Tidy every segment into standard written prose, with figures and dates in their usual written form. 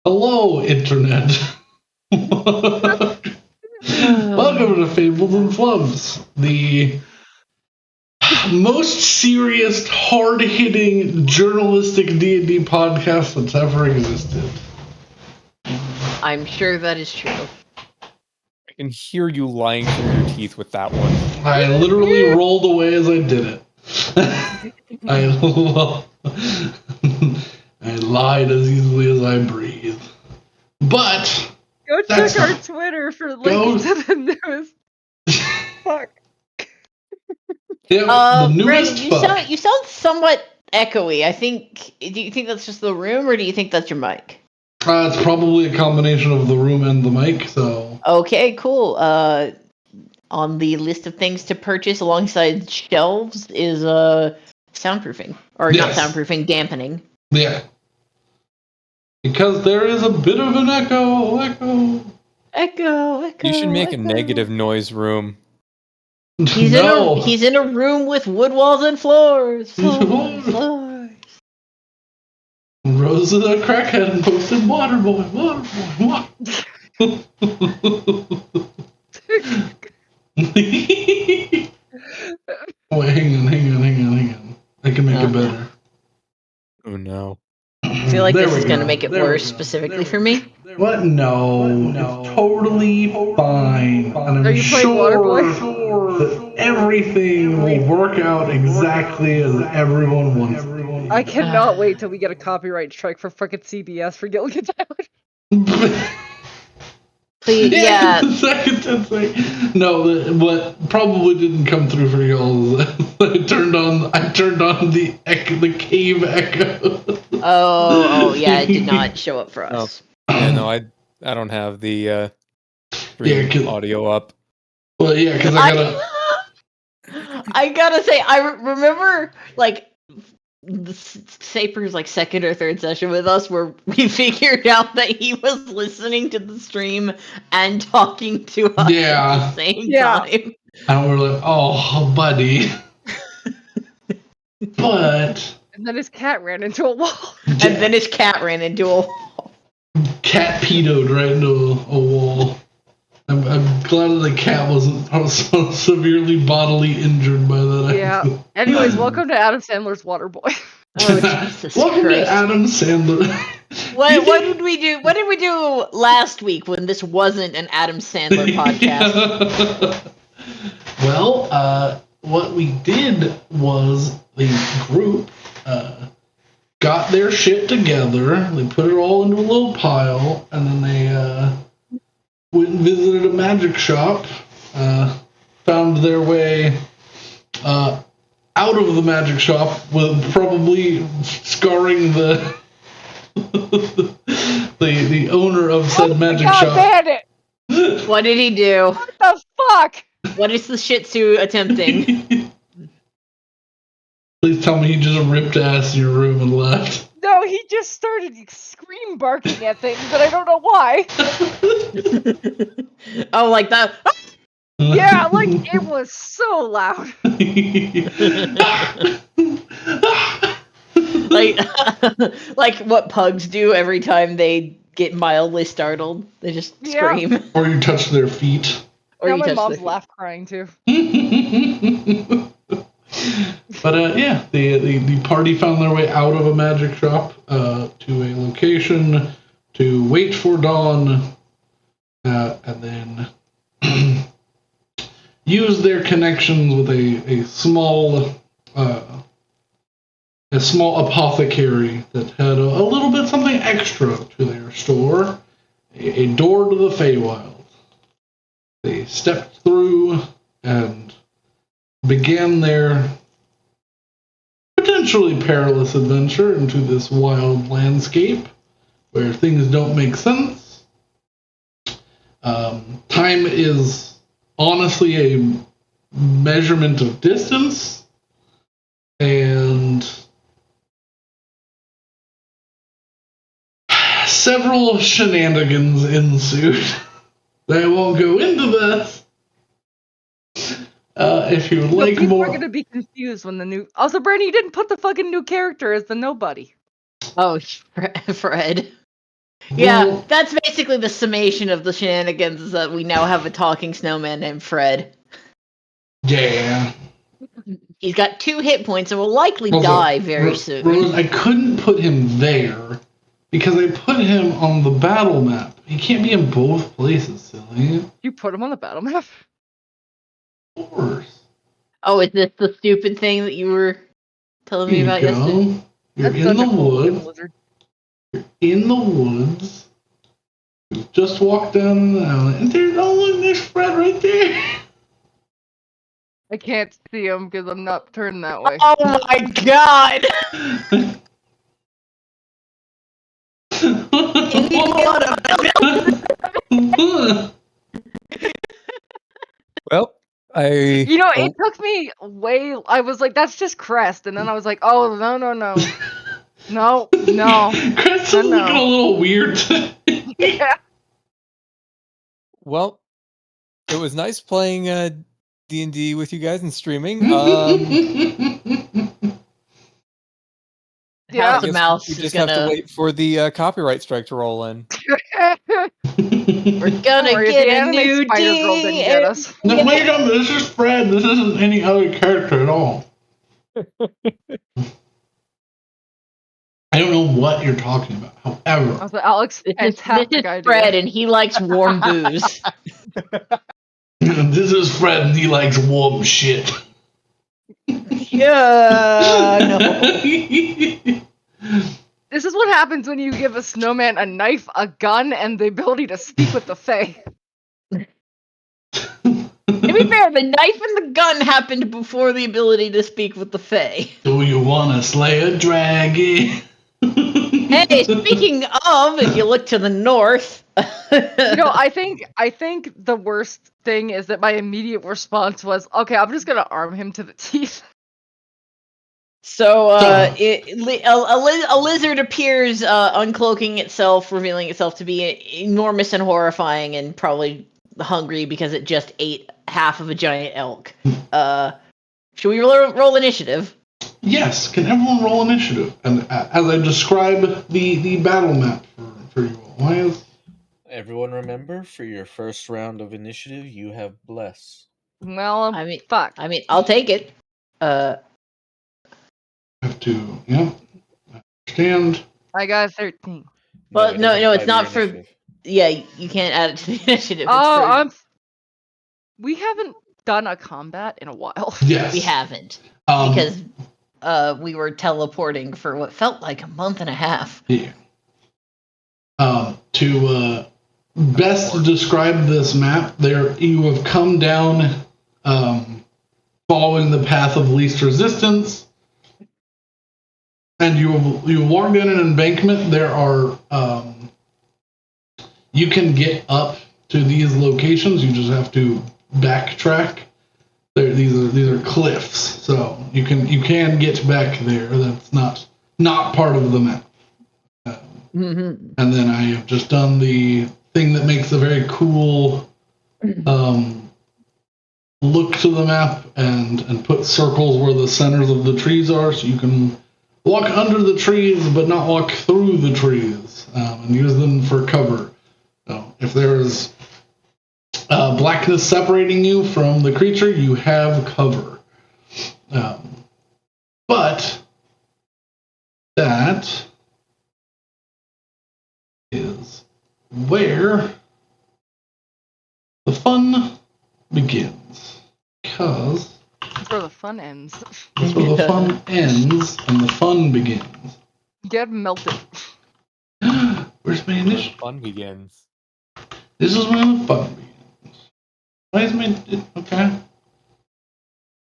Hello, Internet. Welcome to Fables and Flubs, the most serious, hard-hitting, journalistic D&D podcast that's ever existed. I'm sure that is true. I can hear you lying through your teeth with that one. I literally rolled away as I did it. I lied as easily as I breathe. But go check our Twitter for links to the news. Fuck. Yeah, the newest Brandon, you sound somewhat echoey. Do you think that's just the room, or do you think that's your mic? It's probably a combination of the room and the mic, so... Okay, cool. On the list of things to purchase alongside shelves is soundproofing. Or not soundproofing, dampening. Yeah. Because there is a bit of an echo. You should make a negative noise room. He's in a room with wood walls and floors. Floors. Rose is a crackhead and posted Waterboy. Wait, hang on. I can make it better. Oh no. I feel like this is going to make it worse specifically for me. What? No, it's totally fine. And I'm sure that everything will work out exactly as everyone wants it. I cannot wait till we get a copyright strike for frickin' CBS for Gilligan Island. Please, yeah. No, what probably didn't come through for y'all is I turned on the cave echo. Oh, yeah, it did not show up for us. Oh. Yeah, no, I don't have the audio up. Well, yeah, because I gotta say, I remember Saper's second or third session with us where we figured out that he was listening to the stream and talking to us at the same time. And we're like, oh, buddy. But... And then his cat ran into a wall. Cat pedoed right into a wall. I'm glad that the cat wasn't so severely bodily injured by that. Yeah. Anyways, welcome to Adam Sandler's Waterboy. Oh, Jesus welcome Christ. to Adam Sandler. What did we do? What did we do last week when this wasn't an Adam Sandler podcast? Well, what we did was the group got their shit together. They put it all into a little pile, and then they went and visited a magic shop, found their way out of the magic shop, with probably scarring the the owner of said magic shop. Bandit! What did he do? What the fuck? What is the Shih Tzu attempting? Please tell me he just ripped ass in your room and left. No, he just started scream barking at things, but I don't know why. Oh, like that? Yeah, it was so loud. like what pugs do every time they get mildly startled. They just scream. Or you touch their feet. Or my mom's laugh crying too. But the party found their way out of a magic shop to a location to wait for dawn, and then use their connections with a small apothecary that had a little bit something extra to their store, a door to the Feywild. They stepped through and began their potentially perilous adventure into this wild landscape where things don't make sense. Time is honestly a measurement of distance, and several shenanigans ensued. I won't go into this. If you would like people more, are gonna be confused when the new. Also, Brandon, you didn't put the fucking new character as the nobody. Oh, Fred. Yeah, well, that's basically the summation of the shenanigans, is that we now have a talking snowman named Fred. Yeah. He's got 2 hit points and will likely die very soon. Rose, I couldn't put him there because I put him on the battle map. He can't be in both places, silly. You put him on the battle map? Of course. Oh, is this the stupid thing that you were telling me about yesterday? You're in the woods. You're in the woods. You just walked down the alley, and there's Fred right there. I can't see him because I'm not turned that way. Oh my god! Well, it took me I was like, that's just Crest, and then I was like, oh, no. No. Crest is looking a little weird. Yeah. Well, it was nice playing D&D with you guys and streaming. Yeah, the mouse we just have to wait for the copyright strike to roll in. We're gonna get a new D. No, wait a minute, this is Fred. This isn't any other character at all. I don't know what you're talking about. However, Alex, this is Fred, and he likes warm booze. This is Fred, and he likes warm shit. Yeah, no. This is what happens when you give a snowman a knife, a gun, and the ability to speak with the Fae. To be fair, the knife and the gun happened before the ability to speak with the Fae. Do you want to slay a dragon? Hey, speaking of, if you look to the north... I think the worst thing is that my immediate response was, okay, I'm just going to arm him to the teeth. So, a lizard appears, uncloaking itself, revealing itself to be enormous and horrifying, and probably hungry because it just ate half of a giant elk. Should we roll initiative? Yes, can everyone roll initiative? And as I describe the battle map for you all. Why is... Everyone remember, for your first round of initiative, you have bless. Well, fuck. I mean, I'll take it. Have to, yeah. Understand. I got 13. Well, no, it's not for... Initiative. Yeah, you can't add it to the initiative. We haven't done a combat in a while. Yes. We haven't. Because we were teleporting for what felt like a month and a half. Yeah. To best describe this map, you have come down following the path of least resistance, and you walk down an embankment. There are you can get up to these locations. You just have to backtrack. These are cliffs, so you can get back there. That's not part of the map. And then I have just done the thing that makes a very cool look to the map and put circles where the centers of the trees are, so you can walk under the trees but not walk through the trees, and use them for cover. So if there is blackness separating you from the creature, you have cover. But that is where the fun begins. Because that's where the fun ends. That's where the fun ends and the fun begins. Get melted. Where's my initiative? The fun begins. This is where the fun begins. Why is my... Okay.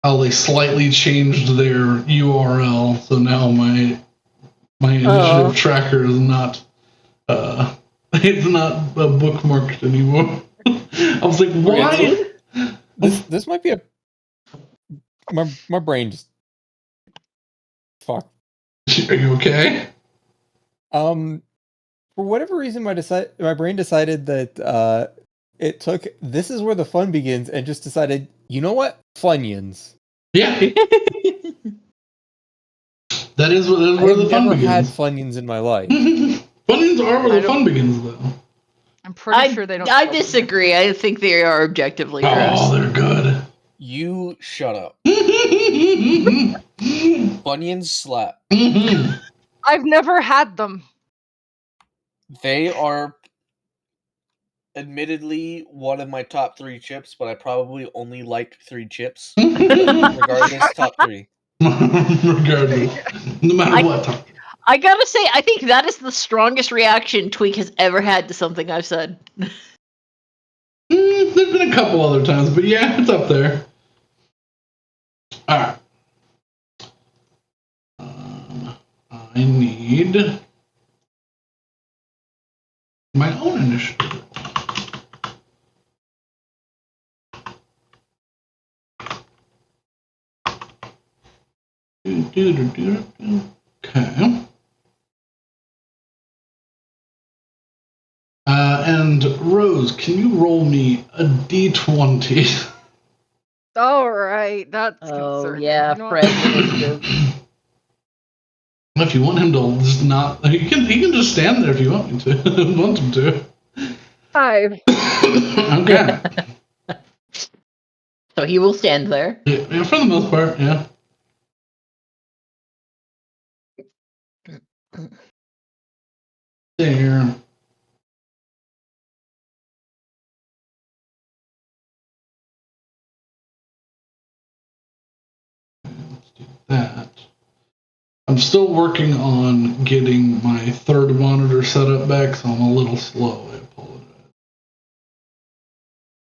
Oh, they slightly changed their URL, so now my initiative tracker is not... it's not bookmarked anymore. I was like, why? This might be a... My brain just... Fuck. Are you okay? For whatever reason, my brain decided that it took "this is where the fun begins" and just decided, you know what, Funyuns. Yeah. That is where the fun begins. I've never had Funyuns in my life. Funyuns are where I the don't- fun begins, though. I'm pretty sure they don't. I sell them. disagree. I think they are objectively gross. Oh, they're good. You shut up. Mhm. Funyuns slap. I've never had them. They are admittedly one of my top 3 chips, but I probably only like 3 chips. Regardless, top 3. Regardless, no matter what time. I gotta say, I think that is the strongest reaction Tweak has ever had to something I've said. There's been a couple other times, but yeah, it's up there. Alright. I need my own initiative. Okay. And Rose, can you roll me a d20? All right, that's Oh concerning. yeah, You know what? Fred's initiative. If you want him to just not, he can just stand there if you want me to. Want him to. 5. Okay. So he will stand there. Yeah, for the most part, yeah. There. Let's do that. I'm still working on getting my third monitor set up back, so I'm a little slow. I apologize.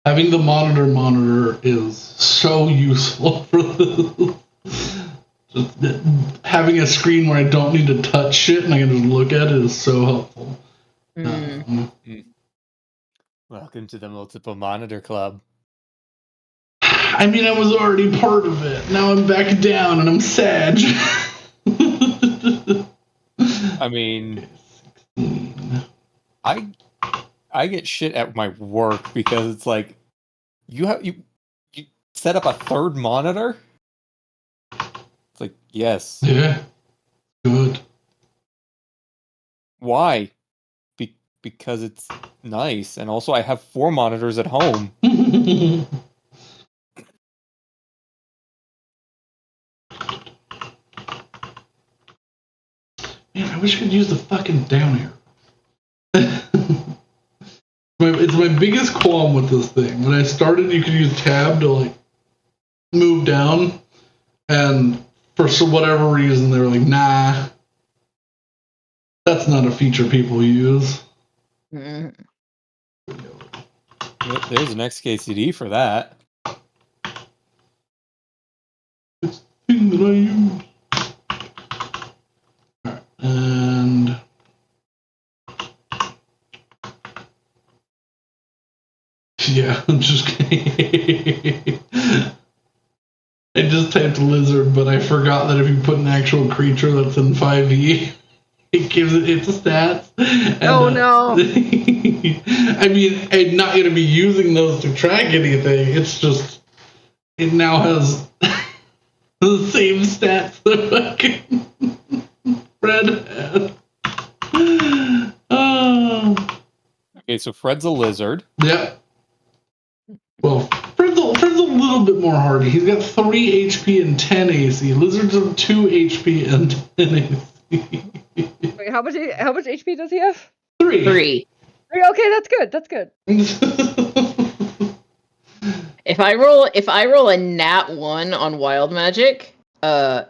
Having the monitor is so useful for this. Just having a screen where I don't need to touch shit and I can just look at it is so helpful. Welcome to the multiple monitor club. I mean, I was already part of it. Now I'm back down and I'm sad. I mean, I get shit at my work because it's like you set up a third monitor. It's like, yes. Yeah, good. Why? Because it's nice, and also I have 4 monitors at home. Man, I wish I could use the fucking down arrow. It's my biggest qualm with this thing. When I started, you could use tab to like move down, and for whatever reason, they were like, "Nah, that's not a feature people use." Mm. There's an XKCD for that. It's the thing that I use. Alright, and yeah, I'm just kidding. I just typed lizard, but I forgot that if you put an actual creature that's in 5e, it gives it its stats. And, Oh, no. I mean, I'm not going to be using those to track anything. It's just, it now has the same stats that fucking Fred had. Okay, so Fred's a lizard. Yep. Well, Fred's a little bit more hardy. He's got 3 HP and 10 AC. Lizards have 2 HP and 10 AC. Wait, how much HP does he have? 3. 3. Okay, that's good. That's good. If I roll a nat 1 on wild magic, or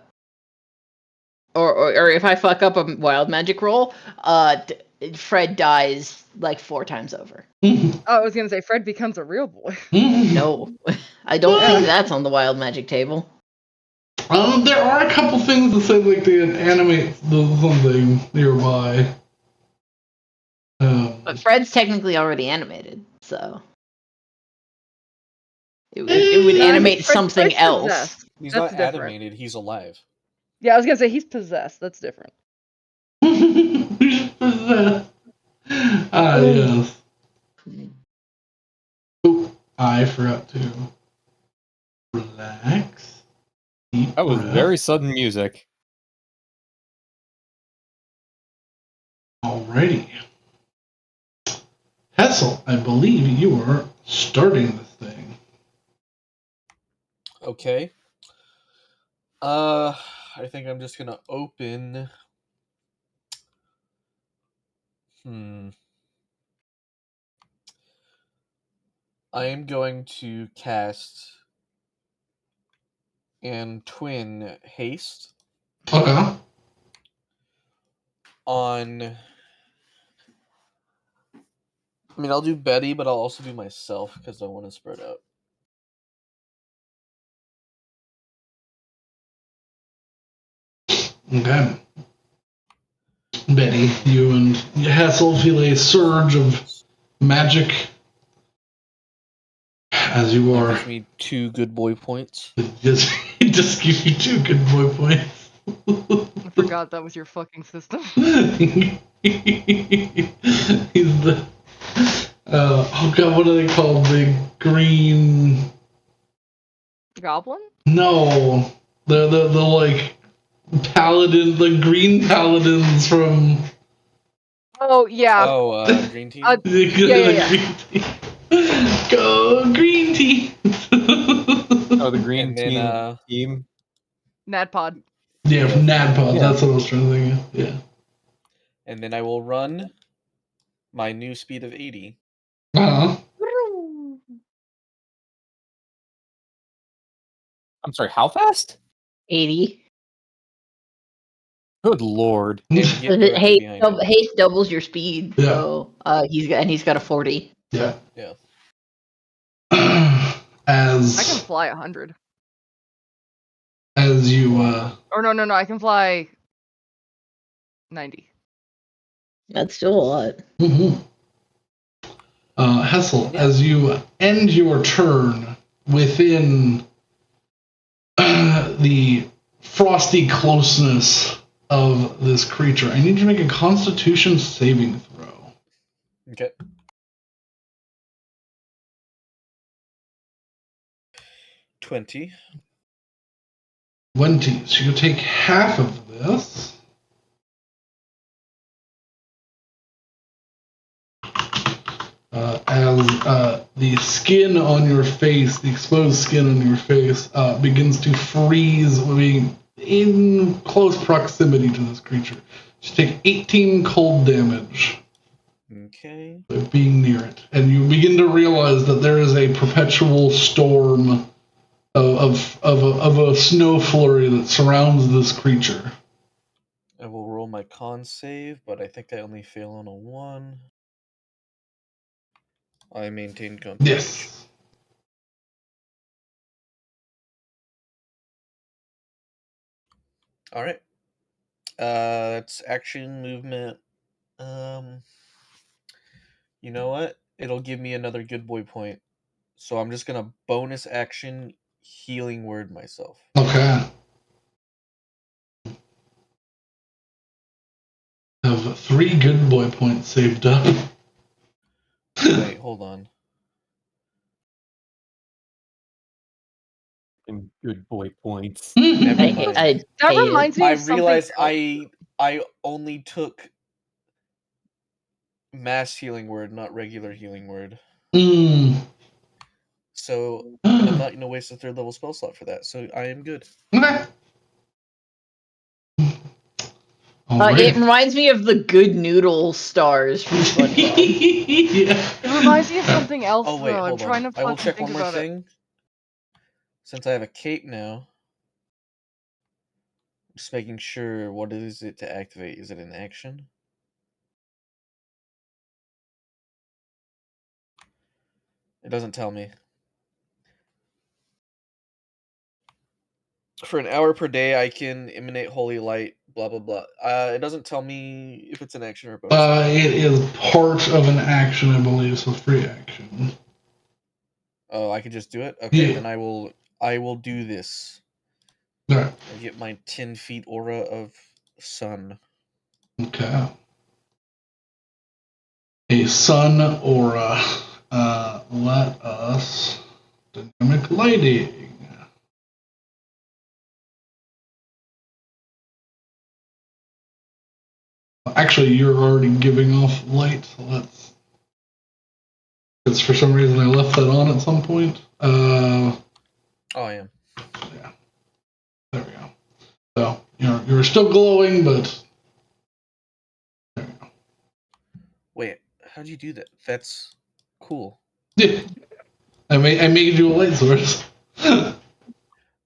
if I fuck up a wild magic roll, Fred dies like 4 times over. Oh, I was gonna say Fred becomes a real boy. No, I don't think that's on the wild magic table. There are a couple things that say like they animate something nearby. But Fred's technically already animated, so it would animate something Fred's else. possessed. He's That's not different. animated, he's alive. Yeah, I was gonna say he's possessed. That's different. Ah, yes. Oh, I forgot to relax. Deep That was breath. very sudden music. Alrighty. Hessel, I believe you are starting this thing. Okay. I think I'm just gonna open. I am going to cast and twin haste Okay. on. I mean, I'll do Betty, but I'll also do myself because I want to spread out. Okay. Betty, you and Hessel feel a surge of magic as you That are. gives me 2 good boy points. It just gives you 2 good boy points. I forgot that was your fucking system. He's the. Oh god, what are they called? The green. Goblin? No, the like paladin, the green paladins from. Oh yeah. Oh, green team. Yeah. Green tea. Go green tea. Oh, the green And then, team. Nadpod. Yeah, from Nadpod. Yeah. That's what I was trying to think of. Yeah. And then I will run my new speed of 80. Uh-huh. I'm sorry, how fast? 80. Good lord. And get directly behind it. Haste doubles your speed, Yeah. so he's got a 40. Yeah. Yeah. As I can fly 100. as you Or no, I can fly 90. That's still a lot. mhm. Hessel, Yeah. as you end your turn within the frosty closeness of this creature, I need you to make a Constitution saving throw. Okay. $20. 20. So you take half of this. As the skin on your face, the exposed skin on your face, begins to freeze, being in close proximity to this creature. You take 18 cold damage Okay. by being near it, and you begin to realize that there is a perpetual storm of a snow flurry that surrounds this creature. I will roll my con save, but I think I only fail on a 1. I maintain concentration. Yes. All right. It's action, movement. You know what? It'll give me another good boy point. So I'm just gonna bonus action healing word myself. Okay. Have 3 good boy points saved up. Wait, hold on. And good boy points. Never I, mind. I That hate reminds it. me I of something realized else. I only took mass healing word, not regular healing word. So and I'm not gonna waste a 3rd level spell slot for that. So I am good. Okay. It reminds me of the good noodle stars from SpongeBob. Yeah. It reminds me of something else Oh wait, though. I'm hold trying on. to I will fucking check think one more about it. thing. Since I have a cape now. Just making sure, what is it to activate? Is it an action? It doesn't tell me. For an hour per day, I can emanate holy light, blah, blah, blah. It doesn't tell me if it's an action or a bonus action. It is part of an action, I believe, so free action. Oh, I can just do it? Okay, Yeah. then I will do this. Alright. I get my 10 feet aura of sun. Okay. A sun aura. Let us dynamic lighting. Actually, you're already giving off light. So that's. Because for some reason I left that on at some point. Oh, I am. Yeah. There we go. So you're still glowing, but. There we go. Wait, how'd you do that? That's cool. Yeah. I made you a light source.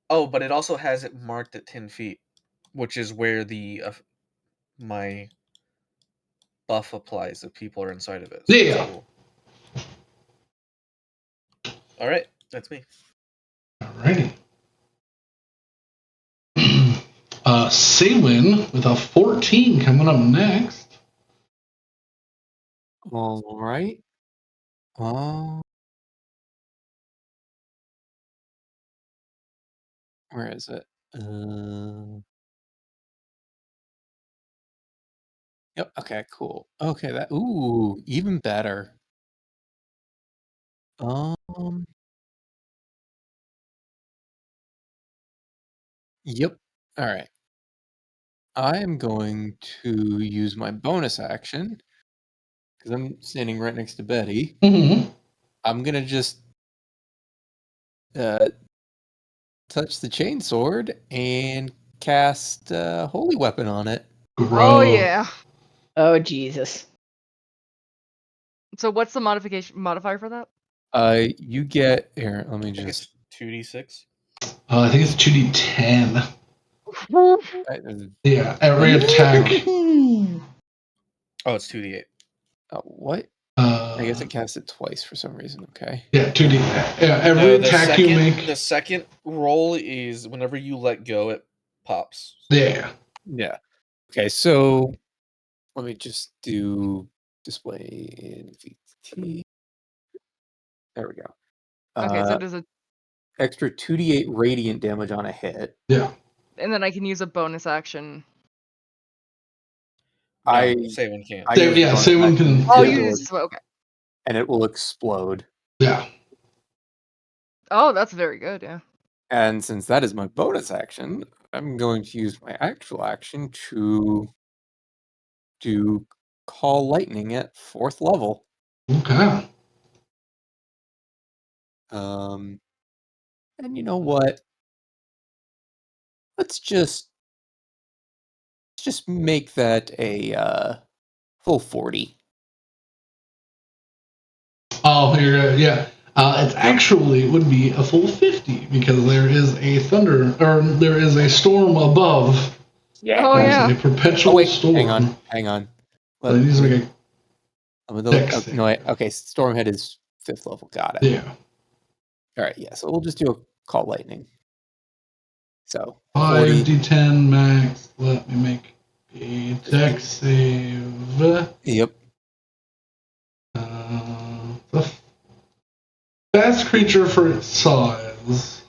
Oh, but it also has it marked at 10 feet, which is where the my buff applies if people are inside of it. So Yeah. that's cool. All right, that's me. Alrighty. Saywin with a 14 coming up next. All right. Where is it? Yep. Okay. Cool. Okay. That. Ooh, even better. Yep. All right. I am going to use my bonus action because I'm standing right next to Betty. Mm-hmm. I'm gonna just touch the chainsword and cast Holy Weapon on it. Oh yeah. Oh Jesus. So what's the modifier for that? You get here. Let me I think just. it's 2d6. I think it's 2d10. I- Yeah, every attack. Oh, it's 2d8. What? I guess I cast it twice for some reason. Okay. Yeah, 2d. Yeah, every No, attack you make. The second roll is whenever you let go, it pops. Yeah. Yeah. Okay. So let me just do display in VT. There we go. Okay, so does it, Extra 2d8 radiant damage on a hit. Yeah. and then I can use a bonus action. No, say one can't. Saywin can. Oh, Yeah. you just okay. And it will explode. Yeah. Oh, that's very good. Yeah. And since that is my bonus action, I'm going to use my actual action to do Call Lightning at 4th level. Okay. And you know what? Let's just make that a full 40. Oh, yeah. It's actually it would be a full 50 because there is a there is a storm above. Yeah. Oh yeah. A perpetual storm. Hang on. So it needs like okay, Stormhead is 5th level. Got it. Yeah. All right, yeah. So we'll just do a Call Lightning. So 5d10 max. Let me make a dex save. Yep. The fast creature for its size.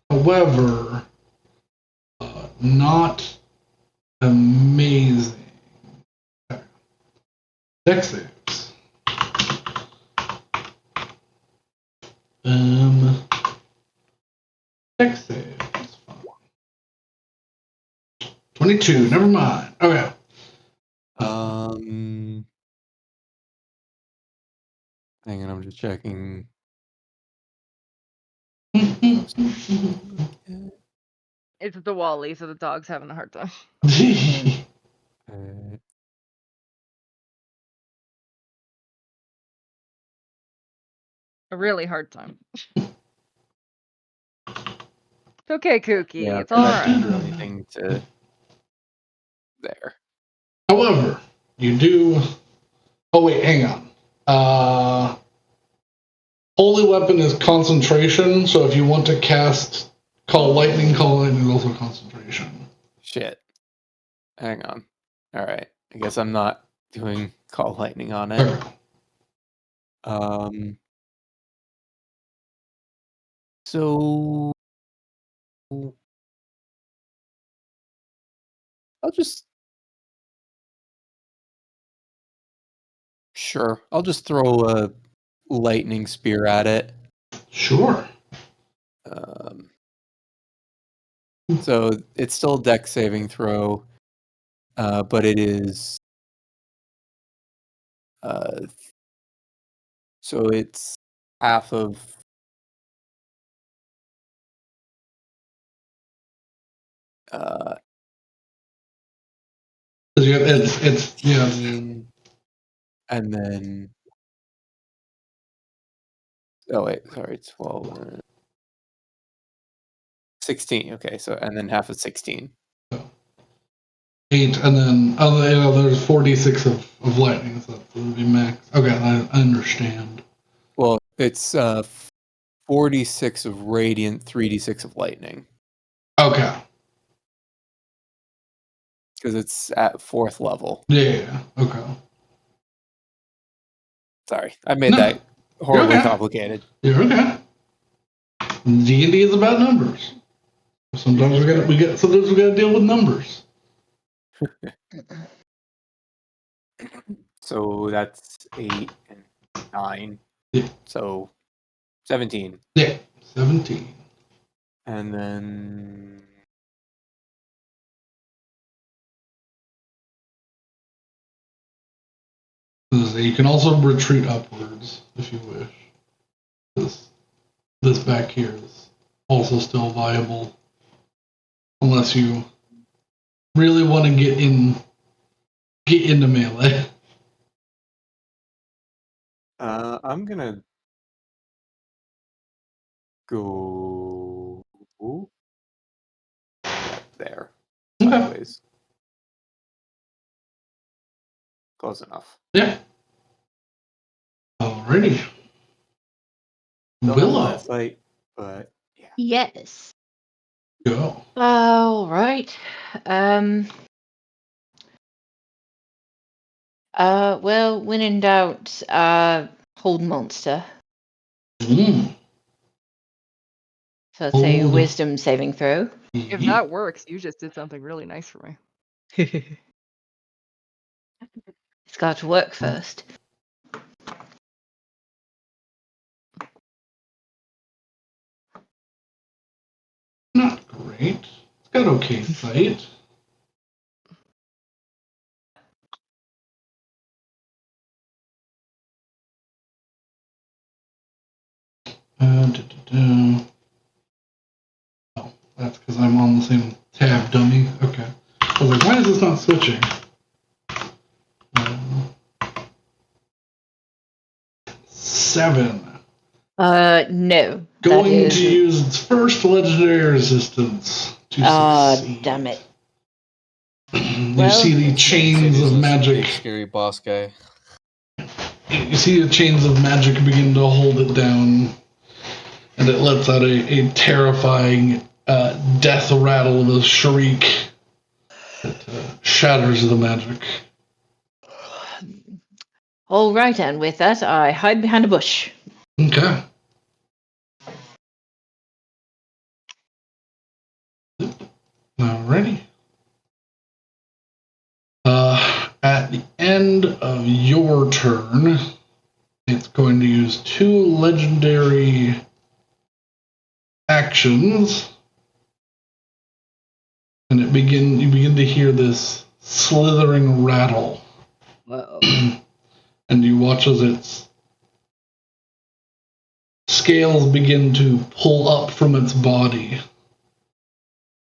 However, not amazing. Dex saves. Dex save. That's fine. 22. Never mind. Okay. Hang on, I'm just checking. It's the Wally, so the dog's having a hard time. A really hard time. It's okay, Kooky. Yeah, It's all that didn't right. do anything to there. However, you do. Oh wait, hang on. Holy weapon is concentration, so if you want to cast Call Lightning is also concentration. Shit. Hang on. All right. I guess I'm not doing Call Lightning on it. So I'll just I'll just throw a lightning spear at it. Sure. So it's still a dex saving throw, but it is So it's half of. Uh, 'Cause it's 18, and then. Oh wait, sorry, 12. 16. Okay, so and then half of 16. 8, and then there's 4d6 of lightning, so that would be max. Okay, I understand. Well, it's 46 of radiant, 3d6 of lightning, Okay. because it's at 4th level. Yeah. Okay. Sorry, I made No, that horribly okay. complicated. You're okay. D&D is about numbers. Sometimes sometimes we gotta deal with numbers. So that's 8 and 9. Yeah. So 17. Yeah. 17. And then You can also retreat upwards if you wish. This back here is also still viable, unless you really want to get into melee. I'm gonna go there. Okay. Sideways. Close enough. Yeah. Alrighty. Don't have Willow, that sight, but yeah. Yes. go. All right. Well, when in doubt, hold monster. Mm. So it's a Hold. wisdom saving throw. If that works, you just did something really nice for me. It's got to work first. Not great. It's got okay sight. Oh, that's because I'm on the same tab, dummy. Okay. I was like, why is this not switching? 7. No. Going to use its first legendary resistance to succeed. Damn it. You Well, see the chains of Big magic. scary boss guy. You see the chains of magic begin to hold it down, and it lets out a terrifying death rattle of a shriek that shatters the magic. All right, and with that, I hide behind a bush. Okay. Alrighty. At the end of your turn, it's going to use 2 legendary actions, and you begin to hear this slithering rattle. Whoa. And you watch as its scales begin to pull up from its body.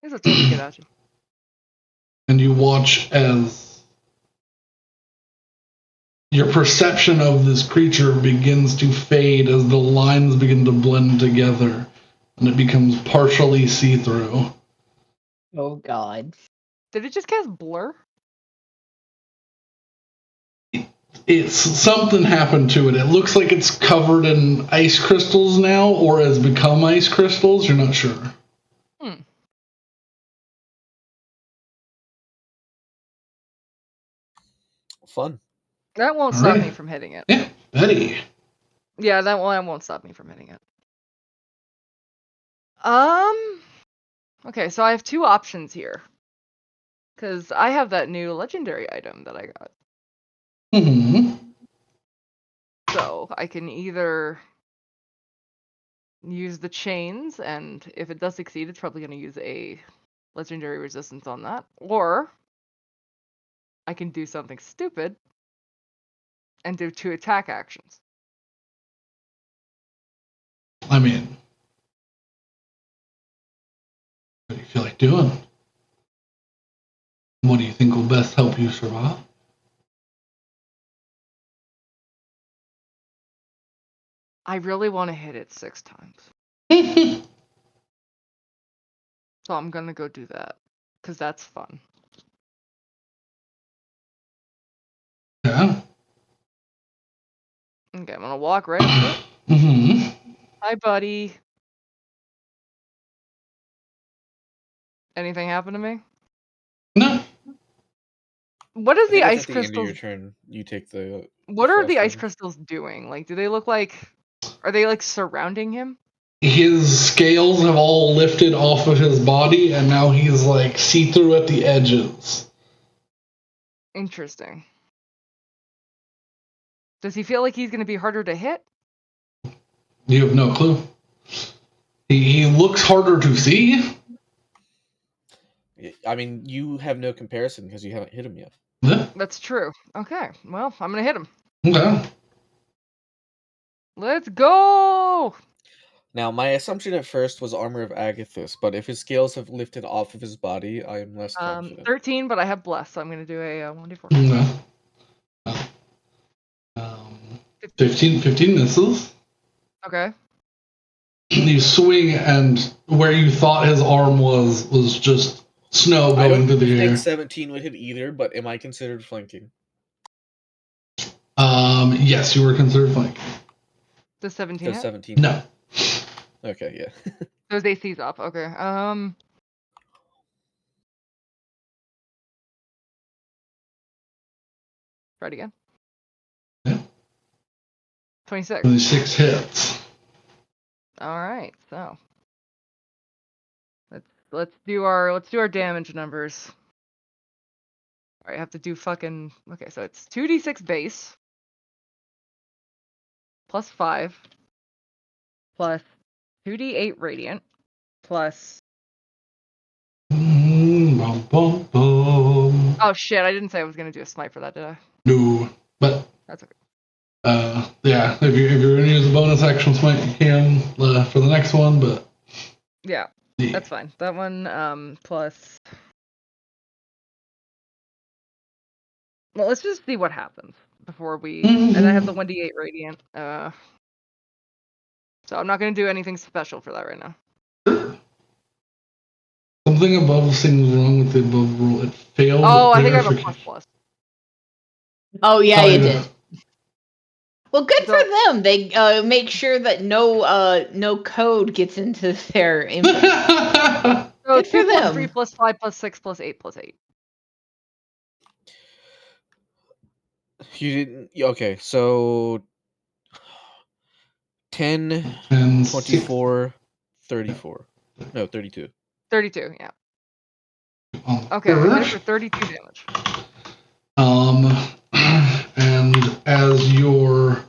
There's a totally get at you. And you watch as your perception of this creature begins to fade as the lines begin to blend together, and it becomes partially see-through. Oh, God. Did it just cast blur? It's something happened to it. It looks like it's covered in ice crystals now, or has become ice crystals. You're not sure. Fun. That won't stop me from hitting it. Yeah, Betty. Yeah, that won't stop me from hitting it. Okay, so I have 2 options here. Because I have that new legendary item that I got. Mm-hmm. So I can either use the chains, and if it does succeed, it's probably going to use a legendary resistance on that. Or I can do something stupid and do 2 attack actions. I mean, what do you feel like doing? What do you think will best help you survive? I really want to hit it 6 times. So I'm going to go do that. Because that's fun. Yeah. Okay, I'm going to walk right up to it. Mm-hmm. Hi, buddy. Anything happen to me? No. What is I think the that's ice at the end of your crystals? turn. You take the. What are the frost ice damage. crystals doing? Like, do they look like? Are they like surrounding him? His scales have all lifted off of his body, and now he's like see-through at the edges. Interesting. Does he feel like he's going to be harder to hit? You have no clue. He looks harder to see. I mean, you have no comparison because you haven't hit him yet. Yeah. That's true. Okay, well, I'm going to hit him. Okay. Let's go! Now, my assumption at first was Armor of Agathis, but if his scales have lifted off of his body, I am less confident. 13, but I have bless, so I'm going to do a 1d4. Okay. 15 misses. Okay. You swing, and where you thought his arm was just snow I going don't through the think air. 17 would hit either, but am I considered flanking? Yes, you were considered flanking. Does 17 Does hit? 17 No. Okay, yeah. Those AC's up. Okay. Try it again. Yeah. 26. 26 hits. All right. So let's do our damage numbers. All right, I have to do fucking. Okay, so it's 2d6 base plus 5 plus 2d8 radiant plus. Bum, bum, bum. Oh shit! I didn't say I was gonna do a smite for that, did I? No, but That's okay. yeah, if you're gonna use a bonus action smite, you can for the next one, but Yeah, that's fine. That one plus. Well, let's just see what happens before we. And I have the 1d8 radiant. So I'm not gonna do anything special for that right now. Something above seems wrong with the above roll. It failed. Oh, I think I have a plus. Oh yeah, Oh, you yeah. did. Well, good So- for them. They make sure that no code gets into their input. So Good for 2 plus them. 3 plus 5 plus 6 plus 8 plus 8. You didn't. Okay, so 10, And 24, 34. No, 32. 32, yeah. on Okay, I hit it first. for 32 damage. And as your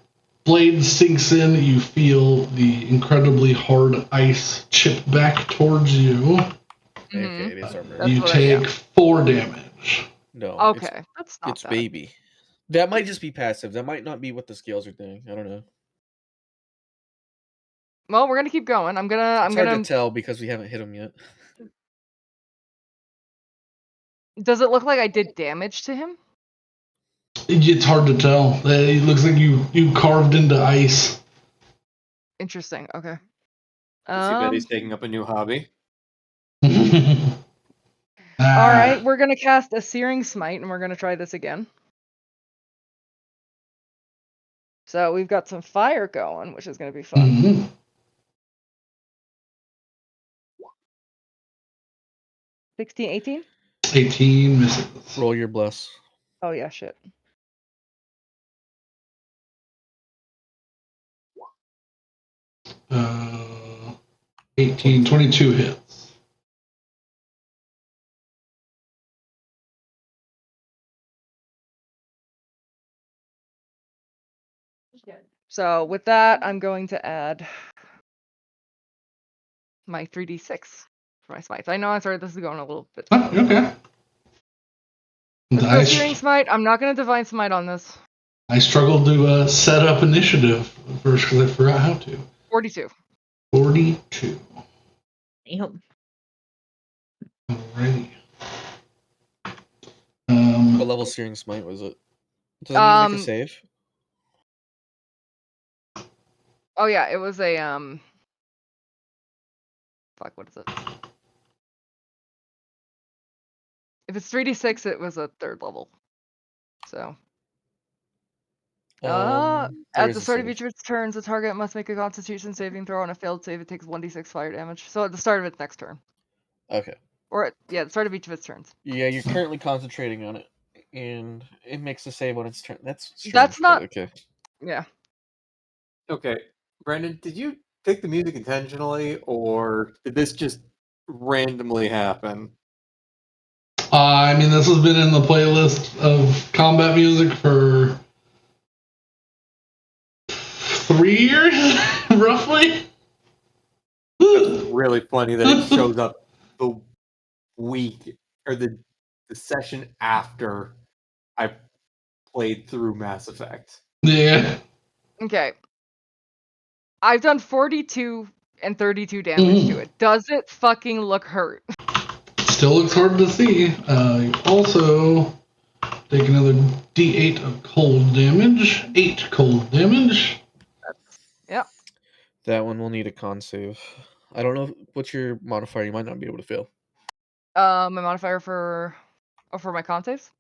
blade sinks in, you feel the incredibly hard ice chip back towards you. Okay, it is armor. That's You what take 4 damage. No, Okay, that's not it's bad. baby. That might just be passive. That might not be what the scales are doing. I don't know. Well, we're gonna keep going. I'm It's hard gonna. to tell because we haven't hit him yet. Does it look like I did damage to him? It's hard to tell. It looks like you carved into ice. Interesting. Okay. Too bad he's taking up a new hobby. All right, we're gonna cast a Searing Smite, and we're gonna try this again. So we've got some fire going, which is gonna be fun. Mhm. 16, 18? 18 misses. Roll your bless. Oh yeah, shit. Uh, 18, 22 hits. So with that, I'm going to add my 3d6 for my smites. I know I'm sorry, this is going a little bit. Oh, okay. Let's go Nice. Searing Smite. I'm not gonna Divine Smite on this. I struggled to set up initiative first because I forgot how to. 42. 42. Yep. Alrighty. What level Searing Smite was it? Does it need to make a save? Oh yeah, it was a fuck, what is it? If it's 3d6, it was a 3rd level. So There at is the a start of save. each of its turns, the target must make a Constitution saving throw. On a failed save, it takes 1d6 fire damage. So at the start of its next turn, Okay. or at the start of each of its turns. Yeah, you're currently concentrating on it, and it makes a save on its turn. That's strange, That's not. but okay. Yeah. Okay, Brandon, did you pick the music intentionally, or did this just randomly happen? I mean, this has been in the playlist of combat music for 3 years, roughly. It's really funny that it shows up the week or the session after I played through Mass Effect. Yeah. Okay. I've done 42 and 32 damage to it. Does it fucking look hurt? Still looks hard to see. You also take another d8 of cold damage. 8 cold damage. Yep. That one will need a con save. I don't know what's your modifier. You might not be able to fail. My modifier for my con saves?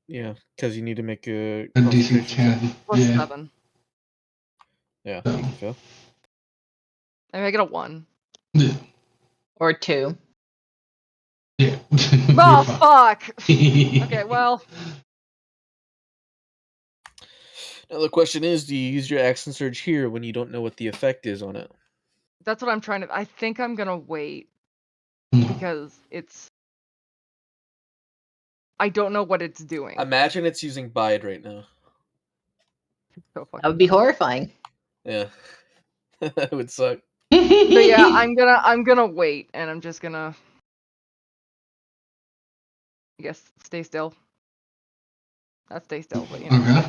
Yeah, because you need to make a A DC concentration save. 10. Plus Yeah. 7. Yeah, So. you can fail. I make it a 1. Yeah. Or 2. Yeah. Oh, fuck! Okay, well. Now the question is, do you use your action surge here when you don't know what the effect is on it? That's what I'm trying to. I think I'm gonna wait. Because it's. I don't know what it's doing. Imagine it's using Bide right now. So fucking That would be dumb. horrifying. Yeah. That would suck. But yeah, I'm gonna wait, and I'm just gonna. I guess stay still. Not stay still, but you know. Okay.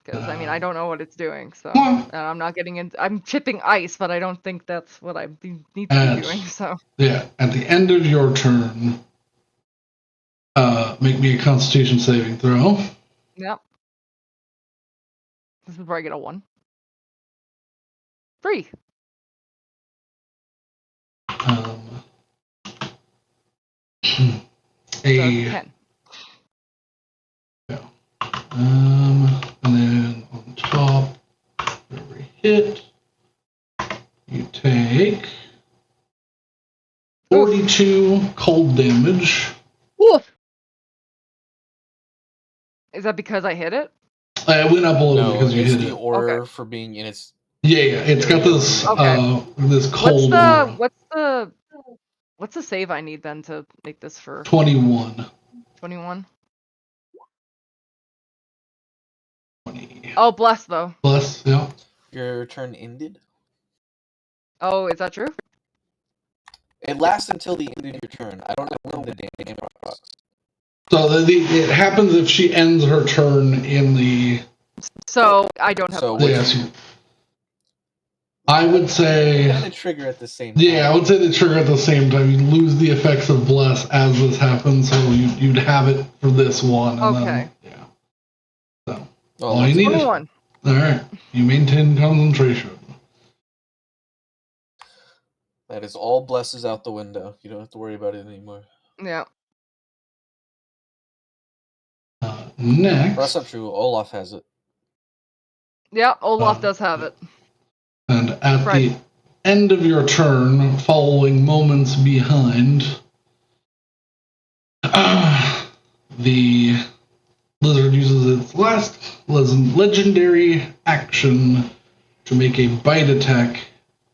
Because I mean, I don't know what it's doing, so Well. and I'm not getting in. I'm chipping ice, but I don't think that's what I need to be doing. So Yeah. At the end of your turn, make me a Constitution saving throw. yep. This is where I get a 1. 3. A 10. and then on top, for every hit, you take 42 cold damage. Oof. Is that because I hit it? It went up a little No, because you it's hit the it. aura for being in its. Yeah, it's got this Okay. this cold aura. What's the save I need then to make this for 21. 21? 20. Oh, bless though. Plus, yeah. Your turn ended. Oh, is that true? It lasts until the end of your turn. I don't know when the damage starts. So it happens if she ends her turn in the. So I don't have. So Yes. I would say. Kind of trigger at the same time. Yeah, I would say they trigger at the same time. You lose the effects of Bless as this happens, so you'd have it for this one. And Okay. Then, yeah. So, Oh, all you need 21. is. Alright. You maintain concentration. That is all blesses out the window. You don't have to worry about it anymore. Yeah. Next. Well, that's not true. Olaf has it. Yeah, Olaf does have it. And at the end of your turn, following moments behind, the lizard uses its last legendary action to make a bite attack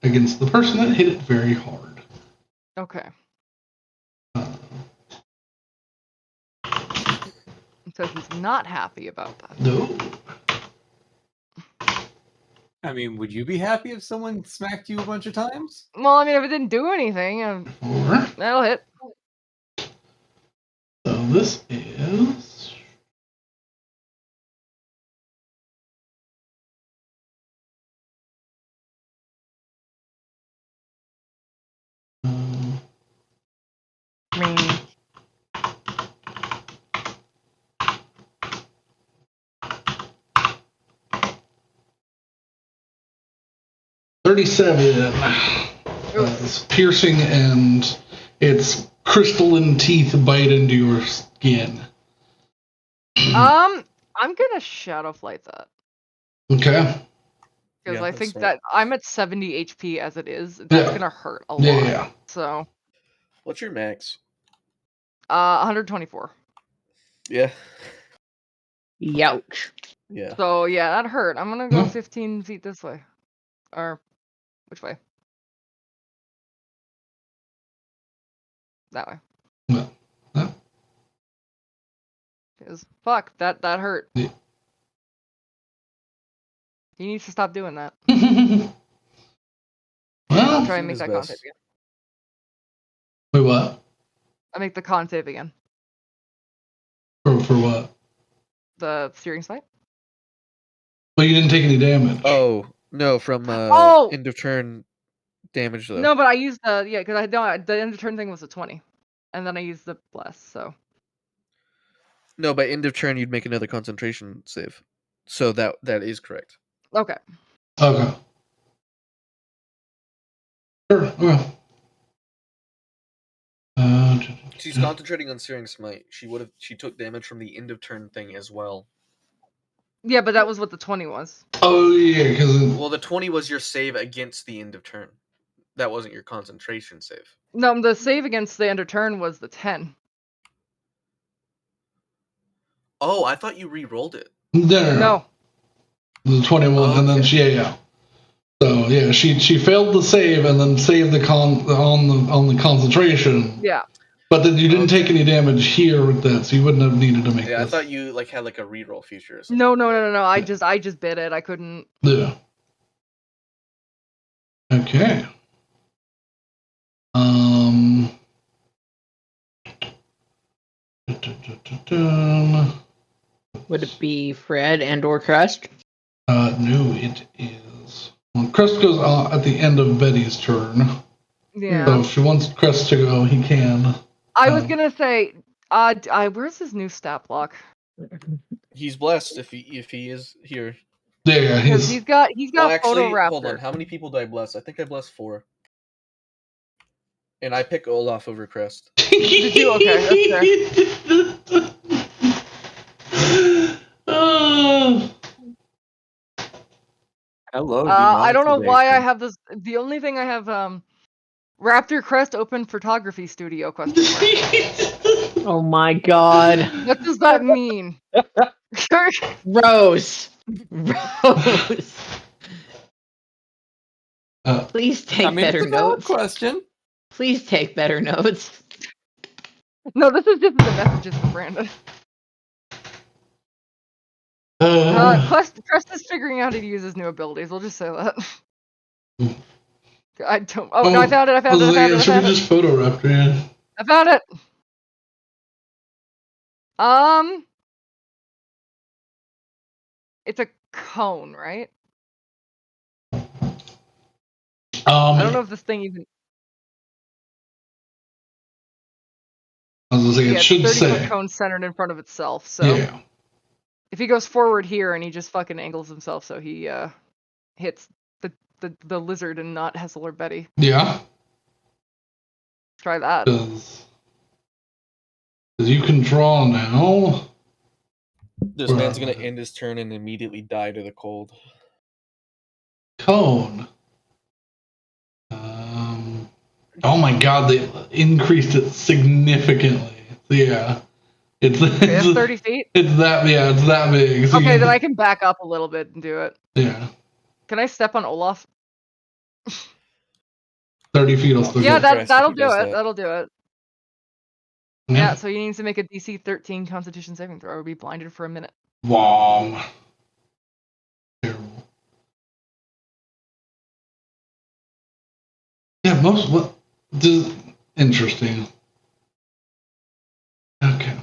against the person that hit it very hard. Okay. So he's not happy about that. No. I mean, would you be happy if someone smacked you a bunch of times? Well, I mean, if it didn't do anything, that'll hit. So this is 37. It's piercing and its crystalline teeth bite into your skin. I'm gonna Shadow Flight that. Okay. Because Yeah, I that's think smart. that I'm at 70 HP as it is. That's gonna hurt a lot. Yeah. So, What's your max? 124. Yeah. Youch. Yeah. So yeah, that hurt. I'm gonna go No. 15 feet this way. Or which way? That way. No. No. Because fuck, that hurt. Yeah. He needs to stop doing that. Well, I'll try and Doing make his that con best. save again. wait, what? I make the con save again. For what? The steering sight. Well, you didn't take any damage. Oh no, from Oh! end of turn damage though. No, but I used the because I don't. The end of turn thing was a 20, and then I used the bless. So No, by end of turn you'd make another concentration save. So that is correct. okay. Okay. Sure. Okay. She's concentrating on Searing Smite. She took damage from the end of turn thing as well. Yeah, but that was what the 20 was. Oh yeah, because Well, the 20 was your save against the end of turn. That wasn't your concentration save. No, the save against the end of turn was the 10. Oh, I thought you re-rolled it. No. The 21, and then Okay. yeah. So yeah, she failed the save and then saved the on the concentration. Yeah. But then you didn't take any damage here with that, so you wouldn't have needed to make Yeah, I this. thought you had a re-roll feature or something. No. I just bit it. I couldn't. Yeah. Okay. Would it be Fred and or Crest? No, it is. Well, Crest goes at the end of Betty's turn. Yeah. So if she wants Crest to go, he can. I was gonna say, where's his new stat block? He's blessed if he is here. Yeah, Because he's got Well, actually, Photo Raptor. hold on. How many people do I bless? I think I bless 4. And I pick Olaf over Crest. Did you? Okay, that's fair. Hello. I don't know why I have this. The only thing I have, Raptor Crest Open Photography Studio question mark. Oh my god. What does that mean? Rose. Please take better it's a valid notes. question. Please take better notes. No, this is just the messages for Brandon. Crest is figuring out how to use his new abilities. We'll just say that. I don't. Oh, no, I found it. I found Should we it. just Photo Raptor? Yeah. I found it. It's a cone, right? I don't know if this thing even. I was gonna say, Yeah, it it's should 30-foot say. cone centered in front of itself. So Yeah. if he goes forward here and he just fucking angles himself so he hits the lizard and not Hessel or Betty. Yeah. Try that. Because you can draw now. This man's gonna end his turn and immediately die to the cold. Cone. Oh my god, they increased it significantly. Yeah. It's 30 feet? It's that big. So Okay, then I can back up a little bit and do it. Yeah. Can I step on Olaf? 30 feet will still Yeah, go. that'll do it. That'll do it. Yeah, Yeah. so he needs to make a DC 13 Constitution saving throw or be blinded for a minute. Wom. Terrible. Yeah, interesting. Okay.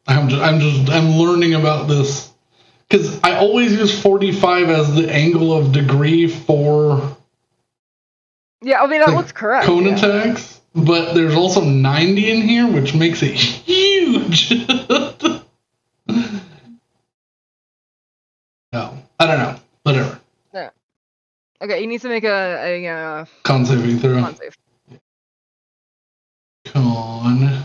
I'm learning about this because I always use 45 as the angle of degree for Yeah, I mean that looks correct. cone attacks, but there's also 90 in here, which makes it huge. No, I don't know. Whatever. Yeah. Okay, he needs to make a Con saving throw. con save. Con.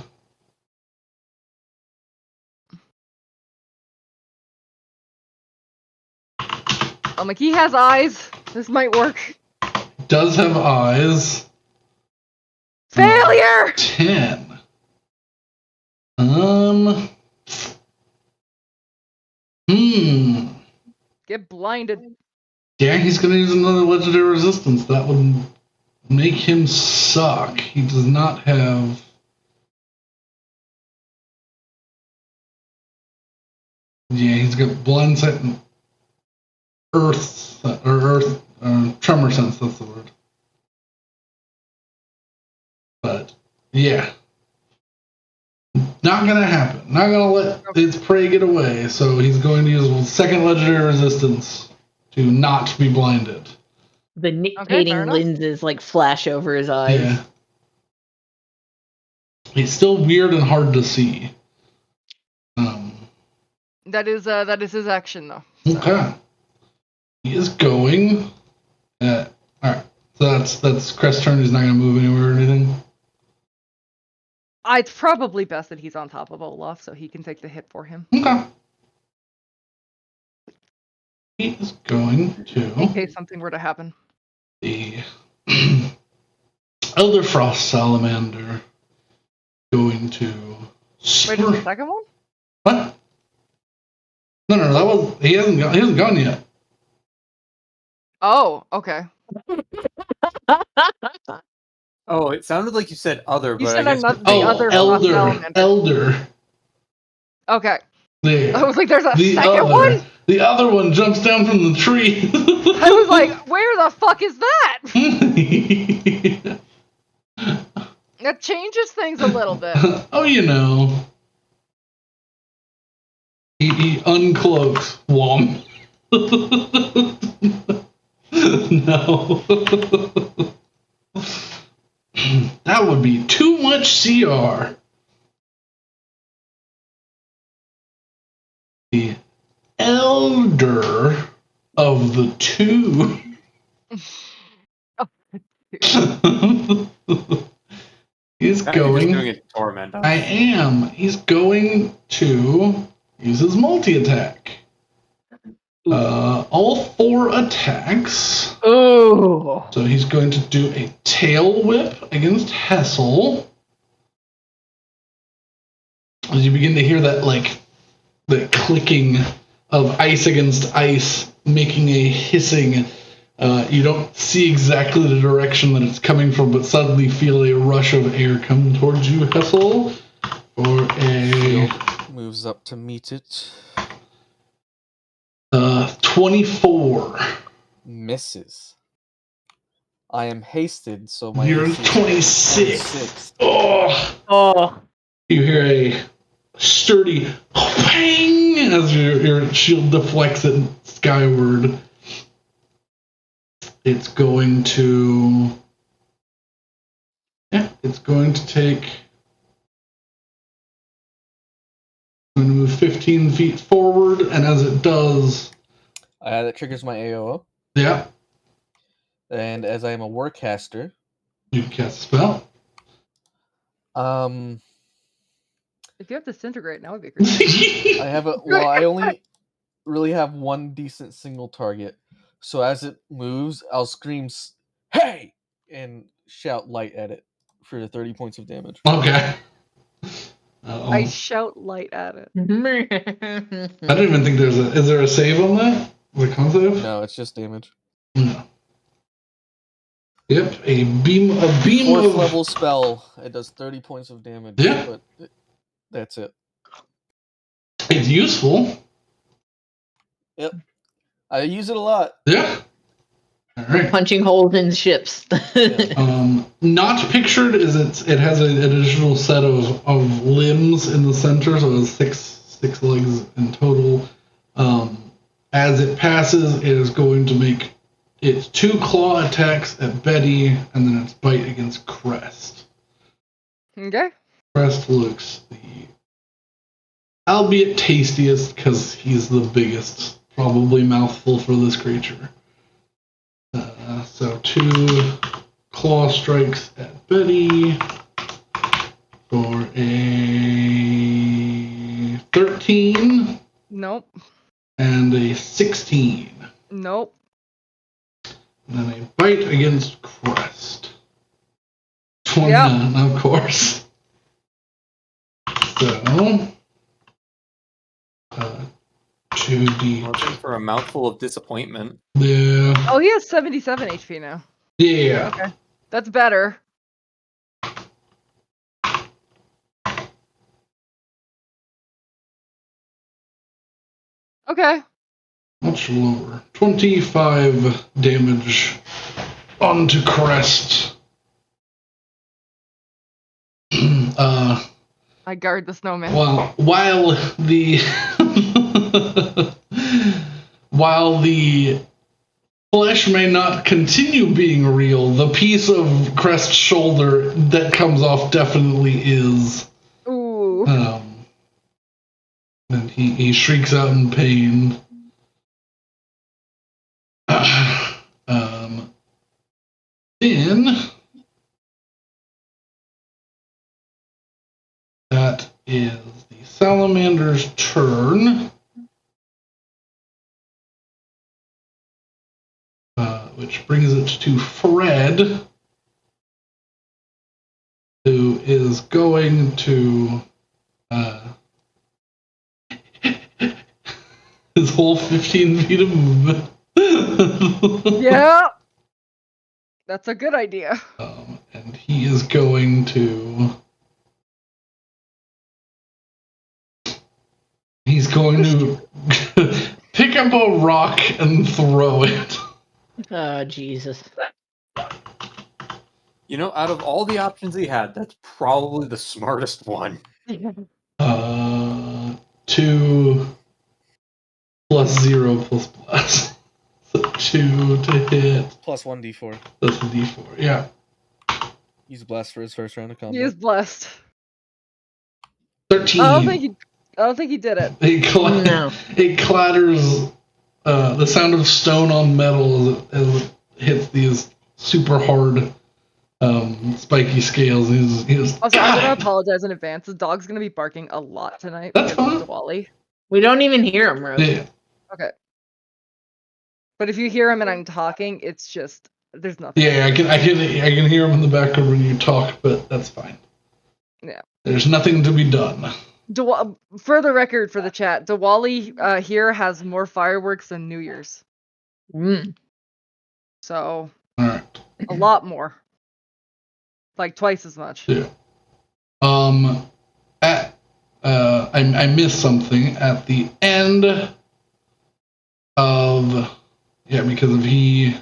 I'm like, he has eyes. This might work. Does have eyes. Failure! 10. Get blinded. Yeah, he's gonna use another legendary resistance. That would make him suck. He does not have. Yeah, he's got blind sight and tremor sense. That's the word. But yeah, not gonna happen. Not gonna let its prey get away. So he's going to use second legendary resistance to not be blinded. The nictating lenses like flash over his eyes. Yeah. He's still weird and hard to see. That is his action though. Okay. He is going. Alright. So that's Crest's turn. He's not gonna move anywhere or anything. It's probably best that he's on top of Olaf so he can take the hit for him. Okay. He is going to. In case something were to happen. The Elder Frost Salamander going to. Wait, is the second one? What? No, that was he hasn't gone yet. Oh, okay. Oh, it sounded like you said other, You but said I guess the other Frost Salamander. Elder. Okay. There. I was like, there's a second one? The other one jumps down from the tree. I was like, where the fuck is that? That changes things a little bit. Oh, you know. He uncloaks Wom. No. That would be too much CR. The elder of the two. He's going. doing a torment. I am. He's going to use his multi-attack. All 4 attacks. Oh. So he's going to do a tail whip against Hessel. As you begin to hear that, like, the clicking of ice against ice, making a hissing. You don't see exactly the direction that it's coming from, but suddenly feel a rush of air come towards you, Hessel. Or a... Moves up to meet it. 24. Misses. I am hasted, so my You're AC is 26. Oh. You hear a sturdy bang as your shield deflects it skyward. It's going to... Yeah, it's going to take... I'm going to move 15 feet forward, and as it does... that triggers my AOO. Yeah. And as I am a warcaster... You can cast a spell. If you have Disintegrate, now would be great. I only really have one decent single target. So as it moves, I'll scream, "Hey!" and shout light at it for 30 points of damage. Okay. I shout light at it. I don't even think there's a... Is there a save on that? The con save? No, it's just damage. No. Yep, a beam Fourth of... level spell. It does 30 points of damage. Yeah. But that's it. It's useful. Yep. I use it a lot. Yeah. All right. Punching holes in ships. Not pictured is it has an additional set of limbs in the center, so it has six legs in total. As it passes, it is going to make its 2 claw attacks at Betty, and then its bite against Crest. Okay. Crest looks the albeit tastiest because he's the biggest, probably mouthful for this creature. 2 claw strikes at Betty for a 13 Nope. and a 16. Nope. And then a bite against Crest. 29, of course. So, 2d. Looking for a mouthful of disappointment. Yeah. Oh, he has 77 HP now. Yeah. Okay. That's better. Okay. Much lower. 25 damage onto Crest. I guard the snowman. While the while the flesh may not continue being real, the piece of Crest's shoulder that comes off definitely is. Ooh. And he shrieks out in pain. Then that is the salamander's turn, which brings it to Fred, who is going to his whole 15 feet of movement. Yeah. That's a good idea. And he is going to. He's going to pick up a rock and throw it. Oh, Jesus. You know, out of all the options he had, that's probably the smartest one. 2 plus 0 plus plus. So 2 to hit. Plus 1d4. That's a d4. Yeah. Use blast for his first round of combat. He is blessed. 13. I don't think he did it. No. It clatters. The sound of stone on metal as it hits these super hard, spiky scales. He's Also, I'm gonna apologize in advance. The dog's gonna be barking a lot tonight That's because fine. of Diwali. We don't even hear him, Rose. Yeah. Okay. But if you hear him and I'm talking, it's just there's nothing. Yeah, I can hear him in the background when you talk, but that's fine. Yeah. There's nothing to be done. For the record, for the chat, Diwali here has more fireworks than New Year's. So All right. a lot more, like twice as much. Yeah. I missed something at the end of because of he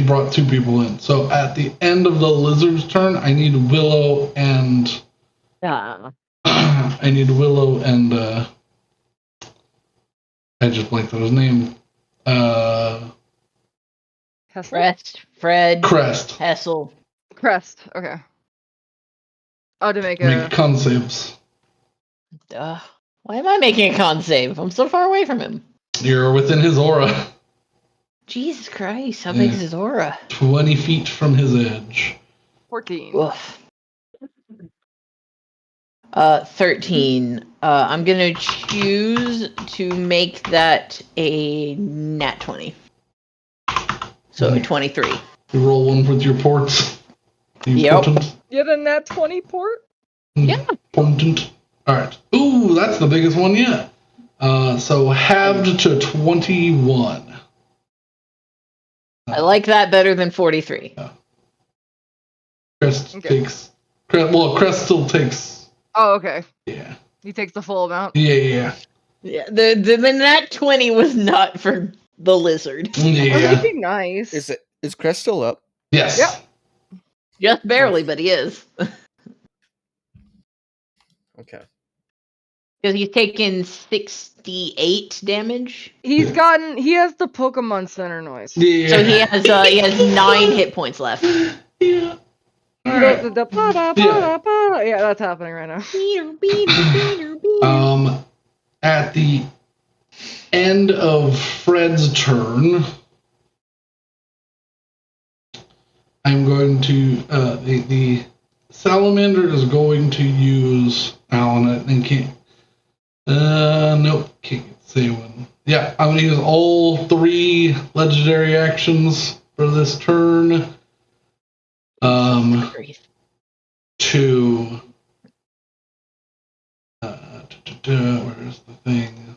brought 2 people in. So at the end of the lizard's turn, I need Willow and I just blanked on his name. Fred. Crest. Hessel. Crest. Okay. Oh, to make Make con saves. Why am I making a con save? I'm so far away from him. You're within his aura. Jesus Christ, how big is his aura? 20 feet from his edge. 14. Woof. 13. I'm gonna choose to make that a nat 20. So a 23. You roll one with your ports. Yep. You had a nat 20 port? Yeah. Important. Alright. Ooh, that's the biggest one yet. So halved to 21. I like that better than 43. Crest takes. Crest still takes. Oh, okay. Yeah. He takes the full amount. Yeah. The nat 20 was not for the lizard. Yeah. That'd be nice. Is Crest still up? Yes. Yep. Just barely, but he is. Okay. Because he's taken 68 damage. He has the Pokemon Center noise. Yeah. So he has 9 hit points left. Yeah. Yeah, that's happening right now. At the end of Fred's turn, I'm going to the salamander is going to use Alan. And can't. Nope, can't say one. Yeah, I'm gonna use all 3 legendary actions for this turn. To where's the thing?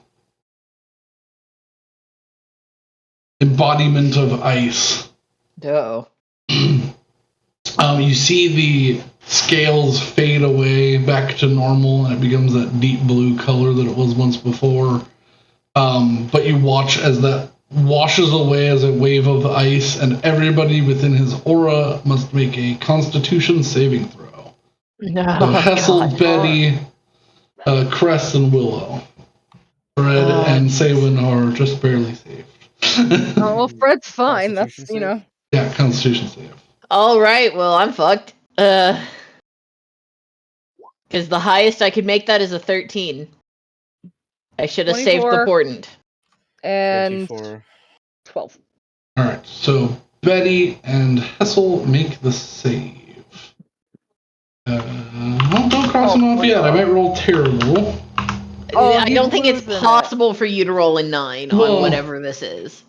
Embodiment of ice. Oh. You see the scales fade away back to normal, and it becomes that deep blue color that it was once before. But you watch as that washes away as a wave of ice, and everybody within his aura must make a Constitution saving throw. No, So Hessel, God. Betty, Crest, and Willow. Fred and Saywin are just barely saved. Oh, well, Fred's fine. That's, Constitution you know. save? Yeah, Constitution save. All right, well, I'm fucked. Because the highest I could make that is a 13. I should have saved the 24. portent. And 24. 12. All right, so Betty and Hessel make the save. Don't cross them off yet. I might roll terrible. Oh, I don't think it's he's losing it. possible for you to roll a 9 Well, on whatever this is.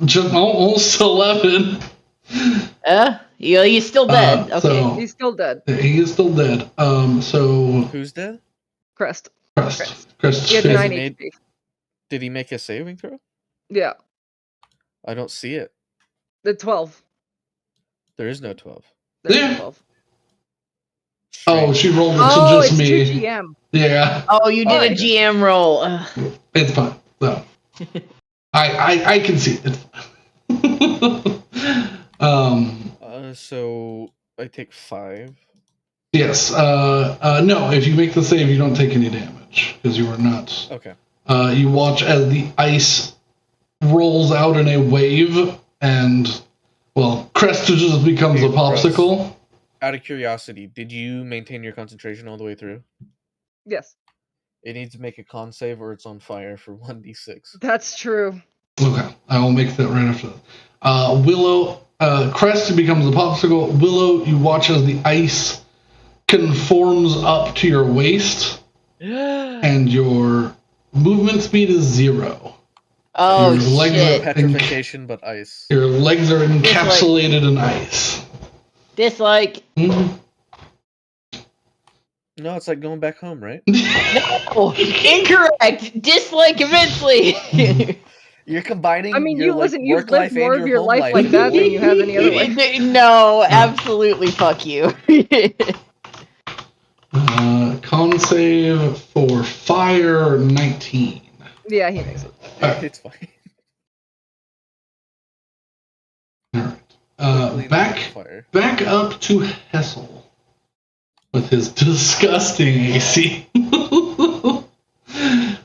Just almost 11. He's still dead. Okay. So He's still dead. he is still dead. So Who's dead? Crest. Crest. He had Has 9 he made- HP. Did he make a saving throw? Yeah. I don't see it. The 12. There is no 12. There's Yeah. 12. Oh, she rolled it to Oh, just it's me. 2 GM. Yeah, Oh, you did a Alright. GM roll. Ugh. it's fine. So I can see it. It's fine. So I take 5. Yes. No, if you make the save, you don't take any damage because you are not. Okay. You watch as the ice rolls out in a wave, and Crest just becomes a Hey, Russ. popsicle. Out of curiosity, did you maintain your concentration all the way through? Yes. It needs to make a con save or it's on fire for 1d6. That's true. Okay, I will make that right after that. Willow, Crest becomes a popsicle. Willow, you watch as the ice conforms up to your waist, and your movement speed is 0. Oh, Your legs shit. Petrification, but ice. Your legs are encapsulated in ice. Dislike. Mhm. No, it's like going back home, right? No, incorrect. Dislike immensely. You're combining I mean, your you've work life lived more and of your your home life like that than you have any other way. No, absolutely. Fuck you. Con save for fire 19. Yeah, he makes it. It's fine. All right. Back up to Hessel with his disgusting AC.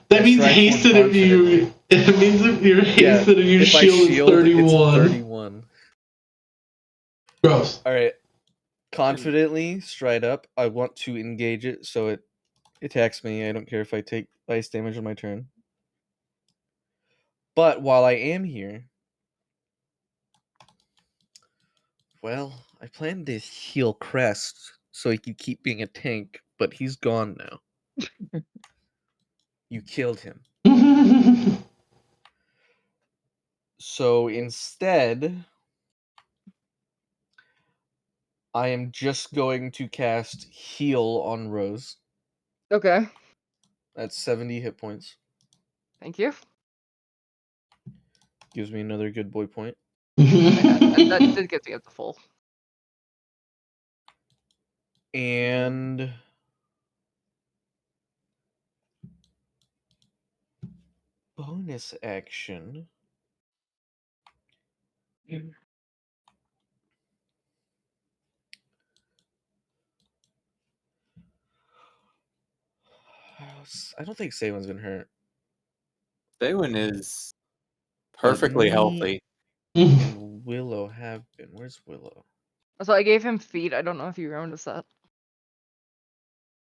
That means hasted if you. It means if you're hasted if your shield is 31. It's 31. Gross. All right. Confidently stride up. I want to engage it so it attacks me. I don't care if I take ice damage on my turn. But while I am here, I plan to heal Crest so he can keep being a tank, but he's gone now. You killed him. So instead, I am just going to cast Heal on Rose. Okay. That's 70 hit points. Thank you. Gives me another good boy point. That did get me up to full. And bonus action. I don't think Sawen's been hurt. Daywin is perfectly me- healthy. And Willow have been. Where's Willow? So I gave him feet. I don't know if you noticed that.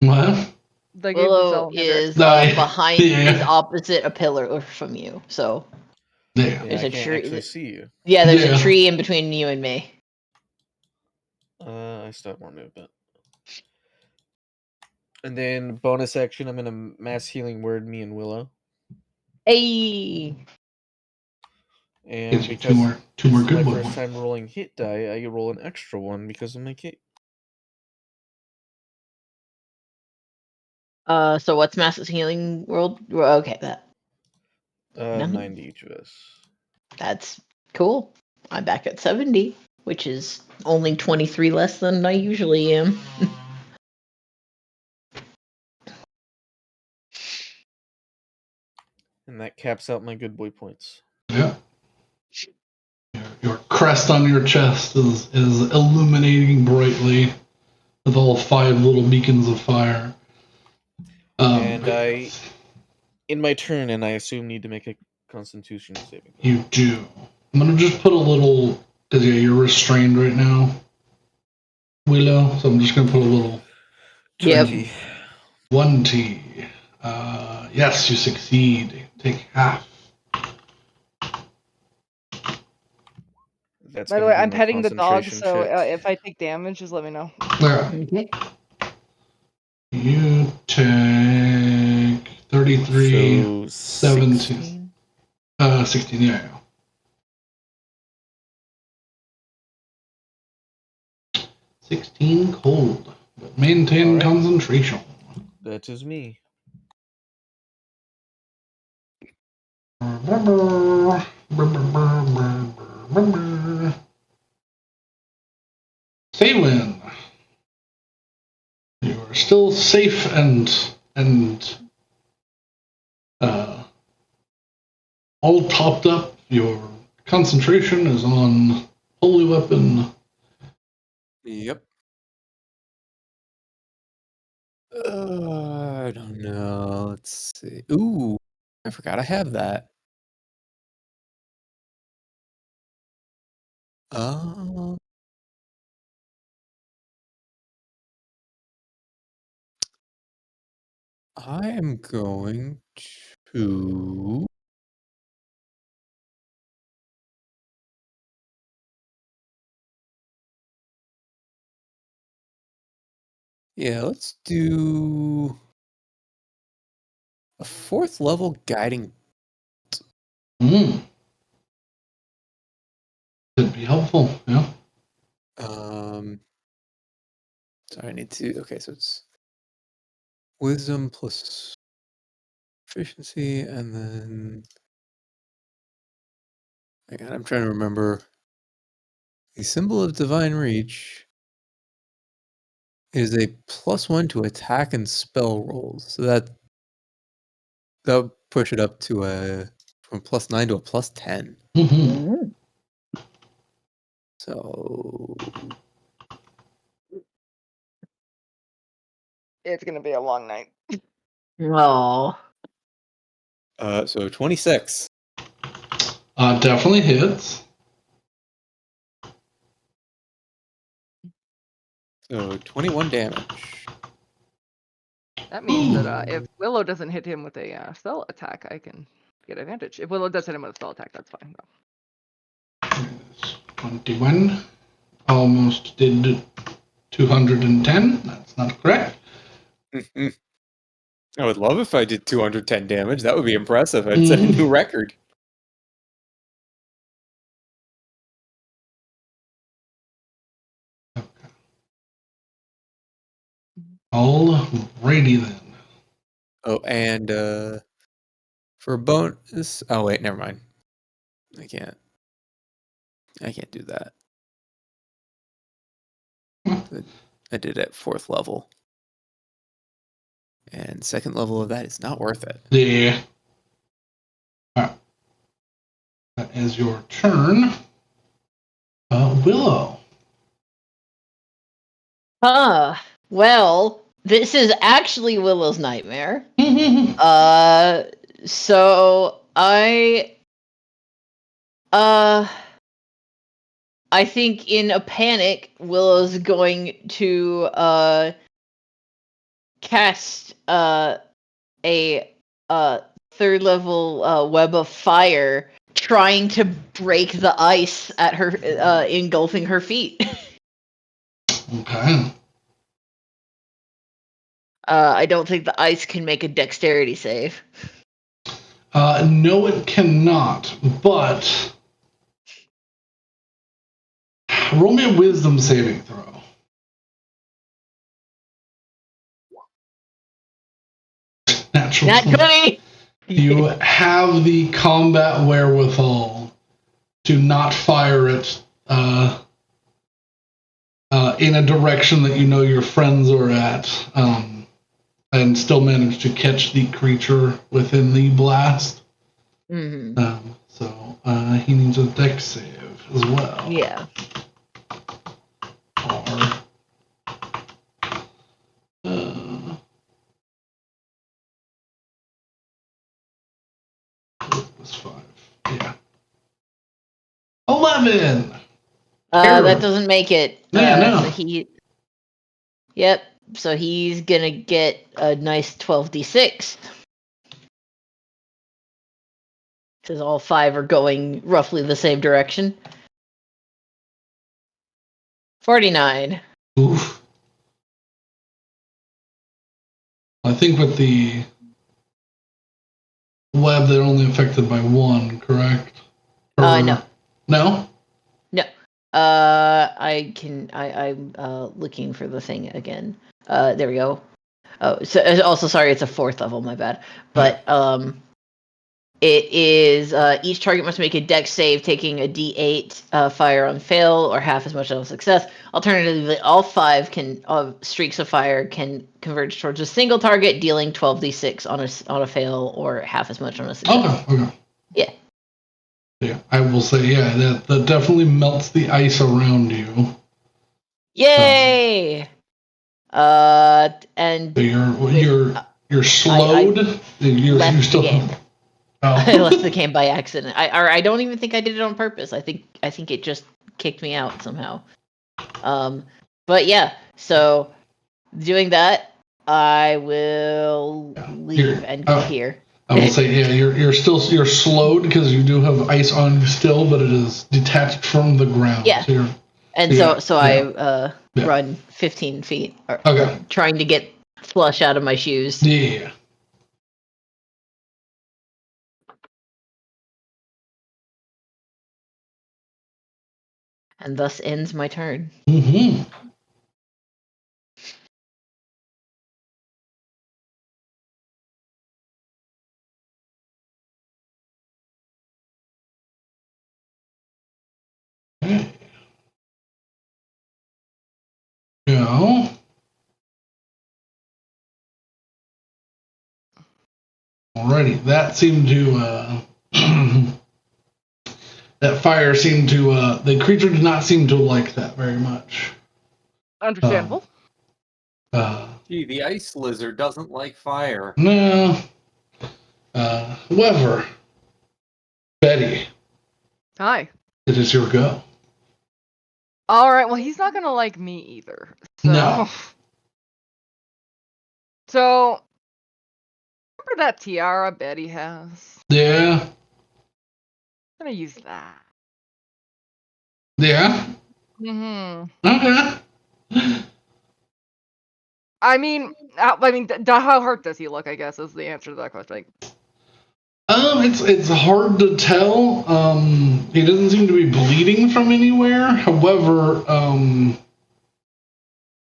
What? the game of Willow Zone is Nice. behind, Yeah. is opposite a pillar from you. So Yeah. Yeah, There's I a can't tree- actually see you. yeah, there's Yeah. a tree in between you and me. I still have more movement. And then bonus action, I'm gonna mass healing word me and Willow. Hey, And Gives you because two more this is my good first ones. time rolling hit die, I roll an extra one because of my kit. so what's Master's Healing World? Well, okay, Nice. 90 each of us. that's cool. I'm back at 70, which is only 23 less than I usually am. And that caps out my good boy points. Yeah. Your crest on your chest is illuminating brightly with all 5 little beacons of fire. And I, in my turn, and I assume need to make a Constitution saving. You do. I'm gonna just put a little, because yeah, you're restrained right now, Willow. So I'm just gonna put a little 20. 1T. Yes, you succeed. Take half. That's By the gonna way, be I'm my petting the dog, concentration so check. if I take damage, just let me know. Yeah. Okay. You take 33. So 17. 16? 16. Yeah. 16 cold, but maintain Alright. concentration. That is me. Phelan, you are still safe and all topped up. Your concentration is on holy weapon. Yep. I don't know. Let's see. Ooh, I forgot I have that. Uh, I am going to. Yeah, let's do a 4th level guiding. Could be helpful. Yeah. So I need to. Okay, so it's wisdom plus efficiency, and then. Hang on, I'm trying to remember. The symbol of divine reach is a +1 to attack and spell rolls. So that'll push it up to from +9 to a +10. Mm-hmm. So It's gonna be a long night. Oh, so 26. Definitely hits. So 21 damage. That means that if Willow doesn't hit him with a spell attack, I can get advantage. If Willow does hit him with a spell attack, that's fine. Though. 21. Almost did 210. That's not correct. I would love if I did 210 damage. That would be impressive. I'd set a new record. Alrighty then. Oh, and for a bonus. Oh wait, never mind. I can't do that. I did it at 4th level. And 2nd level of that is not worth it. Yeah. Alright. That is your turn. Willow. Well, this is actually Willow's nightmare. So I think in a panic, Willow's going to cast a third level web of fire, trying to break the ice at her, engulfing her feet. Okay. I don't think the ice can make a dexterity save. No, it cannot. But roll me a wisdom saving throw. Natural Nat 20. 20! You have the combat wherewithal to not fire it in a direction that you know your friends are at, and still manage to catch the creature within the blast. Mm-hmm. So he needs a dex save as well. Yeah. Or plus 5. Yeah. 11. That doesn't make it. Yeah, no. So Yep. So he's gonna get a nice 12d6. Because all 5 are going roughly the same direction. 49. Oof. I think with the web, they're only affected by 1, correct? No. No? No. I'm looking for the thing again. There we go. Oh, so also sorry, it's a 4th level, my bad. But it is each target must make a dex save, taking a d8 fire on fail or half as much on success. Alternatively, all 5 streaks of fire can converge towards a single target, dealing 12d6 on a fail or half as much on a success. Okay. Yeah. Yeah, I will say, yeah, that definitely melts the ice around you. Yay! And So you're slowed. You're left still the game. Oh. I left the game by accident. I don't even think I did it on purpose. I think it just kicked me out somehow. But yeah, so doing that, I will leave and go here. I will say, yeah, you're slowed because you do have ice on you still, but it is detached from the ground. Yeah. So I run 15 feet, trying to get slush out of my shoes. Yeah. And thus ends my turn. Mm-hmm. Yeah. Alrighty, that seemed to that fire seemed to the creature did not seem to like that very much. Understandable. Gee, the ice lizard doesn't like fire. No. However, Betty, Hi. it is your go. All right. Well, he's not gonna like me either. So. No. So, remember that tiara Betty has? Yeah. I'm gonna use that. Yeah. Okay. I mean, how hurt does he look? I guess is the answer to that question. It's hard to tell. He doesn't seem to be bleeding from anywhere. However,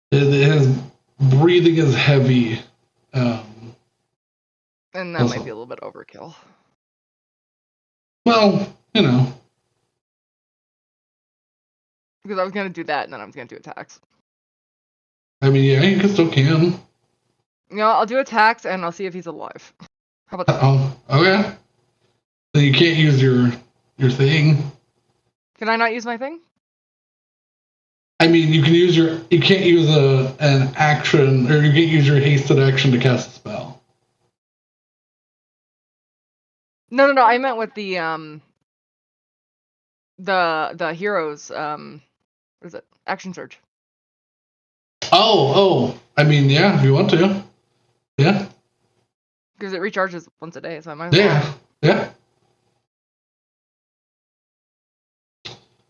his breathing is heavy. And that might be a little bit overkill. Well, you know. Because I was gonna do that, and then I was gonna do attacks. I mean, yeah, you still can. I'll do attacks, and I'll see if he's alive. How about that? Oh, okay. Then you can't use your thing. Can I not use my thing? I mean, you can't use an action, or you can't use your hasted action to cast a spell. No. I meant with the heroes. What is it? Action surge. Oh. I mean, yeah, if you want to. Yeah. Because it recharges once a day, so I might as well. Yeah.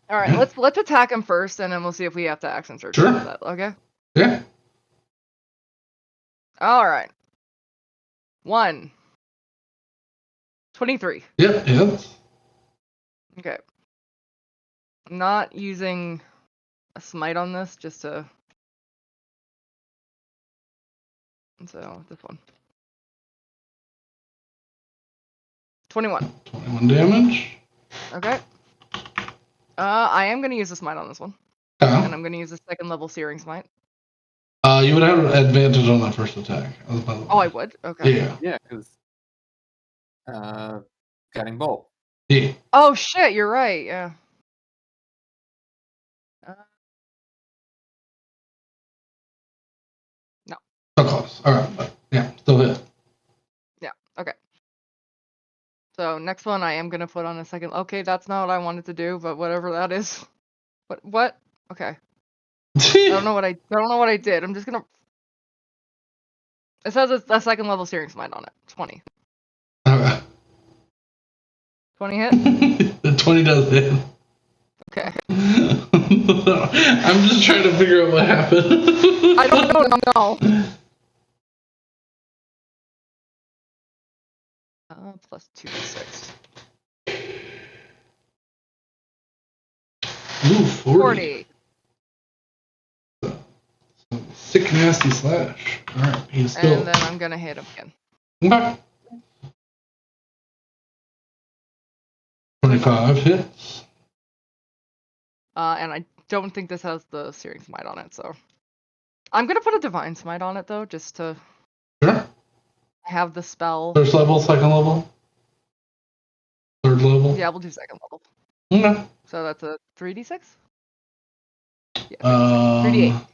All right, Yeah. let's attack him first, and then we'll see if we have to action surge. Sure. After that, okay? Yeah. All right. 23. Yep. Hits. Okay. I'm not using a smite on this, just to. So this one. 21. 21 damage. Okay. I am gonna use a smite on this one, and Yeah. I'm gonna use a second level searing smite. You would have advantage on that first attack. By the way. Oh, I would. Okay. Yeah. Yeah, because guiding bolt. Yeah. Oh shit, you're right. Yeah. So close. All right. But yeah. Still hit. Yeah. Okay. So next one, I am gonna put on a second. Okay, that's not what I wanted to do, but whatever that is. What? Okay. I don't know what I did. I'm just gonna. It says it's a second level searing smite on it. 20. Okay. 20 hit. The 20 does hit. Okay. I'm just trying to figure out what happened. I don't know. Plus 2d6. Ooh, 40. 40. Sick, nasty slash. Alright, he's still. And then I'm gonna hit him again. Okay. 25 hits. And I don't think this has the searing smite on it, so I'm gonna put a divine smite on it though, just to Sure. have the spell. First level, second level? Third level? Yeah, we'll do second level. Okay. So that's a 3d6? Yeah, 3d8.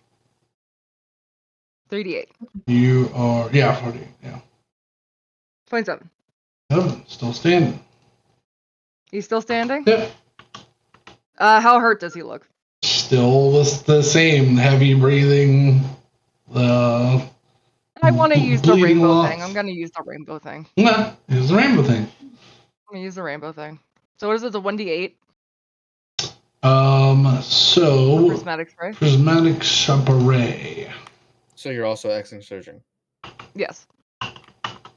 3d8. You are, yeah, 40, yeah. 27. Oh, still standing. He's still standing? Yep. How hurt does he look? Still the same, heavy breathing. I want to use the bleeding rainbow lots. thing. I'm gonna use the rainbow thing. Nah, it's the rainbow thing. I'm gonna use the rainbow thing. So what is it, the 1d8? So Prismatic spray? prismatic spray. So you're also action surging. Yes.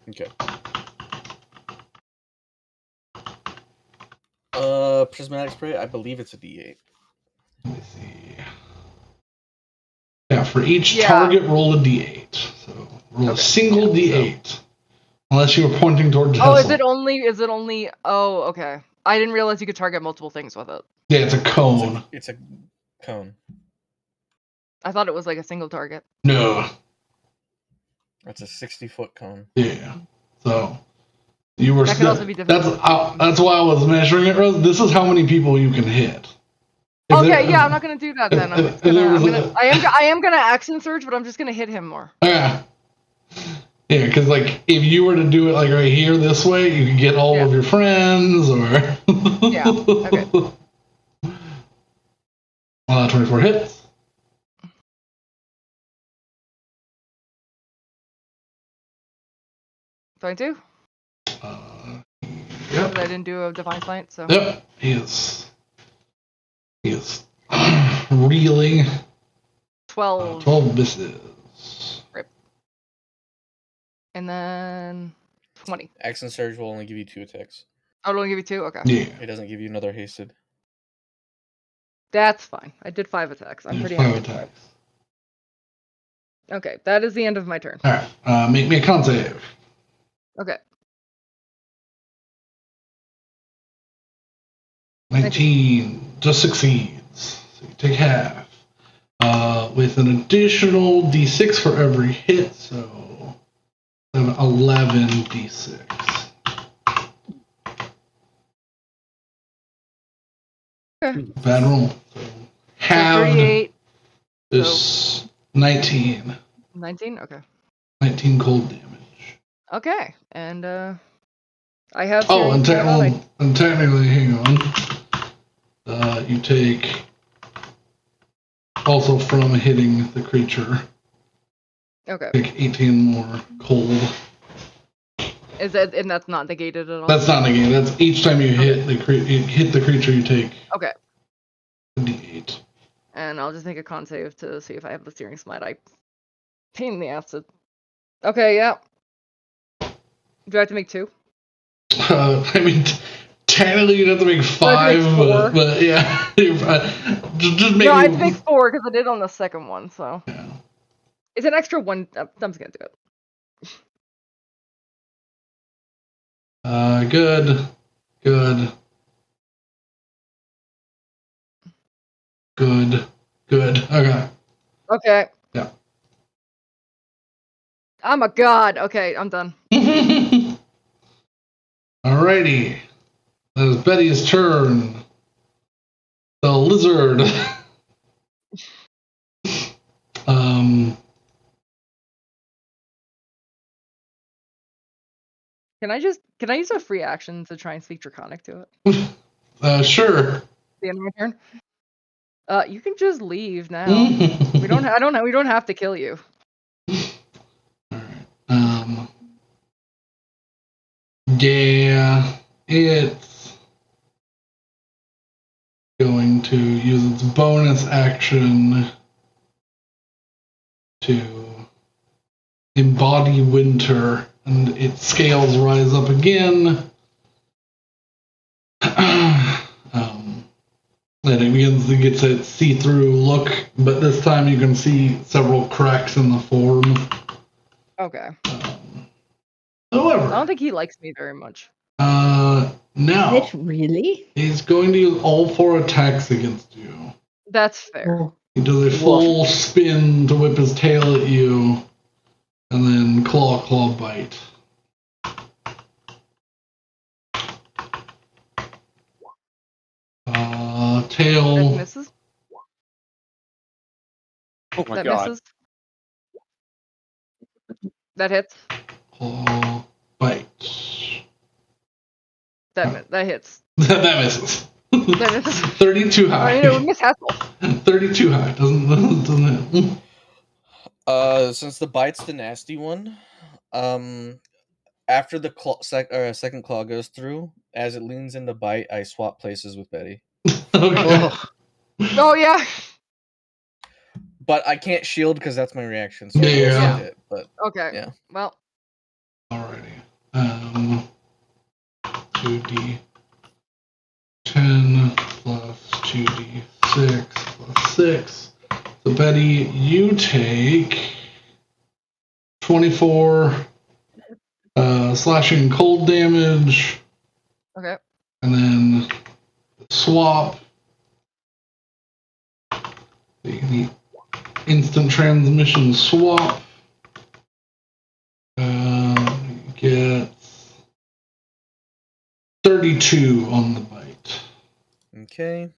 Okay. Prismatic spray. I believe it's a D8. Let me see. Yeah, for each Yeah. target, roll a d8. So roll a single d8, unless you were pointing toward Tesla. Oh, is it only? Oh, okay. I didn't realize you could target multiple things with it. Yeah, it's a cone. It's a cone. I thought it was like a single target. No. That's a 60-foot cone. Yeah. So you were. That could also be difficult. That's why I was measuring it, Rose. This is how many people you can hit. Okay, yeah, I'm not gonna do that then. I am gonna action surge, but I'm just gonna hit him more. Yeah. Yeah, because like if you were to do it like right here this way, you could get all of your friends or. Yeah. Okay. 24 hits. So I do. Yep. I didn't do a divine smite, so. Yep. He is reeling. 12. 12 misses. And then 20. Action surge will only give you 2 attacks. Oh, it'll only give you 2? Okay. Yeah. It doesn't give you another hasted. That's fine. I did 5 attacks. I'm pretty 5 happy. With attacks. that. Okay, that is the end of my turn. Alright. Make me a con save. Okay. 19 just succeeds. So you take half. With an additional d6 for every hit, so 11 d6. Okay. Bad roll. So halved 38. is 19. 19? Okay. 19 cold damage. Okay. And I have. Oh, and, Searing and technically, hang on. You take also from hitting the creature. Okay. Take 18 more cold. Is that and that's not negated at all? That's not negated. That's each time you hit the creature, you take Okay. a d8. And I'll just make a con save to see if I have the Searing Smite. Pain in the ass. Okay, yeah. Do I have to make 2? I mean, technically you'd have to make 5, but yeah. just make no, I have to make 4 because I did on the second one, so. Yeah. It's an extra 1. I'm just going to do it. Good. Good. Good. Good. Okay. Okay. Yeah. I'm a god. Okay, I'm done. Alrighty. That is Betty's turn. The lizard. Can I use a free action to try and speak Draconic to it? Sure. The end of my turn. You can just leave now. we don't have to kill you. Alright. Yeah, it's going to use its bonus action to embody winter, and its scales rise up again. And it begins to get that see-through look, but this time you can see several cracks in the form. Okay. However, I don't think he likes me very much. No. Lich, really? He's going to use all 4 attacks against you. That's fair. Oh. He does a full spin to whip his tail at you, and then claw bite. Tail. That misses. Oh my That god. misses. That hits. Claw bite. That hits. That misses. That misses. 32 high. I know, Miss Hassel. 32 high. Doesn't hit. Since the bite's the nasty one, after the second claw goes through, as it leans in to bite, I swap places with Betty. Okay. Oh yeah. But I can't shield because that's my reaction. So Yeah. Hit, but Okay. yeah. Well. Alrighty. 2d10 plus 2d6 plus 6. So Betty, you take 24 slashing cold damage. Okay. And then swap. The instant transmission swap. Gets 32 on the bite. Okay.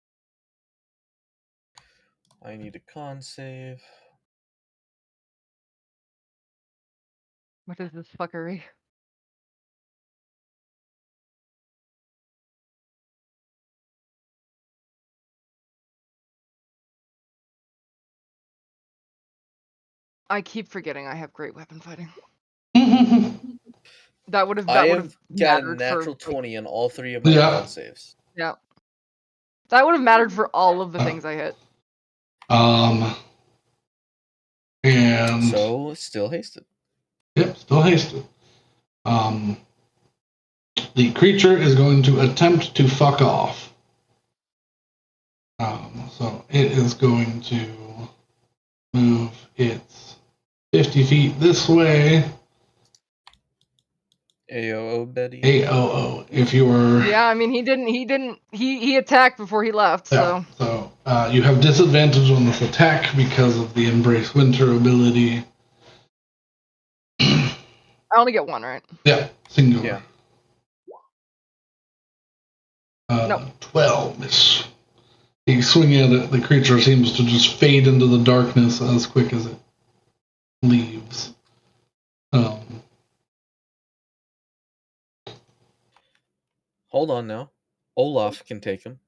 I need a con save. What is this fuckery? I keep forgetting I have great weapon fighting. That would have I have got a mattered natural for 20 on all 3 of my con saves. Yeah. That would have mattered for all of the things I hit. And so still hasted. Yep, still hasted. The creature is going to attempt to fuck off. So it is going to move its 50 feet this way. AOO, Betty. AOO. If you were. Yeah, I mean he attacked before he left, Yeah, so. So you have disadvantage on this attack because of the Embrace Winter ability. I only get 1, right? Yeah, singular. Yeah. No. 12 miss. You swing at it, the creature seems to just fade into the darkness as quick as it leaves. Hold on now. Olaf can take him.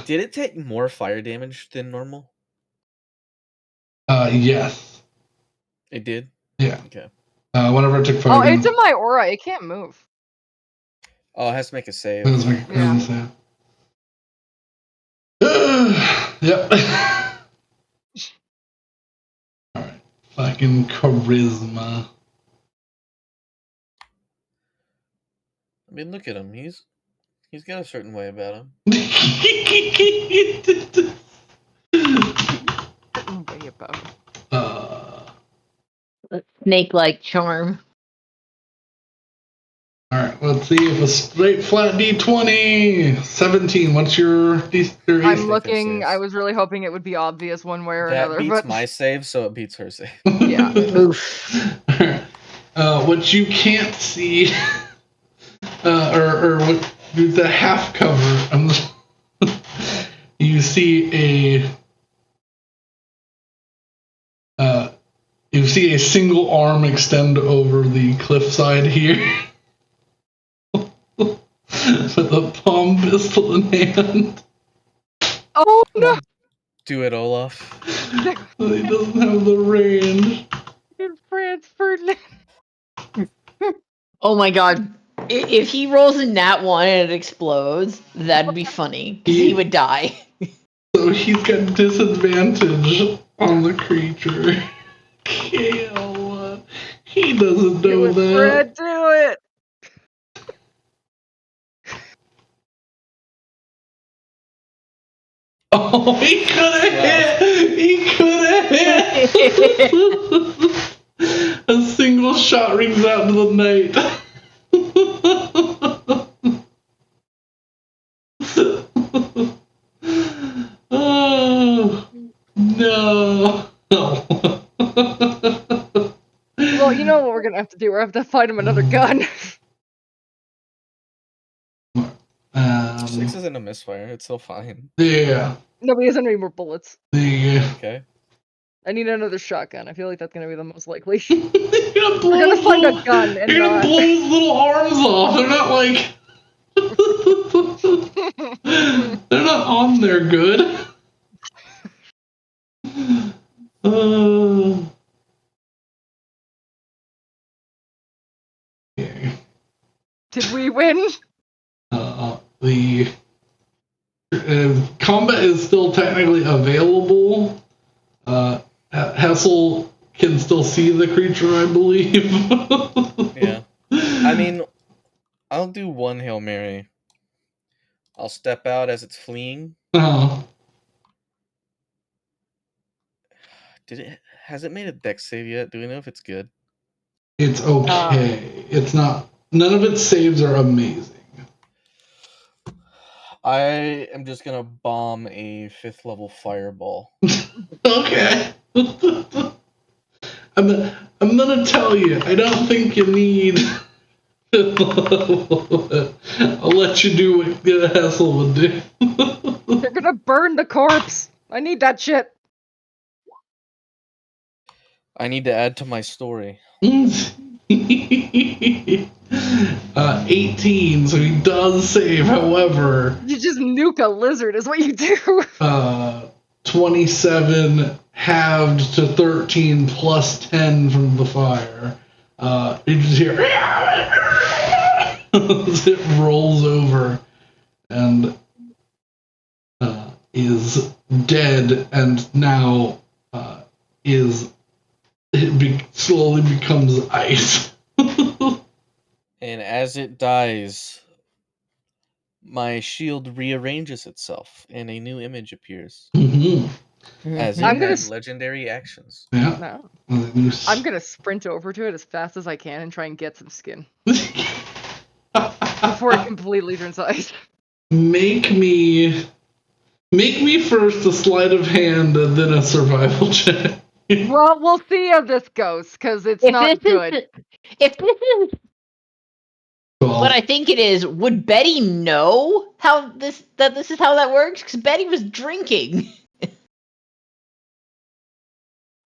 Did it take more fire damage than normal? Yes. It did? Yeah. Okay. Whenever it took fire Oh, damage, it's in my aura. It can't move. Oh, it has to make a it save. was make a Yeah. crazy sound. Yep. Alright. Fucking charisma. I mean, look at him. He's got a certain way about him. Certain way about it. Snake-like charm. Alright, let's see if a straight flat D20. 17. What's your D? Your I'm AC? looking. I saves. was really hoping it would be obvious one way or That another, beats but my save, so it beats her save. yeah. Oof. Alright. What you can't see, or what the half cover, you see a single arm extend over the cliffside here, with a palm pistol in hand. Oh no! Do it, Olaf. He doesn't have the range. In France, Ferdinand. Oh my god. If he rolls a nat 1 and it explodes, that'd be funny. Because he would die. So he's got disadvantage on the creature. Kale, he doesn't Do know it, that. Fred. Do it. Oh, he could have hit! He could have hit! A single shot rings out into the night. Oh, no. Well, you know what we're gonna have to do. We're gonna have to find him another gun. 6 isn't a misfire. It's still fine. Yeah. No, but he doesn't have any more bullets. Yeah. Okay. I need another shotgun. I feel like that's gonna be the most likely. You're gonna blow We're gonna his find a little- gun and You're gonna not. blow his little arms off. They're not like. They're not on there good. Okay. Did we win? The combat is still technically available. Hessel can still see the creature, I believe. Yeah. I mean, I'll do one Hail Mary. I'll step out as it's fleeing. Oh. Has it made a dex save yet? Do we know if it's good? It's okay. It's not. None of its saves are amazing. I am just gonna bomb a 5th level fireball. Okay. I'm gonna tell you, I don't think you need. I'll let you do what Hessel would do. They're gonna burn the corpse. I need that shit. I need to add to my story. 18, so he does save. However, You just nuke a lizard, is what you do. 27 halved to 13 plus 10 from the fire. You just hear as it rolls over and is dead, and now slowly becomes ice. And as it dies, my shield rearranges itself and a new image appears. As it I'm gonna had legendary actions. Yeah. No. I'm gonna sprint over to it as fast as I can and try and get some skin before it completely turns ice. Make me first a sleight of hand and then a survival check. Well, we'll see how this goes, because it's not good. If this is what I think it is, would Betty know that this is how that works? Because Betty was drinking.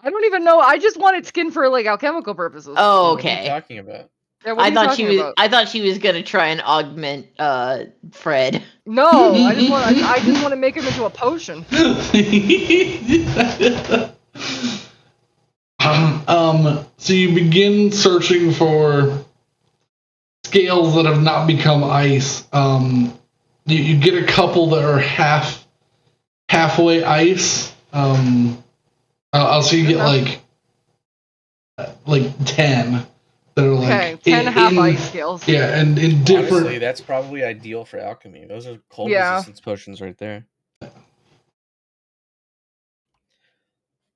I don't even know. I just wanted skin for like alchemical purposes. Oh, What are you okay. talking about? Yeah, what are I you thought she talking was. about? I thought she was gonna try and augment Fred. No, I just want to make him into a potion. So you begin searching for scales that have not become ice. You get a couple that are halfway ice. I'll see you get like 10 that are like Okay, 10 half ice scales. Yeah, and in different. Honestly, that's probably ideal for alchemy. Those are cold resistance potions right there. The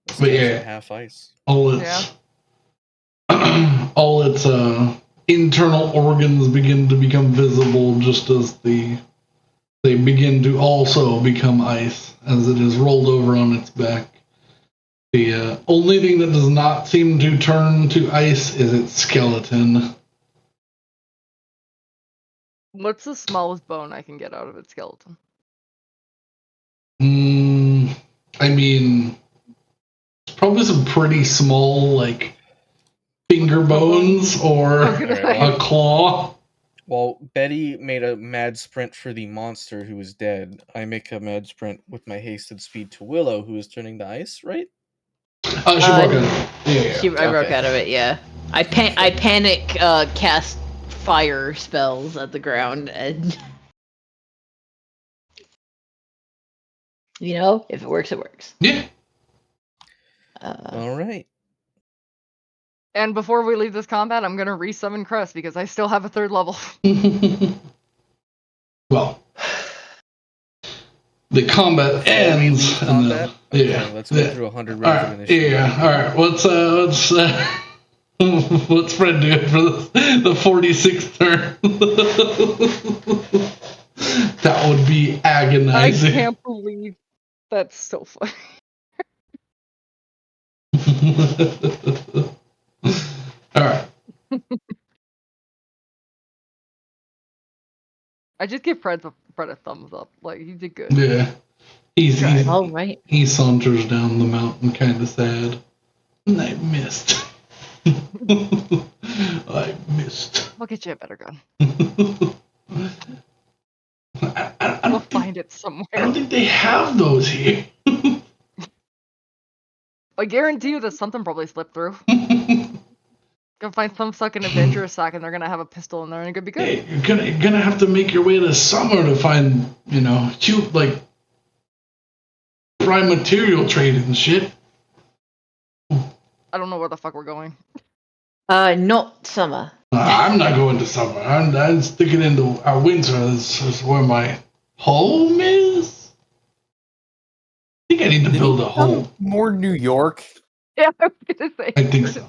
scales are half ice. All its internal organs begin to become visible just as they begin to also become ice as it is rolled over on its back. The only thing that does not seem to turn to ice is its skeleton. What's the smallest bone I can get out of its skeleton? I mean, it's probably some pretty small, like, finger bones or a claw. Well, Betty made a mad sprint for the monster who is dead. I make a mad sprint with my hasted speed to Willow, who is turning to ice, right? She broke out of it. Yeah. I broke out of it. Yeah. I panic cast fire spells at the ground, and if it works, it works. Yeah. All right. And before we leave this combat, I'm gonna resummon Crest because I still have a 3rd level. Well, the combat ends. Okay, let's go through 100 rounds of initiative. Yeah. All right. What's Fred doing for the 46th turn? That would be agonizing. I can't believe that's so funny. All right. I just give Fred a thumbs up. Like, he did good. Yeah. He's all right. He saunters down the mountain, kind of sad. And I missed. I missed. We'll get you a better gun. We'll find it somewhere. I don't think they have those here. I guarantee you that something probably slipped through. Gonna find some fucking adventurous sack and they're gonna have a pistol in there and it could be good. Hey, you're gonna have to make your way to somewhere to find, like prime material trade and shit. I don't know where the fuck we're going. Not summer. I'm not going to summer. I'm sticking into winter. This is where my home is. I think I need to build a home. More New York. Yeah, I was gonna say. I think so.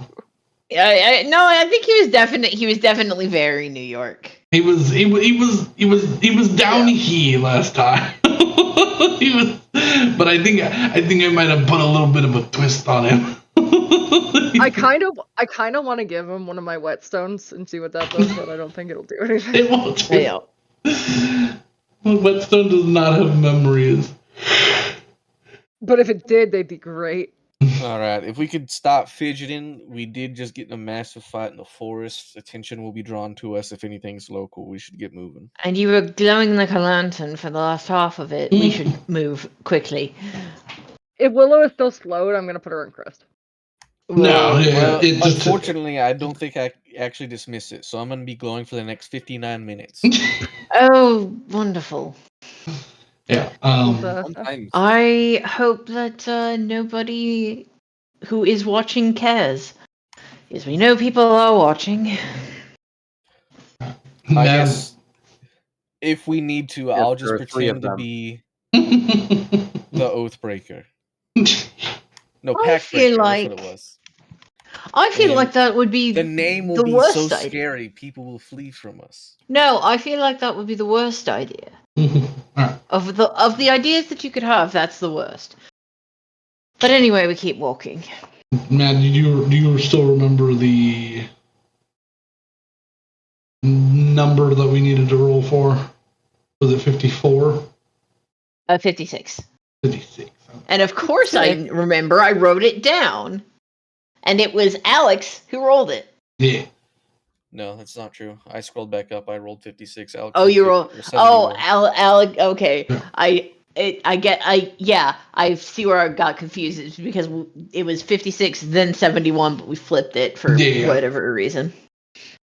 I think he was definitely very New York. He was down here last time. He was, but I think I might have put a little bit of a twist on him. I kind of want to give him one of my whetstones and see what that does, but I don't think it'll do anything. It won't do. Whetstone does not have memories. But if it did, they'd be great. Alright, if we could stop fidgeting, we did just get in a massive fight in the forest. Attention will be drawn to us if anything's local. We should get moving. And you were glowing like a lantern for the last half of it. We should move quickly. If Willow is still slowed, I'm gonna put her in Crest. No, yeah. Well, unfortunately, I don't think I actually dismiss it, so I'm going to be glowing for the next 59 minutes. Oh, wonderful. Yeah. I hope that nobody who is watching cares. Because we know people are watching. I guess if we need to, I'll just pretend to be the Oathbreaker. No, Packbreaker, that's what it was. I feel like that would be the name will the be worst so idea. scary, people will flee from us. No, I feel like that would be the worst idea. Of the ideas that you could have, that's the worst. But anyway, we keep walking. Man, do you still remember the number that we needed to roll for? Was it 54? 56. 56. And of course I remember, I wrote it down. And it was Alex who rolled it. Yeah. No, that's not true. I scrolled back up. I rolled 56. Alex Oh, rolled you 50 roll. or Oh, 71. Alec. Okay, Yeah. yeah. I see where I got confused. It's because it was 56, then 71, but we flipped it for Yeah. whatever reason.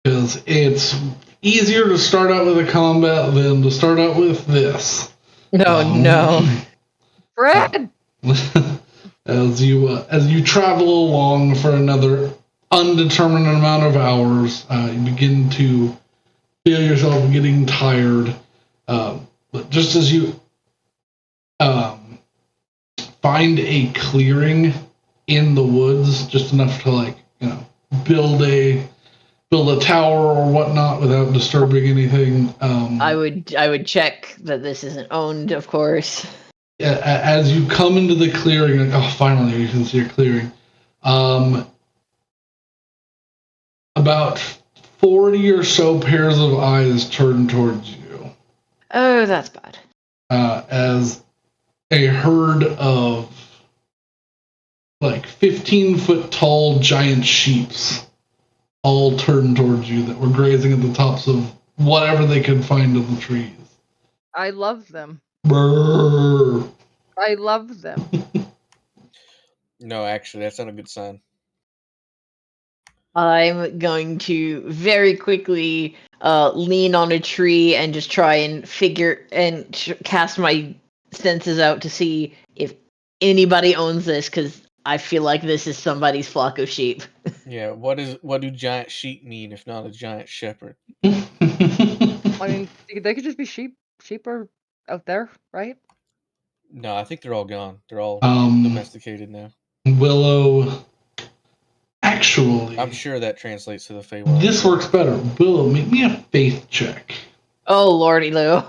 Because it's easier to start out with a combat than to start out with this. No. Fred! As you travel along for another undetermined amount of hours, you begin to feel yourself getting tired. But just as you find a clearing in the woods, just enough to build a tower or whatnot without disturbing anything. I would check that this isn't owned, of course. As you come into the clearing, finally you can see a clearing. About 40 or so pairs of eyes turn towards you. Oh, that's bad. As a herd of 15-foot tall giant sheeps all turn towards you that were grazing at the tops of whatever they could find of the trees. I love them. Brrr. I love them. No, actually, that's not a good sign. I'm going to very quickly lean on a tree and just try and cast my senses out to see if anybody owns this, because I feel like this is somebody's flock of sheep. Yeah, what do giant sheep mean if not a giant shepherd? I mean, they could just be sheep. Sheep are out there, right? No, I think they're all gone. They're all domesticated now. Willow, actually, I'm sure that translates to the Feywild. this works better. Willow, make me a faith check. Oh, Lordy Lou.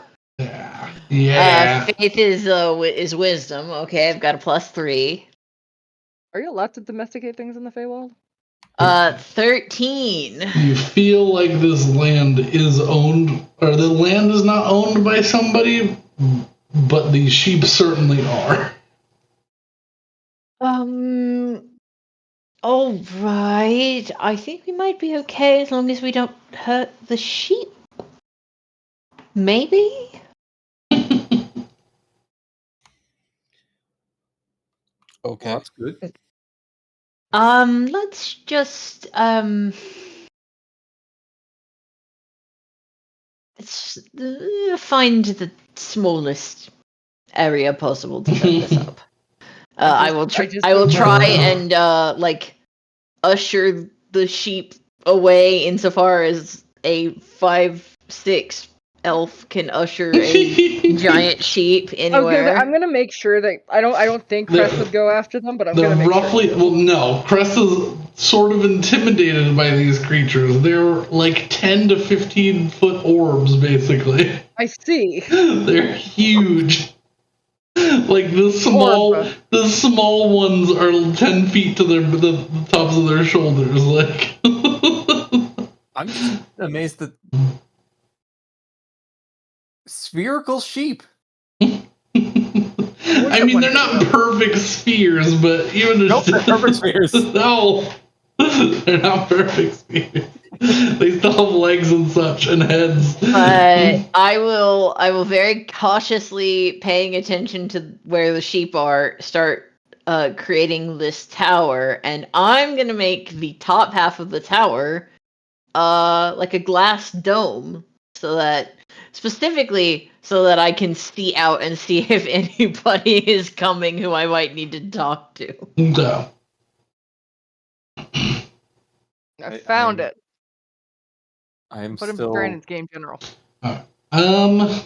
Yeah. Faith is wisdom. Okay, I've got a +3. Are you allowed to domesticate things in the Feywild? 13. You feel like this land is owned, or the land is not owned by somebody, but the sheep certainly are. All right. I think we might be okay as long as we don't hurt the sheep. Maybe? Okay. Well, that's good. Let's just let's find the smallest area possible to set this up. I will try and usher the sheep away insofar as a 5'6" elf can usher a giant sheep anywhere. I'm gonna make sure that I don't think Crest would go after them, but I'm gonna make sure. Well, no. Crest is sort of intimidated by these creatures. They're like 10 to 15 foot orbs, basically. I see. They're huge. Like the small ones are 10 feet to the tops of their shoulders. Like, I'm just amazed that spherical sheep. I mean, they're not perfect spheres, but even Nope, they're perfect spheres. No, they're not perfect spheres. They still have legs and such and heads. But I will very cautiously, paying attention to where the sheep are, start creating this tower, and I'm gonna make the top half of the tower like a glass dome, so that I can see out and see if anybody is coming who I might need to talk to. No. I found it. I'm Put him still. Brandon's game general. I'm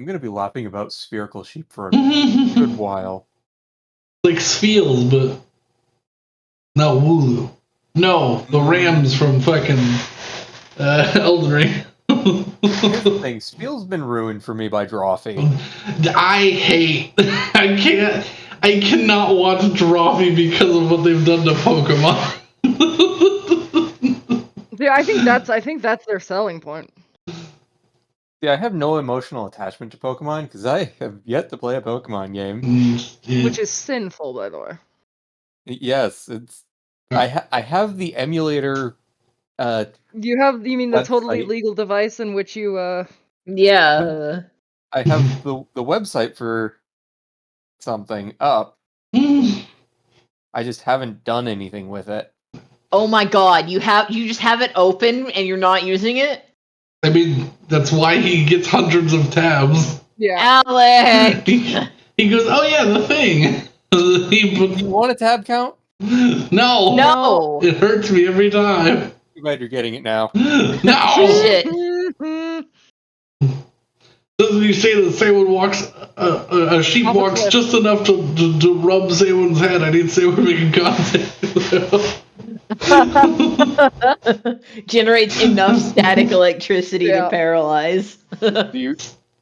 gonna be laughing about spherical sheep for a good while. Like Sfeels, but not Wooloo. No, the Rams from fucking Elden Ring. Here's the thing, Spiel's been ruined for me by Drawfee. I cannot watch Drawfee because of what they've done to Pokemon. Yeah, I think that's their selling point. Yeah, I have no emotional attachment to Pokemon because I have yet to play a Pokemon game. Which is sinful, by the way. Yes, it's. I have the emulator You mean the totally website. legal device in which you Yeah. I have the website for something up. Mm. I just haven't done anything with it. Oh my god, you just have it open and you're not using it? I mean, that's why he gets hundreds of tabs. yeah. Alec! He goes, "Oh yeah, the thing." Do you want a tab count? No, No! it hurts me every time. Too bad you're getting it now. No. Shit. Doesn't he say that Saywin walks, a sheep Off a walks cliff. just enough to rub Saywin's head? I need Saywin making contact. Generates enough static electricity to Yeah. paralyze. Do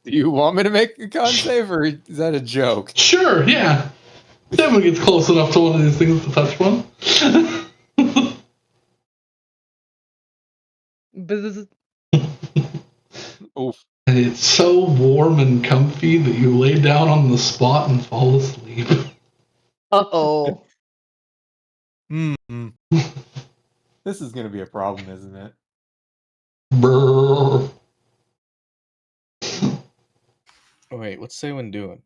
you want me to make a con save, or is that a joke? Sure, yeah. Saywin gets close enough to one of these things to touch one. Bzz. Oof. And it's so warm and comfy that you lay down on the spot and fall asleep. Uh-oh. This is gonna be a problem, isn't it? Brrr. Oh wait, what's Saywin doing?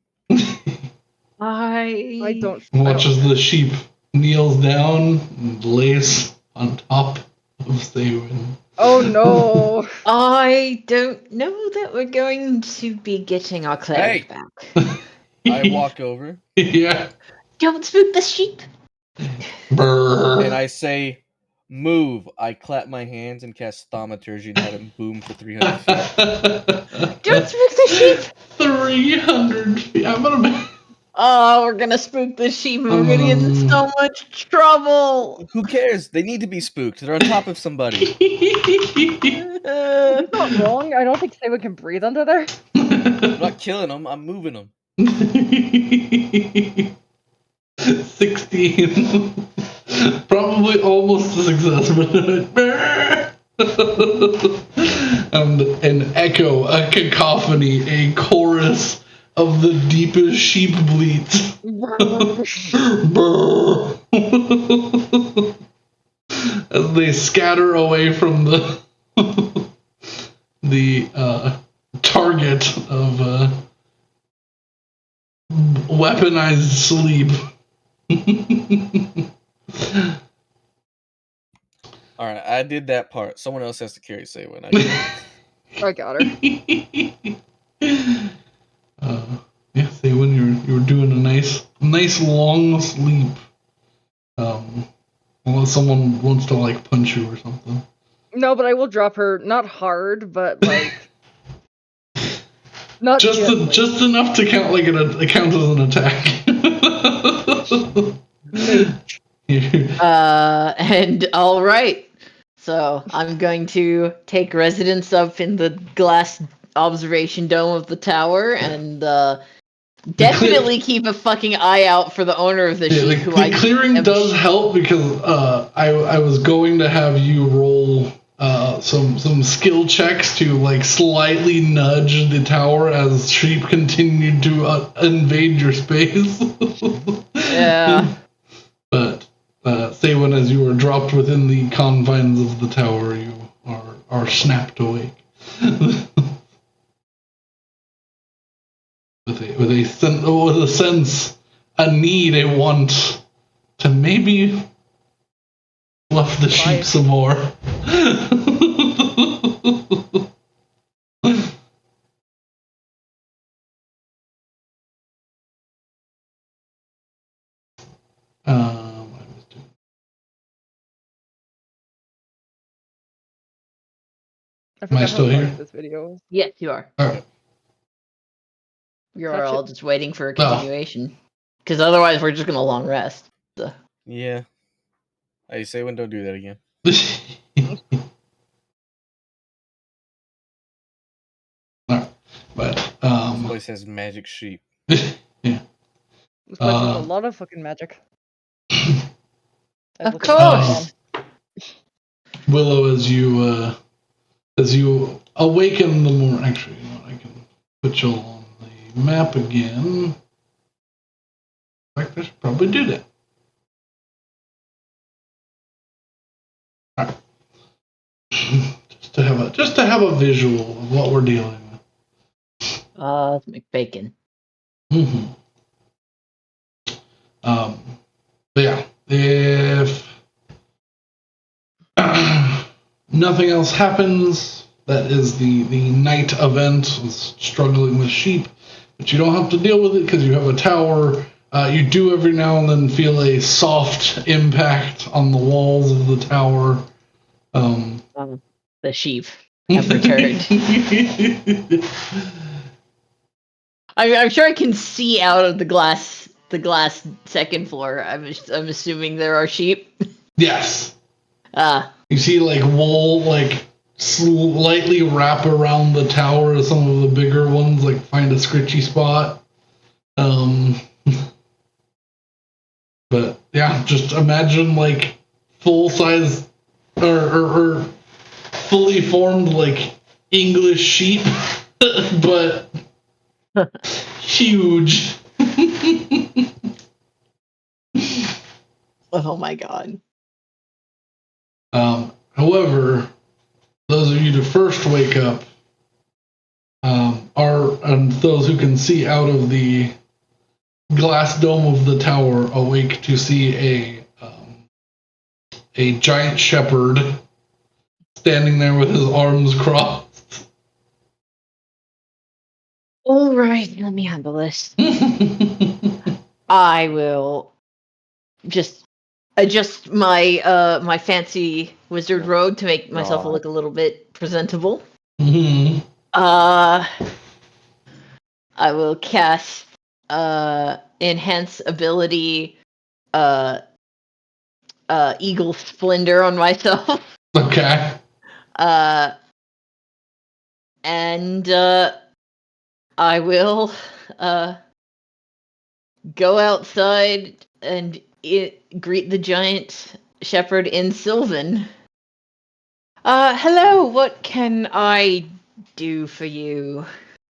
I don't. Watches the sheep, kneels down, and lays on top of Saywin. Oh no! I don't know that we're going to be getting our cleric Hey! back. I walk over Yeah. Don't spook the sheep. Brrr. and I say, "Move!" I clap my hands and cast thaumaturgy and have him boom for 300 feet. Don't spook the sheep. 300 feet. I'm gonna. Oh, we're gonna spook the sheep and we're gonna get in so much trouble. Who cares? They need to be spooked. They're on top of somebody. You're not wrong. I don't think Saywin can breathe under there. I'm not killing them. I'm moving them. 16. Probably almost a success, but and an echo, a cacophony, a chorus of the deepest sheep bleats. Brrr. As they scatter away from the target of weaponized sleep. All right, I did that part. Someone else has to carry Saywin. I got her. Yeah, say when you were doing a nice long sleep. Unless someone wants to like punch you or something. No, but I will drop her. Not hard, but like. Not just enough to count like count as an attack. And all right. So I'm going to take residence up in the glass observation dome of the tower and definitely keep a fucking eye out for the owner of the sheep. The clearing does help because I was going to have you roll some skill checks to like slightly nudge the tower as sheep continued to invade your space. Yeah. But say when as you are dropped within the confines of the tower, you are snapped awake. with a sense, a need, a want to maybe fluff the sheep some more. Am I still here? This video. Yes, you are. All right. You're all just waiting for a continuation. Because otherwise we're just going to long rest. So. Yeah. Hey, Saywin, don't do that again. Alright. But This place has magic sheep. Yeah. This place has a lot of fucking magic. Of course. Willow, as you awaken the more. Actually, you know what? I can put you on the map again. In fact, I should probably do that. Alright. just to have a visual of what we're dealing with. Let's make bacon. Mm-hmm. But yeah, if nothing else happens, that is the night event, struggling with sheep, but you don't have to deal with it because you have a tower. You do every now and then feel a soft impact on the walls of the tower. The sheep have returned. I'm sure I can see out of the glass second floor. I'm assuming there are sheep. Yes. You see like wool like slightly wrap around the tower as some of the bigger ones like find a scritchy spot. But yeah, just imagine like full size or fully formed like English sheep, but huge. Oh my god. However, those of you to first wake up and those who can see out of the glass dome of the tower awake to see a giant shepherd standing there with his arms crossed. All right, let me handle this. I will just adjust my my fancy wizard robe to make myself look a little bit presentable. Mm-hmm. I will cast enhance ability eagle splendor on myself. Okay. And I will go outside and greet the giant shepherd in Sylvan. Hello, what can I do for you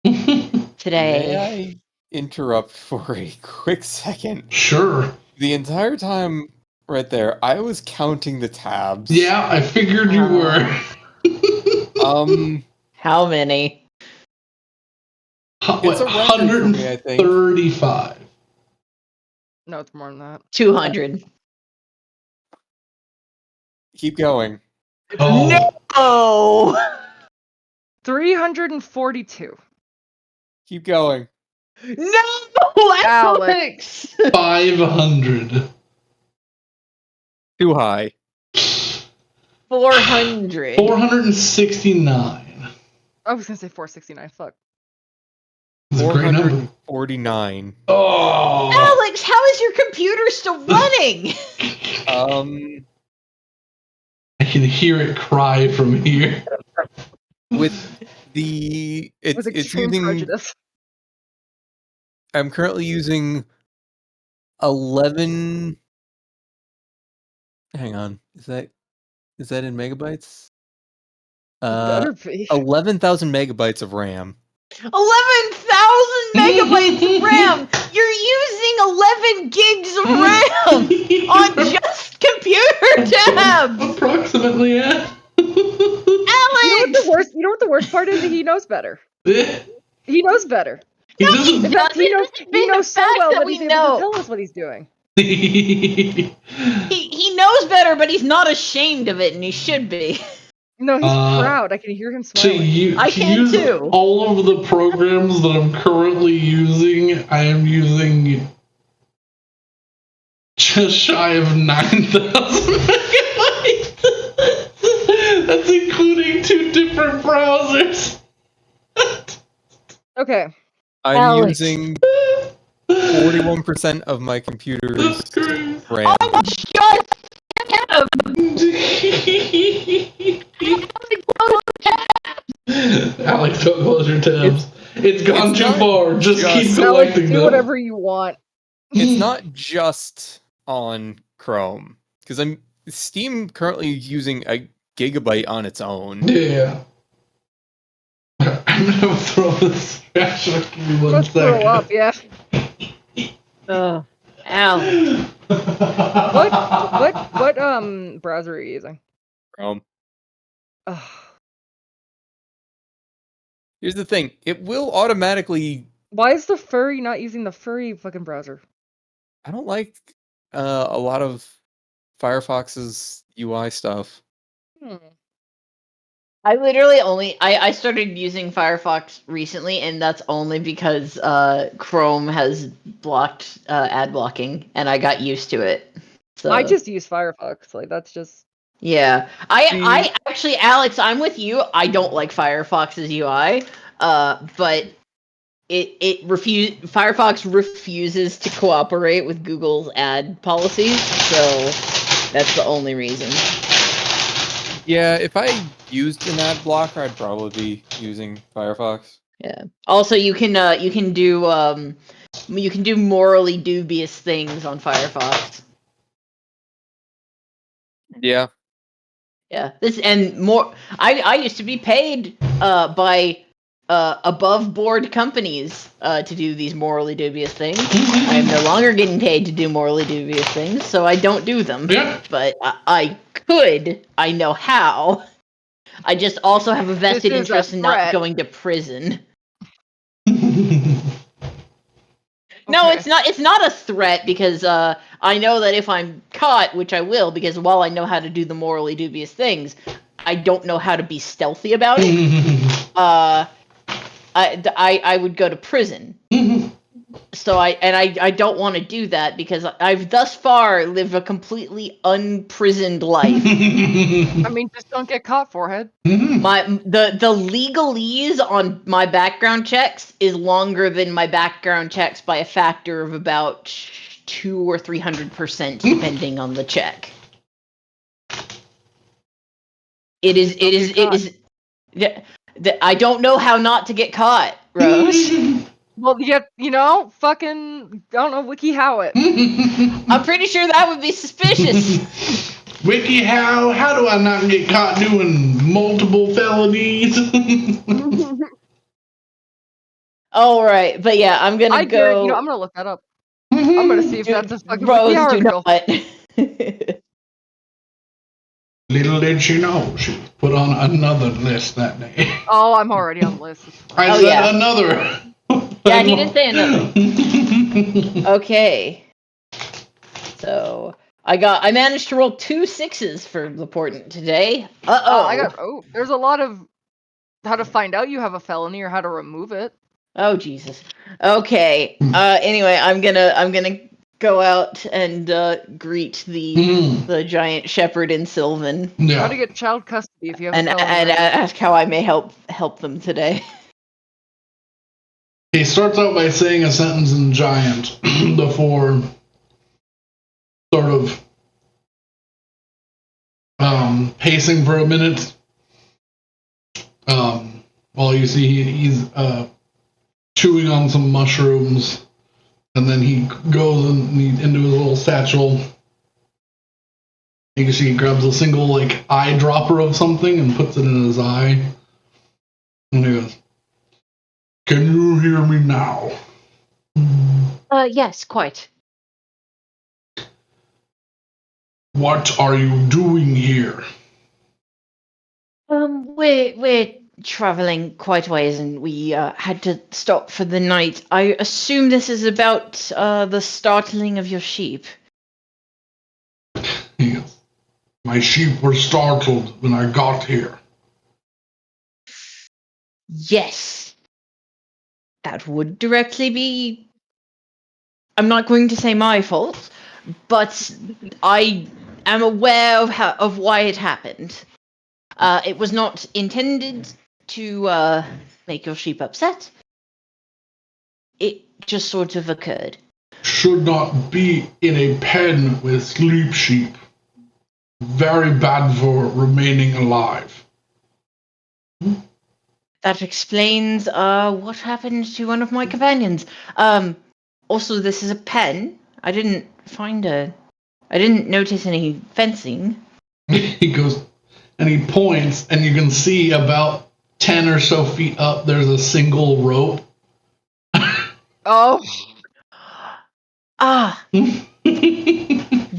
today? May I interrupt for a quick second? Sure. The entire time right there, I was counting the tabs. Yeah, I figured you were. How many? It's a record for me, I think. 135. No, it's more than that. 200. Keep going. Oh. No! 342. Keep going. No! Alex! 500. Too high. 400. 469. I was gonna say 469. Fuck. It's a great number. 449. Oh! Alex, how is your computer still running? I can hear it cry from here. With the it's extreme using prejudice. I'm currently using 11. Hang on. Is that in megabytes? Better be. 11,000 megabytes of RAM. 11,000 megabytes of RAM! You're using 11 gigs of RAM on just computer tabs! Approximately, yeah. Alex! You know what the worst part is? He knows better. Yeah. He knows better. He No, doesn't. In fact, he knows so well that he's able know. to tell us what he's doing. He knows better, but he's not ashamed of it, and he should be. No, he's proud. I can hear him smiling. I can use too. All of the programs that I'm currently using, I am using just shy of 9,000 megabytes. That's including 2 different browsers. Okay. I'm Alex. using 41% of my computer's RAM. Oh, shut up! Alex, don't close your tabs. It's gone too far. Just keep just- Alex, collecting do them. whatever you want. It's not just on Chrome, because Steam currently using a gigabyte on its own. Yeah. I'm gonna throw this trash. Give me one Let's throw second. up, yeah. Oh, Alex. What browser are you using? Chrome. Ugh. Here's the thing: it will automatically. Why is the furry not using the furry fucking browser? I don't like a lot of Firefox's UI stuff. I literally I started using Firefox recently, and that's only because Chrome has blocked ad blocking, and I got used to it. So I just use Firefox. Like that's just. yeah, I actually, Alex, I'm with you. I don't like Firefox's UI, but Firefox refuses to cooperate with Google's ad policies, so that's the only reason. Yeah, if I used an ad blocker, I'd probably be using Firefox. Yeah. Also, you can do morally dubious things on Firefox. Yeah. Yeah. This and more. I used to be paid by above board companies to do these morally dubious things. I am no longer getting paid to do morally dubious things, so I don't do them. Yeah. But I could. I know how. I just also have a vested This is a interest in not threat. going to prison. No, Okay. it's not. It's not a threat because I know that if I'm caught, which I will, because while I know how to do the morally dubious things, I don't know how to be stealthy about it. I would go to prison. So I don't want to do that because I've thus far lived a completely unprisoned life. I mean, just don't get caught, forehead. The legalese on my background checks is longer than my background checks by a factor of about 200 or 300%, depending on the check. It is. I don't know how not to get caught, Rose. Well, yet fucking I don't know, Wiki how it. I'm pretty sure that would be suspicious. Wiki, how do I not get caught doing multiple felonies? All right, but yeah, I'm gonna go. I'm gonna look that up. I'm gonna see if that's a fucking Wiki Rose, do article. not. Little did she know she was put on another list that day. Oh, I'm already on the list. I Oh, said yeah. another. Yeah, he did say another. Okay. So I managed to roll 2 6s for Laportant today. There's a lot of how to find out you have a felony or how to remove it. Oh Jesus. Okay. Anyway, I'm gonna go out and greet the giant shepherd in Sylvan. Yeah. How to get child custody if you have and a felony. and ask how I may help them today. He starts out by saying a sentence in giant before sort of pacing for a minute. While you see he's chewing on some mushrooms, and then he goes into his little satchel. You can see he grabs a single eyedropper of something and puts it in his eye. And he goes, "Can you hear me now?" Yes, quite. What are you doing here? We're traveling quite a ways, and we had to stop for the night. I assume this is about the startling of your sheep. He goes, "My sheep were startled when I got here." Yes, that would directly be. I'm not going to say my fault, but I am aware of why it happened. It was not intended to make your sheep upset. It just sort of occurred. Should not be in a pen with sleep sheep. Very bad for remaining alive. That explains what happened to one of my companions. Also, this is a pen. I didn't notice any fencing. He goes, and he points, and you can see about 10 or so feet up, there's a single rope. Oh.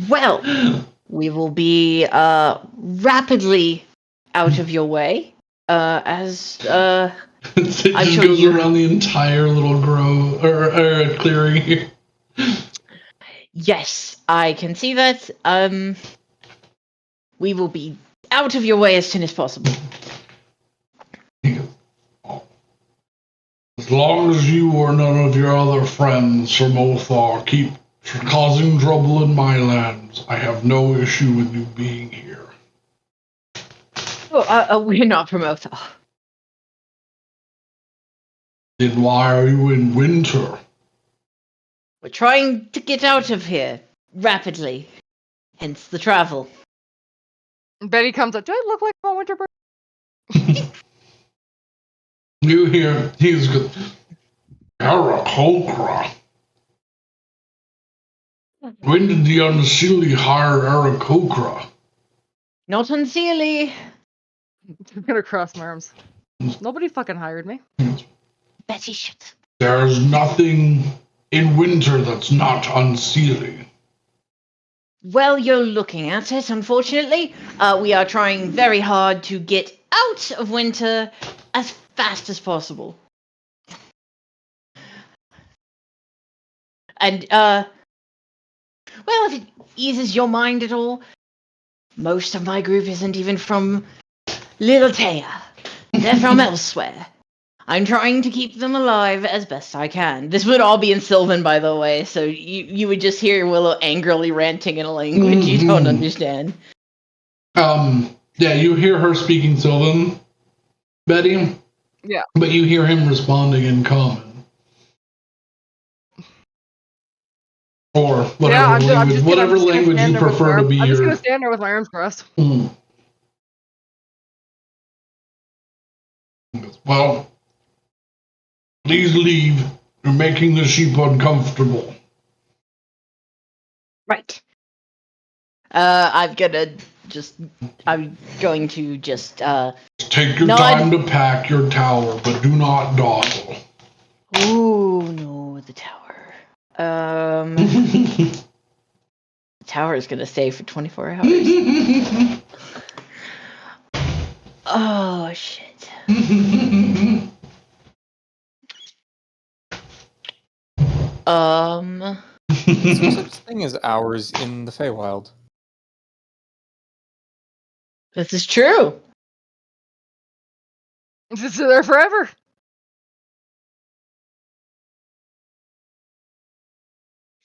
Well, we will be rapidly out of your way. As It just I'm sure goes you- around the entire little grove or clearing here. Yes, I can see that. We will be out of your way as soon as possible. He goes, "Oh. As long as you or none of your other friends from Othar keep causing trouble in my lands, I have no issue with you being here." Oh, we're not from Othar. Then why are you in winter? We're trying to get out of here rapidly. Hence the travel. Betty comes up. Do I look like a winter bird? You hear he's good. Aarakocra. When did the Unseelie hire Aarakocra? Not unseelie. I'm gonna cross my arms. Nobody fucking hired me. Betty, shut. There's nothing in winter that's not Unseelie. Well, you're looking at it, unfortunately. We are trying very hard to get out of winter as fast as possible. And, well, if it eases your mind at all, most of my group isn't even from Little Taya. They're from elsewhere. I'm trying to keep them alive as best I can. This would all be in Sylvan, by the way, so you would just hear Willow angrily ranting in a language you don't understand. Yeah, you hear her speaking Sylvan, Betty. Yeah. But you hear him responding in common. Or whatever Yeah, I'm language, just whatever gonna language stand you there with prefer my to be I'm just your. gonna stand there with my arms crossed. Well, please leave. You're making the sheep uncomfortable. Right. I'm going to just, Take your nod. time to pack your tower, but do not dawdle. Ooh, no, the tower. The tower is gonna stay for 24 hours. Oh, shit. Is there such thing as hours in the Feywild? This is true. It's there forever.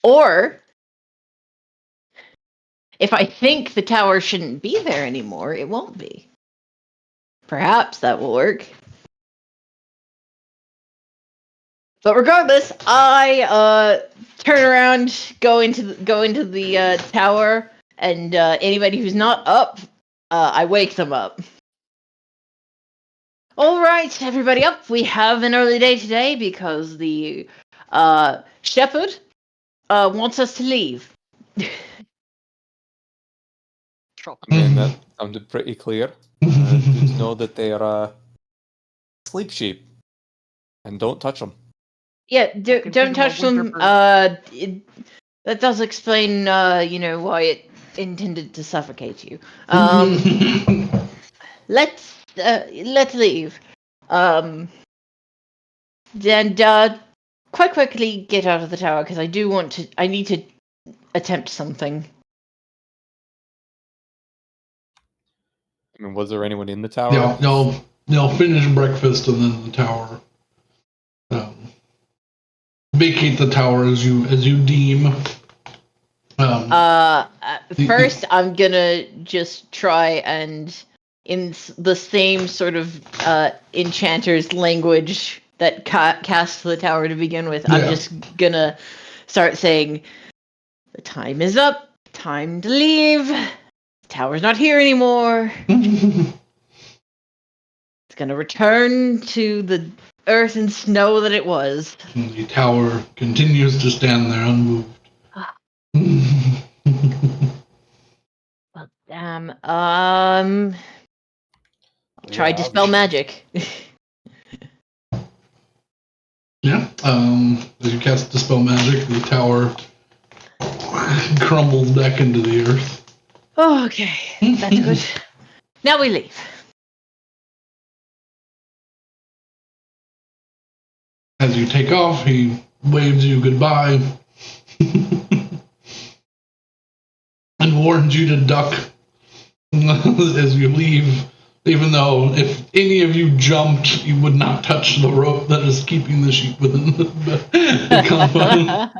Or, if I think the tower shouldn't be there anymore, it won't be. Perhaps that will work. But regardless, I turn around, go into the tower, and anybody who's not up, I wake them up. All right, everybody up. We have an early day today because the shepherd wants us to leave. Troll. I mean, that sounded pretty clear. Good to know that they are sleep sheep. And don't touch them. Yeah, Fucking don't feed 'em a touch them. winter That does explain, why it intended to suffocate you. Let's leave. And quite quickly get out of the tower because I need to attempt something. I mean, was there anyone in the tower? They'll finish breakfast and then the tower. Vacate the tower as you deem. First, I'm gonna just try and, in the same sort of enchanter's language that cast the tower to begin with, I'm just gonna start saying, "The time is up. Time to leave. The tower's not here anymore. It's gonna return to the earth and snow that it was." The tower continues to stand there unmoved. Well, damn. I'll try dispel magic. Yeah. As you cast Dispel Magic, the tower crumbles back into the earth. Oh, okay, that's good. Now we leave. As you take off, he waves you goodbye and warns you to duck as you leave, even though if any of you jumped, you would not touch the rope that is keeping the sheep within the compound.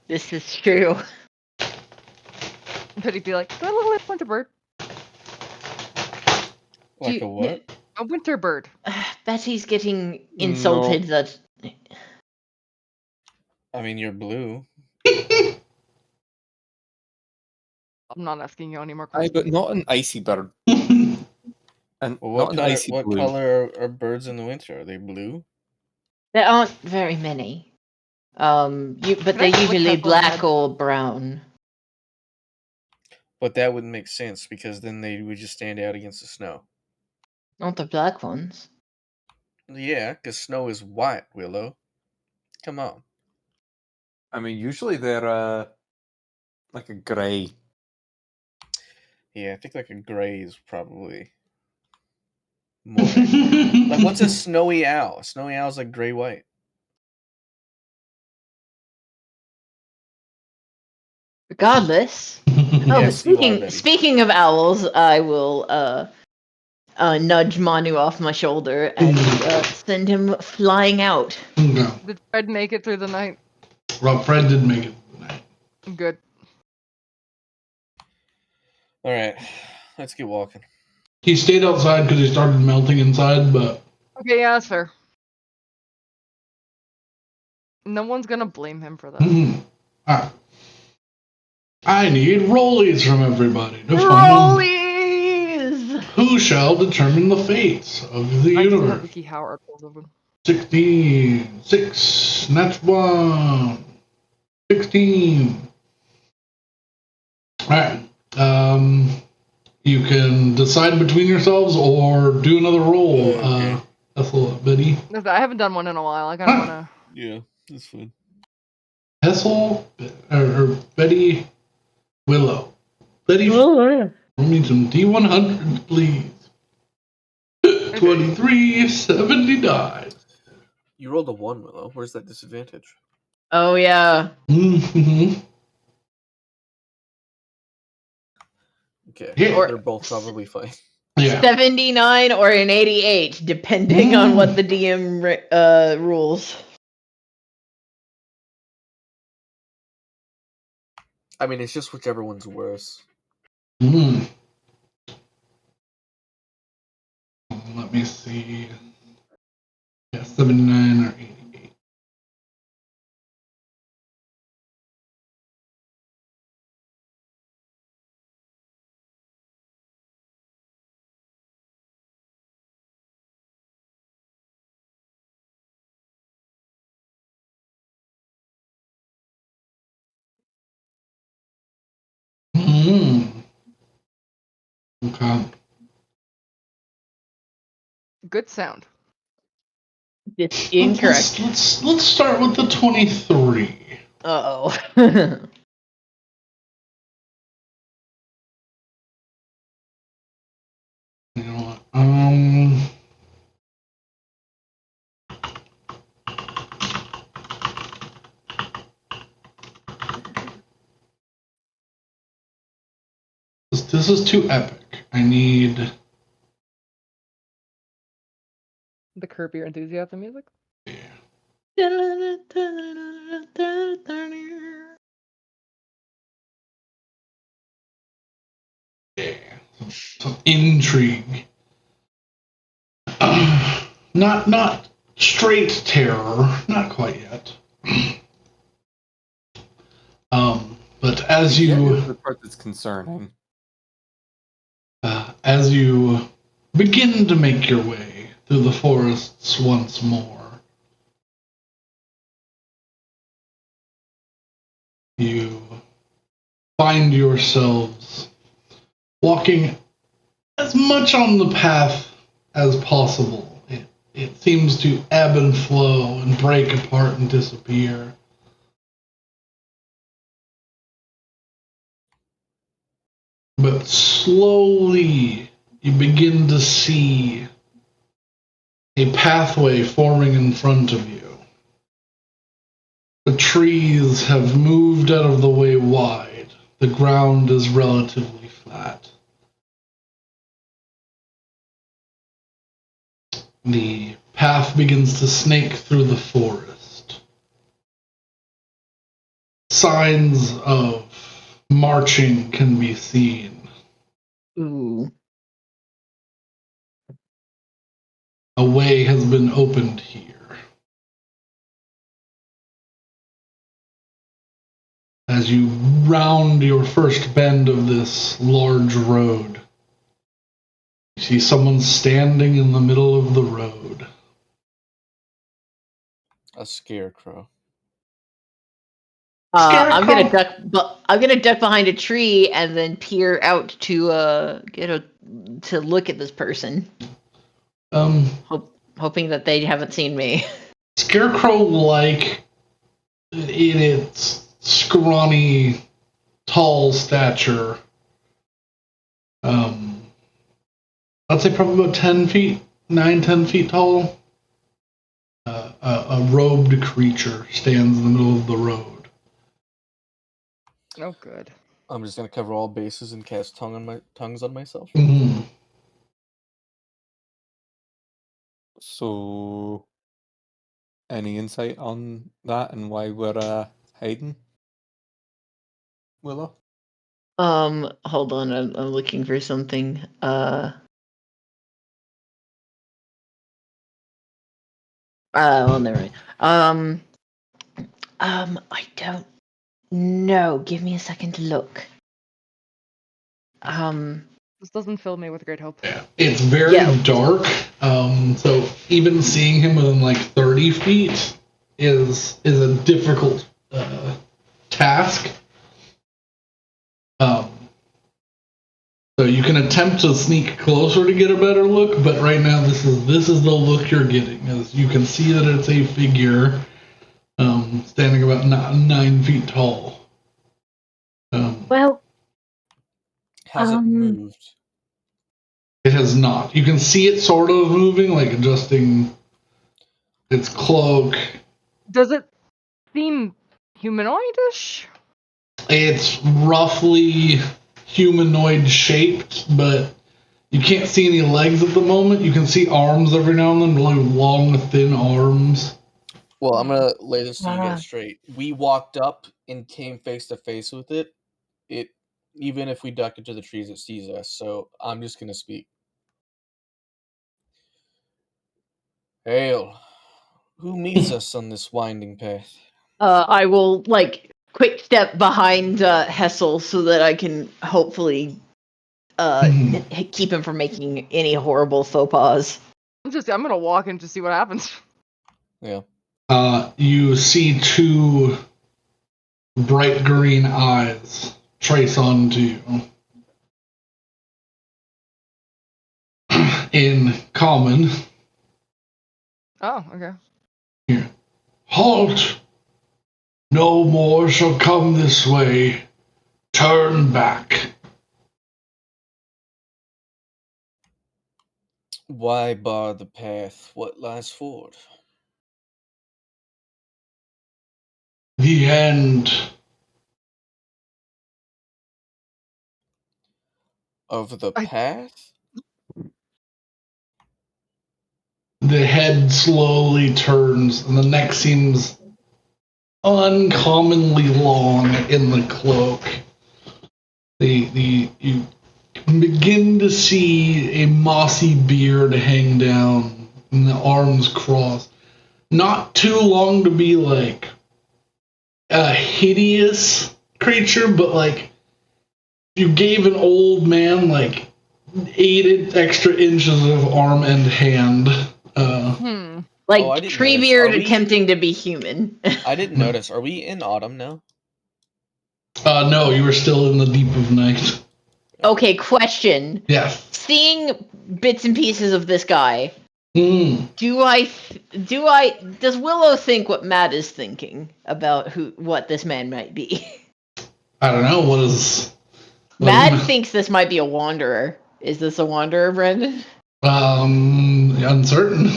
This is true. But he'd be like, "That little winter bird, Like a what? a winter bird." Betty's getting insulted that. I mean, you're blue. I'm not asking you any more Aye, questions. but not an icy bird. And Well, not an icy what blue. color are birds in the winter? Are they blue? There aren't very many. But Can I they're flick usually that on the black head? or brown. But that wouldn't make sense because then they would just stand out against the snow. Not the black ones. Yeah, because snow is white, Willow. Come on. I mean, usually they're like a grey. Yeah, I think like a gray is probably more accurate. Like, what's a snowy owl? A snowy owl is like gray-white. Regardless. Yes, you are, Betty. Speaking of owls, I will nudge Manu off my shoulder and send him flying out. No. Did Fred make it through the night? Rob Fred did make it tonight. Good. All right, let's get walking. He stayed outside because he started melting inside, but Okay, yeah, that's fair. No one's gonna blame him for that. Alright. I need rollies from everybody to find Rollies! who shall determine the fates of the I do have universe. Wiki How articles open. 16, 6, that's 1, 16. Alright. You can decide between yourselves or do another roll. Okay. Ethel, Betty. I haven't done one in a while. I kind of wanna. Yeah, that's fine. Hessel, or Betty, Willow. Betty, roll me some D100, please. 2379. You rolled a 1, Willow. Where's that disadvantage? Oh yeah. Mm-hmm. Okay, Yeah. they're both probably fine. Yeah. 79 or an 88, depending on what the DM rules. I mean, it's just whichever one's worse. Mm. Let me see. Yeah, 79 or 88. Okay. Good sound. It's incorrect. Let's start with the 23. Uh-oh. You know what? This is too epic. I need. The Curb Your Enthusiasm music. Some intrigue. Not straight terror, not quite yet. But as Yeah, you this is the part that's concerning. as you begin to make your way through the forests once more, you find yourselves walking as much on the path as possible. It seems to ebb and flow and break apart and disappear. But slowly you begin to see a pathway forming in front of you. The trees have moved out of the way wide. The ground is relatively flat. The path begins to snake through the forest. Signs of marching can be seen. Ooh. A way has been opened here. As you round your first bend of this large road, you see someone standing in the middle of the road. A scarecrow. I'm gonna Scarecrow. duck. I'm gonna duck behind a tree and then peer out to to look at this person, hoping that they haven't seen me. Scarecrow, like in its scrawny, tall stature, I'd say probably about 10 feet, 10 feet tall. A robed creature stands in the middle of the road. Oh, good. I'm just gonna cover all bases and cast tongues on myself. Mm-hmm. So, any insight on that and why we're hiding, Willow? Hold on. I'm looking for something. Well, never mind. I don't know. Give me a second to look. This doesn't fill me with great hope. Yeah, it's very Yeah. dark. So even seeing him within like 30 feet is a difficult task. So you can attempt to sneak closer to get a better look, but right now this is the look you're getting. As you can see that it's a figure standing about 9 feet tall. Well, Has it moved? It has not. You can see it sort of moving, like adjusting its cloak. Does it seem humanoidish? It's roughly humanoid shaped, but you can't see any legs at the moment. You can see arms every now and then, really long, thin arms. Well, I'm gonna lay this to you guys straight. We walked up and came face to face with it. It, even if we duck into the trees, it sees us. So I'm just gonna speak. Hail, who meets us on this winding path? I will quick step behind Hessel so that I can hopefully keep him from making any horrible faux pas. I'm gonna walk in to see what happens. Yeah. You see two bright green eyes trace onto you. In common. Oh, okay. Here. Halt! No more shall come this way. Turn back. Why bar the path? What lies forward? The end. Of the path? The head slowly turns, and the neck seems uncommonly long in the cloak. You begin to see a mossy beard hang down, and the arms crossed. Not too long to be like a hideous creature, but like you gave an old man like 8 extra inches of arm and hand. Like Treebeard notice. attempting to be human. I didn't notice. Are we in autumn now? No, you were still in the deep of night. Okay, question. Yes. Seeing bits and pieces of this guy, Mm. does Willow think what Matt is thinking about what this man might be? I don't know. Matt thinks this might be a wanderer. Is this a wanderer, Brendan? Uncertain.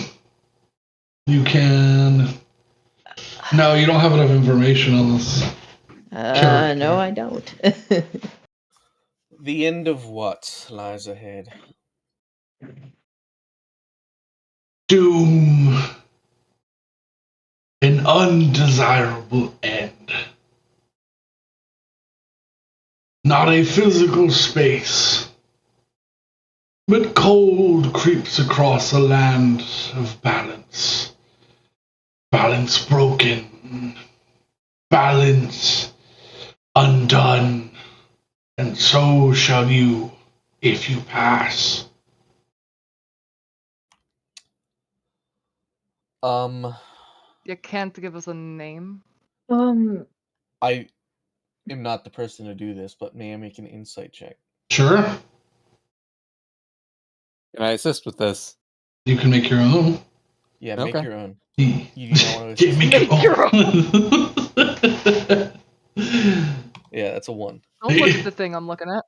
You can. No, you don't have enough information on this. No, I don't. The end of what lies ahead? Doom. An undesirable end. Not a physical space, but cold creeps across a land of balance. Balance broken. Balance undone. And so shall you if you pass. You can't give us a name. I am not the person to do this, but may I make an insight check? Sure, Can I assist with this? you can make your own. Yeah, make Okay. your own. You You do not want to yeah, assist. make your own. Yeah, that's a 1. Don't look at the thing I'm looking at.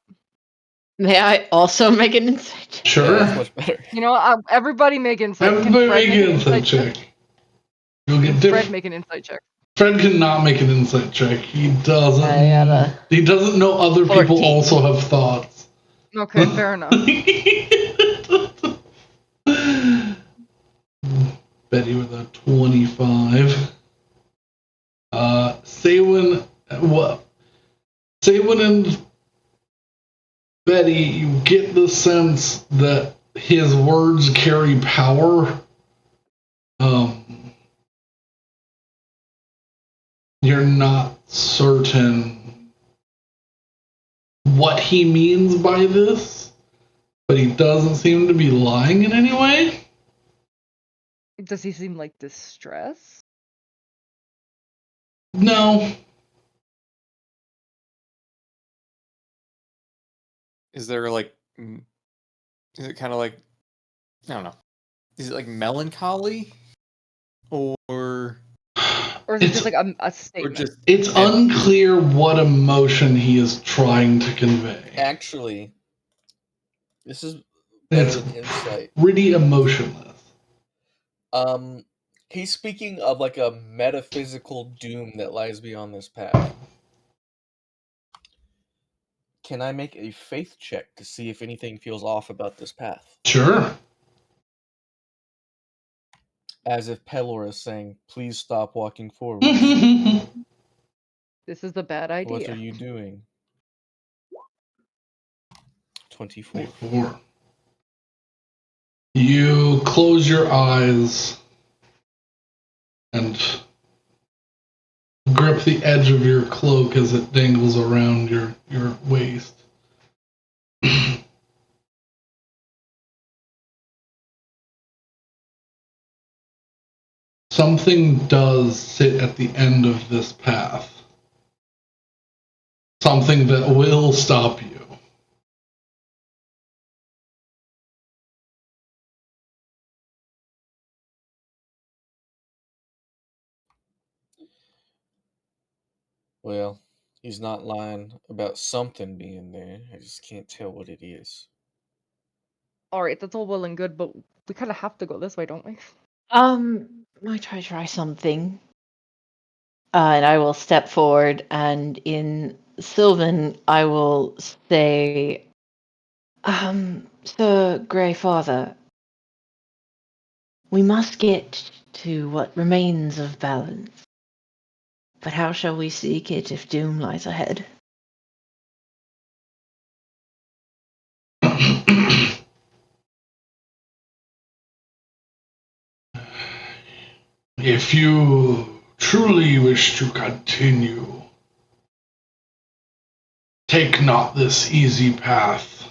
May I also make an insight check? Sure. Yeah, that's much better. You know, everybody make insight. Can Everybody Fred make an insight check. You'll get Fred different. make an insight check. Fred cannot make an insight check. He doesn't. I have a He doesn't know other people 14. also have thoughts. Okay, fair enough. Betty with a 25. Saywin, what? Saywin and Betty, you get the sense that his words carry power. You're not certain what he means by this, but he doesn't seem to be lying in any way. Does he seem like distressed? No. Is there like, is it kind of like, I don't know, is it like melancholy, or Or is it just like a statement? just It's unclear what emotion he is trying to convey. Actually, this is better It's than insight. pretty emotionless. He's speaking of like a metaphysical doom that lies beyond this path. Can I make a faith check to see if anything feels off about this path? Sure. As if Pelor is saying, please stop walking forward. This is a bad idea. What are you doing? 24. 4. You close your eyes and grip the edge of your cloak as it dangles around your waist. Something does sit at the end of this path. Something that will stop you. Well, he's not lying about something being there. I just can't tell what it is. Alright, that's all well and good, but we kind of have to go this way, don't we? I try something. And I will step forward, and in Sylvan, I will say, Sir Grey Father, we must get to what remains of balance. But how shall we seek it if doom lies ahead? If you truly wish to continue, take not this easy path.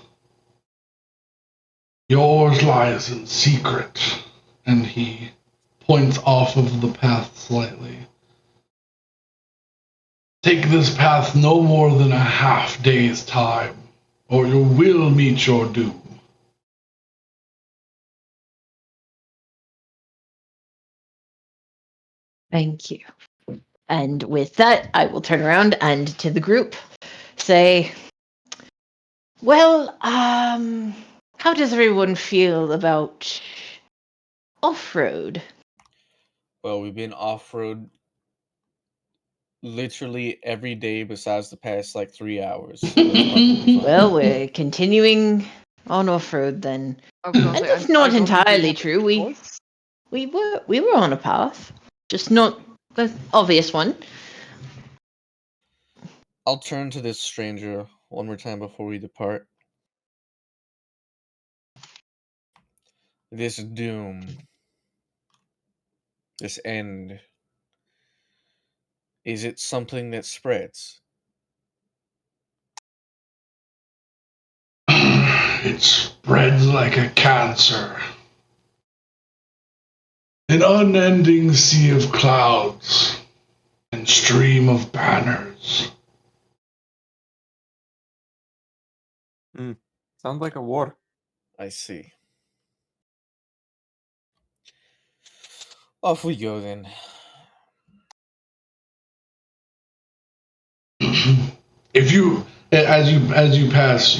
Yours lies in secret. And he points off of the path slightly. Take this path no more than a half day's time, or you will meet your doom. Thank you. And with that, I will turn around and to the group say, well, how does everyone feel about off-road? Well, we've been off-road literally every day besides the past, 3 hours. So that's probably fine. Well, we're continuing on off-road then. I was gonna And say, that's I not don't think we entirely have a true. choice. We were on a path, just not the obvious one. I'll turn to this stranger one more time before we depart. This doom, this end, is it something that spreads? It spreads like a cancer. An unending sea of clouds and stream of banners. Sounds like a war. I see. Off we go then. If you, as you pass, if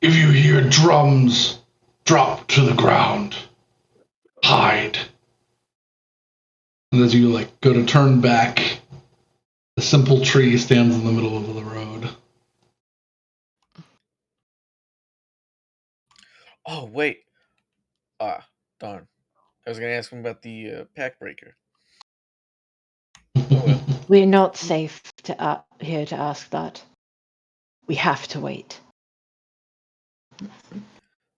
you hear drums drop to the ground, hide. And as you go to turn back, a simple tree stands in the middle of the road. Oh, wait. Darn. I was going to ask him about the pack breaker. Oh, well. We're not safe here to ask that. We have to wait.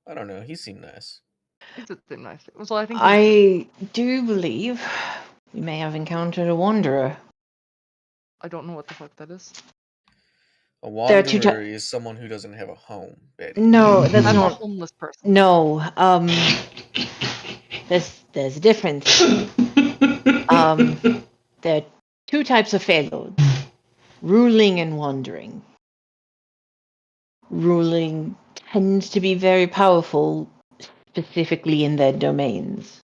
I don't know. He seemed nice. It did seem nice. Well, I think I do believe we may have encountered a wanderer. I don't know what the fuck that is. A There are two wanderer is someone who doesn't have a home, Betty. No, that's I'm a not. homeless person. No, there's a difference. There are two types of Feywild: ruling and wandering. Ruling tends to be very powerful, specifically in their domains.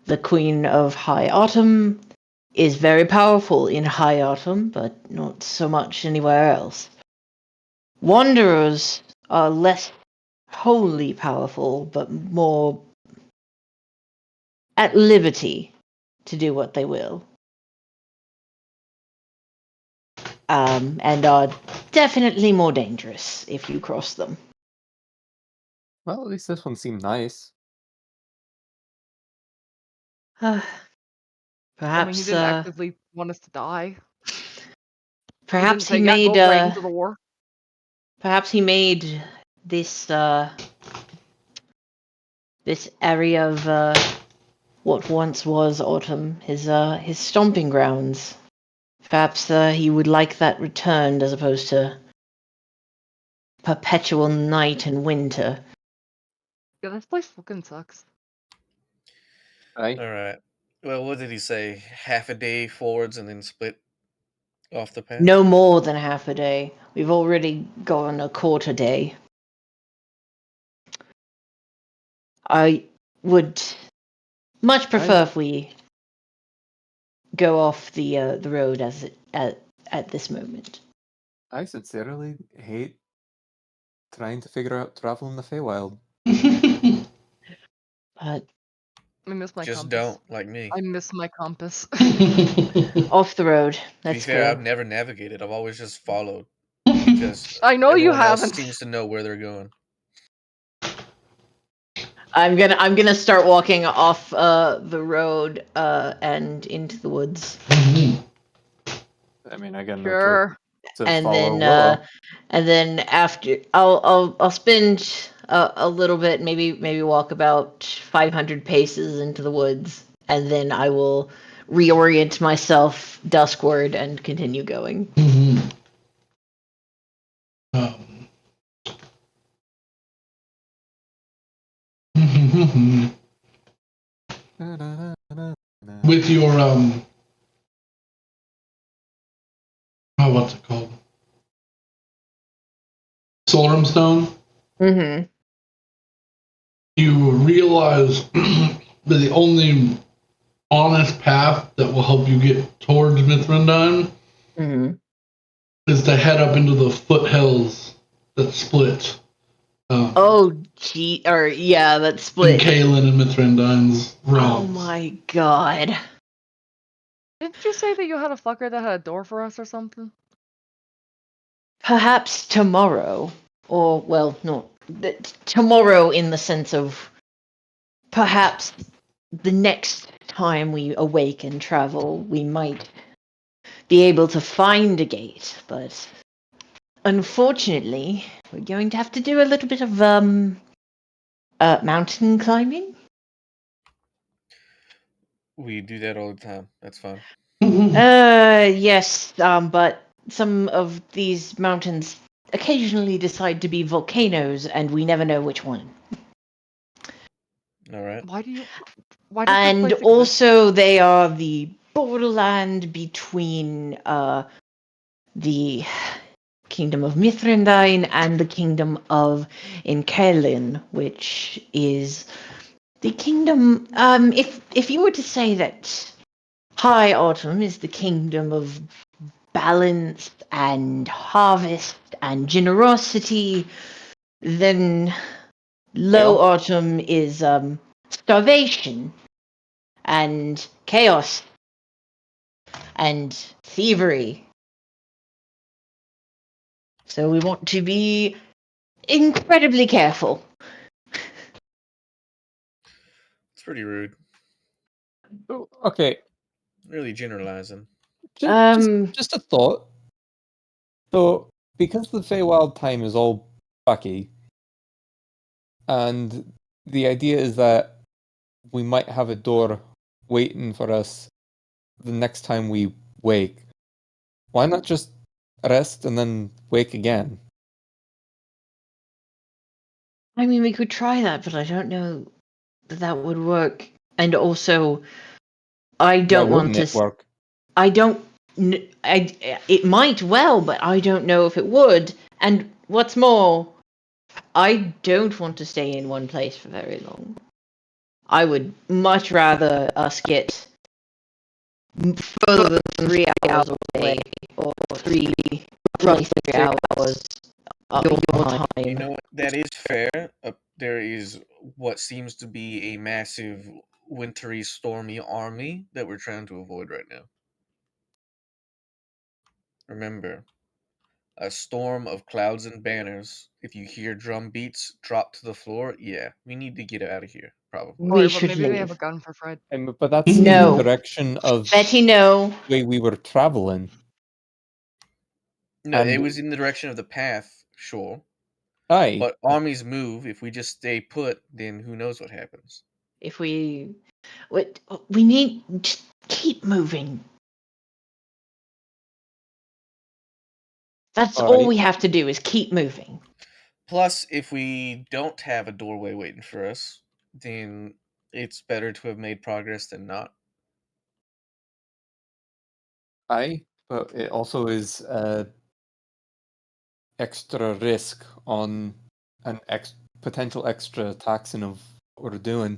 The Queen of High Autumn is very powerful in High Autumn, but not so much anywhere else. Wanderers are less wholly powerful, but more at liberty to do what they will. And are definitely more dangerous if you cross them. Well, at least this one seemed nice. I Perhaps, mean, he didn't actively want us to die. perhaps he he didn't say, made, go right into the war. perhaps he made this, this area of, what once was Autumn, his stomping grounds. Perhaps, he would like that returned as opposed to perpetual night and winter. Yeah, this place fucking sucks. Right? Alright. Well, what did he say? Half a day forwards and then split off the path? No more than half a day. We've already gone a quarter day. I would much prefer if we go off the road at this moment. I sincerely hate trying to figure out travel in the Feywild. But I miss my Just compass. don't, like me. I miss my compass. off the road. To be Let's fair, go. I've never navigated. I've always just followed. Because I know you everyone else haven't. seems to know where they're going. I'm gonna start walking off the road and into the woods. I mean, I got no Sure. choice to And follow then Willow. and then after I'll spend a little bit, maybe walk about 500 paces into the woods, and then I will reorient myself duskward and continue going. With your what's it called? Solemn Stone. Mm-hmm. You realize that the only honest path that will help you get towards Mithrendein Mm-hmm. is to head up into the foothills that split. Oh, gee, or yeah, that In split. Kalen and Mithrendine's Oh my god. Didn't you say that you had a fucker that had a door for us or something? Perhaps tomorrow. Or, well, not. Tomorrow in the sense of perhaps the next time we awake and travel, we might be able to find a gate, but unfortunately, we're going to have to do a little bit of mountain climbing. We do that all the time. That's fun. Yes, but some of these mountains occasionally decide to be volcanoes, and we never know which one. All right. Why does this And place exist? also, they are the borderland between the kingdom of Mithrendein and the kingdom of Inkelin, which is the kingdom. If you were to say that High Autumn is the kingdom of balance and harvest and generosity, then Low Chaos? Autumn is starvation and chaos and thievery. So we want to be incredibly careful. It's pretty rude. Okay, Really generalizing. just a thought. So, because the Feywild time is all bucky, and the idea is that we might have a door waiting for us the next time we wake, why not just rest and then wake again? I mean, we could try that, but I don't know that that would work. And also, I Why don't want wouldn't to. it work? I don't. It might well, but I don't know if it would. And what's more, I don't want to stay in one place for very long. I would much rather us get further than 3 hours away, or roughly 3 hours your time. You know what? That is fair. There is what seems to be a massive, wintry, stormy army that we're trying to avoid right now. Remember, a storm of clouds and banners. If you hear drum beats drop to the floor, yeah, we need to get out of here, probably. We But should maybe they have a leave. gun for Fred. But that's in No. the direction of Betty, no. the way we were traveling. No, it And was in the direction of the path, sure. aye, But armies move. If we just stay put, then who knows what happens. If we need, just keep moving. That's all alright. we have to do is keep moving. Plus, if we don't have a doorway waiting for us, then it's better to have made progress than not. Aye, but it also is extra risk on an potential extra taxing of what we're doing.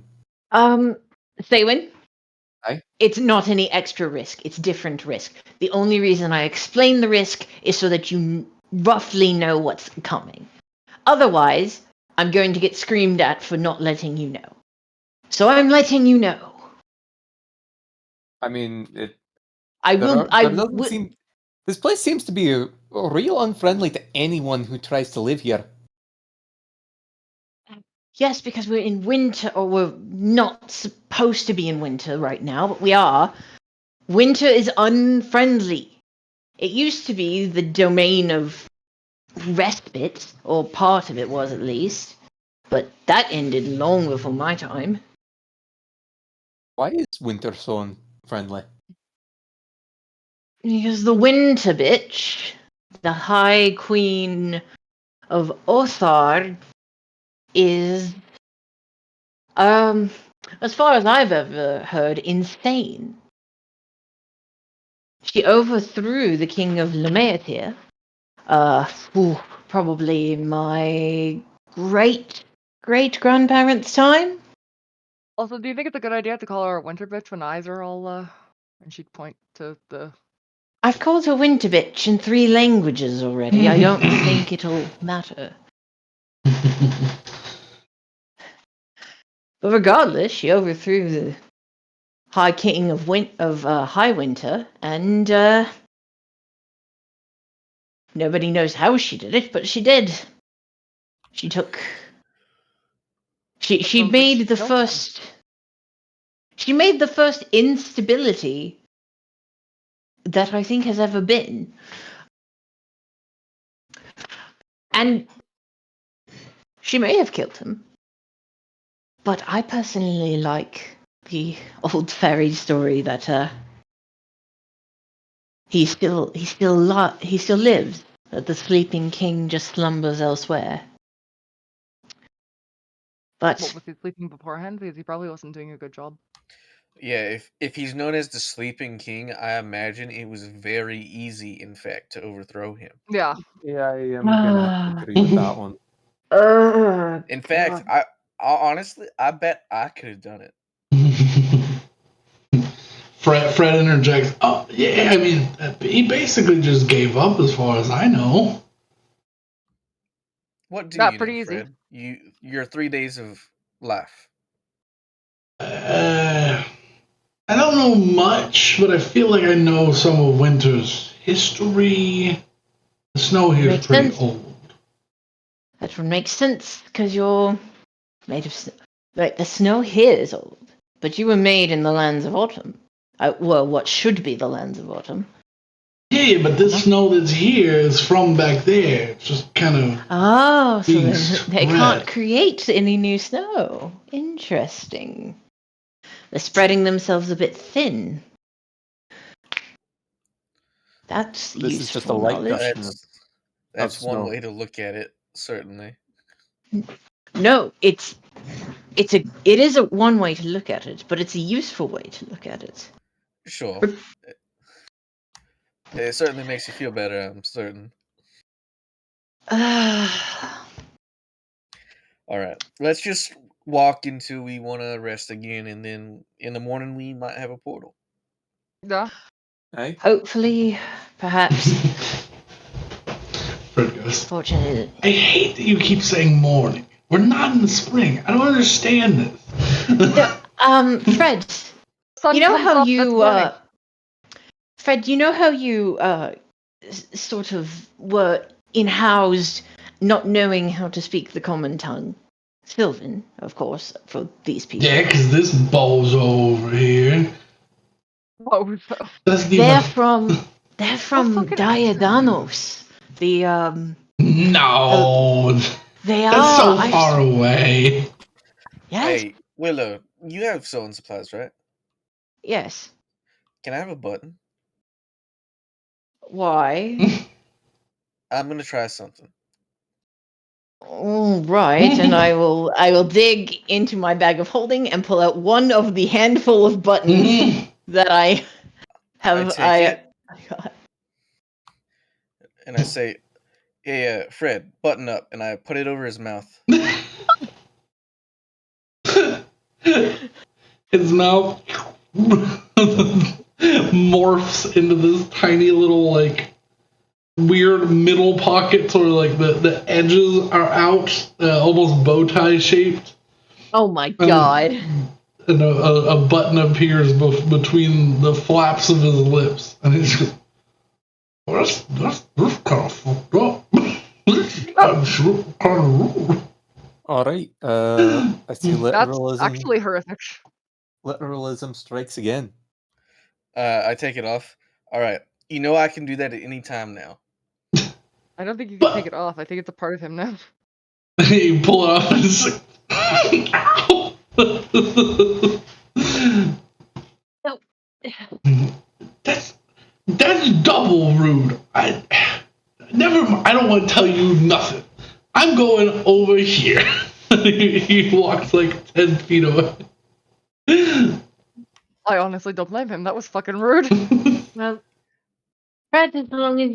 Saywin? Aye? It's not any extra risk. It's different risk. The only reason I explain the risk is so that you roughly know what's coming. Otherwise, I'm going to get screamed at for not letting you know. So I'm letting you know. I mean, There doesn't seem. This place seems to be real unfriendly to anyone who tries to live here. Yes, because we're in winter, or we're not supposed to be in winter right now, but we are. Winter is unfriendly. It used to be the domain of respite, or part of it was at least, but that ended long before my time. Why is winter so unfriendly? Because the winter bitch, the High Queen of Othar, is, as far as I've ever heard, insane. She overthrew the king of Lemaetir. Probably my great-great-grandparents' time. Also, do you think it's a good idea to call her a winter bitch when eyes are all and she'd point to the I've called her winter bitch in 3 languages already. I don't think it'll matter. But regardless, she overthrew the High King of High Winter, and nobody knows how she did it, but she did. She took. She sounds like made she the killed him. first. She made the first instability that I think has ever been. And she may have killed him. But I personally like the old fairy story that he still lives, that the sleeping king just slumbers elsewhere. What But was he sleeping beforehand? Because he probably wasn't doing a good job. Yeah, if he's known as the Sleeping King, I imagine it was very easy, in fact, to overthrow him. Yeah. Yeah, I am gonna agree with that one. In fact, I honestly, I bet I could have done it. Fred interjects. Oh, yeah, I mean, he basically just gave up as far as I know. What do Not you pretty know, easy. Fred? Your 3 days of life. I don't know much, but I feel like I know some of Winter's history. The snow here is Makes pretty sense. old. that would make sense, because you're made of snow. Right, the snow here is old, but you were made in the lands of autumn. Well, what should be the lands of autumn. Yeah, but this snow that's here is from back there. It's just kind of Oh, so being they can't spread. create any new snow. Interesting. They're spreading themselves a bit thin. That's This is just a useful light knowledge. dusting of That's one snow. way to look at it, certainly. No, it is a one way to look at it, but it's a useful way to look at it. Sure. It certainly makes you feel better, I'm certain. Alright, let's just walk until we want to rest again, and then in the morning we might have a portal. Yeah. Hey? Hopefully, perhaps. Fred goes, Fortunately, I hate that you keep saying morning. We're not in the spring. I don't understand this. Fred. Sun You know comes how up, that's morning. Fred, you know how you sort of were in-housed, not knowing how to speak the common tongue? Sylvan, of course, for these people. Yeah, because this bozo over here. Whoa. Doesn't They're even. they're from fucking Diadanos. The No. they That's are. so far away. Yes. Hey, Willow, you have sewing supplies, right? Yes. Can I have a button? Why? I'm gonna try something. All right, and I will dig into my bag of holding and pull out one of the handful of buttons that I have. I take it got. and I say, "Hey, Fred, button up," and I put it over his mouth. His mouth morphs into this tiny little, like, weird middle pockets where, like, the edges are out, almost bow tie shaped. Oh my god. And a button appears between the flaps of his lips. And he's just, that's kind of fucked up. That's kind of rude. Alright, I see That's literalism. actually horrific. Literalism strikes again. I take it off. All right, you know I can do that at any time now. I don't think you can take it off. I think it's a part of him now. You pull it off and it's like, ow! That's double rude. I don't want to tell you nothing. I'm going over here. He walks like 10 feet away. I honestly don't blame him. That was fucking rude. Well, Fred, as long as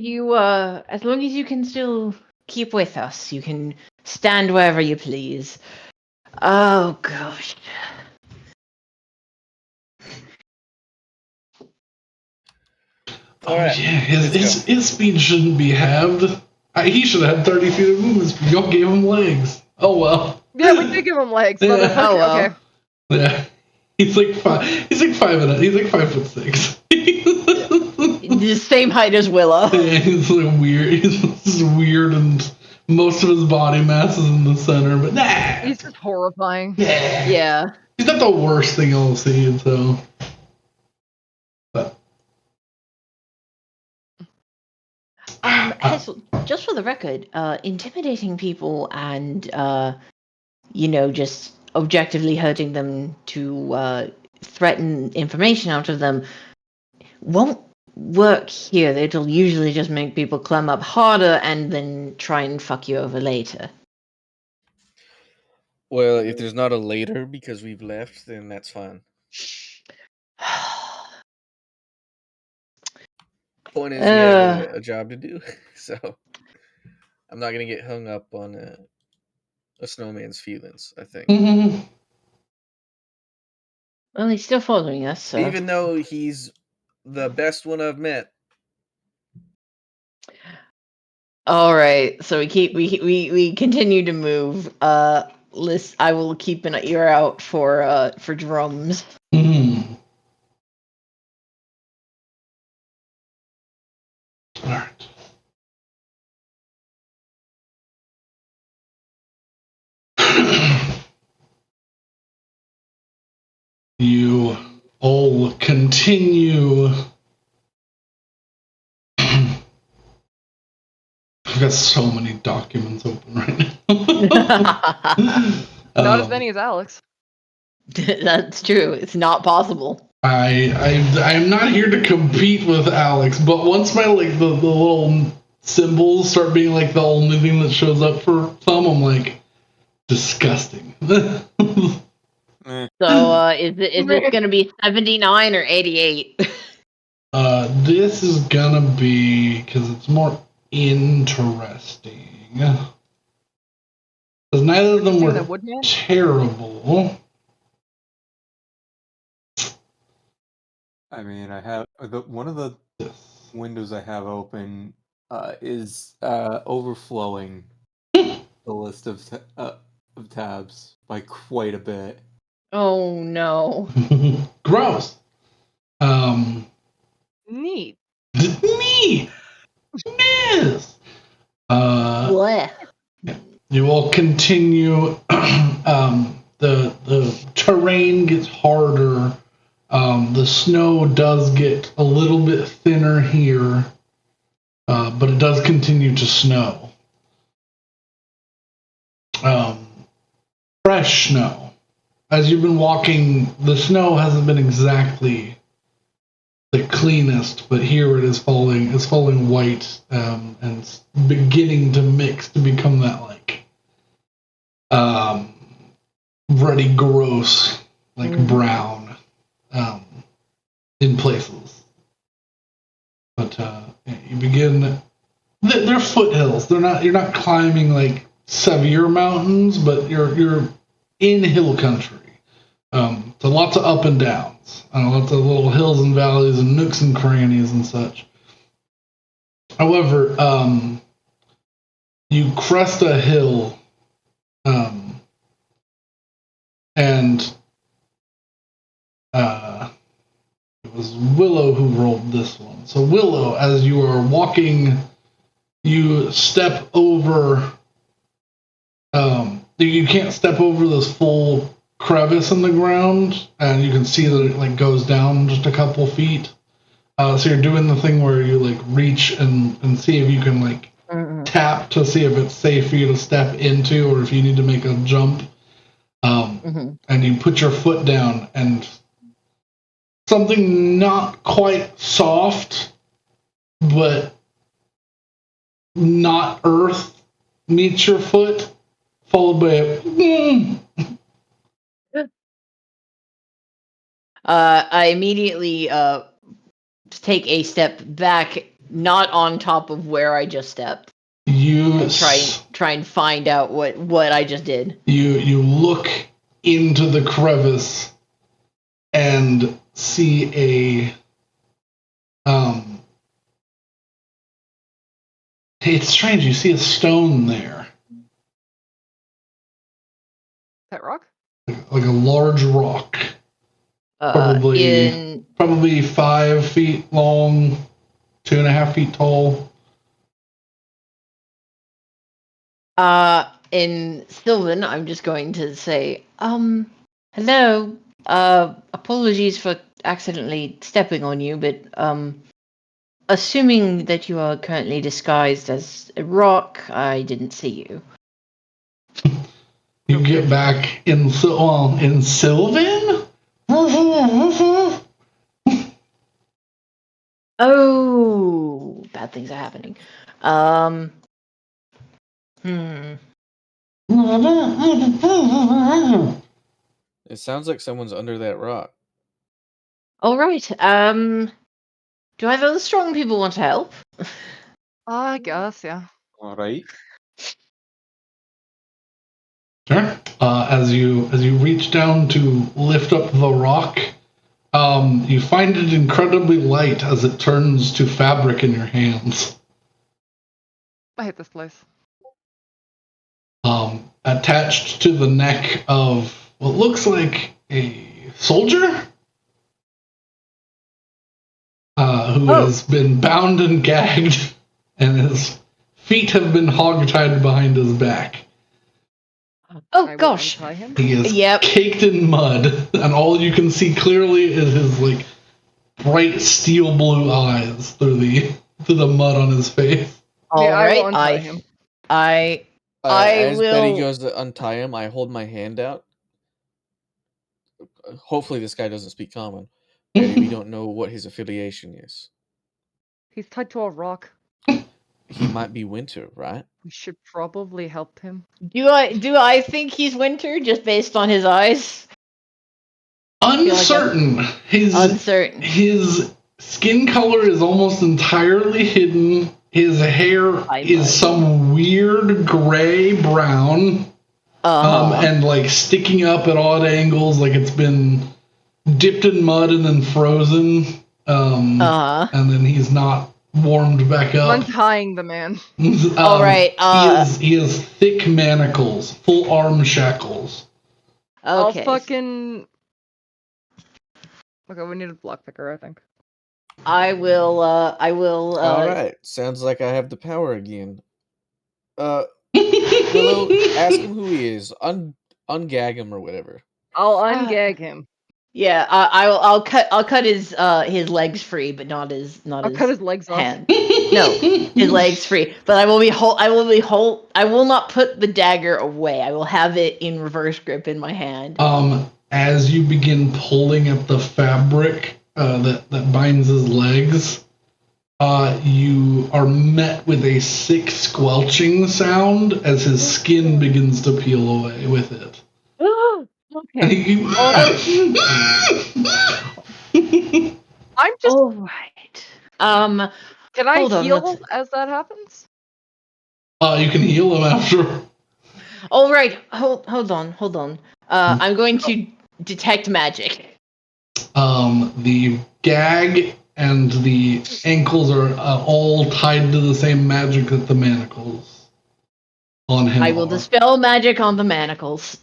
you can still keep with us, you can stand wherever you please. Oh gosh. All right, Yeah, let's his speed shouldn't be halved. He should have had 30 feet of movement speed. Y'all gave him legs. Oh well. Yeah, we did give him legs. But Yeah. Oh well. okay. Yeah. He's like 5'6". The same height as Willow. Yeah, he's like weird. He's just weird, and most of his body mass is in the center. But nah, He's just horrifying. Yeah. he's not the worst thing you'll see. So, but Hazel, just for the record, intimidating people and just objectively hurting them to threaten information out of them won't work here. It'll usually just make people climb up harder and then try and fuck you over later. Well, if there's not a later because we've left, then that's fine. Point is, we have a job to do, so I'm not gonna get hung up on a snowman's feelings. I think, Well, he's still following us, so. even though he's the best one I've met. All right, so we continue to move. List. I will keep an ear out for drums. All right. You all continue. I've got so many documents open right now. Not as many as Alex. That's true. It's not possible. I'm not here to compete with Alex, but once my like the little symbols start being like the only thing that shows up for some, I'm like, disgusting. So is this gonna be 79 or 88? This is gonna be because it's more interesting. Because neither of them were terrible. I mean, I have one of the windows I have open is overflowing the list of tabs by quite a bit. Oh no! Gross. Neat. Neat. Yes. Blech. You will continue. The terrain gets harder. The snow does get a little bit thinner here, but it does continue to snow. Fresh snow. As you've been walking, the snow hasn't been exactly the cleanest, but here it is falling. It's falling white and it's beginning to mix to become that like ruddy, gross, like brown in places. But you begin. They're foothills. They're not. You're not climbing like severe mountains, but you're in hill country. So lots of up and downs, lots of little hills and valleys and nooks and crannies and such. However, you crest a hill, and it was Willow who rolled this one. So Willow, as you are walking, you step over. You can't step over this full crevice in the ground, and you can see that it like goes down just a couple feet. So you're doing the thing where you like reach and see if you can like tap to see if it's safe for you to step into, or if you need to make a jump. And you put your foot down, and something not quite soft, but not earth meets your foot, followed by a. I immediately take a step back, not on top of where I just stepped. You try and find out what I just did. You look into the crevice and see a it's strange, you see a stone there. That rock? like a large rock, probably 5 feet long, 2.5 feet tall. In Sylvan, I'm just going to say, hello. Apologies for accidentally stepping on you, but assuming that you are currently disguised as a rock, I didn't see you. You get back in Sylvan? Oh, bad things are happening. It sounds like someone's under that rock. All right. Do either of the strong people want to help? I guess, yeah. All right. Sure. As you reach down to lift up the rock, you find it incredibly light as it turns to fabric in your hands. I hate this place. Attached to the neck of what looks like a soldier who has been bound and gagged, and his feet have been hogtied behind his back. Oh gosh, he is caked in mud, and all you can see clearly is his like bright steel blue eyes through the mud on his face. All right, I will untie him. I As will. Betty goes to untie him, I hold my hand out. Hopefully this guy doesn't speak common. Betty, we don't know what his affiliation is. He's tied to a rock. He might be Winter, right? We should probably help him. Do I think he's Winter just based on his eyes? Uncertain. Uncertain. His skin color is almost entirely hidden. His hair is some weird gray brown. And like sticking up at odd angles, like it's been dipped in mud and then frozen. And then he's not warmed back up. I'm untying the man. All right. He has thick manacles, full arm shackles. Okay. I'll fucking. Okay, we need a block picker, I think. I will. All right. Sounds like I have the power again. Willow, ask him who he is. Ungag him or whatever. I'll ungag him. Yeah, I'll cut his legs free, but not his cut his legs hand. No, his legs free. But I will not put the dagger away. I will have it in reverse grip in my hand. As you begin pulling at the fabric that binds his legs, you are met with a sick squelching sound as his skin begins to peel away with it. Okay. I'm just. All right. Can I heal as that happens? You can heal him after. All right. Hold on. I'm going to detect magic. The gag and the ankles are all tied to the same magic that the manacles on him. I will dispel magic on the manacles.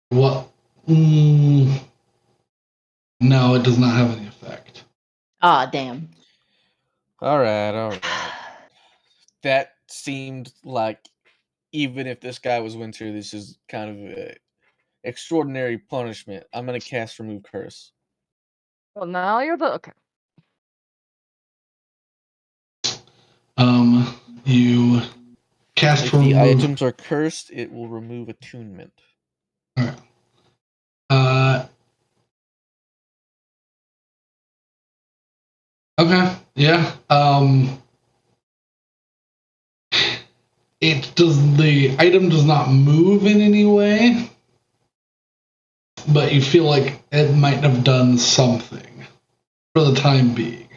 What? No, it does not have any effect. Ah, damn. All right. That seemed like, even if this guy was Winter, this is kind of an extraordinary punishment. I'm going to cast Remove Curse. Well, now you're the... Okay. You cast if Remove... the items are cursed, it will remove attunement. Alright. Okay, yeah. The item does not move in any way, but you feel like it might have done something for the time being.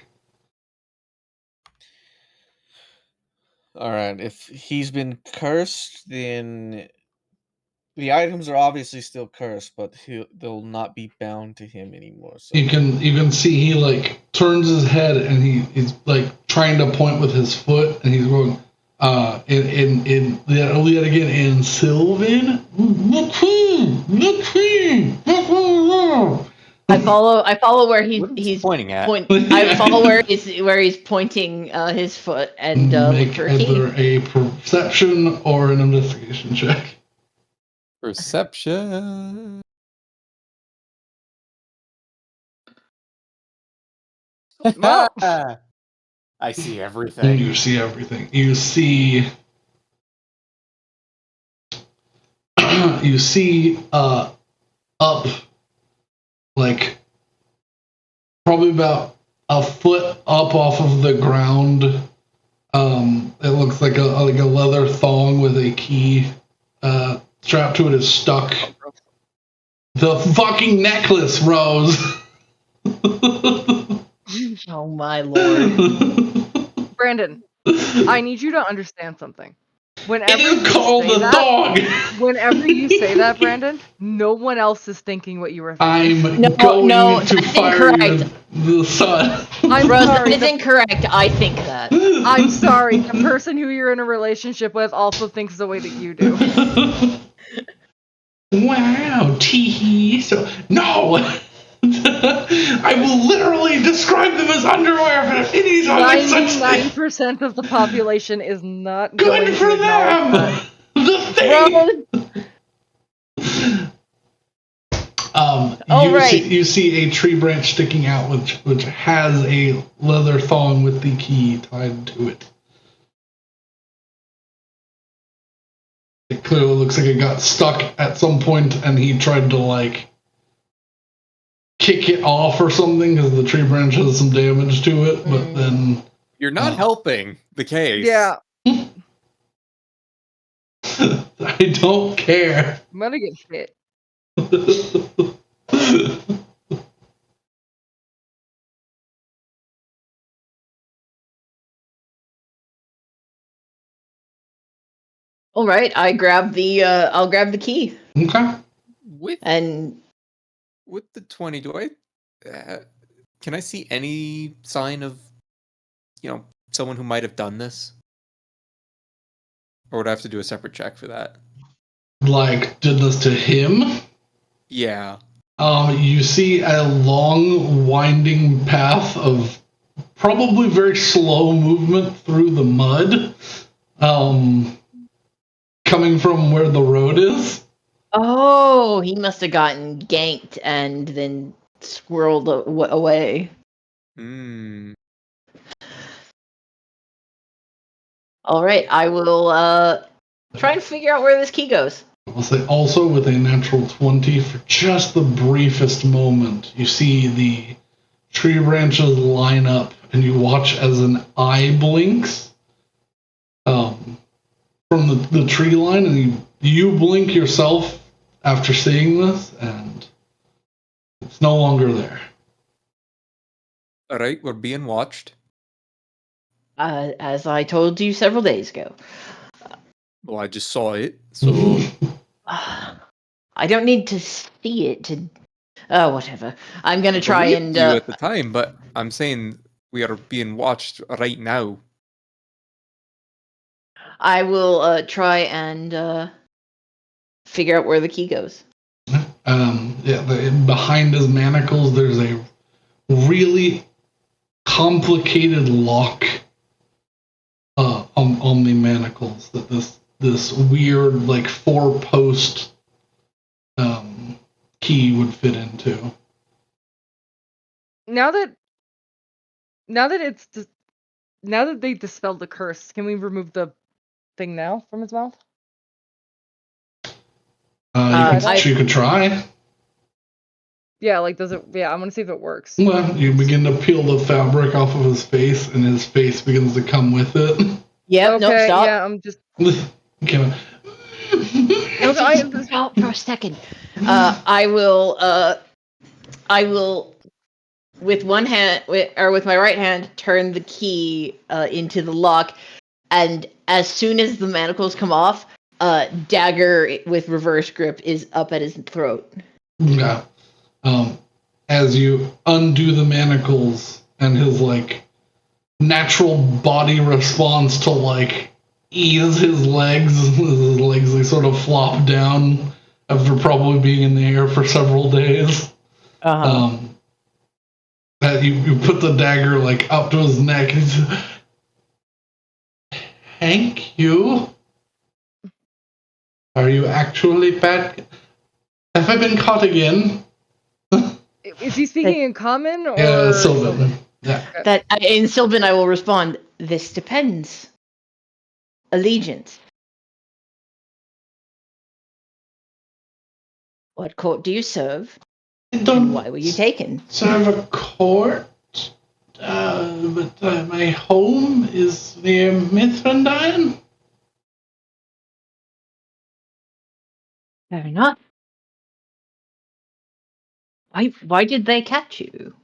Alright, if he's been cursed, then the items are obviously still cursed, but they'll not be bound to him anymore. So you can see he like turns his head and he's like trying to point with his foot and he's going, Yet again in Sylvan. I follow where What is he's pointing at? I follow where he's pointing his foot and look Make for a key. either a perception or an investigation check. Perception. Well. I see everything. You see everything. You see. You see up, like probably about a foot up off of the ground. It looks like a leather thong with a key strapped to it is stuck. The fucking necklace, Rose. Oh my lord. Brandon, I need you to understand something. It is called a thong. Whenever you say that, Brandon, no one else is thinking what you were thinking. I'm going to that's fire incorrect. the sun. I'm Rose, sorry. that is incorrect. I think that. I'm sorry. The person who you're in a relationship with also thinks the way that you do. Wow, tee. So no. I will literally describe them as underwear, but it is like such 99% of the population is not good going for to them. acknowledge The thing. You see a tree branch sticking out, which has a leather thong with the key tied to it. It clearly looks like it got stuck at some point, and he tried to like kick it off or something because the tree branch has some damage to it. But then You're not helping the case. Yeah. I don't care. I'm gonna get hit. All right, I'll grab the key. Okay. With the 20, do I can I see any sign of someone who might have done this? Or would I have to do a separate check for that? Like, did this to him? Yeah. You see a long, winding path of probably very slow movement through the mud, coming from where the road is. Oh, he must have gotten ganked and then swirled away. Hmm. All right, I will try and figure out where this key goes. I'll say also with a natural 20 for just the briefest moment. You see the tree branches line up and you watch as an eye blinks from the tree line, and you blink yourself after seeing this, and it's no longer there. All right, we're being watched. As I told you several days ago. Well, I just saw it, so I don't need to see it to. Oh, whatever. I'm gonna try and. You at the time, but I'm saying we are being watched right now. I will try and figure out where the key goes. Behind his manacles, there's a really complicated lock on the manacles that this weird like 4-post key would fit into. Now that they dispelled the curse, can we remove the thing now from his mouth? You could try. Yeah, like does it? Yeah, I want to see if it works. Well, you begin to peel the fabric off of his face, and his face begins to come with it. Yep. Okay. No, stop. Yeah, I'm just. Stop for a second. I will, with one hand, with my right hand, turn the key into the lock, and as soon as the manacles come off, dagger with reverse grip is up at his throat. Yeah. As you undo the manacles, and his like natural body response to like ease his legs. His legs they sort of flop down after probably being in the air for several days. That you put the dagger like up to his neck. And he says, "Thank you. Are you actually bad? Have I been caught again?" Is he speaking in common or Yeah, Sylvan. Yeah. That in Sylvan, I will respond. This depends. Allegiance. What court do you serve? I And don't why were you taken? serve a court, but my home is near Mithrendein. Fair enough. Why did they catch you?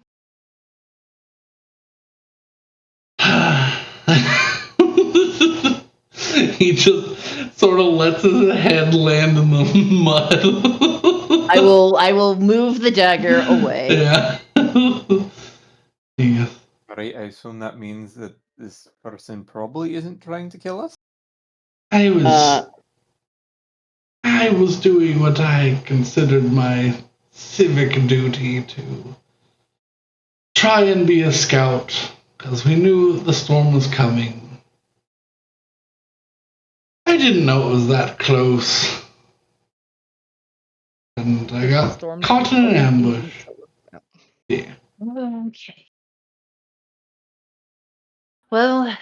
He just sort of lets his head land in the mud. I will move the dagger away. Yeah. Yeah. Alright, I assume that means that this person probably isn't trying to kill us? I was doing what I considered my civic duty to try and be a scout, because we knew the storm was coming. I didn't know it was that close. And I got caught in an ambush. Yeah. Okay. Well,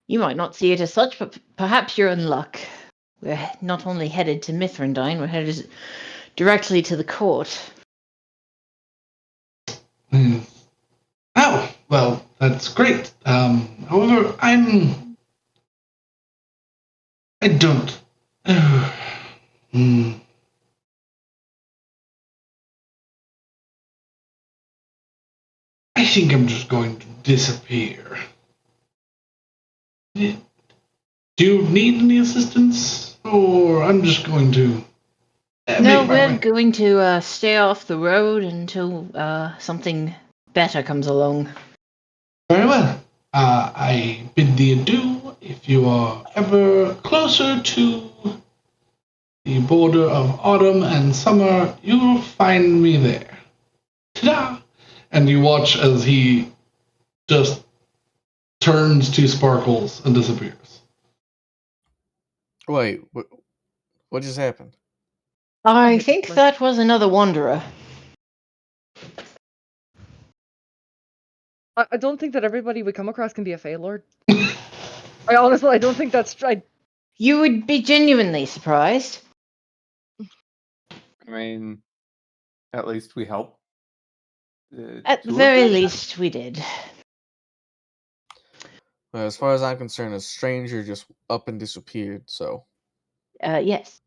you might not see it as such, but perhaps you're in luck. We're not only headed to Mithrendein, we're headed directly to the court. Oh, well, that's great. However, I don't. I think I'm just going to disappear. Do you need any assistance? Or I'm just going to. No, we're going to stay off the road until something better comes along. Very well. I bid thee adieu. If you are ever closer to the border of autumn and summer, you'll find me there. Ta-da! And you watch as he just turns to sparkles and disappears. Wait, what just happened? I think that was another wanderer. I don't think that everybody we come across can be a Feylord. I don't think that's right. You would be genuinely surprised. I mean, at least we help. At the very least, we did. Well, as far as I'm concerned, a stranger just up and disappeared, so. Yes.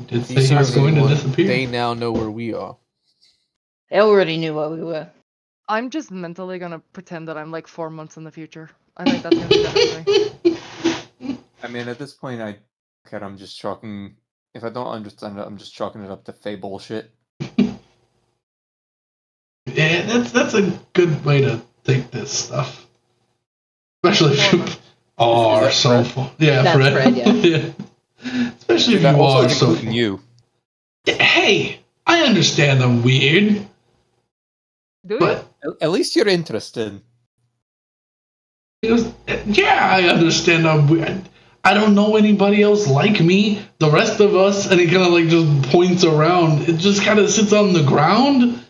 Did say he was going to disappear. They now know where we are. They already knew what we were. I'm just mentally gonna pretend that I'm like 4 months in the future. I think that's gonna be everything. I mean, at this point, I'm just chalking. If I don't understand it, I'm just chalking it up to Fey bullshit. Yeah, that's a good way to take this stuff. Especially if you are so full. Yeah, that's Fred, yeah. Yeah. Especially if you also are so including full. you. Hey, I understand I'm weird. Do you? But At least you're interested. yeah, I understand I'm weird. I don't know anybody else like me. The rest of us, and he kind of like just points around. It just kind of sits on the ground.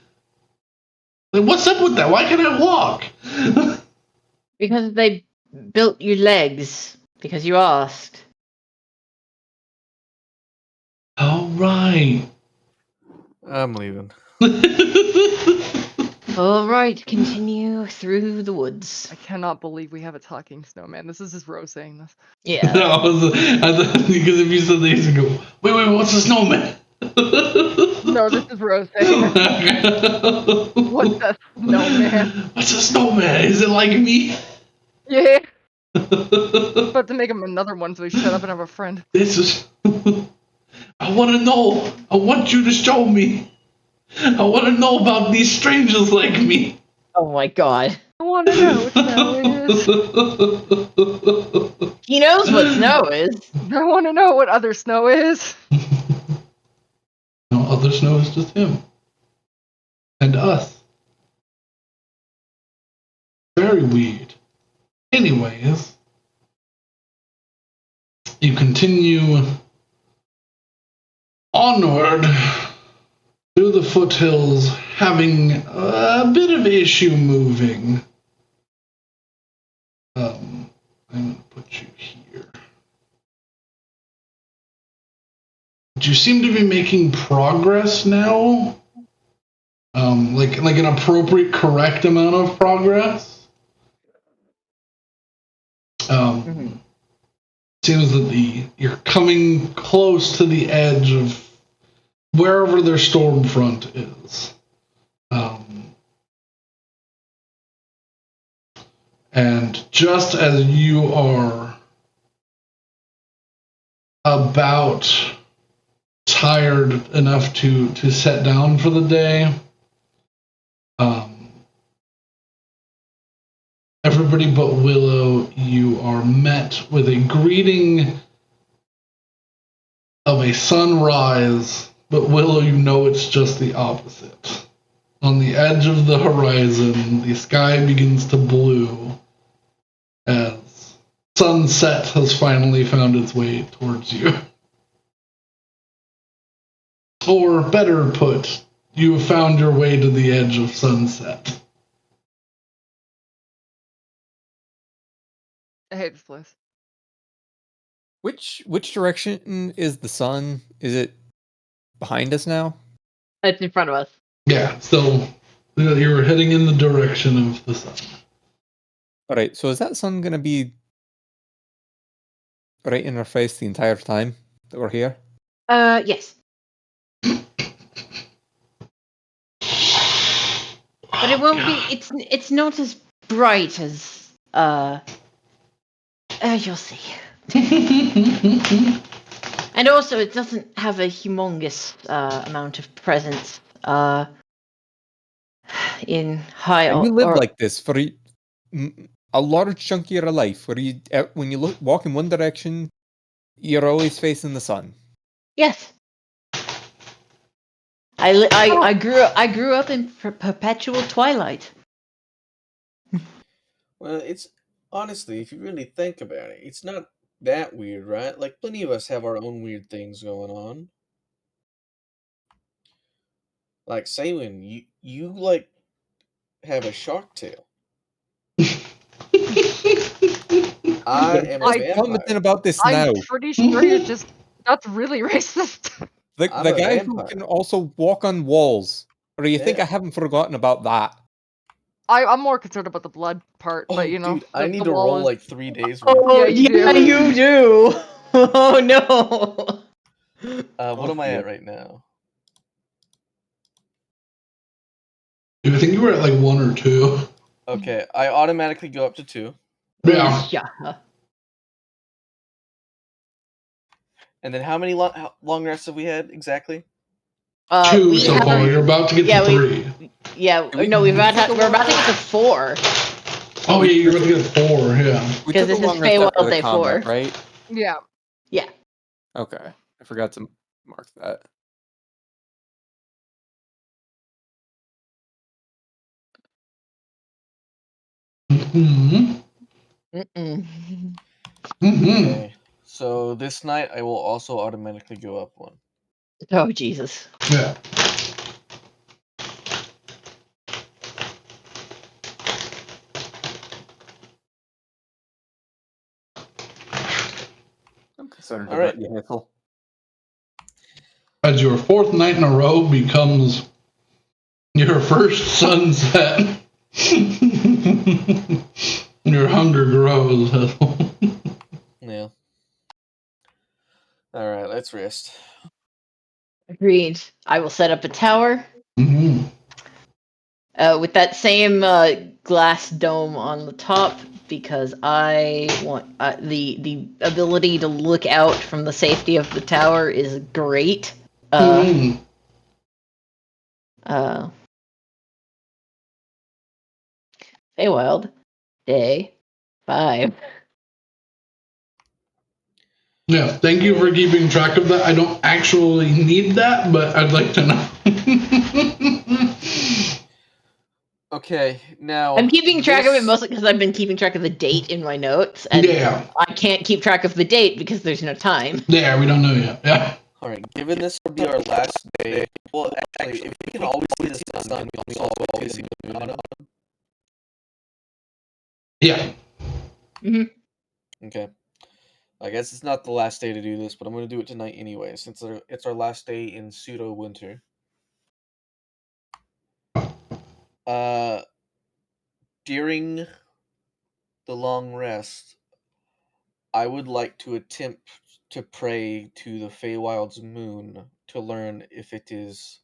Like, what's up with that? Why can't I walk? Because they built you legs. Because you asked. All right. I'm leaving. All right, continue through the woods. I cannot believe we have a talking snowman. This is just Rose saying this. Yeah. Because if you said that, he's going to go, wait, what's a snowman? No, this is Rose saying this. What's a snowman? What's a snowman? Is it like me? Yeah. About to make him another one so he shut up and have a friend. This is. I want to know. I want you to show me. I want to know about these strangers like me. Oh my god. I want want to know what snow is. He knows what snow is. I want to know what other snow is. No, other snow is just him. And us. Very weird. Anyways, you continue onward through the foothills, having a bit of issue moving. I'm going to put you here. But you seem to be making progress now. Like an appropriate, correct amount of progress. Seems that you're coming close to the edge of wherever their storm front is. And just as you are about tired enough to set down for the day, everybody but Willow, you are met with a greeting of a sunrise, but Willow, you know it's just the opposite. On the edge of the horizon, the sky begins to blue as sunset has finally found its way towards you. Or better put, you have found your way to the edge of sunset. I hate this place. Which direction is the sun? Is it behind us now? It's in front of us. Yeah, so you were heading in the direction of the sun. Alright, so is that sun gonna be right in our face the entire time that we're here? Yes. But it won't be. It's not as bright as you'll see. And also, it doesn't have a humongous amount of presence in high. And you live like this for a large chunk of your life, where you, when you walk in one direction, you're always facing the sun. Yes. I grew up in perpetual twilight. Well, it's honestly, if you really think about it, it's not that weird, right? Like, plenty of us have our own weird things going on. Like, Saywin, you like have a shark tail. I am a vampire. Commenting about this now. I'm pretty sure you're just. That's really racist. The guy who can also walk on walls. Or you think I haven't forgotten about that? I'm more concerned about the blood part, but you know. Dude, I need to wall roll is- like 3 days. Oh yeah, you do. Oh no. What am I at right now? I think you were at like 1 or 2. Okay, I automatically go up to 2. Yeah. Yeah. And then how many long rests have we had exactly? 2 so far. You're about to get to 3. No, we're about to get to 4. Oh yeah, you're about to get 4. Yeah. Because this is Feywild Day 4, right? Yeah. Yeah. Okay, I forgot to mark that. Okay, so this night I will also automatically go up 1. Oh Jesus. Yeah. I'm concerned All right. about you, Ethel. As your 4th night in a row becomes your first sunset, your hunger grows. Yeah. All right, let's rest. Agreed. I will set up a tower Mm-hmm. with that same glass dome on the top because I want the ability to look out from the safety of the tower is great. And Feywild, day 5. Yeah, thank you for keeping track of that. I don't actually need that, but I'd like to know. Okay, now I'm keeping track of it this- mostly because I've been keeping track of the date in my notes, and Yeah. I can't keep track of the date because there's no time. Yeah, we don't know yet. Yeah. All right, given this will be our last day. Well, actually, if we can always get this done, we also always see the moon. Yeah. Okay. I guess it's not the last day to do this, but I'm going to do it tonight anyway, since it's our last day in pseudo winter. During the long rest, I would like to attempt to pray to the Feywild's moon to learn if it is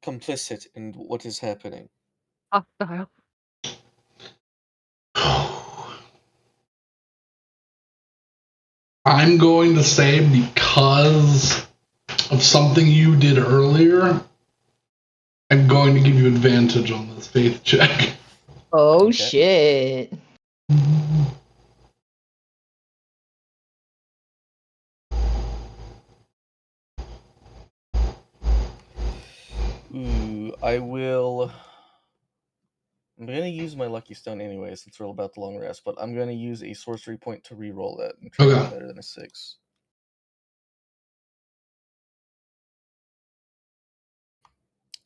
complicit in what is happening. Hostile. I'm going to say because of something you did earlier, I'm going to give you advantage on this faith check. Oh Okay. shit. Ooh, I'm going to use my lucky stone anyway, since we're about the long rest, but I'm going to use a sorcery point to re-roll that and try to Okay. get better than a 6.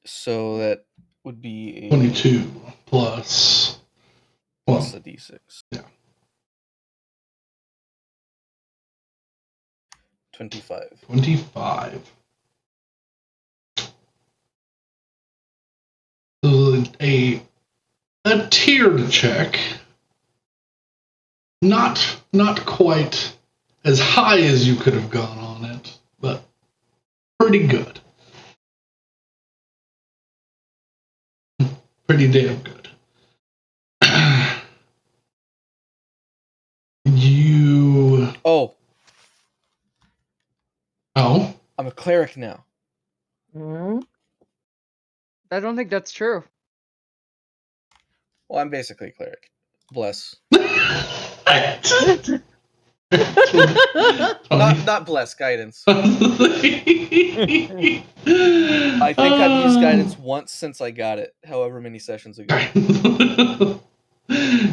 So that would be a 22 plus. plus Well, a d6. yeah. 25. 25. So a tiered check. Not quite as high as you could have gone on it, but pretty good. Pretty damn good. You. Oh, Oh. I'm a cleric now. Hmm? I don't think that's true. Well, I'm basically a cleric. Bless. Not bless, guidance. I think I've used guidance once since I got it, however many sessions ago.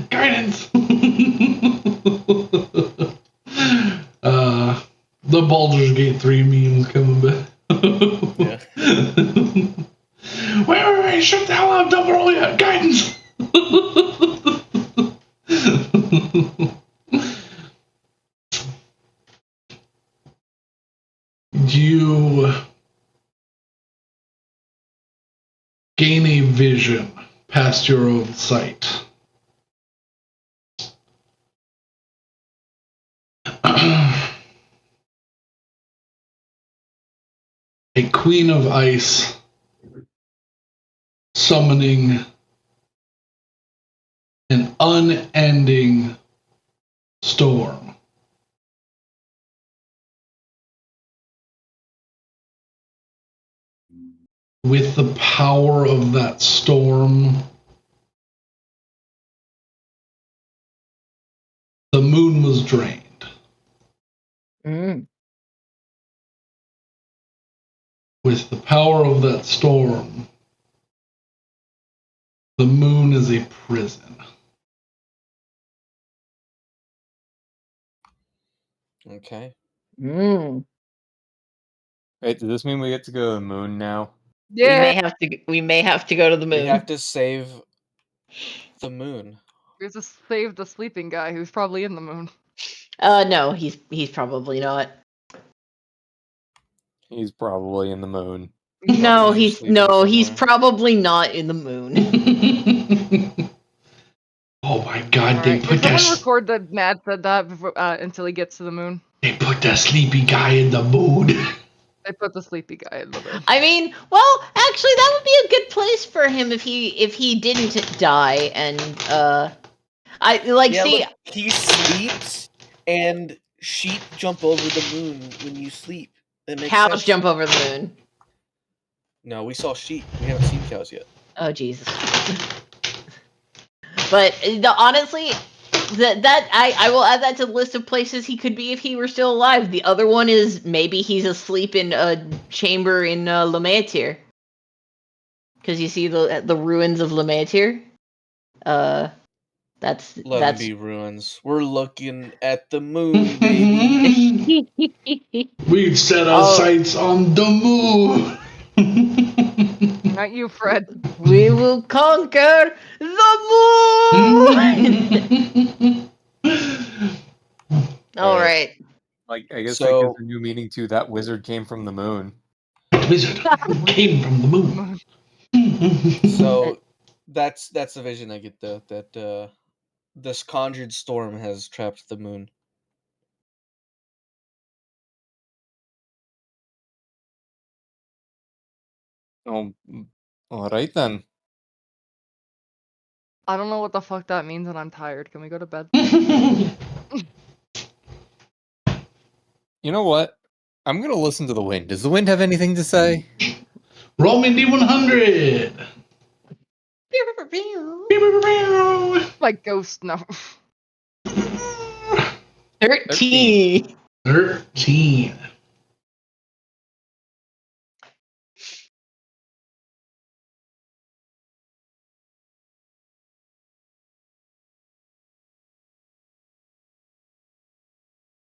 Guidance. The Baldur's Gate 3 memes coming back. Yeah. Wait, shut the hell up, don't roll yet. Guidance. You gain a vision past your own sight. A queen of ice summoning an unending storm. With the power of that storm, the moon was drained. Mm. With the power of that storm, the moon is a prison. Okay. Mm. Wait, does this mean we get to go to the moon now? Yeah. We may have to go to the moon. We have to save the moon. We have to save the sleeping guy who's probably in the moon. No, he's probably not. He's probably in the moon. No, Probably he's sleeping somewhere. probably not in the moon. Oh my god, All they right. put Can someone that record that Matt said that before, until he gets to the moon? they put that sleepy guy in the moon. They put the sleepy guy in the moon. I mean, well, actually, that would be a good place for him if he didn't die. And I like Yeah, see. look, he sleeps, and sheep jump over the moon when you sleep. It makes Cows sense. jump over the moon. No, we saw sheep. We haven't seen cows yet. Oh Jesus! But honestly, that I will add that to the list of places he could be if he were still alive. The other one is maybe he's asleep in a chamber in Lemeatir. Because you see the ruins of Lemeatir. That's Let them be ruins. We're looking at the moon, baby. We've set our sights on the moon. Not you, Fred. We will conquer the moon. All right. Like, I guess that So- gives a new meaning to that wizard came from the moon. Wizard came from the moon. So that's the vision I get though, that this conjured storm has trapped the moon. Oh, all right then. I don't know what the fuck that means, and I'm tired. Can we go to bed? You know what? I'm gonna listen to the wind. Does the wind have anything to say? Roll me D100. My ghost, no. 13. 13.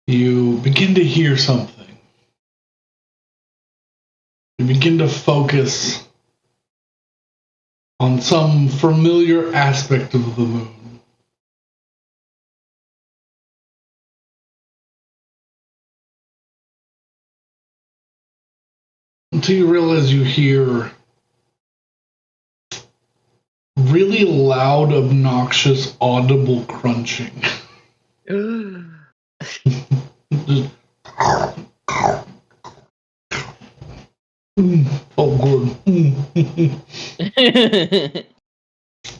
You begin to hear something. You begin to focus on some familiar aspect of the moon. Until you realize you hear really loud, obnoxious, audible crunching. Just, oh, good.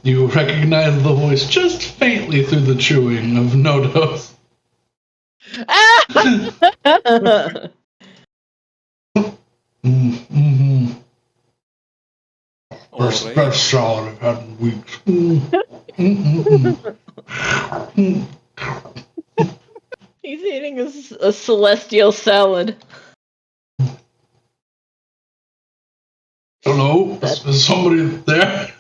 You recognize the voice just faintly through the chewing of Nodos. Mm-hmm. Best salad I've had in weeks. He's eating a celestial salad. Hello? Is somebody there?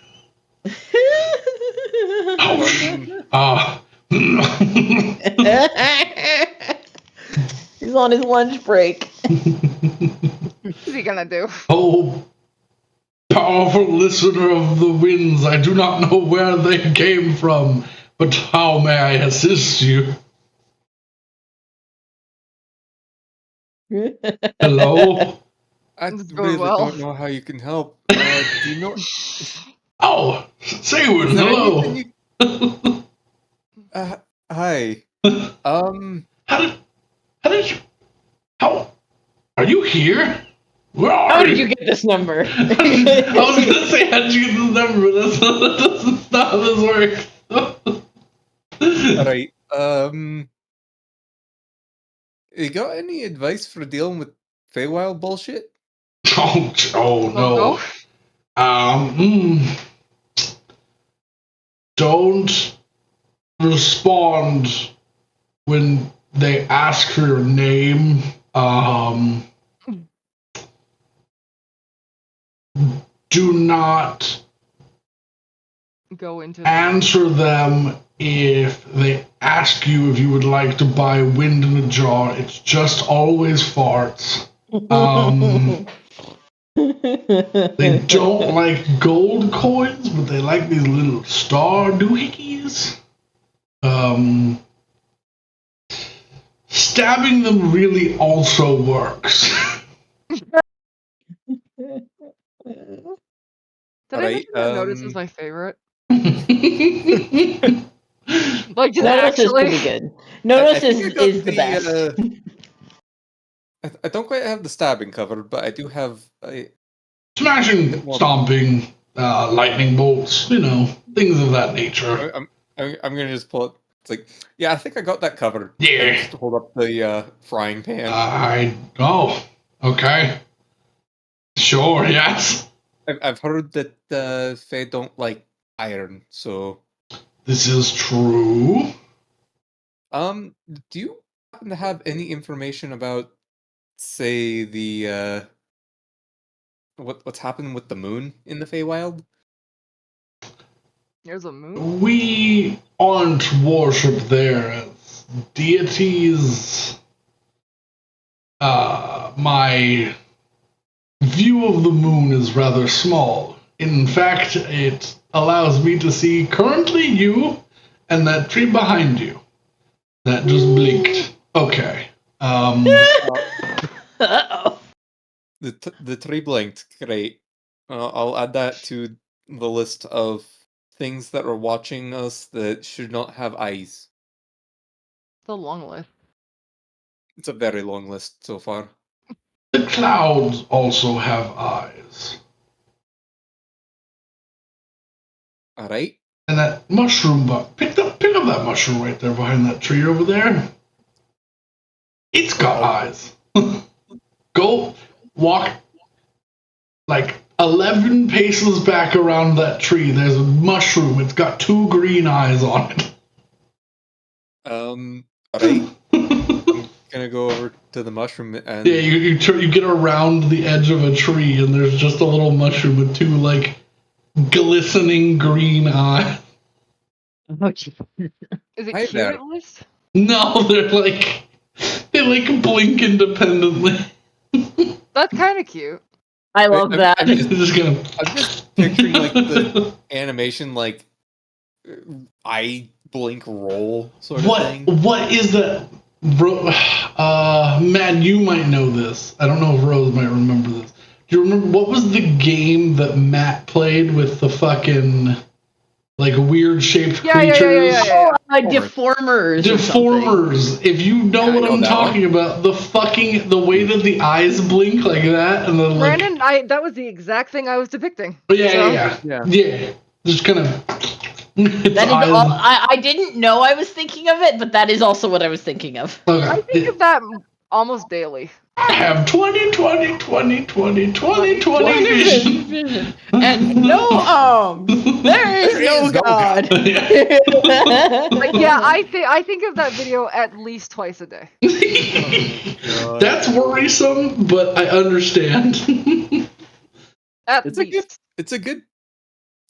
He's on his lunch break. What's he gonna do? Oh, powerful listener of the winds, I do not know where they came from, but how may I assist you? Hello? I This is going really well. don't know how you can help. Do you know? Oh, Saywin, Is there hello. anything hi. How are you here? Where are How you? did you get this number? I was gonna say, how did you get this number, but that's not how this works. Alright, you got any advice for dealing with Feywild bullshit? Oh no. Don't respond when they ask for your name. Do not Go into answer them if they ask you if you would like to buy wind in a jar. It's just always farts. They don't like gold coins, but they like these little star doohickeys. Stabbing them really also works. Did I mention that Notice is my favorite? Like, just Notice is actually. pretty good. Notice I think I got is the best. I don't quite have the stabbing covered, but I do have Smashing, stomping, lightning bolts, things of that nature. I'm gonna just pull it. It's like, yeah, I think I got that covered. Yeah. I just hold up the frying pan. Okay. Sure, yes. I've heard that Fae don't like iron, so This is true. Do you happen to have any information about, say, the what's happened with the moon in the Feywild? There's a moon? We aren't worshipped there as deities. My view of the moon is rather small. In fact, it allows me to see currently you and that tree behind you. That just blinked. Okay. Uh-oh. The tree blinked. Great. I'll add that to the list of things that are watching us that should not have eyes. It's a long list. It's a very long list so far. The clouds also have eyes. All right. And that mushroom pick up that mushroom right there behind that tree over there. It's got eyes. Go walk like 11 paces back around that tree. There's a mushroom. It's got 2 green eyes on it. All right. I'm gonna go over to the mushroom and Yeah, you get around the edge of a tree and there's just a little mushroom with 2 like glistening green eyes. Oh, geez. Is it Hi cute there. at least? No, they blink independently. That's kind of cute. I love that. I'm It's just gonna. I'm just picturing like the animation, like eye blink roll sort of thing. What is that? Man, you might know this. I don't know if Rose might remember this. Do you remember what was the game that Matt played with the fucking like weird shaped creatures? Yeah. Deformers. or something. Deformers. If you know Yeah, I what know I'm that talking about, the way that the eyes blink like that, and then like Brandon, that was the exact thing I was depicting. yeah. Just kind of. That is all. I didn't know I was thinking of it, but that is also what I was thinking of. Okay. I think of that almost daily. I have 20 vision. And no arms. There is no God. Like, yeah, I think of that video at least twice a day. That's worrisome, but I understand. It's a good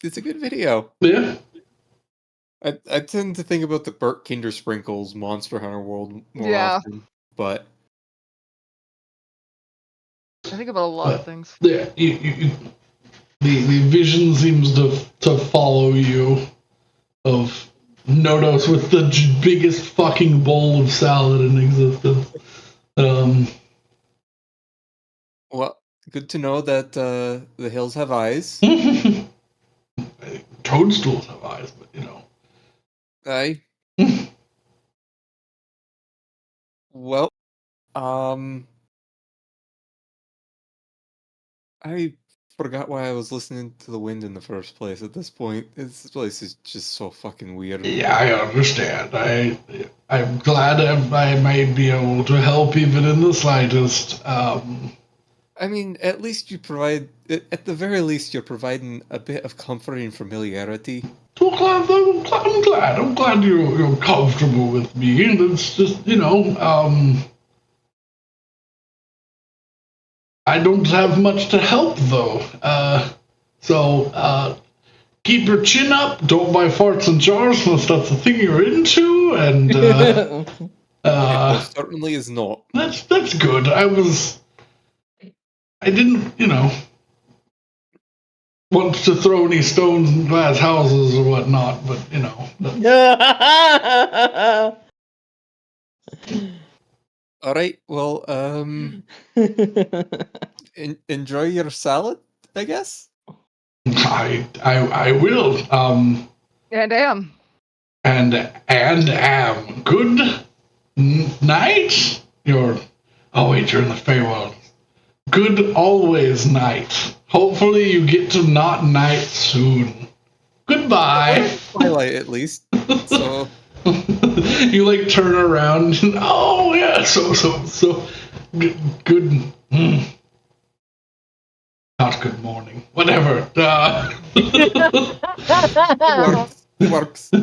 video. Yeah. I tend to think about the Burt Kinder Sprinkles Monster Hunter World more Yeah. often, but I think about a lot of things. Yeah, the vision seems to follow you of Nodos with the biggest fucking bowl of salad in existence. well, good to know that the hills have eyes. Toadstools have eyes, but you know. Aye. Well, I forgot why I was listening to the wind in the first place. At this point, this place is just so fucking weird. Yeah, I understand. I'm glad I might be able to help even in the slightest. I mean, at least you provide, at the very least, you're providing a bit of comfort and familiarity. So I'm glad you're comfortable with me. It's just, you know, I don't have much to help though. So keep your chin up. Don't buy farts and jars unless that's the thing you're into. And It most certainly is not. that's good. I didn't, you know, want to throw any stones in glass houses or whatnot, but you know. All right. Well, enjoy your salad, I guess. I will. And am. And am. Good night. You're in the Feywild. Good always night. Hopefully you get to not night soon. Goodbye. Twilight, at least. So You like turn around. And, oh yeah. So good. Not good morning. Whatever. It works. As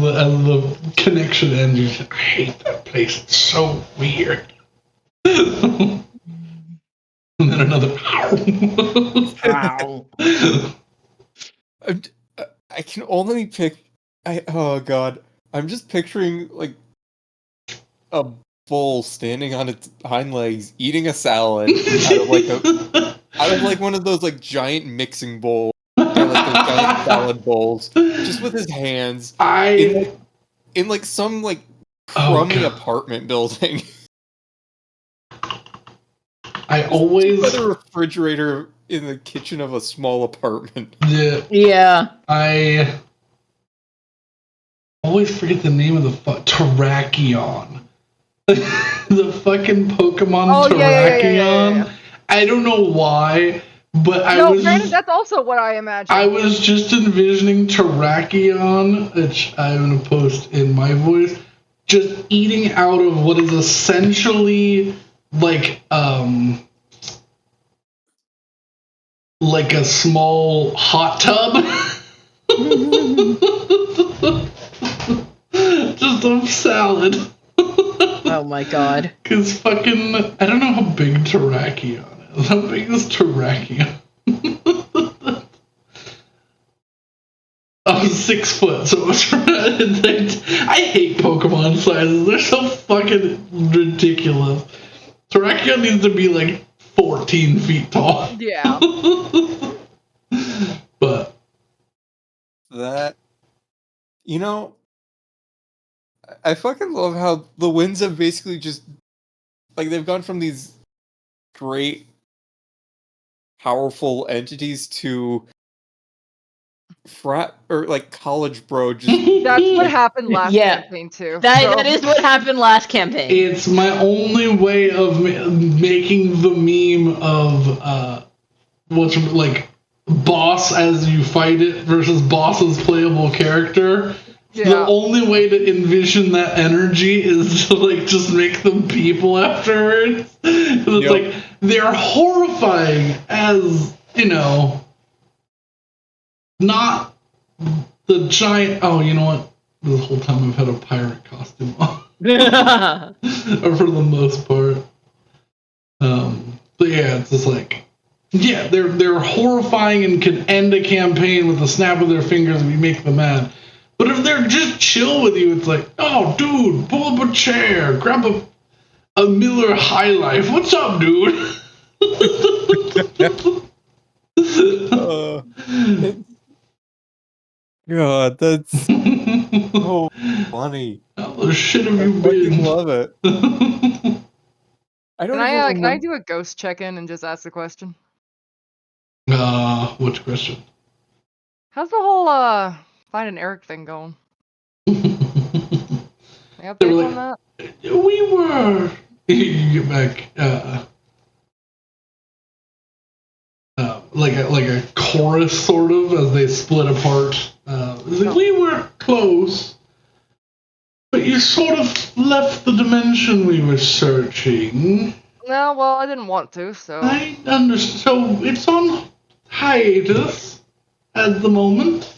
the connection ends, I hate that place. It's so weird. And then another. Ow. I can only pick. Oh god, I'm just picturing like a bull standing on its hind legs, eating a salad out of like one of those like giant mixing bowls, like those giant salad bowls, just with his hands in like some like crummy apartment building. I always with a refrigerator in the kitchen of a small apartment. Yeah. I always forget the name of the Terrakion. The fucking Pokemon Terrakion. Yeah. I don't know why, but granted, that's also what I imagined. I was just envisioning Terrakion, which I'm gonna post in my voice, just eating out of what is essentially like a small hot tub. Just a salad. Oh my god. Cause fucking, I don't know how big Terrakion is. How big is Terrakion? I'm 6 foot, so I hate Pokemon sizes. They're so fucking ridiculous. Terrakion needs to be like 14 feet tall. Yeah. But that, you know, I fucking love how the winds have basically just like they've gone from these great powerful entities to frat or like college bro just That's what happened last campaign too. That is what happened last campaign. It's my only way of making the meme of what's like boss as you fight it versus boss as playable character. Yeah. The only way to envision that energy is to like just make them people afterwards. It's like they're horrifying as, you know, not the giant. Oh, you know what? This whole time I've had a pirate costume on, or for the most part. But yeah, it's just like, yeah, they're horrifying and can end a campaign with a snap of their fingers if you make them mad. But if they're just chill with you, it's like, oh, dude, pull up a chair, grab a Miller High Life. What's up, dude? God, that's so funny. How the shit have you I been? love it. I don't Can I do a ghost check-in and just ask the question? Which question? How's the whole Find an Eric thing going? Any updates on that? We were. You get back. Like a chorus, sort of, as they split apart. We were close, but you sort of left the dimension we were searching. No, well, I didn't want to, so. I understand. So it's on hiatus at the moment.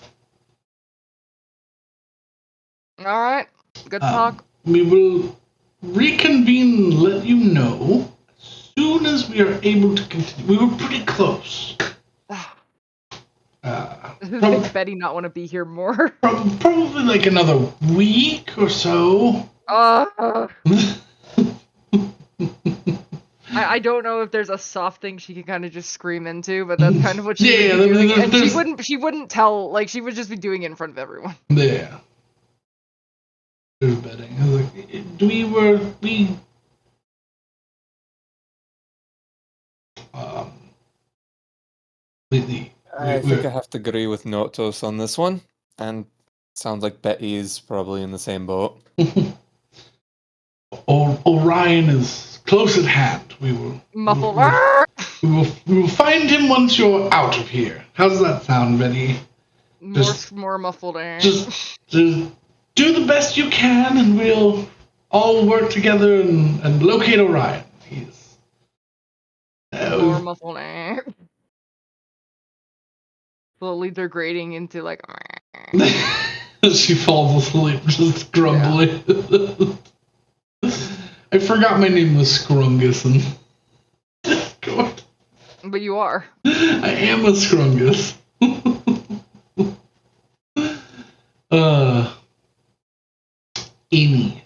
All right, good talk. We will reconvene and let you know as soon as we are able to continue. We were pretty close. Makes Betty not want to be here more. Probably like another week or so. I don't know if there's a soft thing she can kind of just scream into, but that's kind of what she would be doing. And she wouldn't tell, like, she would just be doing it in front of everyone. Yeah. There's betting. I was like, I think I have to agree with Notos on this one, and sounds like Betty is probably in the same boat. Orion is close at hand. We will muffle. We will find him once you're out of here. How does that sound, Betty? More muffled. Just do the best you can, and we'll all work together and locate Orion. More muscle. Slowly degrading into like. She falls asleep, just grumbling. I forgot my name was Scrungus. God. But you are. I am a Scrungus. Anyways,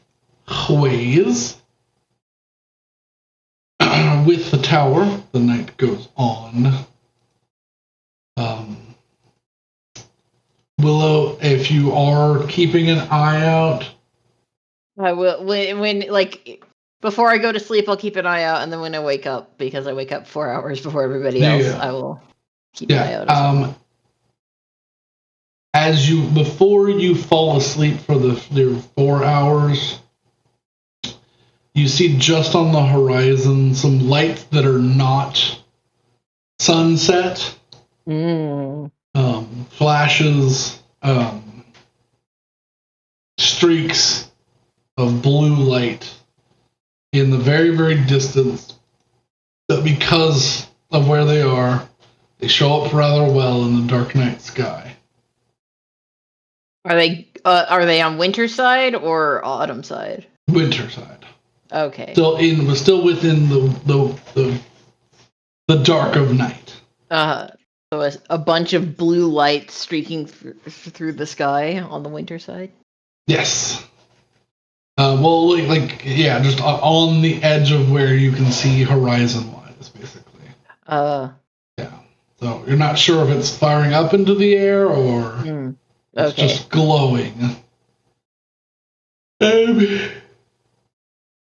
with the tower, the night goes on. Willow, if you are keeping an eye out, I will when like before I go to sleep, I'll keep an eye out, and then when I wake up, because I wake up 4 hours before everybody else, I will keep an eye out. As well. Before you fall asleep for their 4 hours, you see just on the horizon some lights that are not sunset. Flashes, streaks of blue light in the very, very distance. But because of where they are, they show up rather well in the dark night sky. Are they on winter side or autumn side? Winter side. Okay. Still within the dark of night. So a bunch of blue light streaking through the sky on the winter side? Yes. Just on the edge of where you can see horizon-wise, basically. Yeah. So you're not sure if it's firing up into the air or it's just glowing.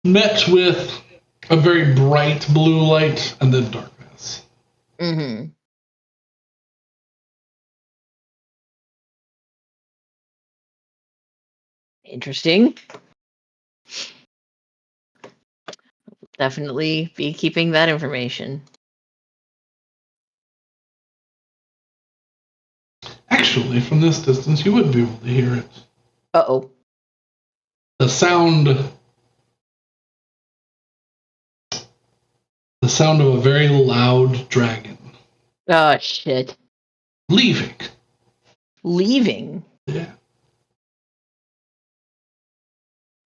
Met with a very bright blue light and then darkness. Mm-hmm. Interesting. Definitely be keeping that information. Actually, from this distance, you would be able to hear it. Uh-oh. The sound of a very loud dragon. Oh, shit. Leaving. Yeah.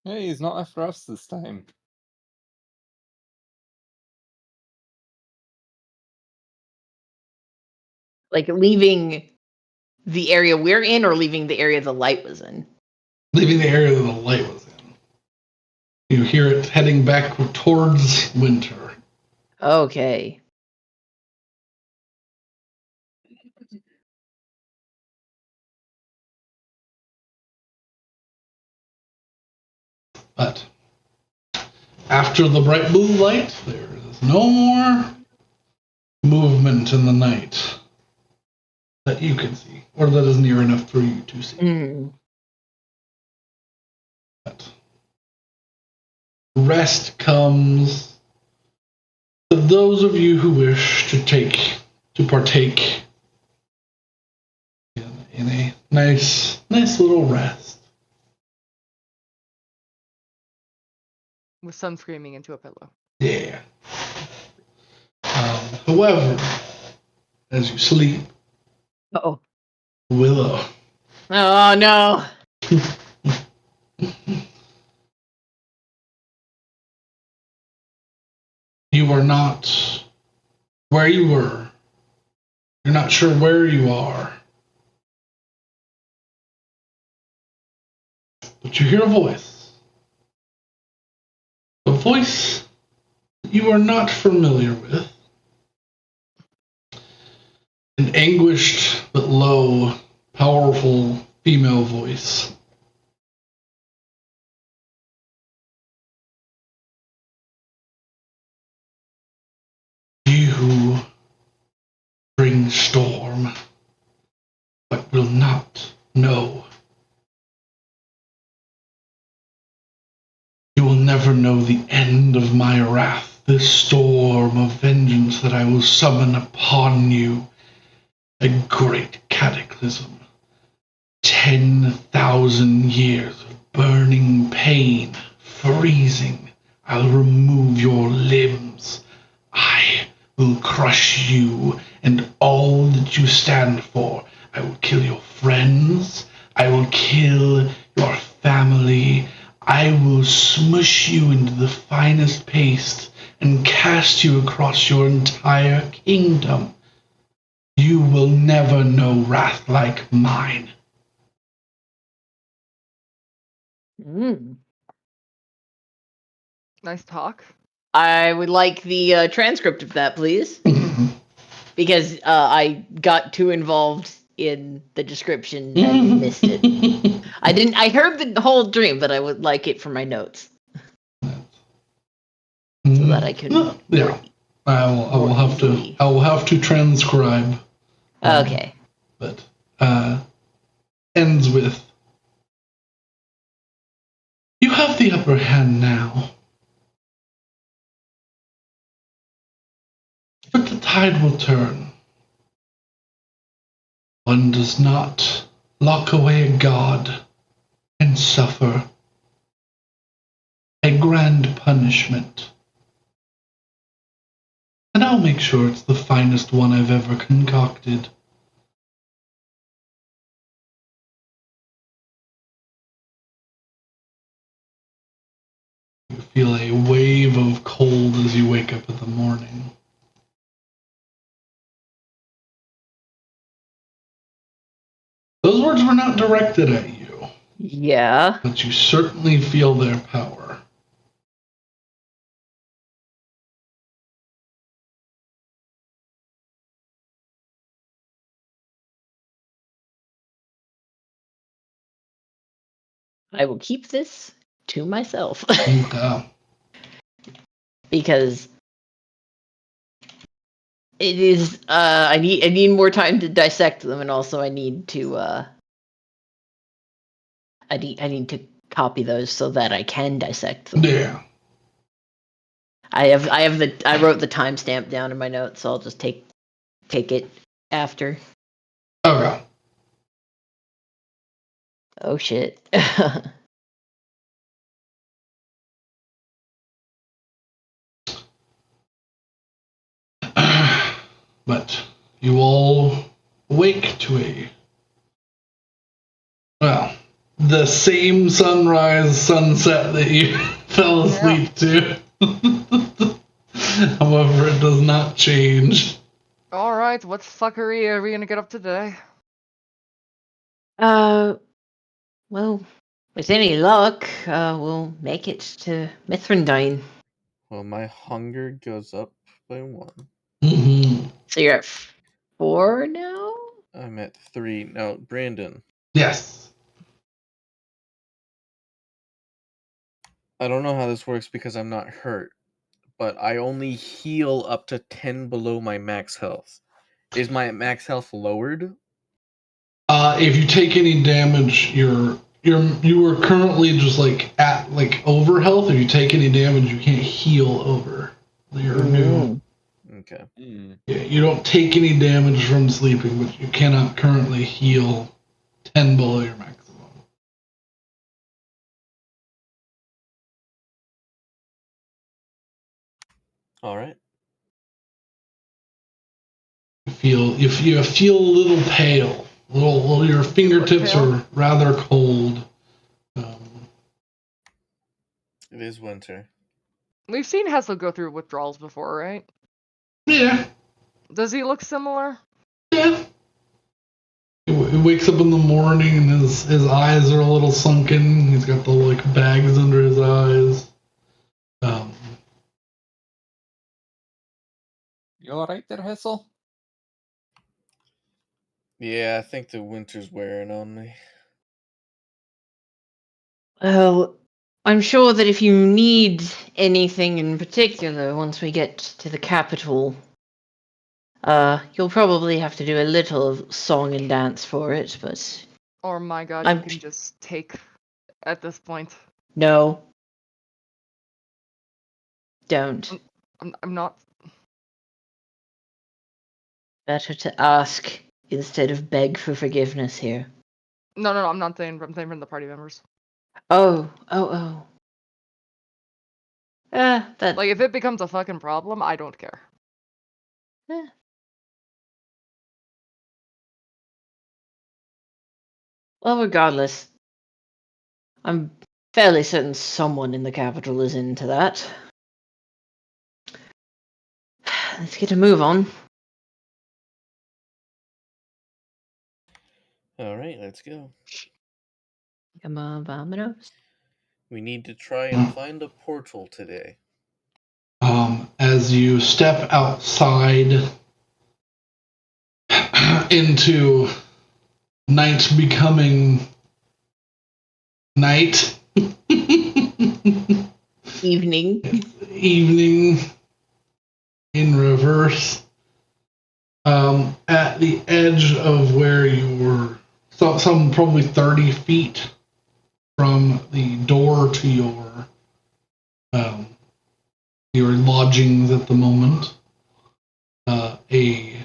Hey, he's not after us this time. Like leaving the area we're in, or leaving the area the light was in? Leaving the area that the light was in. You hear it heading back towards winter. Okay. But after the bright blue light, there is no more movement in the night that you can see, or that is near enough for you to see. But rest comes to those of you who wish to partake in a nice little rest. With some screaming into a pillow. Yeah. However, as you sleep, Uh-oh. Willow. Oh, no. You are not where you were. You're not sure where you are. But you hear a voice. A voice you are not familiar with. An anguished but low, powerful female voice. You bring storm, but will not know. You will never know the end of my wrath, this storm of vengeance that I will summon upon you. A great cataclysm. 10,000 years of burning pain, freezing. I'll remove your limbs. I will crush you and all that you stand for. I will kill your friends. I will kill your family. I will smush you into the finest paste and cast you across your entire kingdom. You will never know wrath like mine. Nice talk. I would like the transcript of that, please, because I got too involved in the description and missed it. I didn't. I heard the whole dream, but I would like it for my notes so that I could. Yeah, I will have to transcribe. Okay. But ends with, you have the upper hand now. But the tide will turn. One does not lock away a god and suffer a grand punishment. And I'll make sure it's the finest one I've ever concocted. You feel a wave of cold as you wake up in the morning. Those words were not directed at you, Yeah. but you certainly feel their power. I will keep this to myself Yeah. because it is. I need more time to dissect them, and also I need to. I need to copy those so that I can dissect them. Yeah. I wrote the timestamp down in my notes, so I'll just take it after. Okay. Oh shit. But you all wake to the same sunset that you fell asleep to. However, it does not change. All right, what fuckery are we gonna get up today? Well, with any luck, we'll make it to Mithrendein. Well, my hunger goes up by 1. Mm-hmm. So you're at 4 now? I'm at 3. No, Brandon. Yes. I don't know how this works because I'm not hurt, but I only heal up to 10 below my max health. Is my max health lowered? If you take any damage, you are currently just at over health. If you take any damage, you can't heal over. You're new. Okay. Yeah, you don't take any damage from sleeping, but you cannot currently heal 10 below your maximum. All right. You feel a little pale. Your fingertips are rather cold. It is winter. We've seen Hessel go through withdrawals before, right? Yeah. Does he look similar? Yeah. He wakes up in the morning and his eyes are a little sunken. He's got the bags under his eyes. You alright there, Hessel? Yeah, I think the winter's wearing on me. Well, I'm sure that if you need anything in particular once we get to the capital, you'll probably have to do a little of song and dance for it, but... Or my god, you can just take at this point. No. Don't. I'm not... Better to ask instead of beg for forgiveness here. No, I'm not saying. I'm saying from the party members. Oh. That... If it becomes a fucking problem, I don't care. Well, regardless, I'm fairly certain someone in the capital is into that. Let's get a move on. All right, let's go. Come on, vamonos. We need to try and find a portal today. As you step outside into night becoming night, Evening. evening in reverse, at the edge of where you were, some probably 30 feet from the door to your lodgings at the moment, you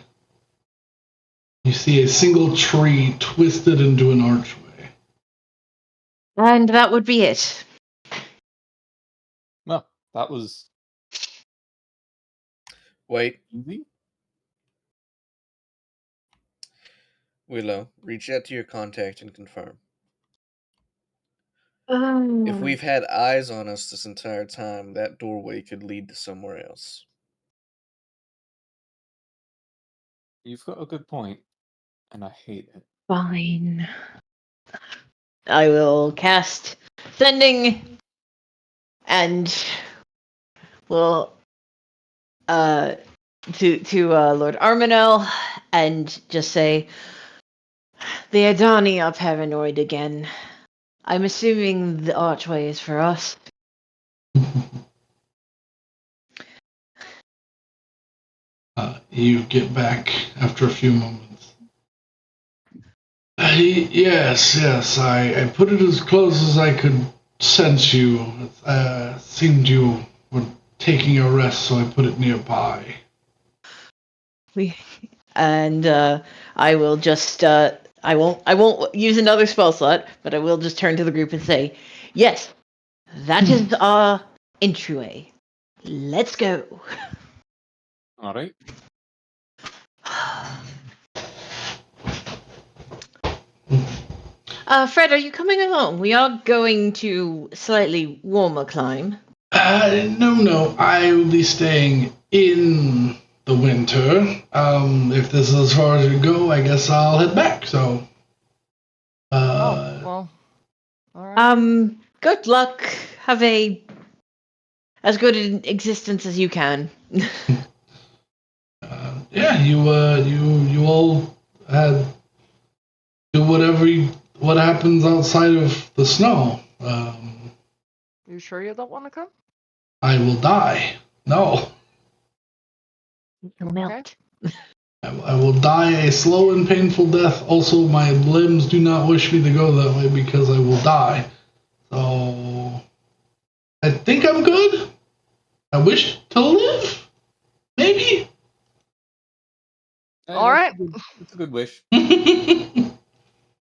see a single tree twisted into an archway. And that would be it. Well, that was Wait, easy. Willow, reach out to your contact and confirm. If Oh. we've had eyes on us this entire time, that doorway could lead to somewhere else. You've got a good point, and I hate it. Fine. I will cast Sending and will to Lord Armanel and just say the Adani are paranoid again. I'm assuming the archway is for us. You get back after a few moments. Yes, I put it as close as I could sense you. It seemed you were taking a rest, so I put it nearby. I will just I won't use another spell slot, but I will just turn to the group and say, yes, that is our entryway. Let's go. All right. Fred, are you coming along? We are going to slightly warmer climb. No, I will be staying in the winter. If this is as far as you go, I guess I'll head back. So, Well, all right. Good luck. Have as good an existence as you can. yeah, you all do what happens outside of the snow. You sure you don't want to come? I will die. No, You'll melt. I will die a slow and painful death. Also, my limbs do not wish me to go that way because I will die. So, I think I'm good. I wish to live. Maybe. All right. It's a good wish.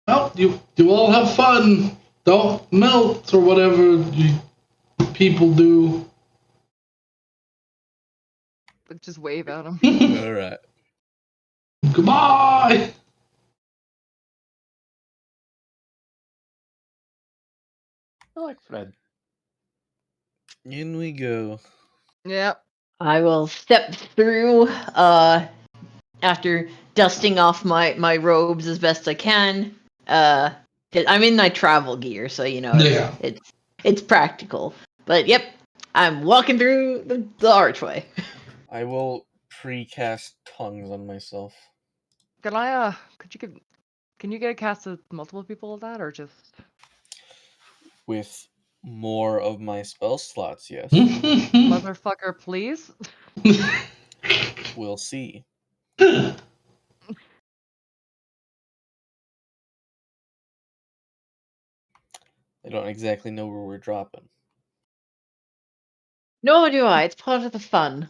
Well, you all have fun. Don't melt or whatever you people do. But just wave at him. All right. Goodbye. I like Fred. In we go. Yep. I will step through after dusting off my robes as best I can. 'Cause I'm in my travel gear, so Yeah. it's practical. But yep, I'm walking through the archway. I will pre-cast tongues on myself. Can I can you get a cast with multiple people of that or just With more of my spell slots, yes. motherfucker, please? We'll see. I don't exactly know where we're dropping. Nor do I. It's part of the fun.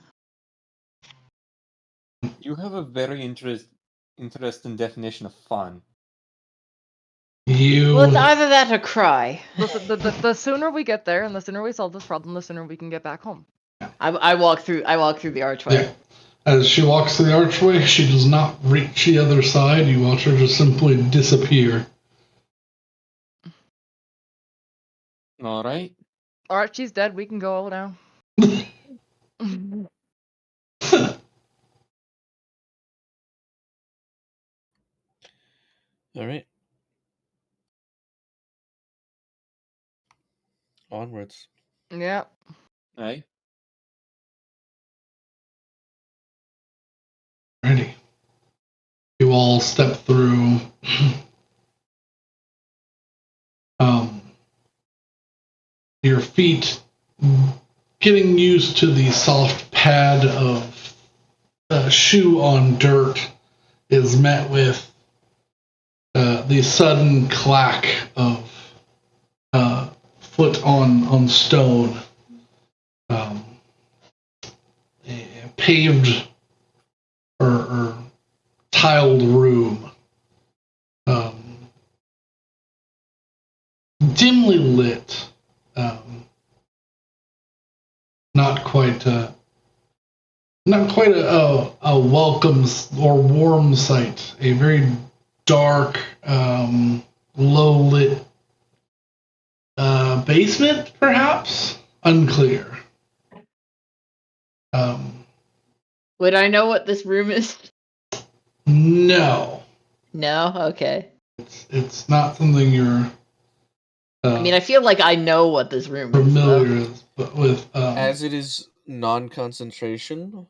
You have a very interesting definition of fun. You. Well, it's either that or cry. Listen, the sooner we get there and the sooner we solve this problem, the sooner we can get back home. I walk through the archway. Yeah. As she walks through the archway, she does not reach the other side. You watch her just simply disappear. All right. Alright, she's dead. We can go now. All right. Onwards. Yeah. Aye. Ready. You all step through. Your feet getting used to the soft pad of shoe on dirt is met with the sudden clack of foot on stone. A paved or tiled room. Dimly lit. Not quite a welcome or warm sight. A very dark, low lit basement, perhaps? Unclear. Would I know what this room is? No. No? Okay. It's not something you're I mean, I feel like I know what this room is. familiar with. As it is non-concentration,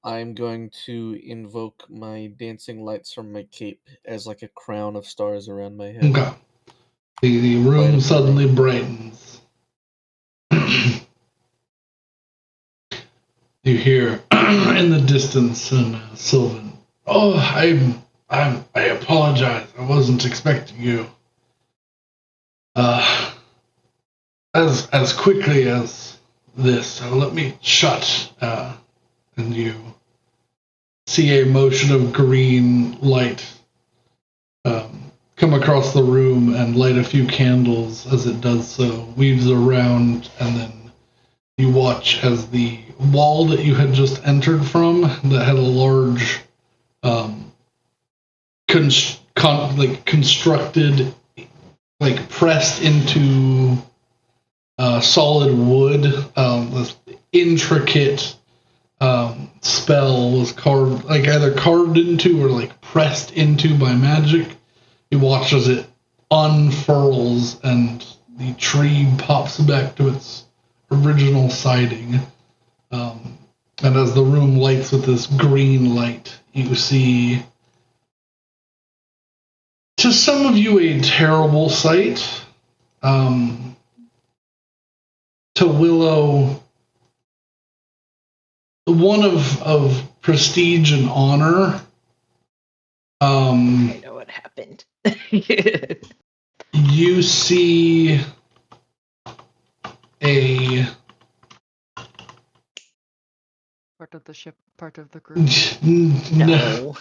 I'm going to invoke my dancing lights from my cape as like a crown of stars around my head. Okay. The room suddenly brightens. You hear in the distance Sylvan. Oh, I apologize. I wasn't expecting you. As quickly as this. So let me shut. And you see a motion of green light come across the room and light a few candles as it does so, weaves around, and then you watch as the wall that you had just entered from, that had a large constructed, like pressed into solid wood, this intricate spell was carved, like either carved into or like pressed into by magic. You watch as it unfurls and the tree pops back to its original siding. And as the room lights with this green light, you see, to some of you, a terrible sight. To Willow, one of prestige and honor. I know what happened. You see a Part of the ship, part of the group. No.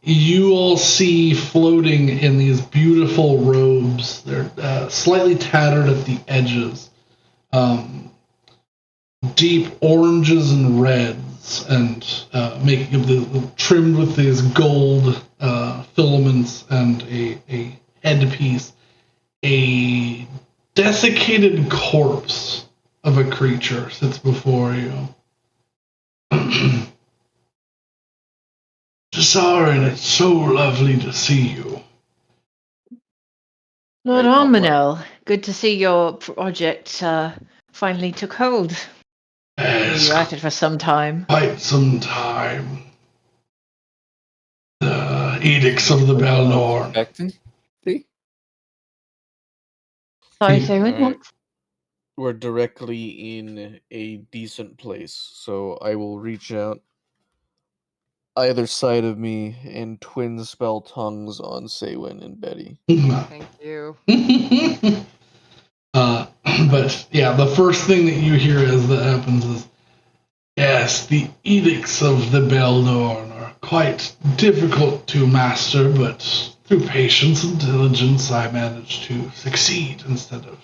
You all see floating in these beautiful robes. They're slightly tattered at the edges. Deep oranges and reds, and making the trimmed with these gold filaments and a headpiece. A desiccated corpse of a creature sits before you. Jasarin, it's so lovely to see you. Lord Armanel, good to see your project finally took hold. Yes, You were at it for some time. quite some time. The edicts of the Belnorn. Expectancy? Sorry, Yeah. Sarah, Alright. what? We're directly in a decent place, so I will reach out either side of me and twin spell tongues on Saywin and Betty. Thank you. But yeah, the first thing that you hear as that happens is, yes, the edicts of the Belnorn are quite difficult to master, but through patience and diligence, I managed to succeed instead of.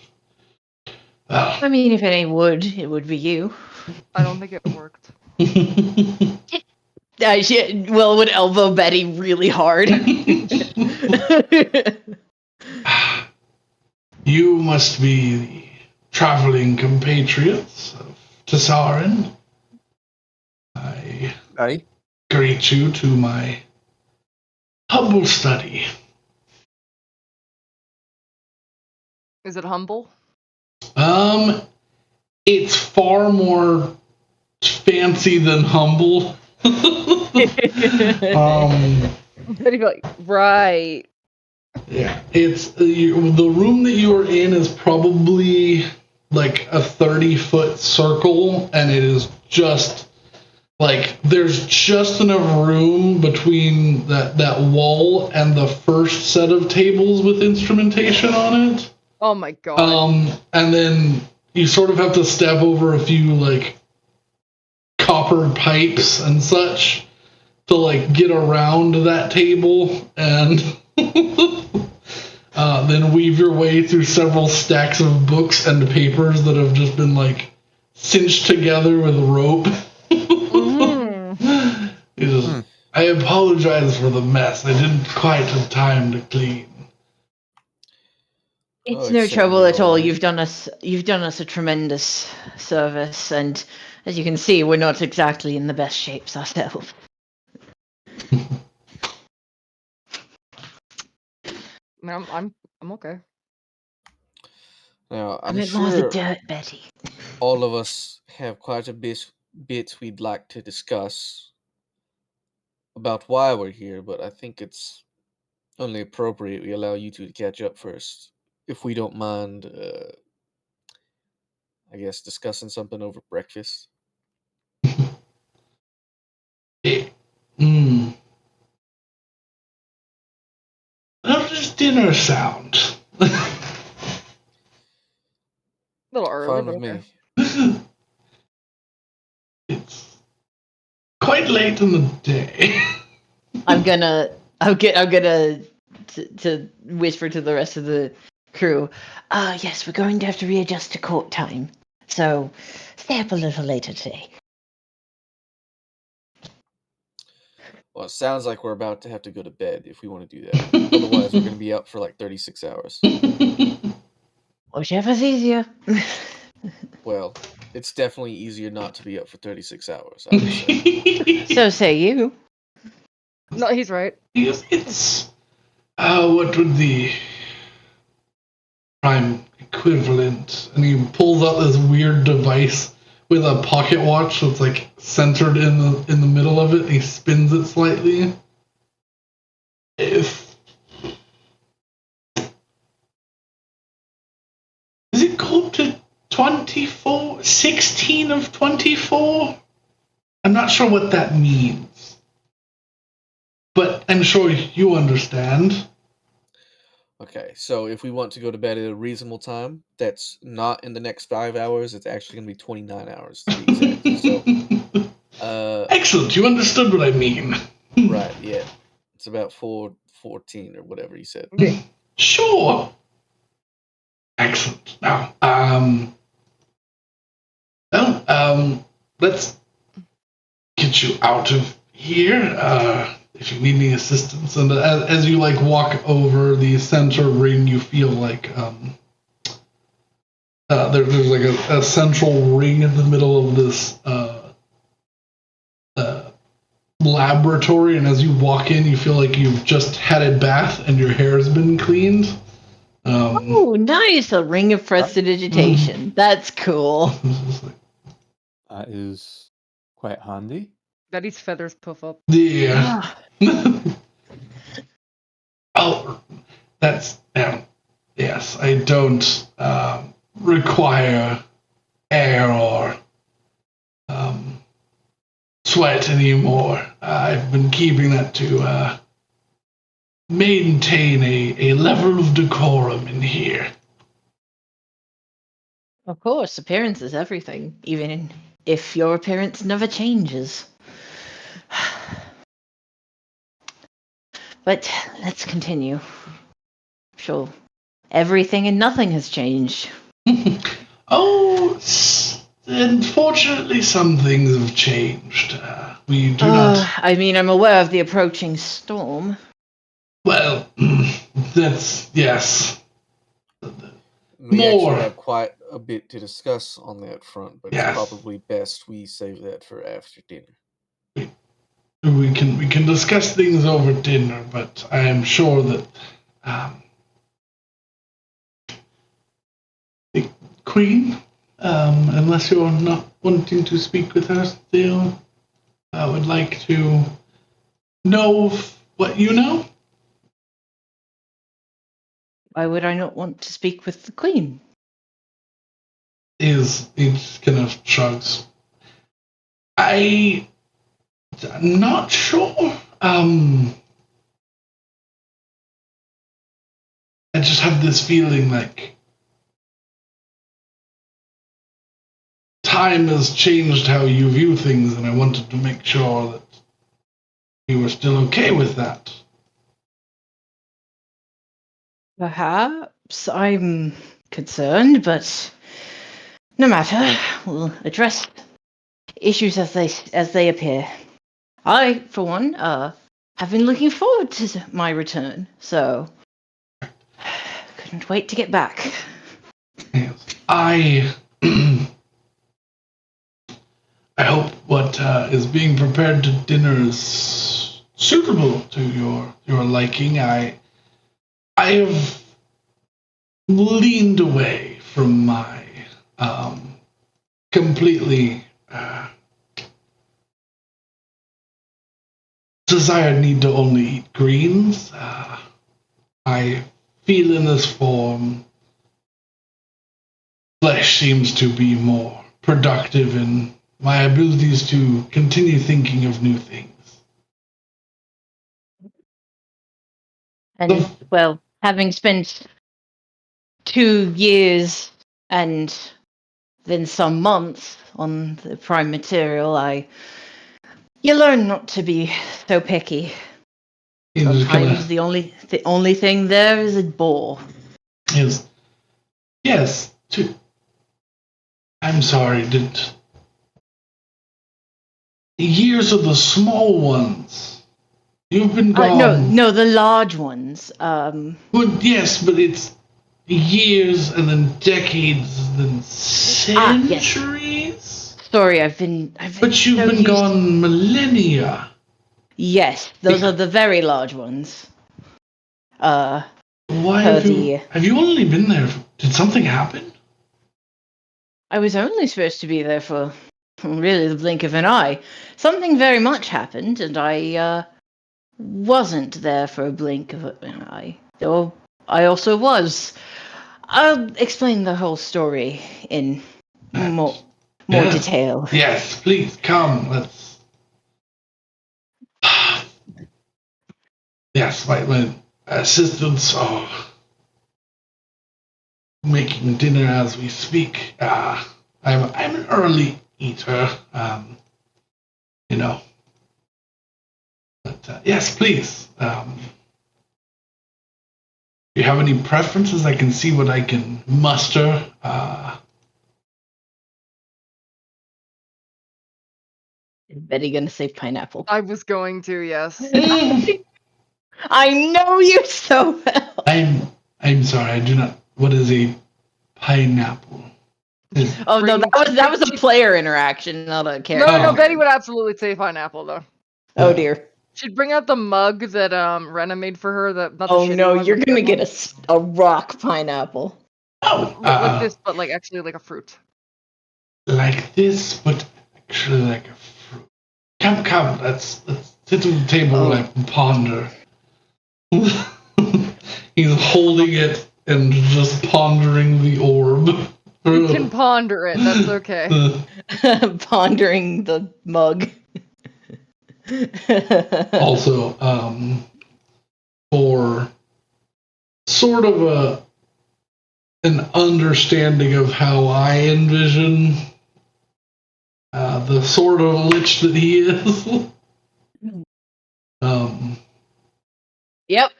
I mean, if it ain't wood, it would be you. I don't think it worked. Will would elbow Betty really hard. You must be the traveling compatriots of Tessarin. I Aye. greet you to my humble study. Is it humble? It's far more fancy than humble. Betty be like, right. Yeah, it's the room that you are in is probably like a 30-foot circle, and it is just like there's just enough room between that wall and the first set of tables with instrumentation on it. Oh my god. And then you sort of have to step over a few like copper pipes and such to like get around that table and then weave your way through several stacks of books and papers that have just been like cinched together with rope. I apologize for the mess. I didn't quite have time to clean. It's no trouble at all. You've done us a tremendous service, and as you can see, we're not exactly in the best shapes ourselves. I'm okay. Now, I'm I'm more the sure dirt, Betty. all of us have quite a bit we'd like to discuss about why we're here, but I think it's only appropriate we allow you two to catch up first, if we don't mind. I guess discussing something over breakfast. How does dinner sound? A little early, Fine but with okay. me. It's quite late in the day. I'm gonna to whisper to the rest of the crew. Yes, we're going to have to readjust to court time, so stay up a little later today. Well, it sounds like we're about to have to go to bed if we want to do that. Otherwise, we're going to be up for like 36 hours. Whichever's easier. Well, it's definitely easier not to be up for 36 hours, I would say. So say you. No, he's right. It's what would the prime equivalent? And he pulls out this weird device with a pocket watch that's like centered in the middle of it. And he spins it slightly. Is it called to 24? 16 of 24? I'm not sure what that means. But I'm sure you understand. Okay, so if we want to go to bed at a reasonable time, that's not in the next 5 hours. It's actually going to be 29 hours to be exact. So, excellent. You understood what I mean. Right, yeah. It's about 4:14 or whatever you said. Sure. Excellent. Now, let's get you out of here. If you need any assistance, and as you like walk over the center ring, you feel like there's like a central ring in the middle of this laboratory, and as you walk in, you feel like you've just had a bath and your hair has been cleaned. Oh, nice! A ring of prestidigitation. That's cool. That is quite handy. Betty's feathers puff up. Yeah. Oh, that's yes. I don't require air or sweat anymore. I've been keeping that to maintain a level of decorum in here. Of course, appearance is everything, even if your appearance never changes. But let's continue. Sure, everything and nothing has changed. Oh, Unfortunately, some things have changed. We do not. I mean, I'm aware of the approaching storm. Well, that's yes. We More. actually have quite a bit to discuss on that front, but Yes. it's probably best we save that for after dinner. We can discuss things over dinner, but I am sure that the Queen, unless you're not wanting to speak with her still, I would like to know what you know. Why would I not want to speak with the Queen? He just kind of shrugs. I'm not sure. I just have this feeling like time has changed how you view things, and I wanted to make sure that you were still okay with that. Perhaps I'm concerned, but no matter. We'll address issues as they appear. I, for one, have been looking forward to my return, so couldn't wait to get back. Yes. I hope what is being prepared to dinner is suitable to your liking. I have leaned away from my completely desired need to only eat greens. I feel in this form flesh seems to be more productive in my abilities to continue thinking of new things. And, well, having spent 2 years and then some months on the prime material, you learn not to be so picky. Sometimes the only thing there is a bore. Yes. I'm sorry. Did years of the small ones? You've been gone. No, the large ones. Well, yes, but it's years and then decades and then centuries. Yes. Sorry, I've been. But you've been gone millennia. Yes, those are the very large ones. Why have you only been there? Did something happen? I was only supposed to be there for really the blink of an eye. Something very much happened, and I wasn't there for a blink of an eye. Though I also was. I'll explain the whole story in more detail. Yes, please come. Let's. Yes, my assistants are making dinner as we speak. I'm an early eater, you know. But yes, please. Do you have any preferences? I can see what I can muster. Is Betty gonna say pineapple? I was going to, yes. I know you so well. I'm sorry. I do not. What is a pineapple? Oh no, that was a player interaction, not a character. No, Betty would absolutely say pineapple though. Oh dear. She'd bring out the mug that Rena made for her. You're gonna get a rock pineapple. Oh, like this, but like actually like a fruit. Like this, but actually like a fruit. Come. Let's sit at the table and ponder. He's holding it and just pondering the orb. You can ponder it. That's okay. Pondering the mug. Also, for sort of an understanding of how I envision the sort of lich that he is. Yep.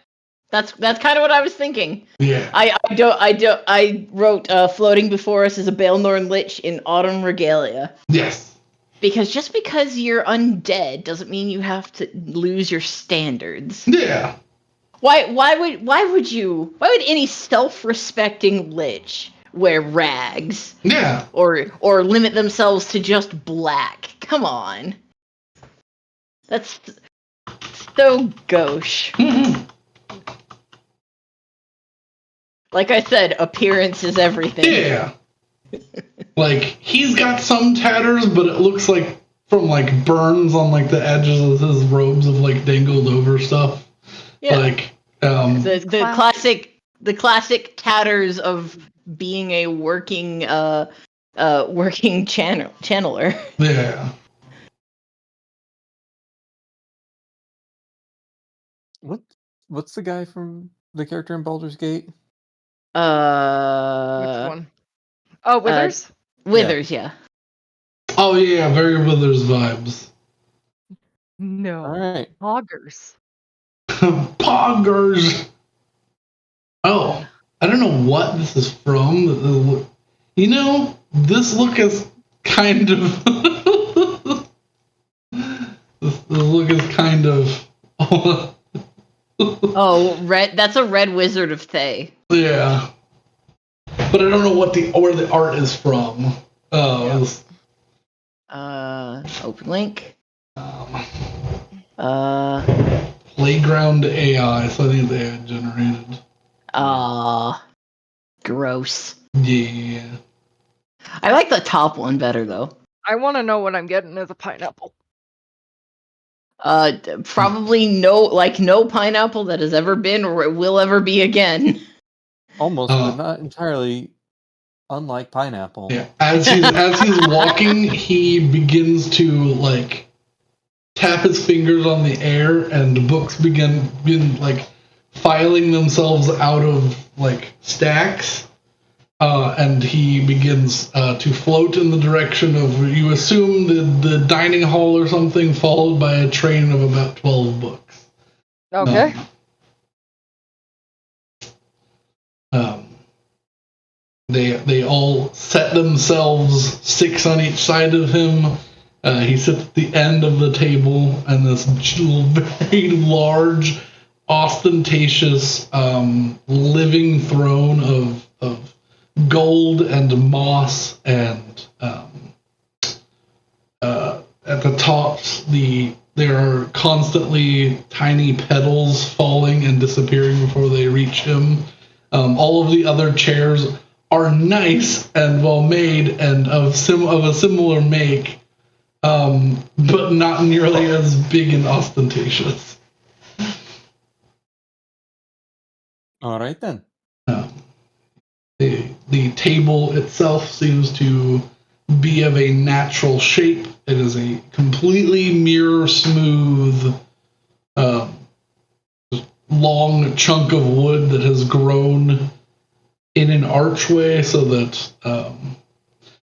That's kind of what I was thinking. Yeah. I wrote floating before us is a Baelnorn Lich in Autumn Regalia. Yes. Because just because you're undead doesn't mean you have to lose your standards. Yeah. Why would any self-respecting Lich wear rags Yeah. or limit themselves to just black? Come on. That's so gauche. Mhm. Like I said, appearance is everything. Yeah. Like, he's got some tatters, but it looks like from, like, burns on, like, the edges of his robes of, like, dangled over stuff. Yeah. Like, the classic tatters of being a working channeler. yeah. What's the guy from the character in Baldur's Gate? Which one? Oh, Withers? Withers, yeah. Oh, yeah, very Withers vibes. No. Alright. Hoggers. Poggers! Oh, I don't know what this is from. You know, this look is kind of... this look is kind of... Oh, red. That's a red wizard of Thay. Yeah. But I don't know where the art is from. Open link. Playground AI, so I think they had generated. Gross. Yeah. I like the top one better though. I want to know what I'm getting as a pineapple. Probably no pineapple that has ever been or will ever be again. Almost, but not entirely unlike pineapple. Yeah. As he's walking, he begins to like tap his fingers on the air, and books begin like filing themselves out of like stacks. And he begins to float in the direction of, you assume, the dining hall or something, followed by a train of about 12 books. Okay. They all set themselves 6 on each side of him. He sits at the end of the table, and this very large, ostentatious, living throne of gold and moss, and at the tops there are constantly tiny petals falling and disappearing before they reach him. All of the other chairs are nice and well made and of a similar make, but not nearly as big and ostentatious. All right then. The table itself seems to be of a natural shape. It is a completely mirror smooth, long chunk of wood that has grown in an archway so that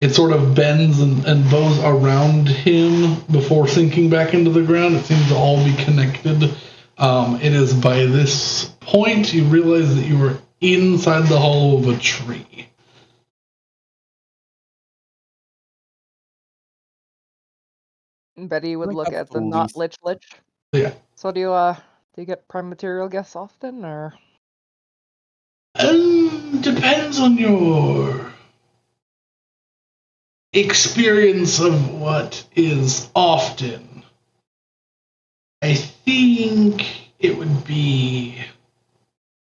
it sort of bends and bows around him before sinking back into the ground. It seems to all be connected. It is by this point you realize that you are inside the hollow of a tree. Betty would Like look a at the not leaf. Lich. Yeah. So do you get prime material guests often, or? Depends on your experience of what is often. I think it would be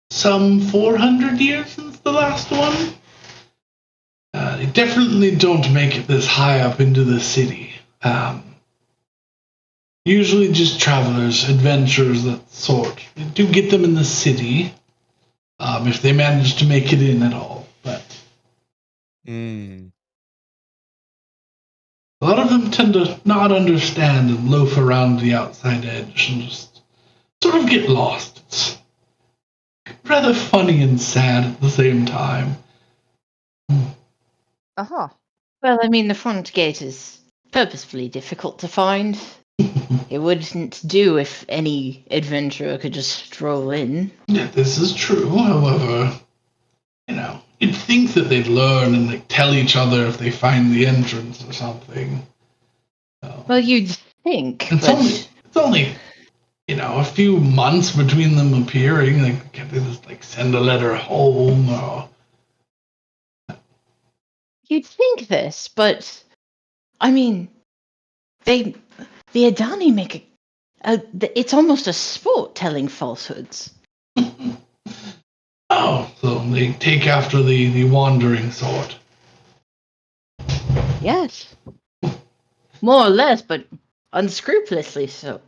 some 400 years since the last one. They definitely don't make it this high up into the city. Usually just travelers, adventurers, that sort. We do get them in the city, if they manage to make it in at all. But a lot of them tend to not understand and loaf around the outside edge and just sort of get lost. It's rather funny and sad at the same time. Uh-huh. Well, I mean, the front gate is purposefully difficult to find. It wouldn't do if any adventurer could just stroll in. Yeah, this is true. However, you'd think that they'd learn and like, tell each other if they find the entrance or something. So, Well, you'd think, it's only a few months between them appearing. Like, can't they just like send a letter home or? You'd think this, but I mean, the Adani make it's almost a sport telling falsehoods. Oh, so they take after the wandering sort. Yes. More or less, but unscrupulously so.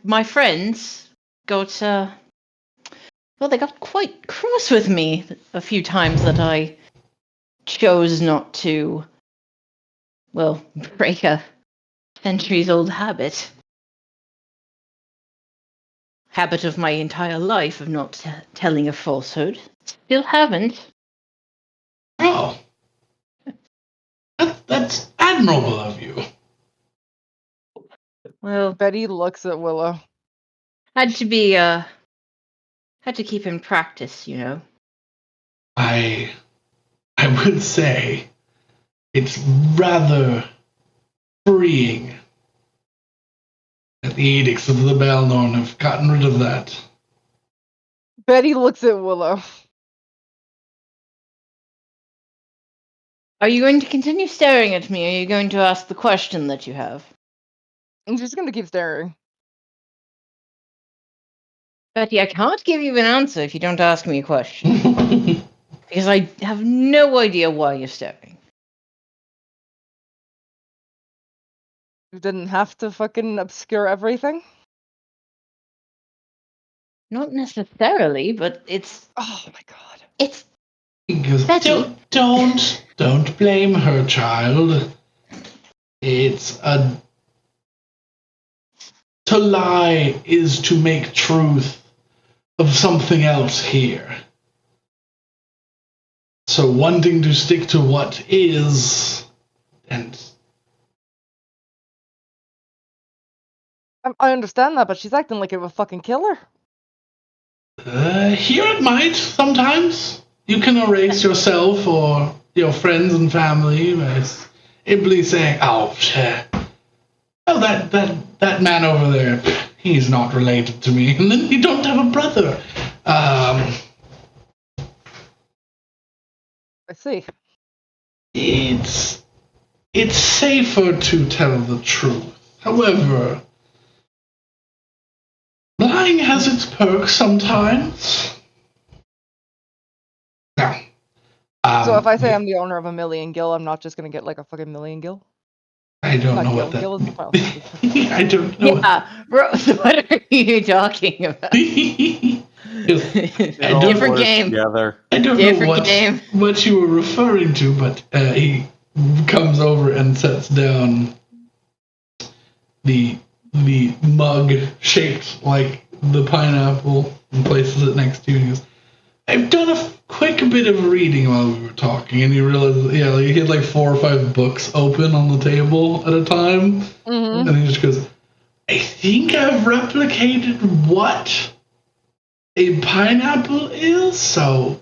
My friends got, they got quite cross with me a few times that I chose not to, break a centuries-old habit. Habit of my entire life of not telling a falsehood. Still haven't. Oh, that's admirable of you. Well, Betty looks at Willow. had to keep in practice, I would say it's rather freeing that the edicts of the Balnorn have gotten rid of that. Betty looks at Willow. Are you going to continue staring at me, or are you going to ask the question that you have? I'm just gonna keep staring. Betty, I can't give you an answer if you don't ask me a question. Because I have no idea why you're staring. You didn't have to fucking obscure everything. Not necessarily, but it's Oh my god. it's Because Betty. don't blame her, child. To lie is to make truth of something else here. So wanting to stick to what is, and I understand that, but she's acting like it would fucking kill her. here it might sometimes. You can erase yourself or your friends and family by simply saying, "Oh, that man over there, he's not related to me," and then you don't have a brother. I see. It's safer to tell the truth. However, lying has its perks sometimes. Now, So if I say I'm the owner of 1,000,000 gil, I'm not just gonna get like a fucking 1,000,000 gil? I don't Not know gil. what that. Gil is the pile. I don't know. Yeah, Rose, what are you talking about? Different game. Together. I don't Different know game. what you were referring to, but he comes over and sets down the mug shaped like the pineapple and places it next to you. And he goes, "I've done a quick bit of reading while we were talking," and you realize, he had like 4 or 5 books open on the table at a time, Mm-hmm. and he just goes, "I think I've replicated what a pineapple is, so."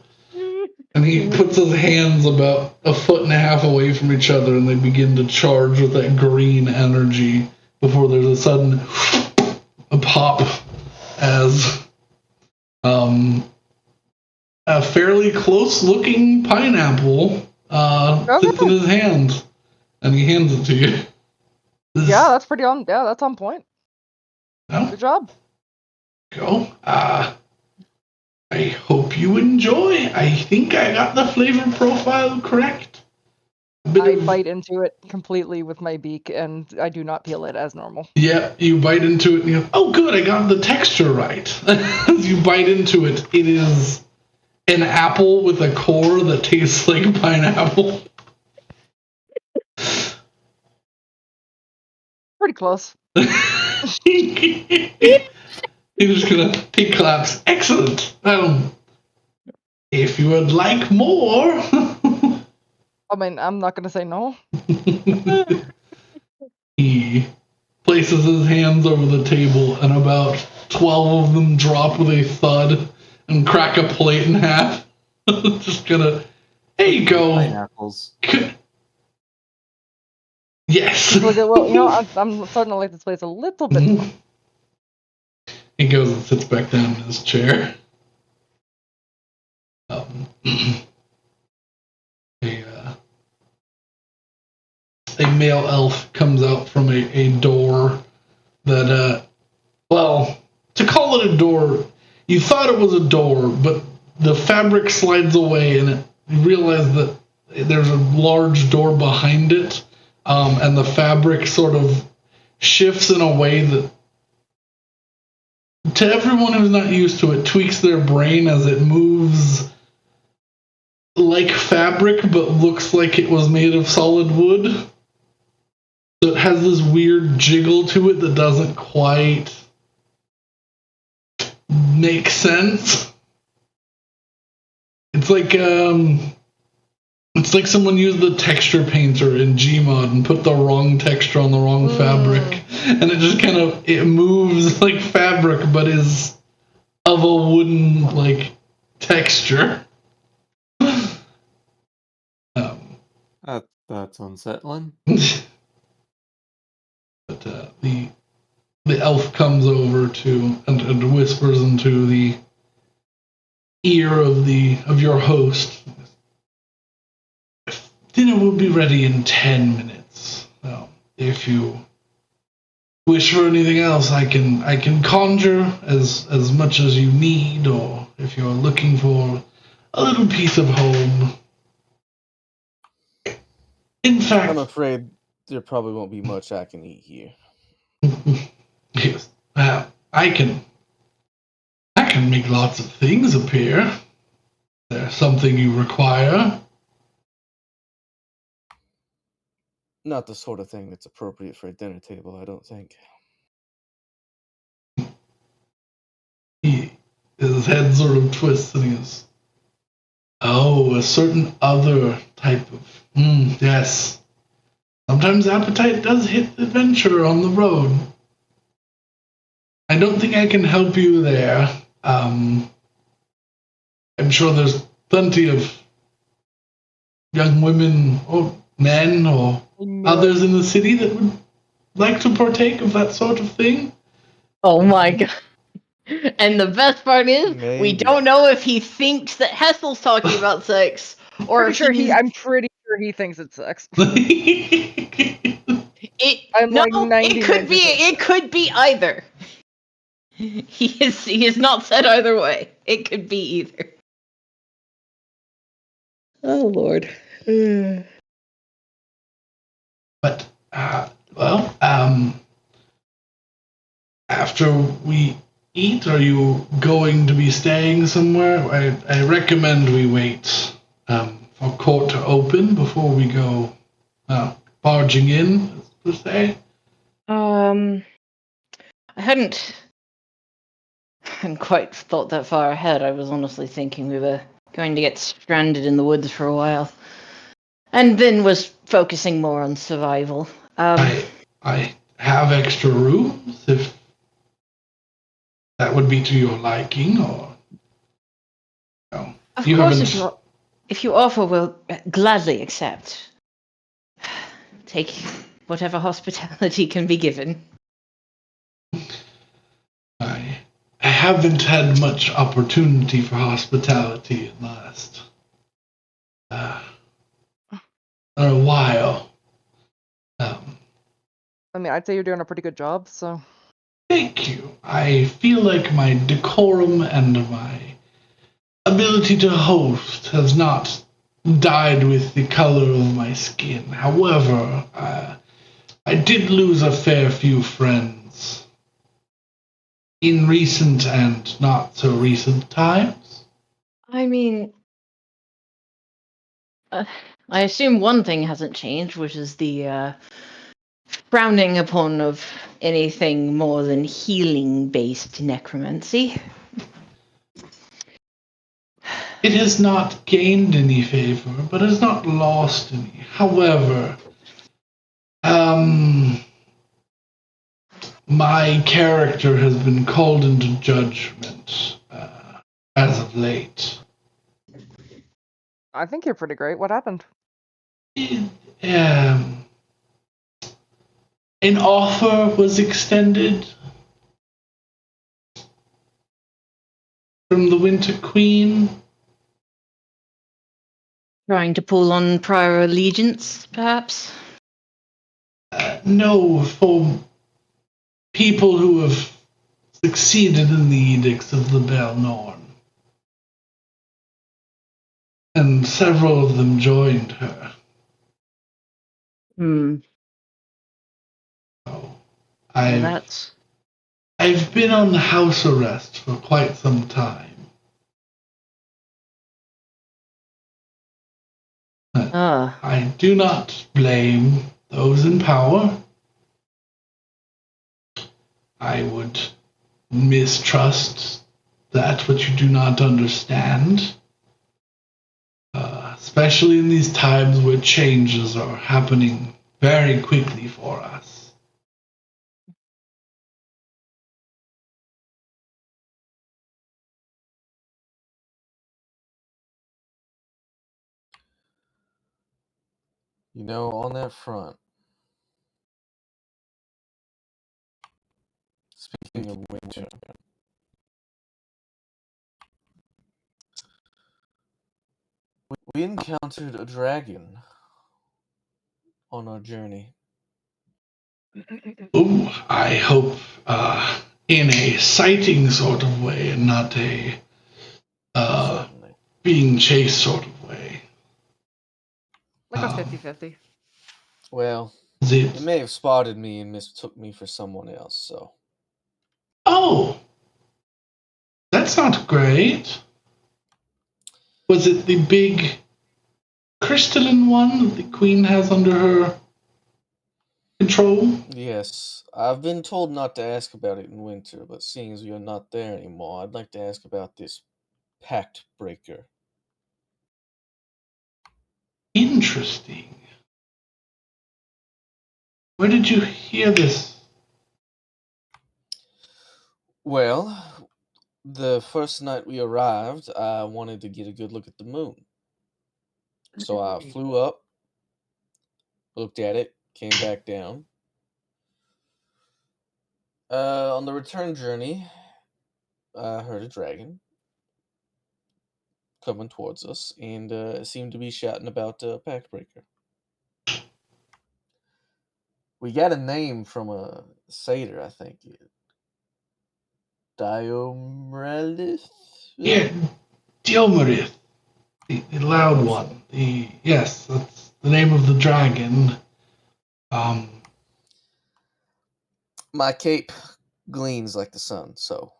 And he puts his hands about 1.5 feet away from each other, and they begin to charge with that green energy before there's a sudden a pop as a fairly close-looking pineapple sits in his hand, and he hands it to you. Yeah, that's pretty on. Yeah, that's on point. Well, Good job. go. I hope you enjoy. I think I got the flavor profile correct. I bite into it completely with my beak, and I do not peel it as normal. Yeah, you bite into it and you go, "Oh, good, I got the texture right." As you bite into it, it is an apple with a core that tastes like pineapple. Pretty close. You're just gonna he claps. Excellent. If you would like more, I mean, I'm not gonna say no. He places his hands over the table, and about 12 of them drop with a thud and crack a plate in half. Just gonna, here you go. Pineapples. Yes. Look at, well, I'm starting to like this place a little bit more. He goes and sits back down in his chair. A male elf comes out from a door that, well, to call it a door, you thought it was a door, but the fabric slides away and you realize that there's a large door behind it, and the fabric sort of shifts in a way that, to everyone who's not used to it, tweaks their brain as it moves like fabric but looks like it was made of solid wood. So it has this weird jiggle to it that doesn't quite make sense. It's like someone used the texture painter in Gmod and put the wrong texture on the wrong fabric, and it just kind of it moves like fabric but is of a wooden like texture. That's unsettling. But the elf comes over to and whispers into the ear of your host. Dinner will be ready in 10 minutes. Now, if you wish for anything else, I can conjure as much as you need, or if you're looking for a little piece of home. In fact, I'm afraid there probably won't be much I can eat here. yes, I can make lots of things appear. Is there something you require? Not the sort of thing that's appropriate for a dinner table, I don't think. His head sort of twists and he goes, oh, a certain other type of... yes. Sometimes appetite does hit adventure on the road. I don't think I can help you there. I'm sure there's plenty of young women or men or others in the city that would like to partake of that sort of thing. Oh my god. And the best part is, we Maybe. don't know if he thinks that Hessel's talking about sex, or I'm if pretty sure he thinks it's sex. it like 99% it could be either. He has not said either way. It could be either. Oh Lord. But, well, after we eat, are you going to be staying somewhere? I recommend we wait for court to open before we go barging in, per se. I hadn't quite thought that far ahead. I was honestly thinking we were going to get stranded in the woods for a while, and then was focusing more on survival. I have extra rooms if that would be to your liking, or no. Of You course, haven't. if you offer, we'll gladly accept. Take whatever hospitality can be given. I haven't had much opportunity for hospitality in last a while. I mean, I'd say you're doing a pretty good job, so. Thank you. I feel like my decorum and my ability to host has not died with the color of my skin. However, I did lose a fair few friends in recent and not so recent times. I mean, I assume one thing hasn't changed, which is the frowning upon of anything more than healing-based necromancy. It has not gained any favor, but has not lost any. However, my character has been called into judgment as of late. I think you're pretty great. What happened? An offer was extended from the Winter Queen. Trying to pull on prior allegiance, perhaps? No, for people who have succeeded in the edicts of the Belnorn. And several of them joined her. So That's... I've been on house arrest for quite some time. I do not blame those in power. I would mistrust that which you do not understand. Especially in these times where changes are happening very quickly for us. You know, on that front, speaking of winter, we encountered a dragon on our journey. Oh, I hope in a sighting sort of way and not a Certainly. being chased sort of way. Like a 50-50. Well, It it may have spotted me and mistook me for someone else, so. Oh, that's not great. Was it the big crystalline one that the queen has under her control? Yes, I've been told not to ask about it in winter, but seeing as you're not there anymore, I'd like to ask about this pact breaker. Interesting. Where did you hear this? Well, the first night we arrived, I wanted to get a good look at the moon. So I flew up, looked at it, came back down. On the return journey, I heard a dragon coming towards us, and it seemed to be shouting about pact breaker. We got a name from a satyr, I think. Diomrelith? Yeah, Diomerith, the loud one. Yes, that's the name of the dragon. My cape gleams like the sun, so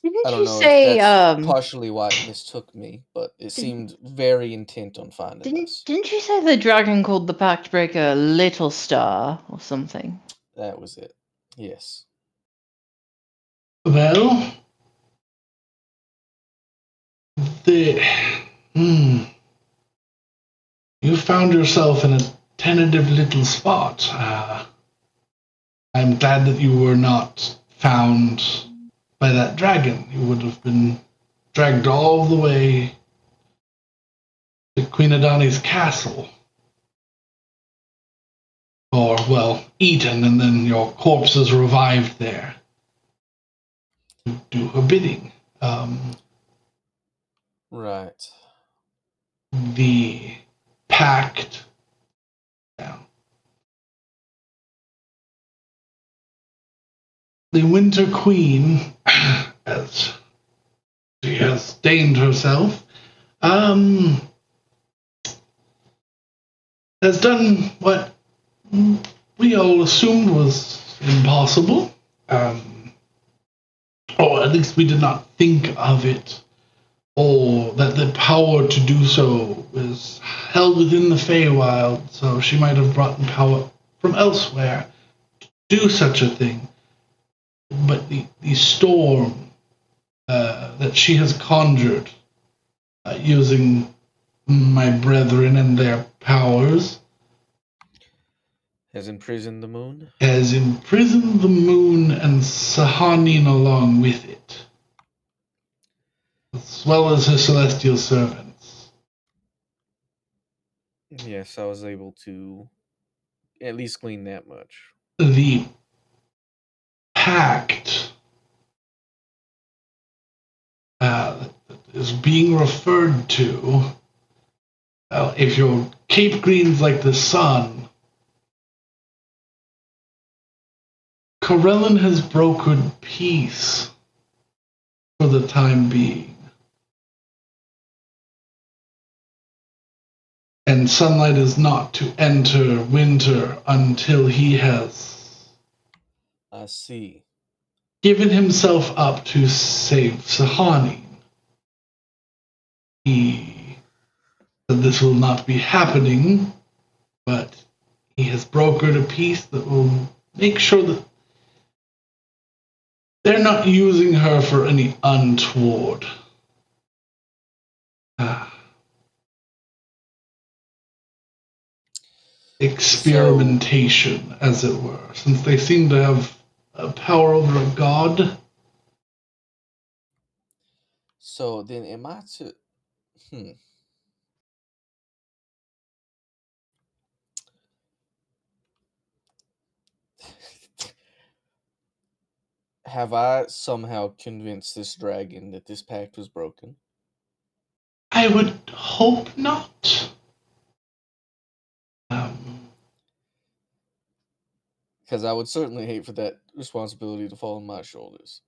I Didn't don't you know if say, that's partially why it mistook me, but it seemed very intent on finding us. didn't you say the dragon called the Pact Breaker Little Star or something? That was it. Yes. Well, you found yourself in a tentative little spot. I'm glad that you were not found by that dragon. You would have been dragged all the way to Queen Adani's castle. Or, well, eaten, and then your corpse is revived there to do her bidding. Right. The pact. Yeah. The Winter Queen, as she has deigned herself, has done what we all assumed was impossible. Or at least we did not think of it, or that the power to do so was held within the Feywild, so she might have brought in power from elsewhere to do such a thing. But the storm that she has conjured using my brethren and their powers. Has imprisoned the moon? Has imprisoned the moon and Sahanin along with it, as well as her celestial servants. Yes, I was able to at least glean that much. The pact that is being referred to, if your cape gleams like the sun, Corellin has brokered peace for the time being. And sunlight is not to enter winter until he has I see. given himself up to save Sahani. He said this will not be happening, but he has brokered a peace that will make sure that they're not using her for any untoward experimentation, as it were, since they seem to have power over a god. So then am I to have I somehow convinced this dragon that this pact was broken? I would hope not. Because I would certainly hate for that responsibility to fall on my shoulders.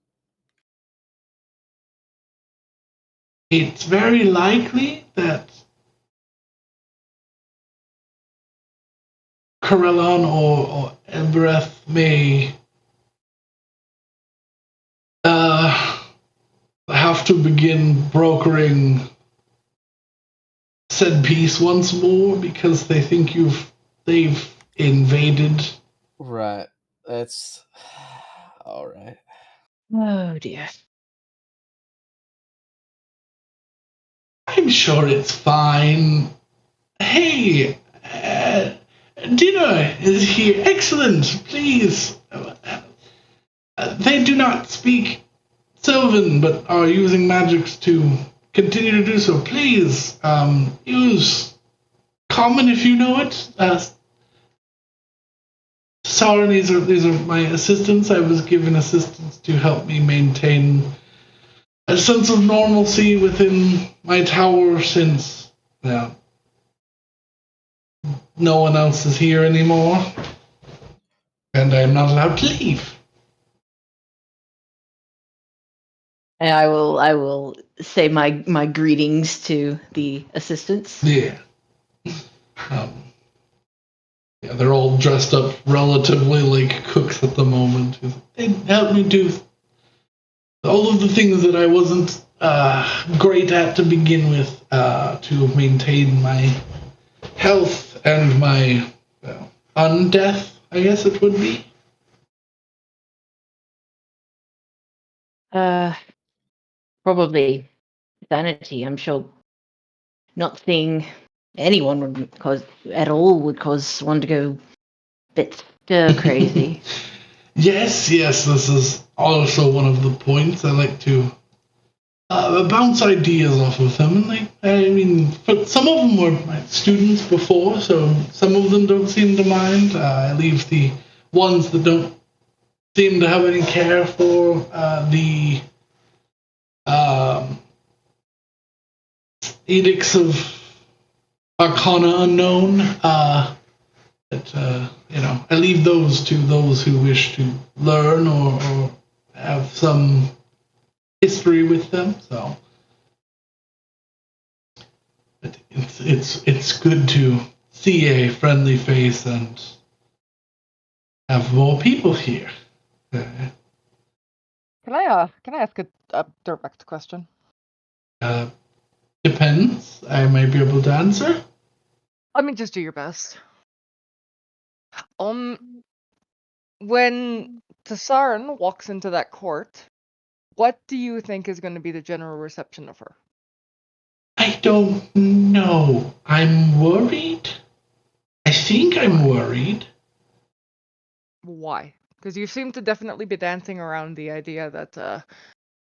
It's very likely that Corellon or Embereth may have to begin brokering said peace once more because they think they've invaded. Right. That's all right. Oh dear. I'm sure it's fine. Hey, dinner is here. Excellent. Please. They do not speak Sylvan, but are using magics to continue to do so. Please, use common if you know it. Sorry, these are my assistants. I was given assistance to help me maintain a sense of normalcy within my tower since no one else is here anymore, and I am not allowed to leave. And I will say my greetings to the assistants. Yeah. Yeah, they're all dressed up relatively like cooks at the moment. They helped me do all of the things that I wasn't great at to begin with to maintain my health and my undeath, I guess it would be. Probably sanity. I'm sure not seeing anyone would cause would cause one to go a bit stir crazy. Yes, this is also one of the points. I like to bounce ideas off of them. And some of them were my students before, so some of them don't seem to mind. I leave the ones that don't seem to have any care for the edicts of Arcana Unknown. I leave those to those who wish to learn or have some history with them. So, but it's good to see a friendly face and have more people here. Can I ask a direct question? Depends. I may be able to answer. I mean, just do your best. When Tsaran walks into that court, What do you think is going to be the general reception of her? I don't know. I'm worried. I think I'm worried. Why? Because you seem to definitely be dancing around the idea that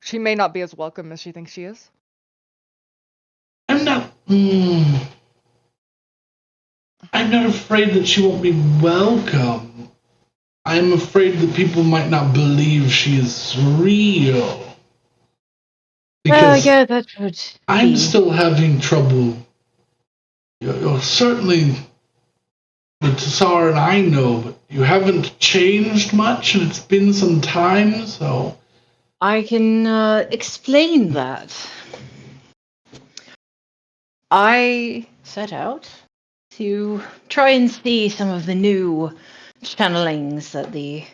she may not be as welcome as she thinks she is. I'm not. I'm not afraid that she won't be welcome. I'm afraid that people might not believe she is real. Because yeah, that would I'm be. still having trouble. You're certainly the Tsaran I know, but you haven't changed much, and it's been some time, so. I can explain that. I set out to try and see some of the new channelings that the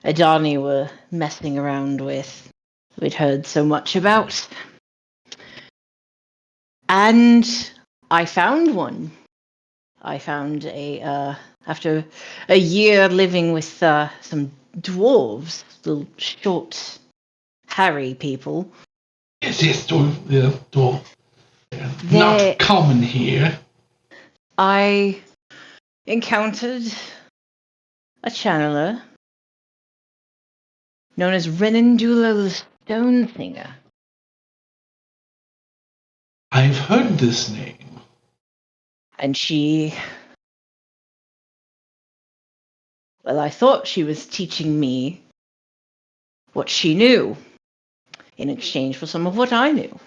Adani were messing around with. We'd heard so much about. And I found one. I found after a year living with some dwarves, little short, hairy people. Yes, dwarf. They- Not common here. I encountered a channeler known as Renindula the Stone Singer. I've heard this name. And I thought she was teaching me what she knew in exchange for some of what I knew.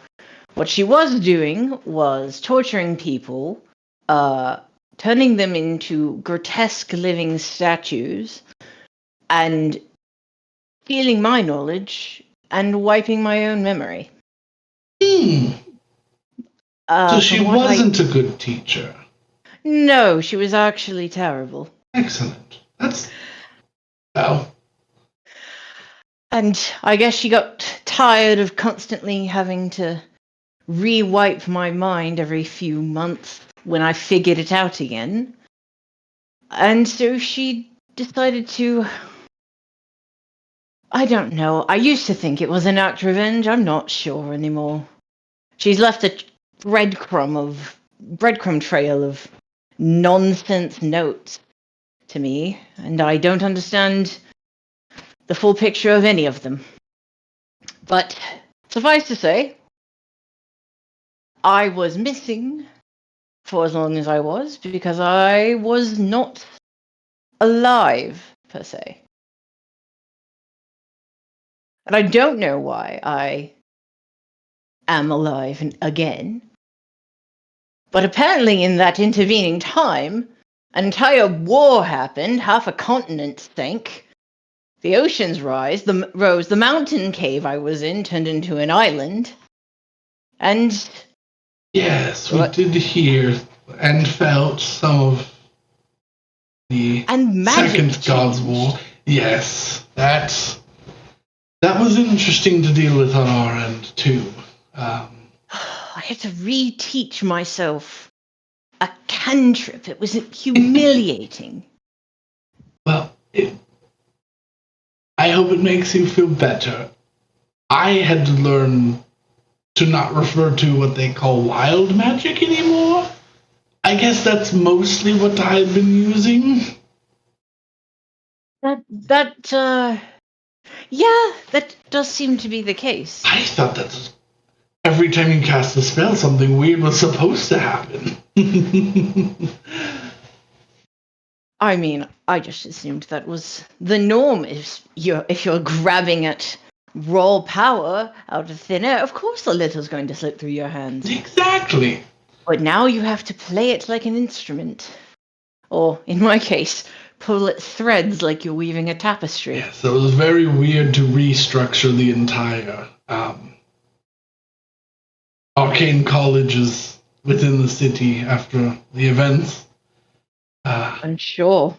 What she was doing was torturing people, turning them into grotesque living statues, and stealing my knowledge and wiping my own memory. So she wasn't a good teacher. No, she was actually terrible. Excellent. That's. Well. And I guess she got tired of constantly having to re-wipe my mind every few months when I figured it out again. And so she decided to... I don't know. I used to think it was an act of revenge. I'm not sure anymore. She's left a breadcrumb trail of nonsense notes to me, and I don't understand the full picture of any of them. But suffice to say, I was missing for as long as I was because I was not alive, per se. And I don't know why I am alive again. But apparently in that intervening time, an entire war happened, half a continent sank, the oceans rose, the mountain cave I was in turned into an island, and... Yes, we did hear and felt some of the Second God's War. Yes, that was interesting to deal with on our end, too. I had to reteach myself a cantrip. It was humiliating. Well, I hope it makes you feel better. I had to learn to not refer to what they call wild magic anymore. I guess that's mostly what I've been using. Yeah, that does seem to be the case. I thought that every time you cast a spell, something weird was supposed to happen. I mean, I just assumed that was the norm. If you're grabbing at raw power out of thin air, of course the little's going to slip through your hands. Exactly. But now you have to play it like an instrument. Or, in my case, pull at threads like you're weaving a tapestry. Yeah, so it was very weird to restructure the entire arcane colleges within the city after the events. I'm sure.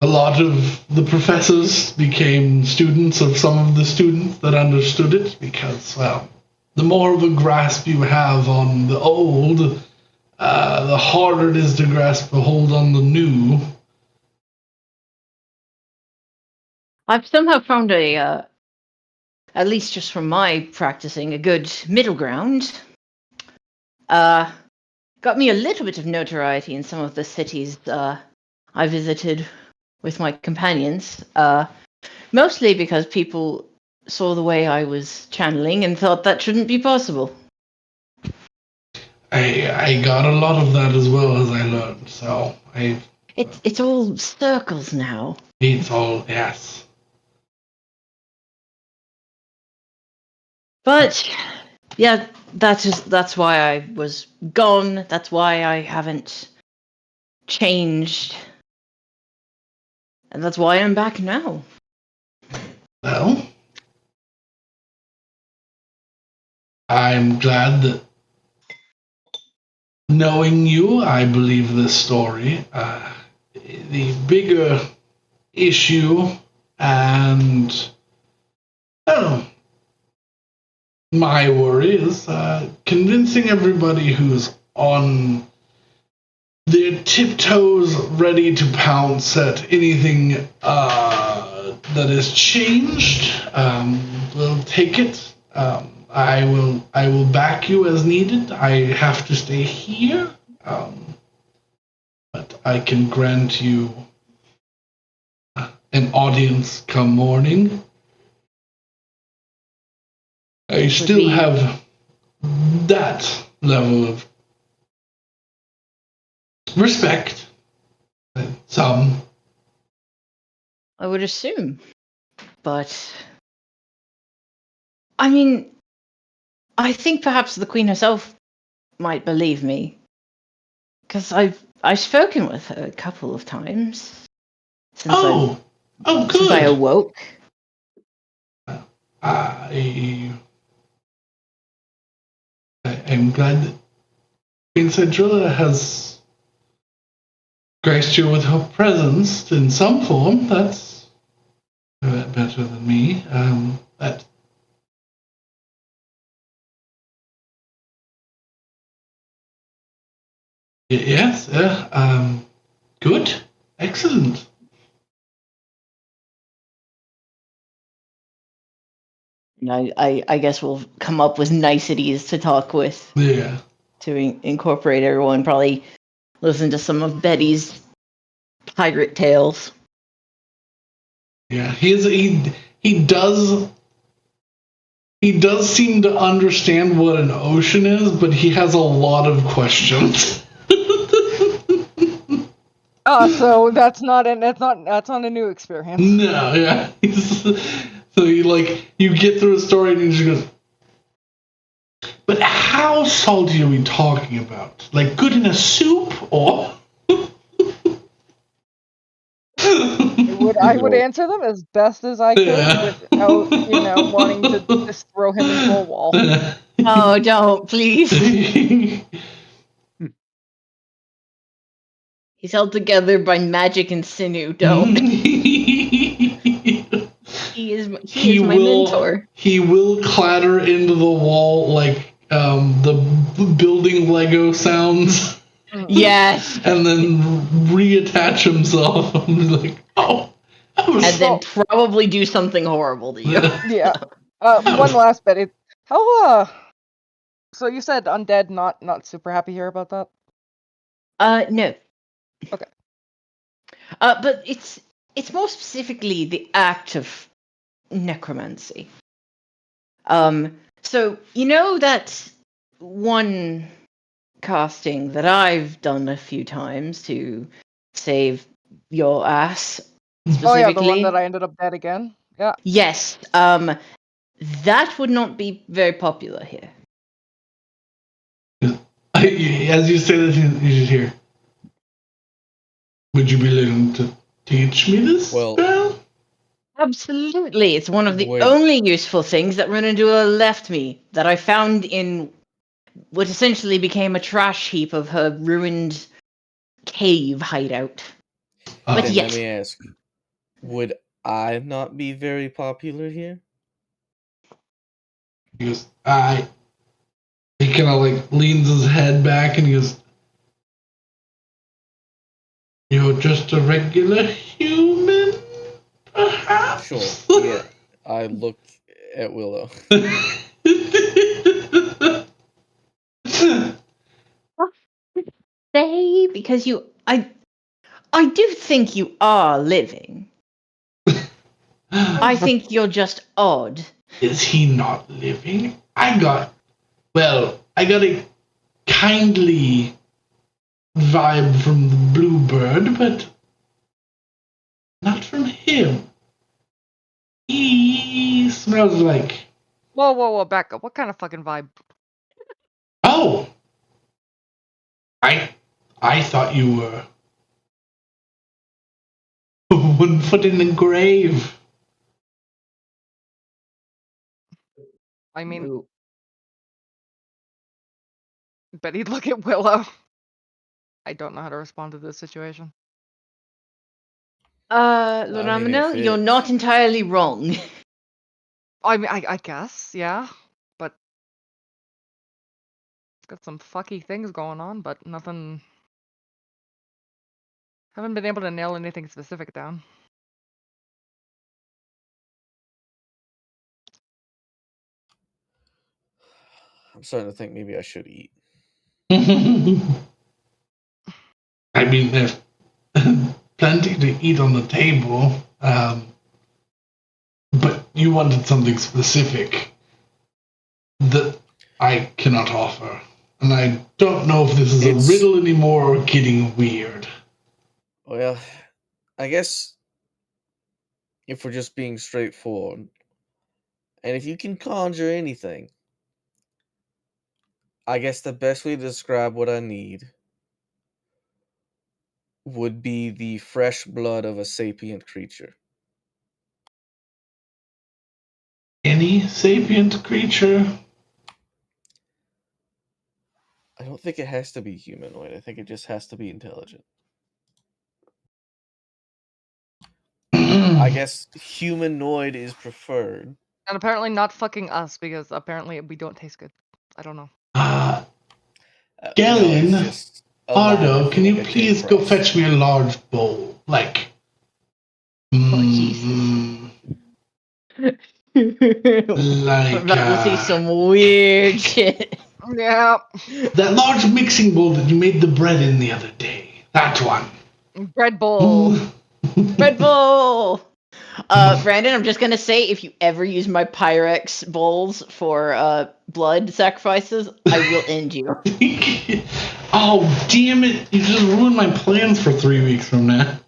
A lot of the professors became students of some of the students that understood it because, well, the more of a grasp you have on the old, the harder it is to grasp a hold on the new. I've somehow found a at least just from my practicing, a good middle ground. Got me a little bit of notoriety in some of the cities I visited with my companions. Mostly because people saw the way I was channeling and thought that shouldn't be possible. I got a lot of that as well as I learned, so It's all circles now. it's all yes. But yeah, that's why I was gone. That's why I haven't changed. And that's why I'm back now. Well, I'm glad that knowing you, I believe this story. The bigger issue, and I don't know, my worry is convincing everybody who's on their tiptoes, ready to pounce at anything that is changed. We'll take it. I will back you as needed. I have to stay here, but I can grant you an audience come morning. I still have that level of respect. Some. I would assume. But I mean, I think perhaps the Queen herself might believe me. Because I've spoken with her a couple of times since Oh, since good. I awoke. I'm glad that Queen Cedrilla has graced you with her presence in some form. That's better than me. That yes, good, excellent. And I guess we'll come up with niceties to talk with Yeah, to incorporate everyone. Probably listen to some of Betty's pirate tales. yeah. He does seem to understand what an ocean is, but he has a lot of questions. So that's not a new experience. No, yeah. So you get through a story and he just goes, but how salty are we talking about? Like good in a soup or? I would answer them as best as I could without, wanting to just throw him into a wall. Oh, don't, please. He's held together by magic and sinew. Don't. He is my mentor. He will clatter into the wall like the building Lego sounds. Yes. And then reattach himself. I'm like, oh. And then probably do something horrible to you. Yeah. One last bit. How So you said undead, not super happy here about that? No. Okay. But it's more specifically the act of necromancy. So you know that one casting that I've done a few times to save your ass specifically? Oh yeah, the one that I ended up dead again? Yeah. Yes. That would not be very popular here. As you say that, you should hear. Would you be willing to teach me this spell? Absolutely. It's one of the only useful things that Renadula left me that I found in what essentially became a trash heap of her ruined cave hideout. But Then yes. let me ask, would I not be very popular here? He goes, he kind of like leans his head back and he goes, you're just a regular human, perhaps? Sure, yeah. I look at Willow. Say, because I do think you are living. I think you're just odd. Is he not living? I got a kindly vibe from the bluebird, but not from him. He smells like... Whoa, back up. What kind of fucking vibe? Oh! I thought you were... 1 foot in the grave. I mean, but he'd look at Willow. I don't know how to respond to this situation. Loramino, you're not entirely wrong. I mean, I guess, yeah. But it's got some fucky things going on, but nothing. Haven't been able to nail anything specific down. I'm starting to think maybe I should eat. I mean, there's plenty to eat on the table, but you wanted something specific that I cannot offer. And I don't know if this is a riddle anymore or getting weird. Well, I guess if we're just being straightforward, and if you can conjure anything, I guess the best way to describe what I need would be the fresh blood of a sapient creature. Any sapient creature? I don't think it has to be humanoid. I think it just has to be intelligent. I guess humanoid is preferred. And apparently not fucking us, because apparently we don't taste good. I don't know. Galen, no, Ardo, can you please go fetch me a large bowl? Like... Jesus. Like, about to see some weird shit. Yeah. That large mixing bowl that you made the bread in the other day. That one. Bread bowl. Red Bull! Brandon, I'm just gonna say, if you ever use my Pyrex bowls for blood sacrifices, I will end you. Oh, damn it. You just ruined my plans for 3 weeks from now.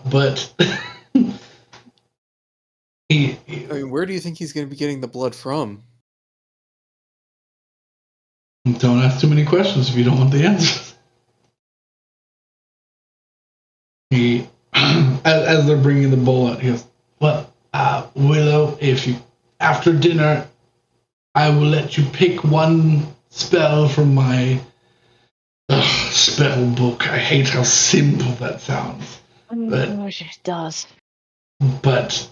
But... I mean, where do you think he's going to be getting the blood from? Don't ask too many questions if you don't want the answers. He, as they're bringing the bowl out, he goes, well, Willow, if you, after dinner, I will let you pick one spell from my spell book. I hate how simple that sounds. But, gosh, it does. But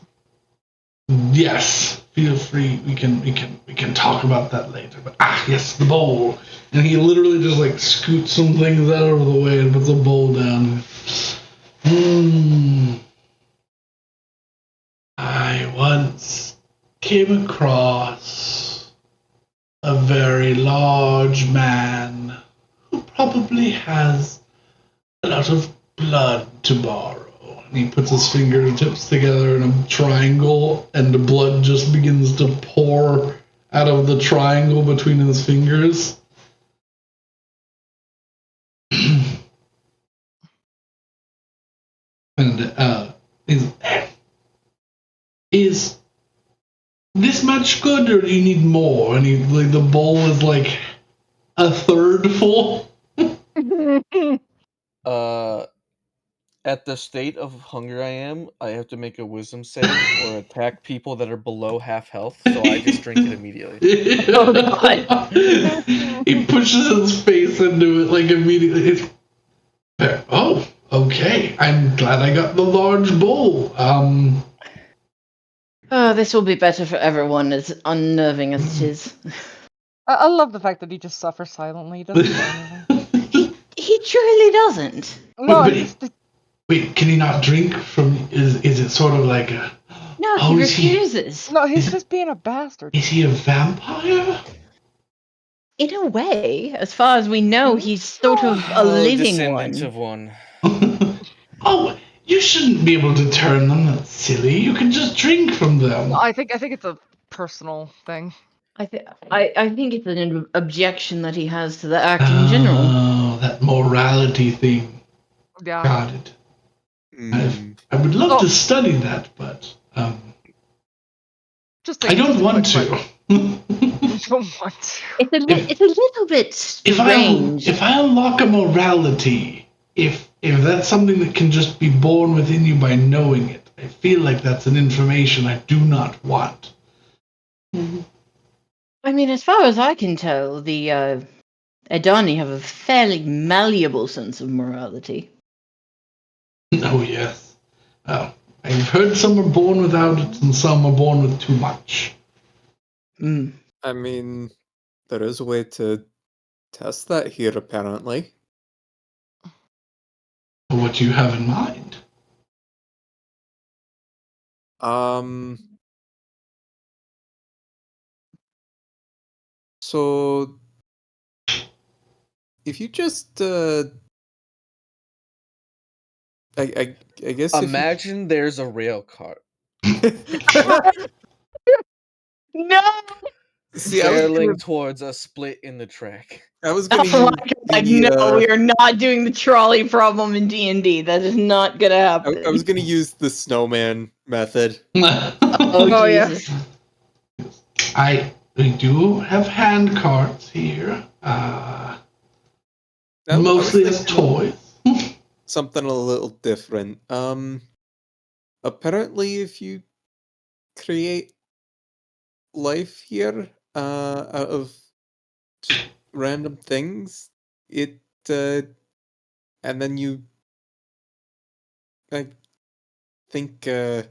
yes, feel free. We can talk about that later. But yes, the bowl. And he literally just like scoots some things out of the way and puts a bowl down. I once came across a very large man who probably has a lot of blood to borrow. And he puts his fingertips together in a triangle, and the blood just begins to pour out of the triangle between his fingers. And is this much good, or do you need more? And the bowl is like a third full. At the state of hunger I am, I have to make a wisdom save or attack people that are below half health, so I just drink it immediately. Oh god. He pushes his face into it like immediately. Oh, okay. I'm glad I got the large bowl. This will be better for everyone, as unnerving as it is. I love the fact that he just suffers silently. He doesn't say anything. He truly doesn't. No, But he's just, Wait, can he not drink from? Is it sort of like a? No, Oh, he is he- refuses. No, he's Is- just being a bastard. Is he a vampire? In a way, as far as we know, he's sort of a Oh, living descendant one. of one. Oh, you shouldn't be able to turn them. That's silly. You can just drink from them. I think it's a personal thing. I think it's an objection that he has to the act in general. Oh, that morality thing. Yeah. Got it. Mm, I would love Oh. to study that, but Just I don't want to. You don't want to. It's a little bit strange. If I unlock a morality, if that's something that can just be born within you by knowing it, I feel like that's an information I do not want. I mean, as far as I can tell, the Adani have a fairly malleable sense of morality. Oh yes. Oh, I've heard some are born without it, and some are born with too much. Hmm. I mean, there is a way to test that here, apparently. What do you have in mind? So if you just I guess Imagine there's a rail cart No! See, I was barreling gonna, towards a split in the track. I was gonna Oh use my god, no, we are not doing the trolley problem in D&D. That is not gonna happen. I was gonna use the snowman method. Oh, Oh, yeah. Jesus. We do have hand carts here. I was Mostly as thinking toys. something a little different. Apparently, if you create life here out of just random things, it and then you I think give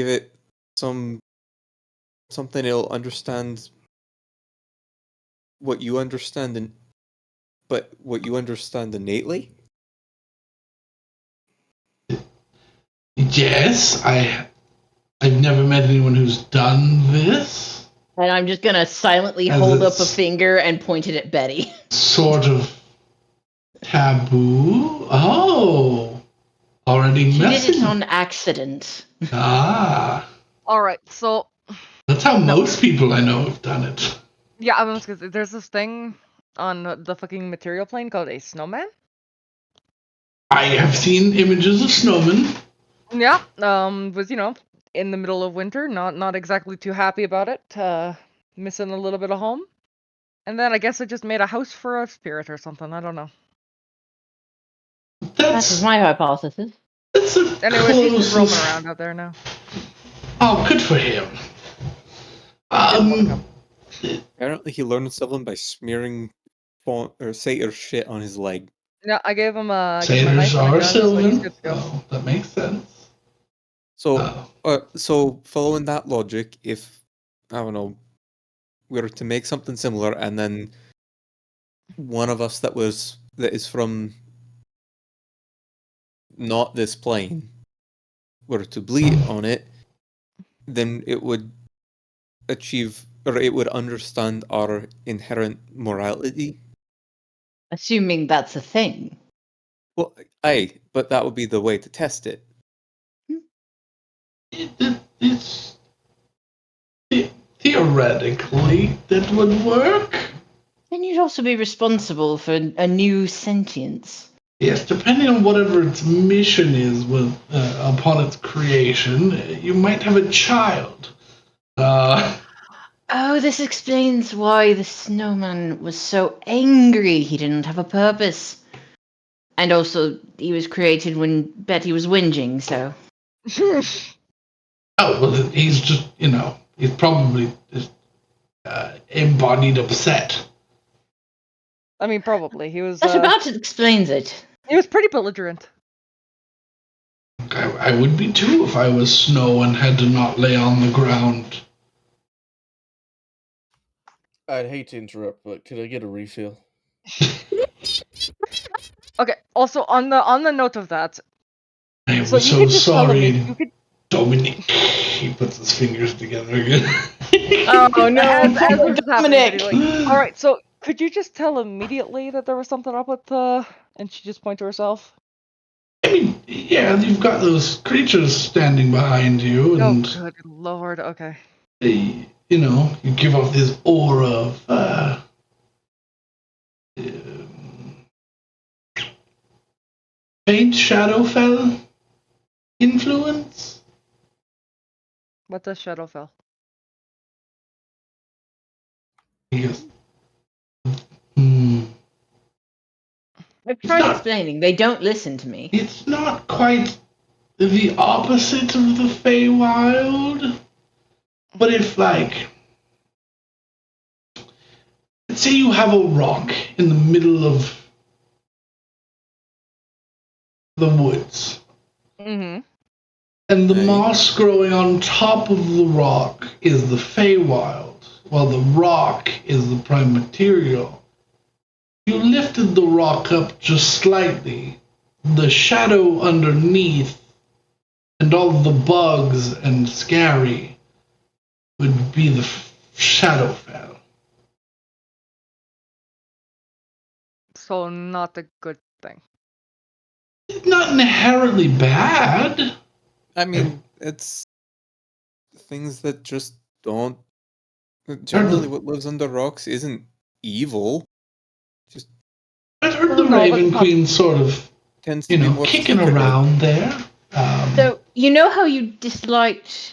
it something it'll understand what you understand but what you understand innately. Yes, I've never met anyone who's done this. And I'm just gonna silently As hold up a it's- finger and point it at Betty. Sort of taboo. Oh, already She did messing. it on accident. Ah, All right, so that's how most people I know have done it. yeah, I was gonna say, there's this thing on the fucking material plane called a snowman. I have seen images of snowmen. Yeah, was in the middle of winter, not exactly too happy about it, missing a little bit of home, and then I guess it just made a house for a spirit or something. I don't know. That is my hypothesis. That's a Anyways, he's close. just roaming around out there now. Oh, good for him. Didn't wanna come. Apparently, he learned something by smearing satyr shit on his leg. Yeah, I gave him a knife Satyrs and a are gun, so he's Sylvan. good to go. Oh, that makes sense. So, so following that logic, if I don't know, we were to make something similar, and then one of us that is from not this plane were to bleed on it, then it would achieve or it would understand our inherent morality. Assuming that's a thing. Well, aye, but that would be the way to test it. It's theoretically that would work. Then you'd also be responsible for a new sentience. Yes, depending on whatever its mission is upon its creation, you might have a child. Oh, this explains why the snowman was so angry he didn't have a purpose. And also, he was created when Betty was whinging, so. Oh, well, he's just, he's probably just embodied upset. I mean, probably he was. That about explains it. He was pretty belligerent. I would be too if I was Snow and had to not lay on the ground. I'd hate to interrupt, but could I get a refill? Okay. Also, on the note of that, I am so you so could just tell sorry, him. You could. Dominic. He puts his fingers together again. Oh no, As this is happening, Dominic! like, all right. So could you just tell immediately that there was something up with And she just point to herself. I mean, yeah, you've got those creatures standing behind you, Oh, and good lord. Okay. they, you give off this aura of faint Shadowfell influence. What does Shadowfell? He goes, hmm. I've tried explaining. They don't listen to me. It's not quite the opposite of the Feywild, but if, like, let's say you have a rock in the middle of the woods, Mm-hmm. and the Right. moss growing on top of the rock is the Feywild, while the rock is the prime material. You lifted the rock up just slightly. The shadow underneath and all the bugs and scary would be the Shadowfell. So not a good thing. It's not inherently bad. I mean, it's things that just don't. Generally, what lives under rocks isn't evil. Just I've heard Well, the no, that's Raven not- Queen sort of, tends to be more kicking secretive. around there. So, you know how you disliked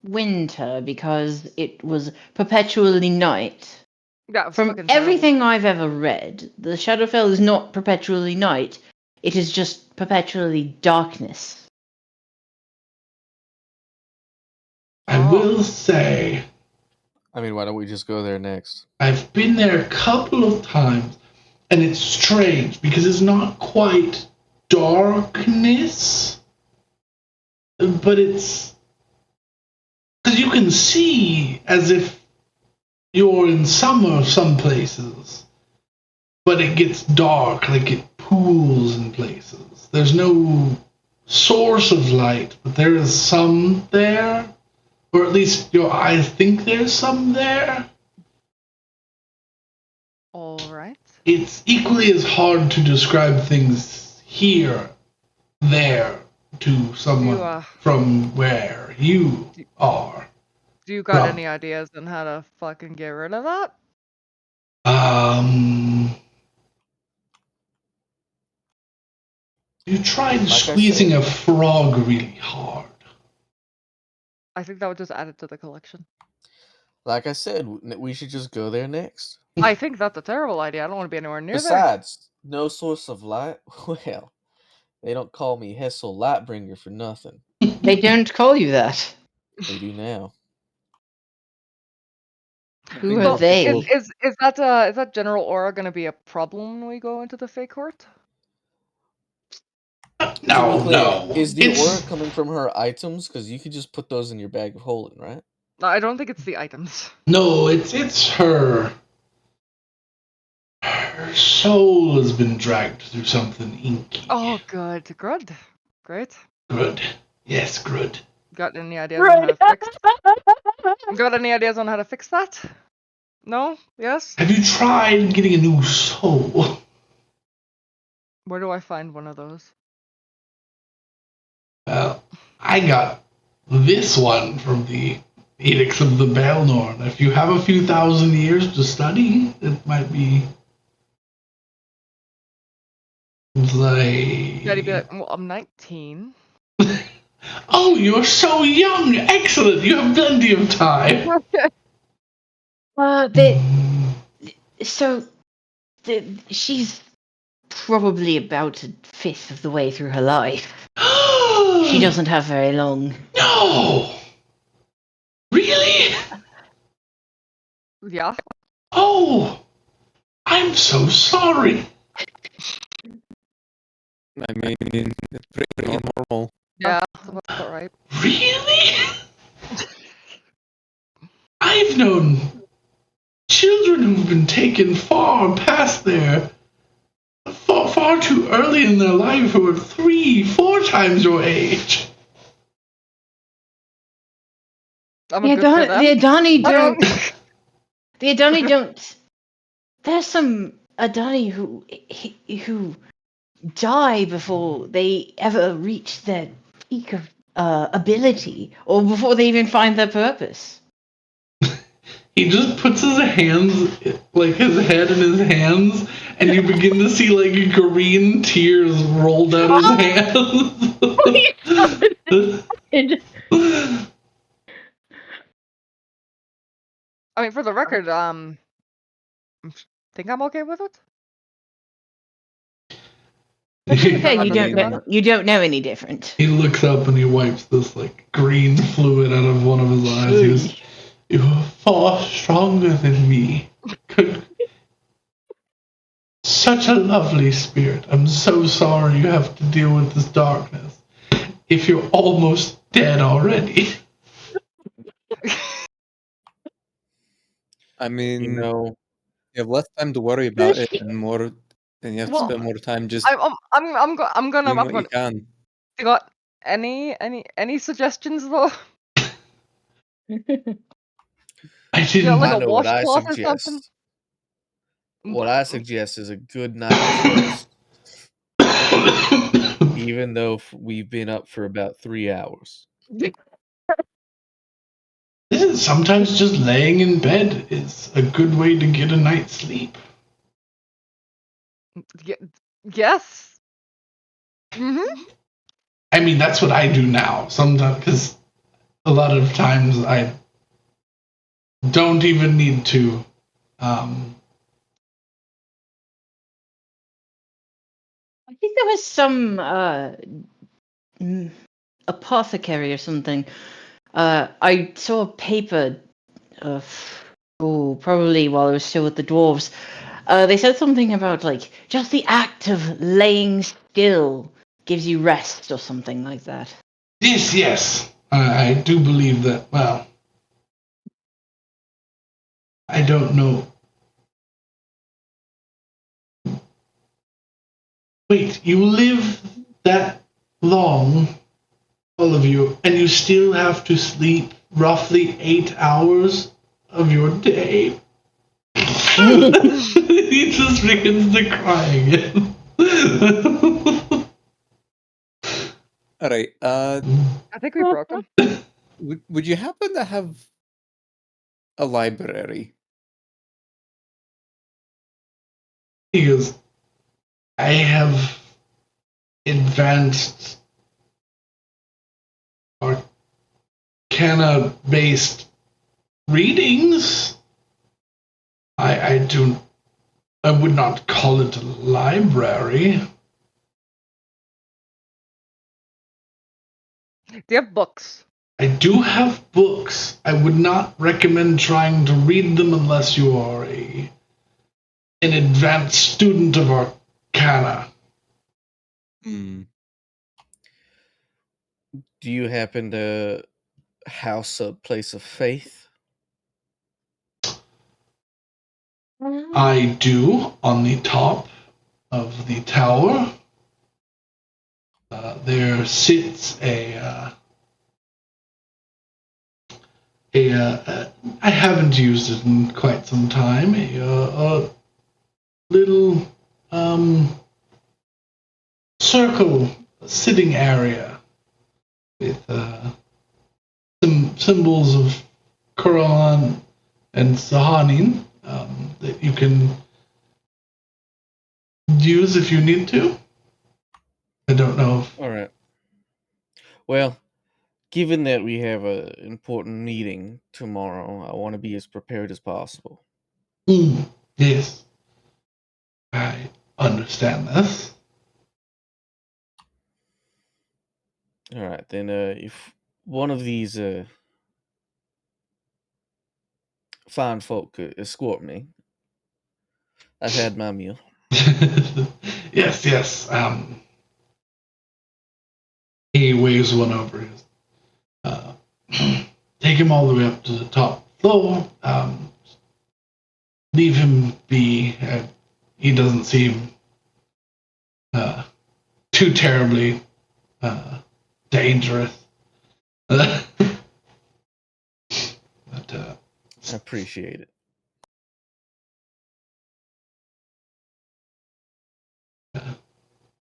winter because it was perpetually night? Yeah, it was From fucking terrible. everything I've ever read, the Shadowfell is not perpetually night. It is just perpetually darkness. I will say, I mean, why don't we just go there next? I've been there a couple of times, and it's strange because it's not quite darkness, but it's because you can see as if you're in summer some places, but it gets dark, like it pools in places. There's no source of light, but there is some there, or at least your eyes think there's some there. All right. It's equally as hard to describe things here, there, to someone You, from where you are. Do you got From. any ideas on how to fucking get rid of that? You tried Like I squeezing said. a frog really hard. I think that would just add it to the collection. Like I said, we should just go there next. I think that's a terrible idea. I don't want to be anywhere near there. Besides, no source of light. Well, they don't call me Hessel Lightbringer for nothing. They don't call you that. They do now. Who So are they? is that general aura going to be a problem when we go into the Fey Court? To No, be clear, no. is the It's- aura coming from her items? Because you could just put those in your bag of holding, right? No, I don't think it's the items. No, it's her. Her soul has been dragged through something inky. Oh, good. Great. Good. Yes, good. Got any ideas on how to fix? Got any ideas on how to fix that? No? Yes? Have you tried getting a new soul? Where do I find one of those? Well, I got this one from the Edicts of the Belnorn. If you have a few thousand years to study, it might be like... Daddy be like, well, I'm 19. Oh, you're so young! Excellent! You have plenty of time! She's probably about a fifth of the way through her life. She doesn't have very long. No! Really? Yeah. Oh! I'm so sorry! I mean, it's pretty normal. Yeah, that's alright. Really? I've known children who've been taken far past their... far far too early in their life who are 3-4 times your age. I'm a good for them. The Adani I don't. don't. The Adani don't. There's some Adani who die before they ever reach their peak of ability, or before they even find their purpose. He just puts his hands, like his head in his hands, and you begin to see like green tears roll down his hands. I mean, for the record, I think I'm okay with it. Okay, you don't know any different. He looks up and he wipes this like green fluid out of one of his eyes. He goes, "You are far stronger than me. Such a lovely spirit. I'm so sorry you have to deal with this darkness. If you're almost dead already." I mean, You know, you have less time to worry about it, and you have to spend more time just I'm gonna. doing what you can. You got any suggestions though? I Yeah, didn't. like I a know what I washcloth or something. suggest. What I suggest is a good night's rest, even though we've been up for about 3 hours. Sometimes just laying in bed is a good way to get a night's sleep. Yes. Mm-hmm. I mean, that's what I do now. Sometimes, because a lot of times I don't even need to. I think there was some apothecary or something. I saw a paper probably while I was still with the dwarves. They said something about like just the act of laying still gives you rest or something like that. Yes. I do believe that. Well, I don't know. Wait, you live that long, all of you, and you still have to sleep roughly 8 hours of your day? He just begins to cry again. All right. I think we broke him. Would you happen to have a library? He goes, I have advanced arcana-based readings. I would not call it a library. Do you have books? I do have books. I would not recommend trying to read them unless you are an advanced student of arcana. Hmm. Do you happen to house a place of faith? I do, on the top of the tower. There sits I haven't used it in quite some time. A little circle sitting area with some symbols of Quran and Sahanin that you can use if you need to. I don't know. All right. Well, given that we have an important meeting tomorrow, I want to be as prepared as possible. Yes, I understand this. All right, then if one of these fine folk could escort me, I've had my meal. Yes. He waves one over his. Take him all the way up to the top floor. Leave him be. He doesn't seem too terribly dangerous. But, I appreciate it.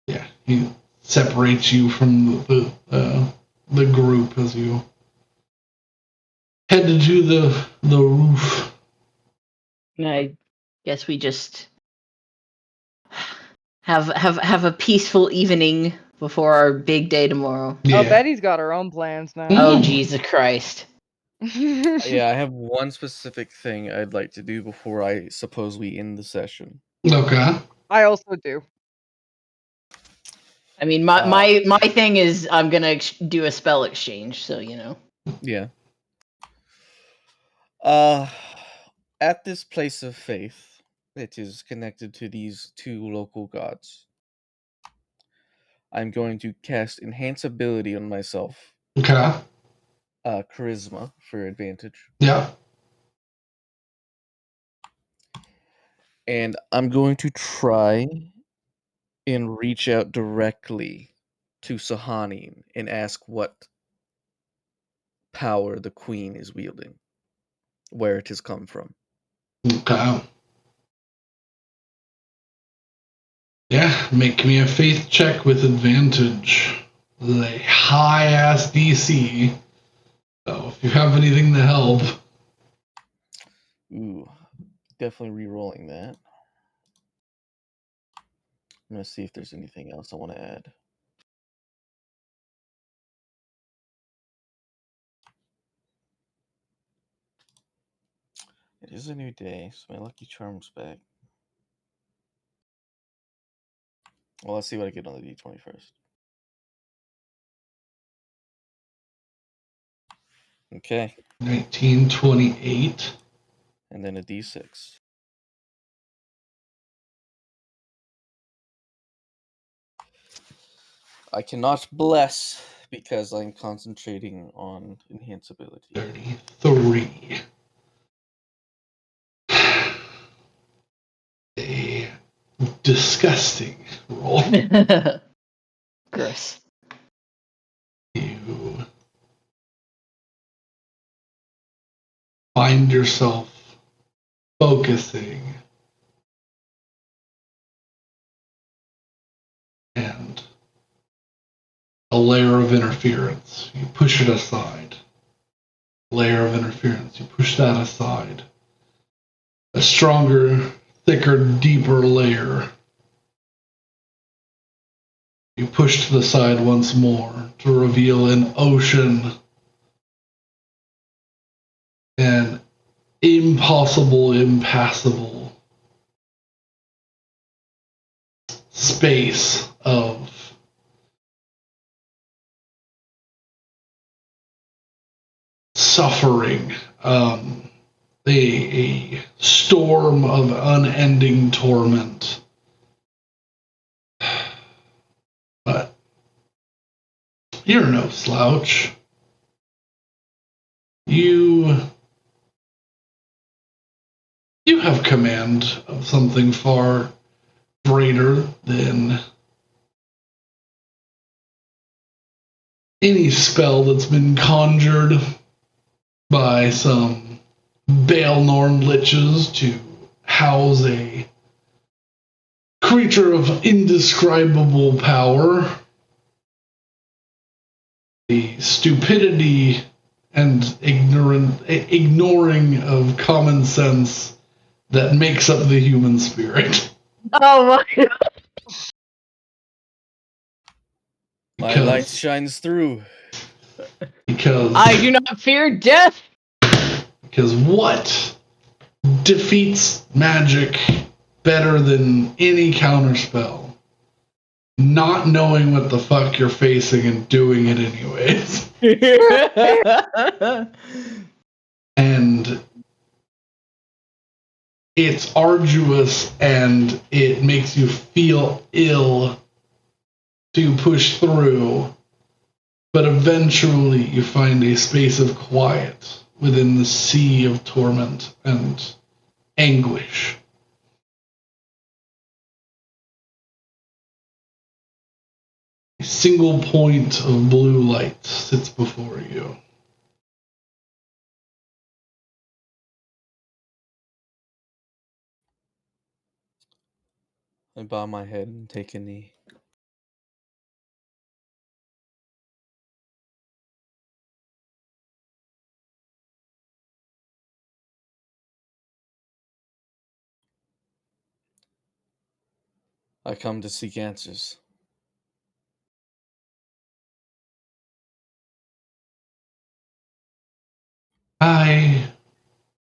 yeah, he separates you from the group as you head to the roof. I guess we just have a peaceful evening before our big day tomorrow. Yeah. Oh, Betty's got her own plans now. Oh, Mm. Jesus Christ. Yeah, I have one specific thing I'd like to do before I suppose we end the session. Okay. I also do. I mean, my thing is I'm gonna do a spell exchange, so you know. Yeah. At this place of faith, it is connected to these two local gods. I'm going to cast Enhance Ability on myself. Okay. Charisma for advantage. Yeah. And I'm going to try and reach out directly to Sahani and ask what power the queen is wielding, where it has come from. Okay. Yeah, make me a faith check with advantage. With a high ass DC. So if you have anything to help. Ooh, definitely re-rolling that. I'm gonna see if there's anything else I want to add. It is a new day, so my lucky charm's back. Well, let's see what I get on the D20 first. Okay, 1928. and then a D6. I cannot bless because I'm concentrating on enhance ability. 33. A disgusting roll. Gross. You find yourself focusing and a layer of interference. You push it aside. Layer of interference. You push that aside. A stronger, thicker, deeper layer. You push to the side once more to reveal an ocean, an impossible, impassable space of suffering, a storm of unending torment. But you're no slouch. You have command of something far greater than any spell that's been conjured by some Baelnorn liches to house a creature of indescribable power. The stupidity and ignoring of common sense that makes up the human spirit. Oh my god. My light shines through. Because I do not fear death. Because what defeats magic better than any counterspell? Not knowing what the fuck you're facing and doing it anyways. And it's arduous and it makes you feel ill to push through, but eventually you find a space of quiet within the sea of torment and anguish. A single point of blue light sits before you. I bow my head and take a knee. I come to seek answers. I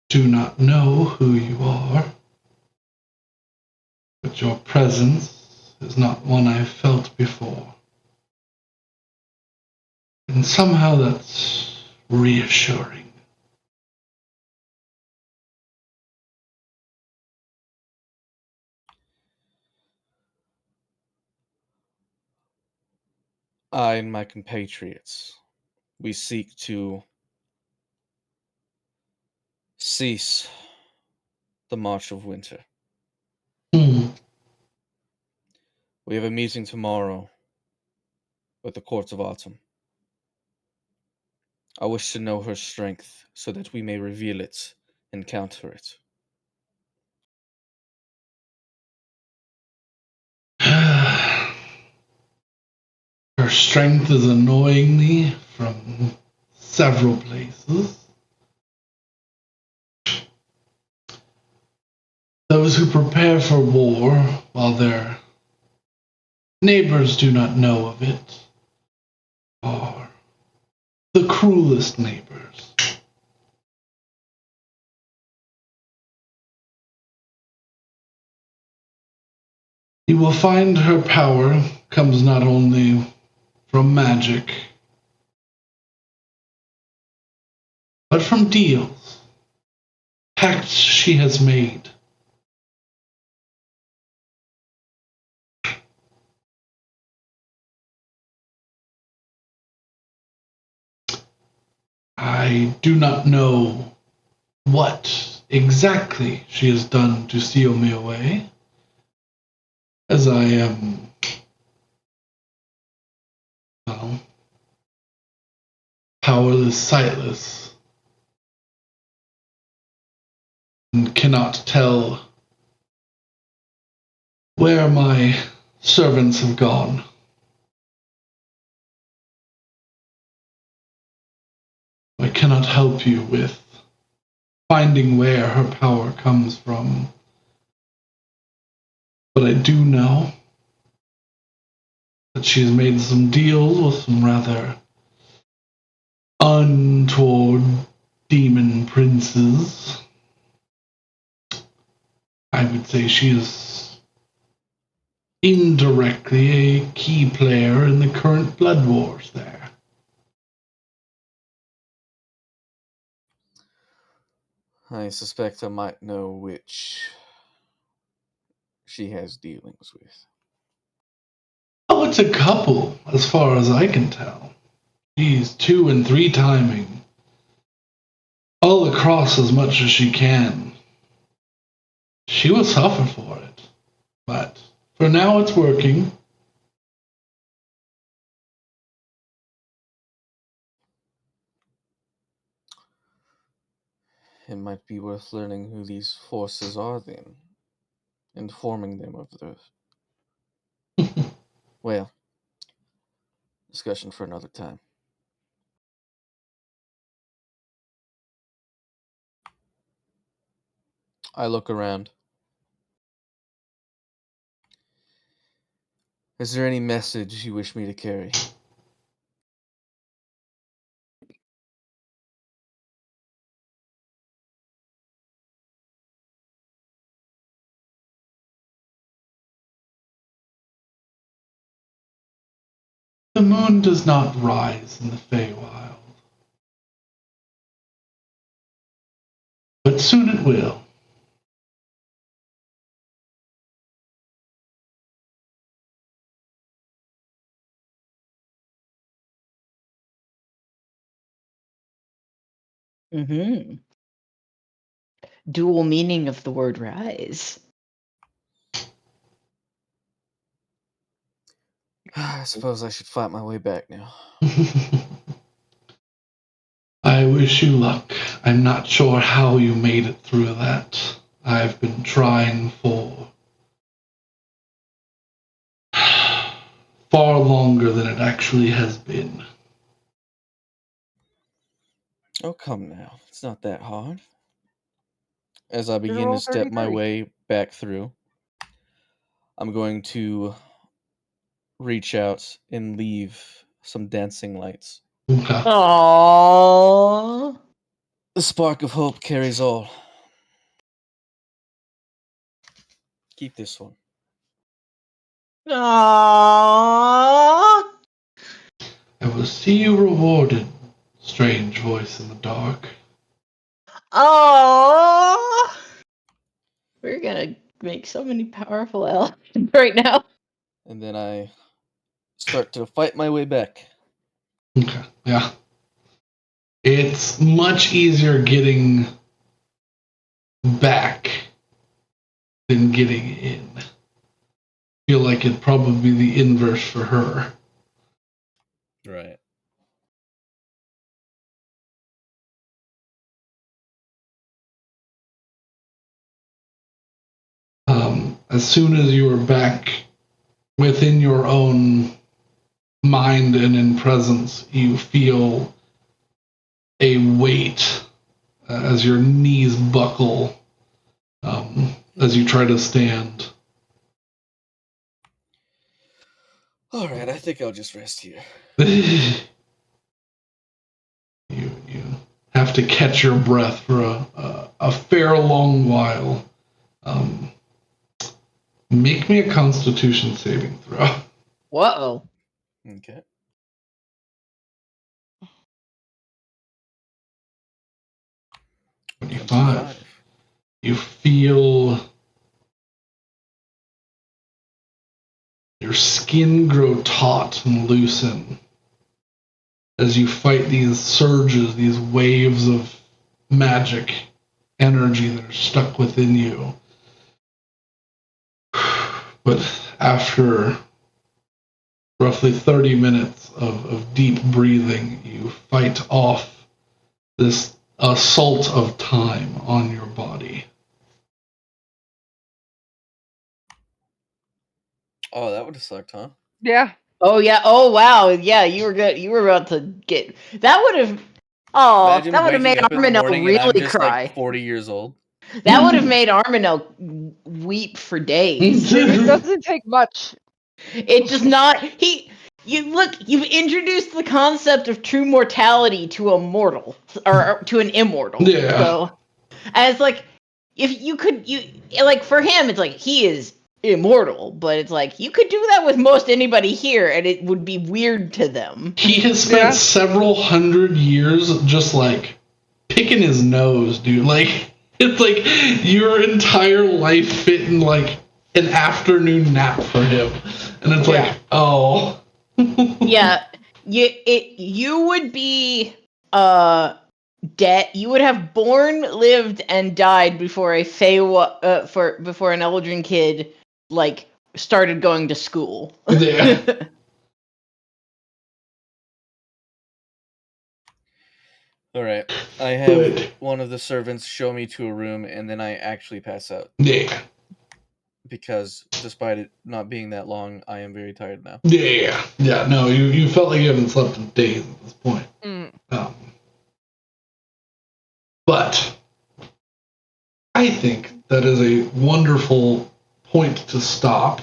do not know who you are, but your presence is not one I've felt before. And somehow that's reassuring. I and my compatriots, we seek to cease the march of winter. Hmm. We have a meeting tomorrow with the courts of autumn. I wish to know her strength so that we may reveal it and counter it. Her strength is annoying me from several places. Those who prepare for war while their neighbors do not know of it are the cruelest neighbors. You will find her power comes not only from magic, but from deals, pacts she has made. I do not know what exactly she has done to steal me away, as I am, well, powerless, sightless, and cannot tell where my servants have gone. I cannot help you with finding where her power comes from, but I do know that she has made some deals with some rather untoward demon princes. I would say she is indirectly a key player in the current blood wars there. I suspect I might know which she has dealings with. Oh, it's a couple, as far as I can tell. She's 2 and 3 timing all across as much as she can. She will suffer for it, but for now it's working. It might be worth learning who these forces are then, informing them of the. Well, discussion for another time. I look around. Is there any message you wish me to carry? The moon does not rise in the Feywild, but soon it will. Mm-hmm. Dual meaning of the word rise. I suppose I should fight my way back now. I wish you luck. I'm not sure how you made it through that. I've been trying for far longer than it actually has been. Oh, come now. It's not that hard. As I Just begin roll to step my 33. way back through, I'm going to reach out and leave some dancing lights. Okay. Aww. The spark of hope carries all. Keep this one. Aww. I will see you rewarded, strange voice in the dark. Aww. We're gonna make so many powerful elves right now. And then I start to fight my way back. Okay, yeah. It's much easier getting back than getting in. I feel like it'd probably be the inverse for her. Right. As soon as you are back within your own mind and in presence, you feel a weight as your knees buckle as you try to stand. All right, I think I'll just rest here. you have to catch your breath for a fair long while. Make me a Constitution saving throw. Whoa. Okay. 25. You feel your skin grow taut and loosen as you fight these surges, these waves of magic energy that are stuck within you. But after roughly 30 minutes of deep breathing, you fight off this assault of time on your body. Oh, that would have sucked, huh? Yeah. Oh yeah. Oh wow. Yeah, you were good. You were about to get. That would have. Oh, Imagine that would have waking made up in the Armino morning and I'm really just cry. like 40 years old. That would have made Armino weep for days. It doesn't take much. It does not. You've introduced the concept of true mortality to a mortal or to an immortal. Yeah. So, as like, if you could, like for him, it's like he is immortal, but it's like you could do that with most anybody here, and it would be weird to them. He has spent several hundred years just like picking his nose, dude. Like it's like your entire life fit in like an afternoon nap for him, and it's like, oh. Yeah, you would be dead. You would have born, lived, and died before a before an Eldrin kid like started going to school. Yeah. All right. I have one of the servants show me to a room, and then I actually pass out. Yeah. Because despite it not being that long, I am very tired now. Yeah. Yeah. No, you felt like you haven't slept in days at this point. But I think that is a wonderful point to stop,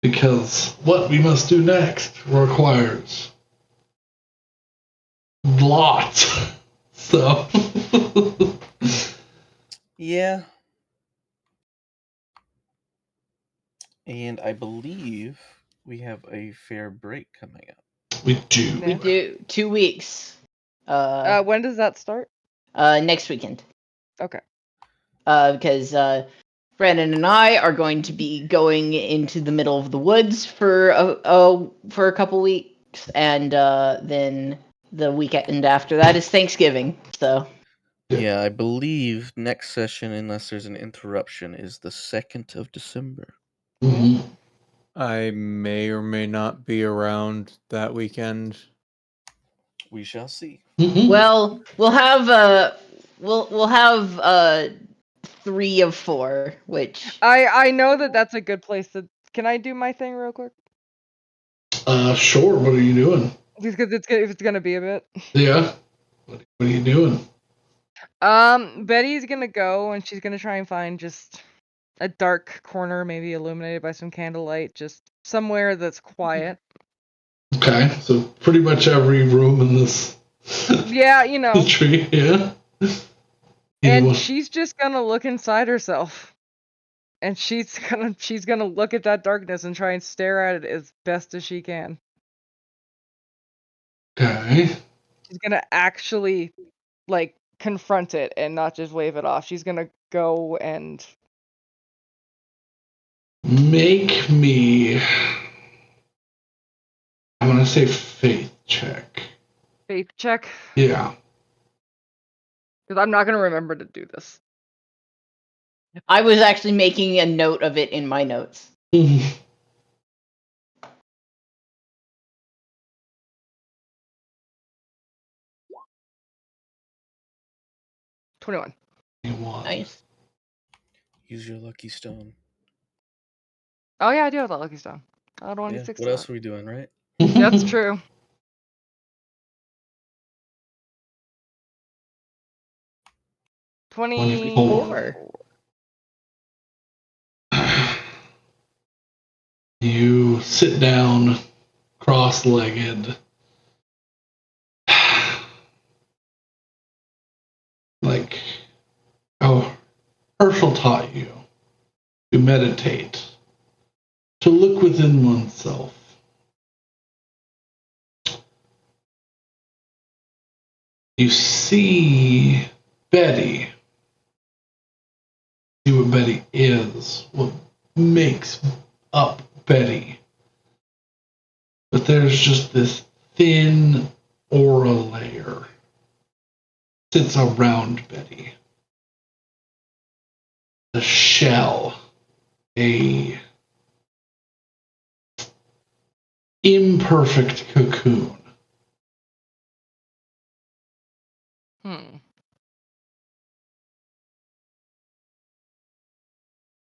because what we must do next requires lots. So. Yeah. And I believe we have a fair break coming up. We do. We do 2 weeks. When does that start? Next weekend. Okay. Because Brandon and I are going to be going into the middle of the woods for a couple weeks, and then the weekend after that is Thanksgiving. So. Yeah, I believe next session, unless there's an interruption, is the 2nd of December. Mm-hmm. I may or may not be around that weekend. We shall see. Mhm. Well, we'll have we'll have 3 of 4, which I know that that's a good place to. Can I do my thing real quick? Sure. What are you doing? Just because it's gonna be a bit. Yeah. What are you doing? Betty's gonna go and she's gonna try and find just a dark corner, maybe illuminated by some candlelight, just somewhere that's quiet. Okay, so pretty much every room in this Yeah, you know. tree, yeah. And she's just gonna look inside herself. And she's gonna look at that darkness and try and stare at it as best as she can. Okay. She's gonna actually like confront it and not just wave it off. She's gonna go and Make me. I'm gonna say faith check. faith check. Yeah. Because I'm not gonna remember to do this. I was actually making a note of it in my notes. 21. Nice. Use your lucky stone. Oh yeah, I do have that lucky stone. I don't want Yeah. to 6 What else are we doing, right? That's true. Four. 4. You sit down, cross-legged. Like how Herschel taught you to meditate, to look within oneself. You see Betty. See what Betty is, what makes up Betty. But there's just this thin aura layer sits around Betty. A shell, a imperfect cocoon.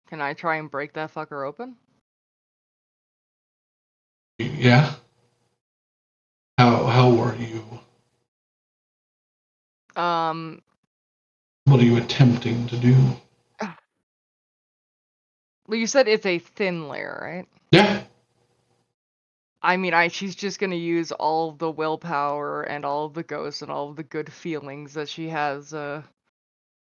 Can I try and break that fucker open? Yeah. How are you? What are you attempting to do? Well, you said it's a thin layer, right? Yeah. I mean, she's just gonna use all of the willpower and all of the ghosts and all of the good feelings that she has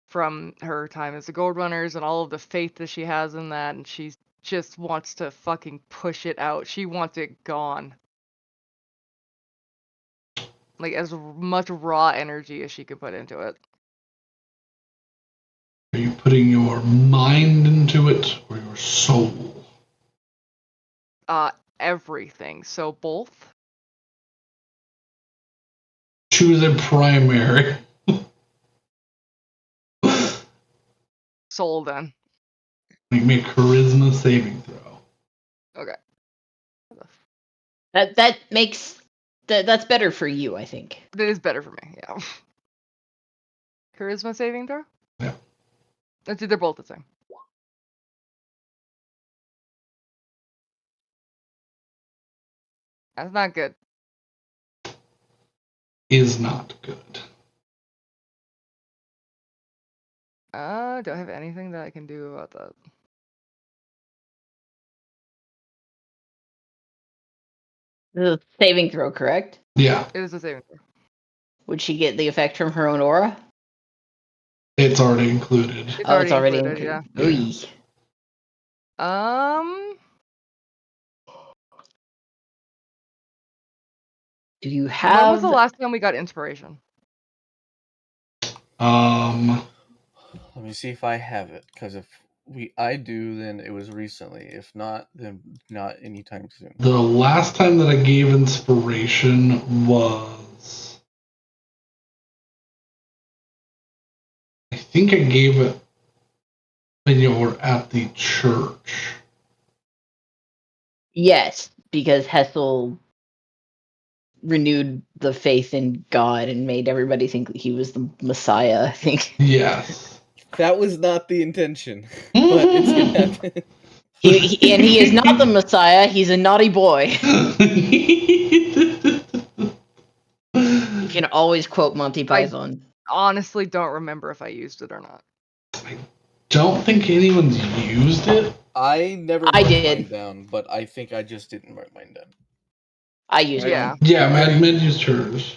from her time as the Gold Runners and all of the faith that she has in that, and she just wants to fucking push it out. She wants it gone. Like, as much raw energy as she could put into it. Are you putting your mind into it or your soul? Everything. So both? Choose a primary. Soul, then. Make me a charisma saving throw. Okay. That makes that's better for you, I think. That is better for me, yeah. Charisma saving throw? Yeah. They're both the same. That's not good. Is not good. Do I have anything that I can do about that? The saving throw, correct? Yeah. It is a saving throw. Would she get the effect from her own aura? It's already included. It's already included, yeah. Yeah. Do you When was have the last time we got inspiration? Let me see if I have it, because if I do, then it was recently. If not, then not anytime soon. The last time that I gave inspiration was, I think I gave it when you were at the church. Yes, because Hessel renewed the faith in God and made everybody think he was the Messiah, I think. Yes. That was not the intention, but it did happen. He is not the Messiah, he's a naughty boy. You can always quote Monty Python. Honestly, don't remember if I used it or not. Don't think anyone's used it. I never I marked did. mine down, but I think I just didn't mark mine down. I used Yeah. one. Yeah, Mad Men used hers.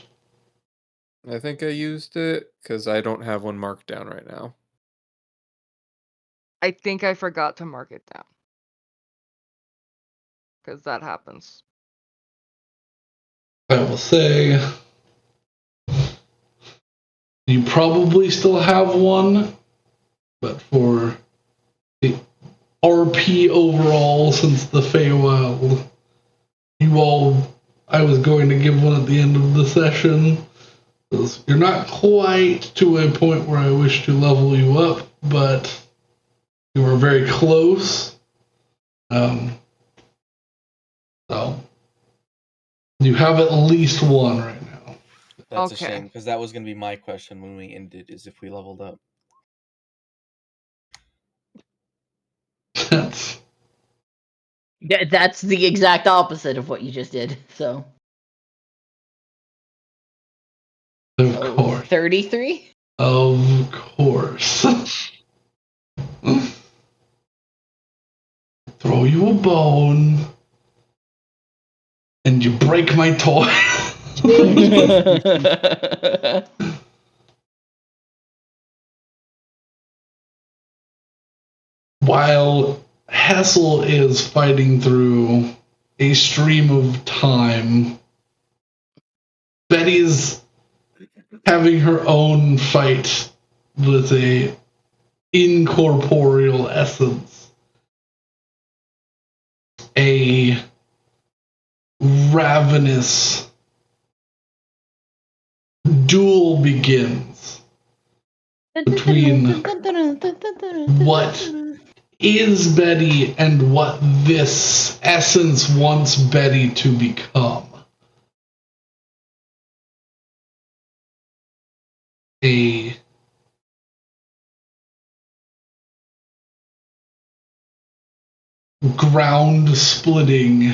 I think I used it because I don't have one marked down right now. I think I forgot to mark it down. Because that happens. I will say you probably still have one, but for the RP overall since the Feywild, I was going to give one at the end of the session. You're not quite to a point where I wish to level you up, but you are very close. So you have at least one right now. That's a Okay. shame, because that was going to be my question when we ended, is if we leveled up. That's the exact opposite of what you just did. So. Of course. 33? Of course. Throw you a bone, and you break my toy. While Hessel is fighting through a stream of time, Betty's having her own fight with a incorporeal essence. A ravenous duel begins between what is Betty and what this essence wants Betty to become. A ground-splitting,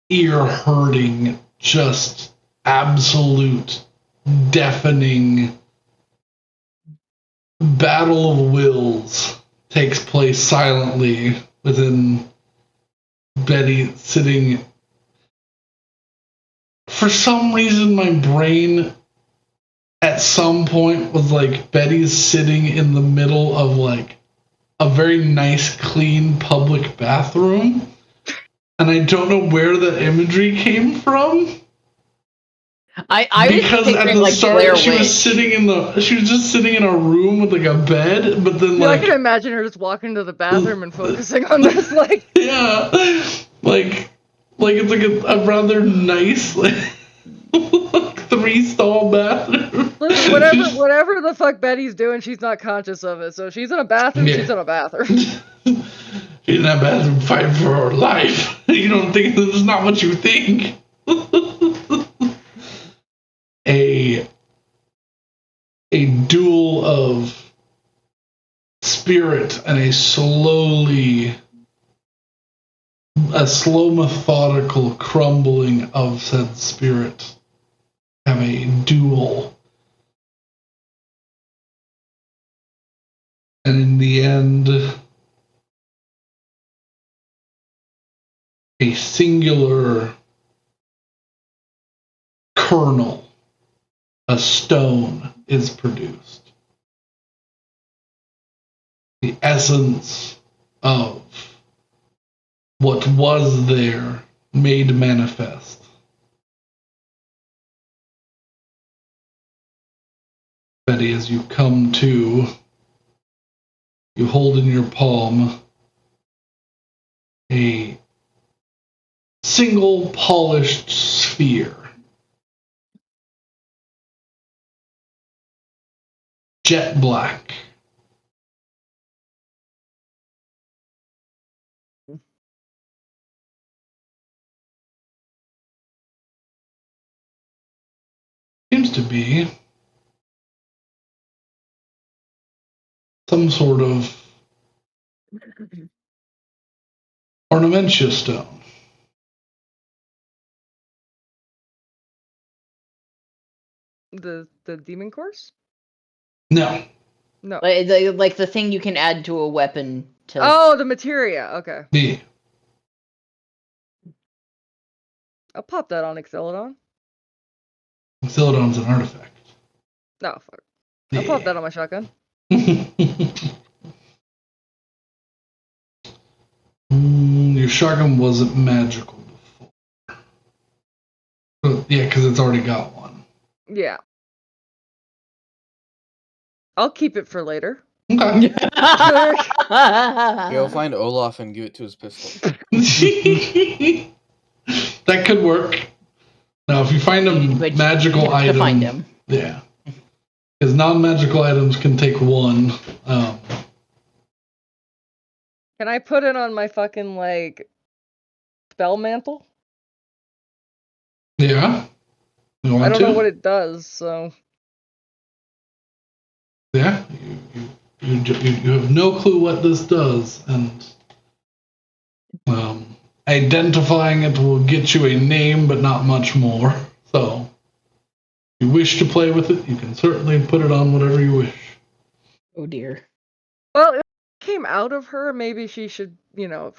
ear-hurting, just absolute, deafening battle of wills takes place silently within Betty sitting. For some reason, my brain at some point was like Betty's sitting in the middle of like a very nice, clean public bathroom. And I don't know where the imagery came from. I because was at picturing the like start Blair she was Witch. she was just sitting in a room with like a bed, but then Yeah, I like can imagine her just walking to the bathroom and focusing on this, like. yeah, like it's like a rather nice like 3-stall bathroom. Listen, whatever the fuck Betty's doing, she's not conscious of it. So if she's in a bathroom, Yeah. she's in a bathroom. She's in that bathroom fighting for her life. You don't think this is not what you think. a duel of spirit and a slow methodical crumbling of said spirit have a duel. And in the end, a singular kernel, a stone, is produced. The essence of what was there made manifest. Betty, as you come to, you hold in your palm a single polished sphere. Jet black. seems to be some sort of ornamentia stone. The demon course? No. No. Like the thing you can add to a weapon to. Oh, the materia. Okay. Yeah. I'll pop that on Exceladon. Celadon's an artifact. No, fuck. I'll pop that on my shotgun. Your shotgun wasn't magical before. Yeah, because it's already got one. Yeah. I'll keep it for later. Okay. He'll find Olaf and give it to his pistol. That could work. Now, if you find a But magical you have item, to find him. yeah, because non-magical items can take one. Can I put it on my fucking, like, spell mantle? Yeah. You want I don't to? know what it does, so... Yeah. You have no clue what this does, and identifying it will get you a name, but not much more. So, if you wish to play with it, you can certainly put it on whatever you wish. Oh dear. Well, if it came out of her, maybe she should,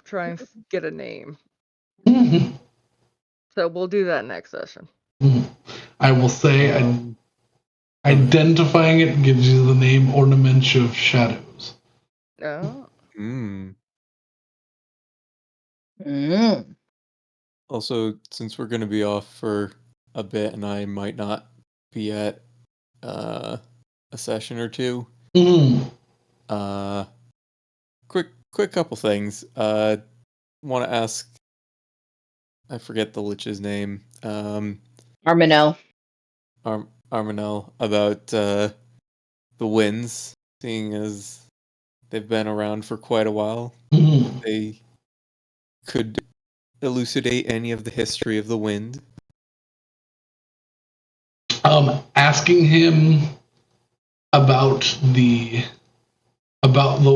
try and get a name. Mm-hmm. So we'll do that next session. Mm-hmm. I will say, identifying it gives you the name Ornamentia of Shadows. Oh. Also, since we're going to be off for a bit and I might not be at a session or two, quick couple things. Want to ask, I forget the Lich's name. Arminel. Arminel, about the winds, seeing as they've been around for quite a while. They could elucidate any of the history of the wind. Asking him about the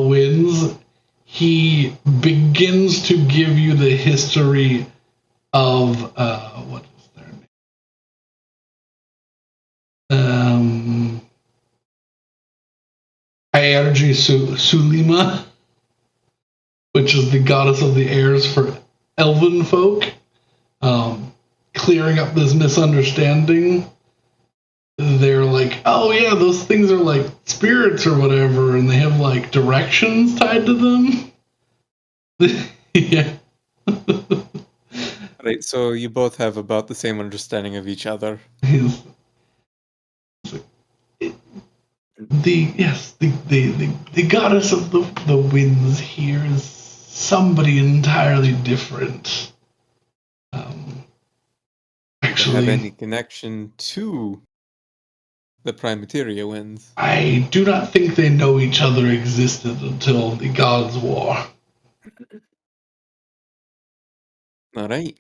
winds, he begins to give you the history of what is their name? Aergi Sulima, which is the goddess of the airs for elven folk, clearing up this misunderstanding. They're like, oh yeah, those things are like spirits or whatever, and they have like directions tied to them. Yeah. Right, so you both have about the same understanding of each other. The goddess of the winds here is somebody entirely different. Actually, have any connection to the Prime Materia winds? I do not think they know each other existed until the Gods' War. All right.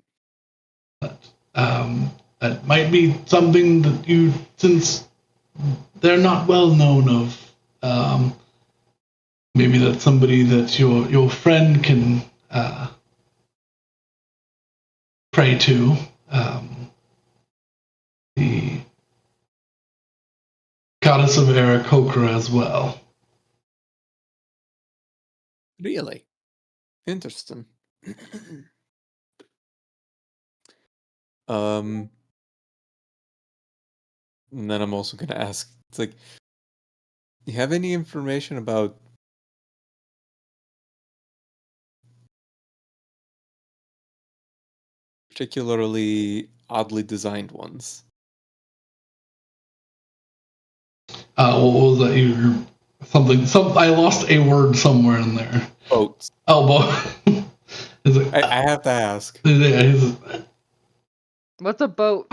But, that might be something that you, since they're not well known of, maybe that's somebody that your friend can pray to. The goddess of Aarakocra as well. Really? Interesting. And then I'm also going to ask, it's like, do you have any information about particularly oddly designed ones? What was that? I lost a word somewhere in there. Boats. Oh, boat. I have to ask. What's a boat?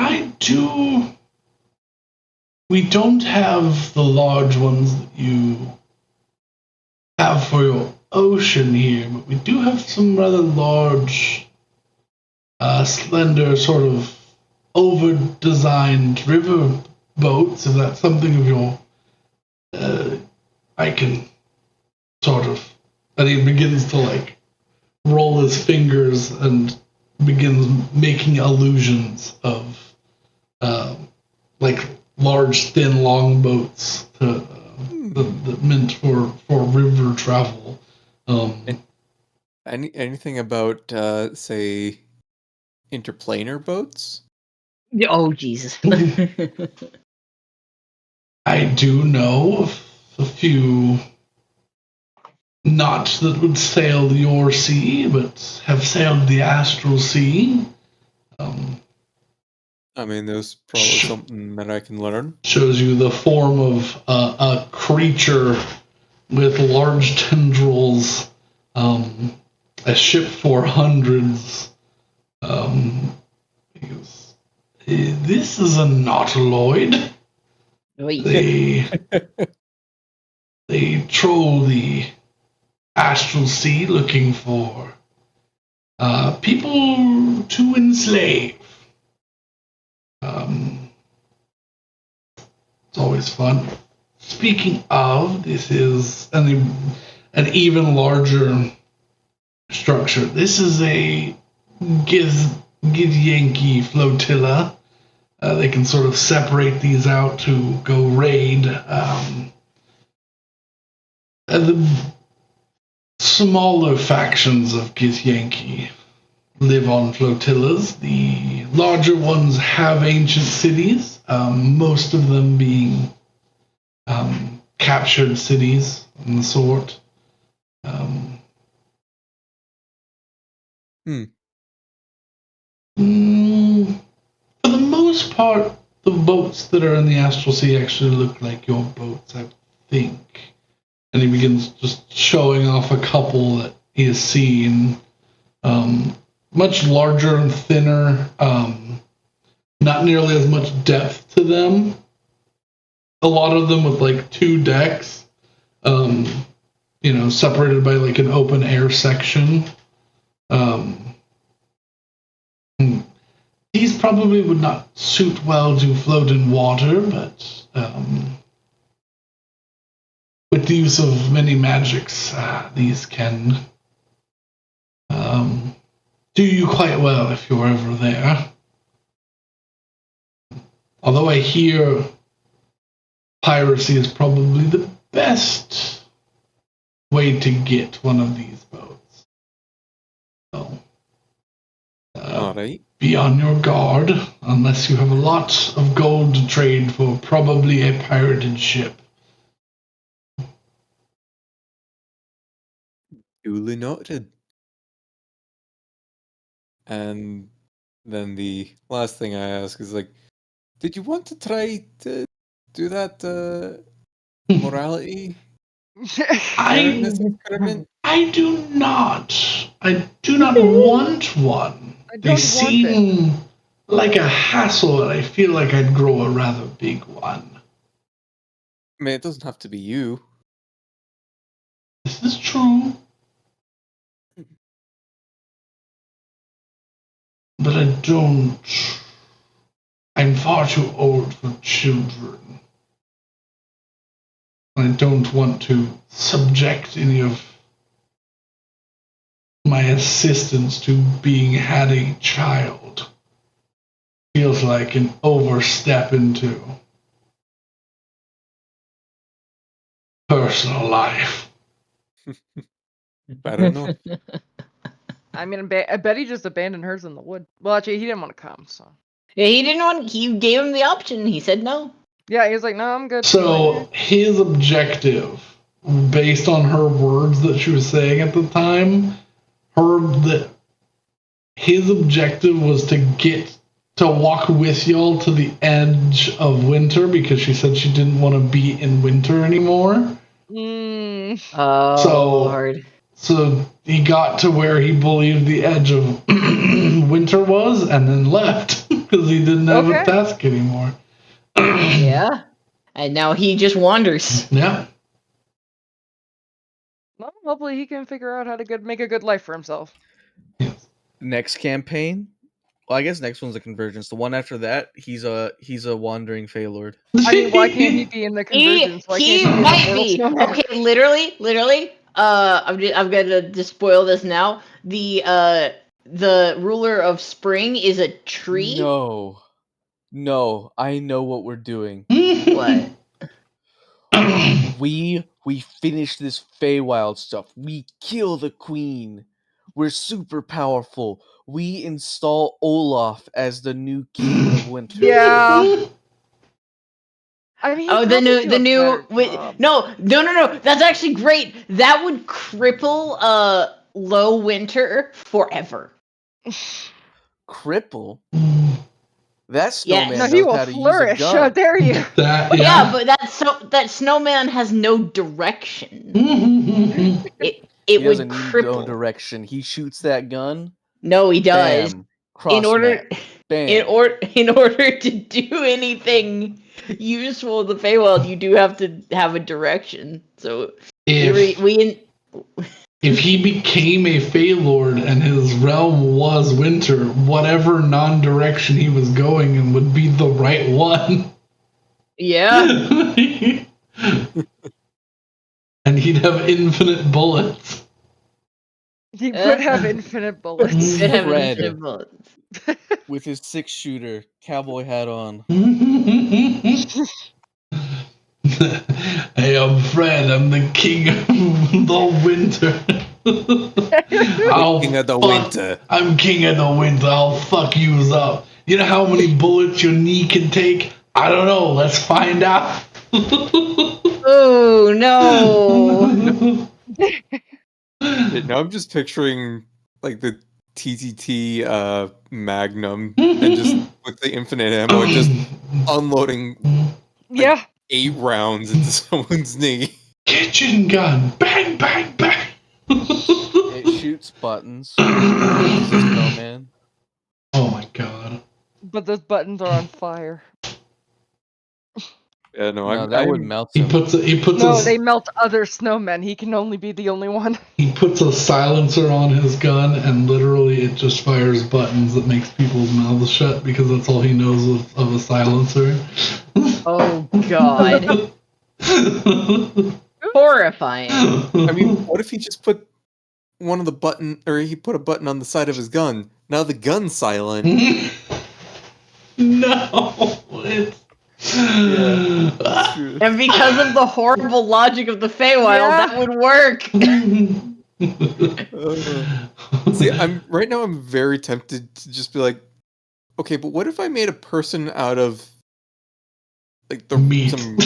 We don't have the large ones that you have for your ocean here, but we do have some rather large, slender, sort of over-designed river boats, if that's something of your, I can sort of, and he begins to like roll his fingers and begins making illusions of like large, thin, long boats that meant for river travel. Anything about say interplanar boats? Oh Jesus! I do know of a few, not that would sail your sea, but have sailed the astral sea. I mean, there's probably something that I can learn. Shows you the form of a creature with large tendrils, a ship for hundreds. This is a nautiloid. They troll the astral sea looking for people to enslave. It's always fun. Speaking of, this is an even larger structure. This is a Githyanki flotilla. They can sort of separate these out to go raid. The smaller factions of Githyanki live on flotillas. The larger ones have ancient cities, most of them being captured cities and the sort. For the most part, the boats that are in the Astral Sea actually look like your boats, I think. And he begins just showing off a couple that he has seen. Much larger and thinner, not nearly as much depth to them. A lot of them with like 2 decks, separated by like an open air section. These probably would not suit well to float in water, but with the use of many magics, these can do you quite well if you're ever there. Although I hear piracy is probably the best way to get one of these boats. So, All right. be on your guard, unless you have a lot of gold to trade for probably a pirated ship. Duly noted. And then the last thing I ask is like, did you want to try to do that morality experiment? I do not. I do not want one. They seem like a hassle, and I feel like I'd grow a rather big one. I mean, it doesn't have to be you. This is true. But I don't. I'm far too old for children. I don't want to subject any of my assistants to being had a child. Feels like an overstep into personal life. I don't know. I mean, I bet he just abandoned hers in the wood. Well, actually, he didn't want to come, so. Yeah, he didn't want. He gave him the option. He said no. Yeah, he was like, "No, I'm good." So his objective, based on her words that she was saying at the time, his objective was to walk with y'all to the edge of winter because she said she didn't want to be in winter anymore. Oh, Lord. So he got to where he believed the edge of winter was and then left because he didn't have a task anymore. Yeah. And now he just wanders. Yeah. Well, hopefully he can figure out how to make a good life for himself. Next campaign, Well, I guess next one's a convergence. The one after that, he's a wandering Feylord. I mean, why can't he be in the convergence? Why He can't he be in the might mortal be. snowman? Okay, literally. I'm gonna just spoil this now. The ruler of spring is a tree. No, I know what we're doing. What? We finish this Feywild stuff. We kill the queen. We're super powerful. We install Olaf as the new king of winter. Yeah. I mean, Oh, he'd the new. probably do a better job. No. That's actually great. That would cripple low winter forever. Cripple? That Yes. snowman No, knows he will how to use a flourish. How gun. dare you? Yeah, but that snowman has no direction. It He would doesn't need no cripple. direction. He shoots that gun. No, he does. Bam. Cross map. Bam. In order to do anything useful in the Feywild, you do have to have a direction. So if he became a Feylord and his realm was winter, whatever non-direction he was going in would be the right one. Yeah. And he'd have infinite bullets. He would have infinite bullets. Could have Red. infinite bullets. With his 6-shooter, cowboy hat on. Hey, I'm Fred. I'm the king of the winter. King of the winter. I'm king of the winter. I'll fuck yous up. You know how many bullets your knee can take? I don't know. Let's find out. Oh no! Now I'm just picturing like the TTT Magnum and just with the infinite ammo just unloading Yeah. 8 rounds into someone's knee. Kitchen gun. Bang, bang, bang. It shoots buttons. He's a snowman. Oh my god. But those buttons are on fire. Yeah, No, that would melt He him. puts They melt other snowmen. He can only be the only one. He puts a silencer on his gun, and literally it just fires buttons that makes people's mouths shut because that's all he knows of a silencer. Oh god! Horrifying. I mean, what if he just put one of the he put a button on the side of his gun? Now the gun's silent. No, it's... That's true. And because of the horrible logic of the Feywild, that would work. See, I'm very tempted to just be like, okay, but what if I made a person out of like some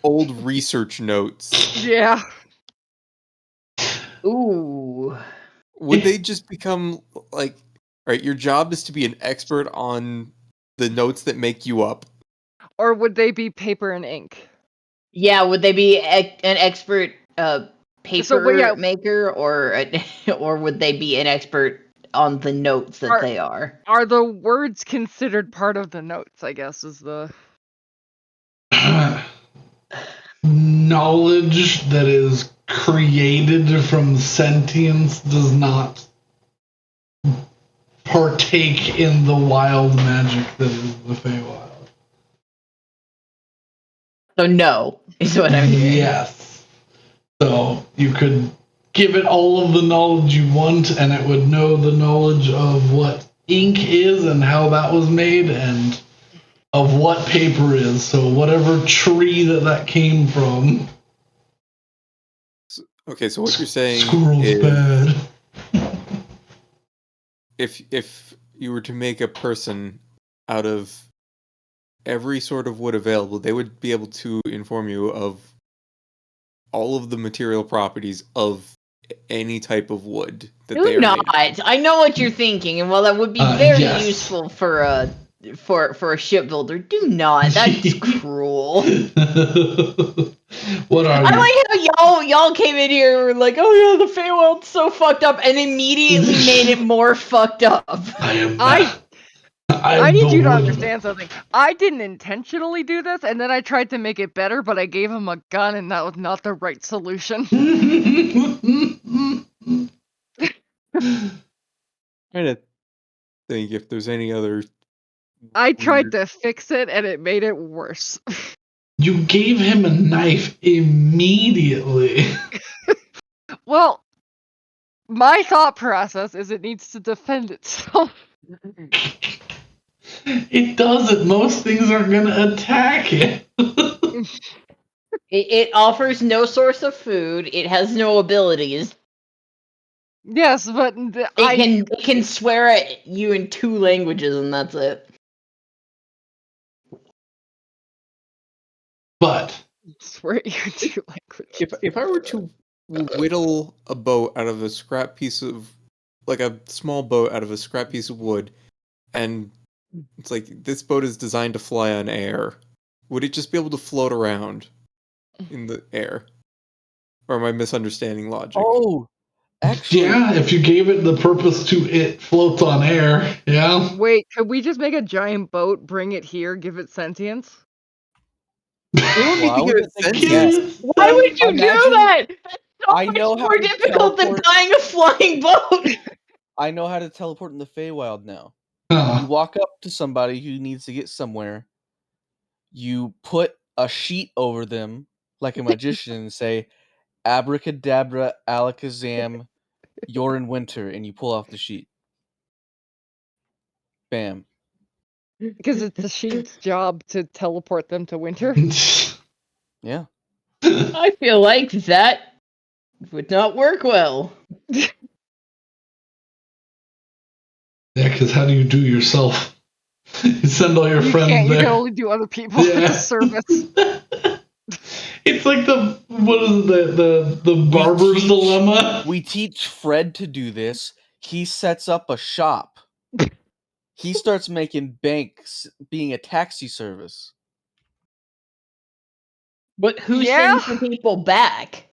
old research notes? Yeah. Ooh. Would they just become like, all right, your job is to be an expert on the notes that make you up? Or would they be paper and ink? Yeah, would they be an expert paper maker, or would they be an expert on the notes that they are? Are the words considered part of the notes, I guess, is the... Knowledge that is created from sentience does not partake in the wild magic that is the Feywild. So no, is what I'm hearing. Yes. So you could give it all of the knowledge you want, and it would know the knowledge of what ink is and how that was made, and of what paper is. So whatever tree that came from. Okay, so what you're saying Squirrel's is bad. if you were to make a person out of every sort of wood available, they would be able to inform you of all of the material properties of any type of wood that they are not. made of. I know what you're thinking, and while that would be very useful for a shipbuilder, do not. That's cruel. What are I you? like how y'all came in here and were like, oh yeah, the Feywild's so fucked up, and immediately made it more fucked up. I need you to understand something. I didn't intentionally do this, and then I tried to make it better, but I gave him a gun, and that was not the right solution. Trying to think if there's any other. I tried weird- to fix it and it made it worse. You gave him a knife immediately. Well, my thought process is it needs to defend itself. It doesn't. Most things aren't going to attack it. It offers no source of food. It has no abilities. Yes, but It can swear at you in 2 languages, and that's it. But swear you do language. If I were to whittle a boat out of a scrap piece of, like a small boat out of a scrap piece of wood, and it's like this boat is designed to fly on air, would it just be able to float around in the air? Or am I misunderstanding logic? Oh, actually, yeah, if you gave it the purpose to it floats on air, yeah. Wait, could we just make a giant boat, bring it here, give it sentience? We don't Well, I need to wouldn't get think sentience. Why would you do Imagine- that? That's so I much know how more to difficult than teleport- buying a flying boat. I know how to teleport in the Feywild now. Huh. You walk up to somebody who needs to get somewhere. You put a sheet over them like a magician and say, "Abracadabra, alakazam, you're in winter," and you pull off the sheet. Bam. Because it's the sheep's job to teleport them to winter. Yeah. I feel like that would not work well. Yeah, because how do you do yourself? You send all your You friends can't. You there. can only do other people. It's a service. It's like the what is it, the barber's teach- dilemma. We teach Fred to do this. He sets up a shop. He starts making banks being a taxi service. But who Yeah? sends the people back?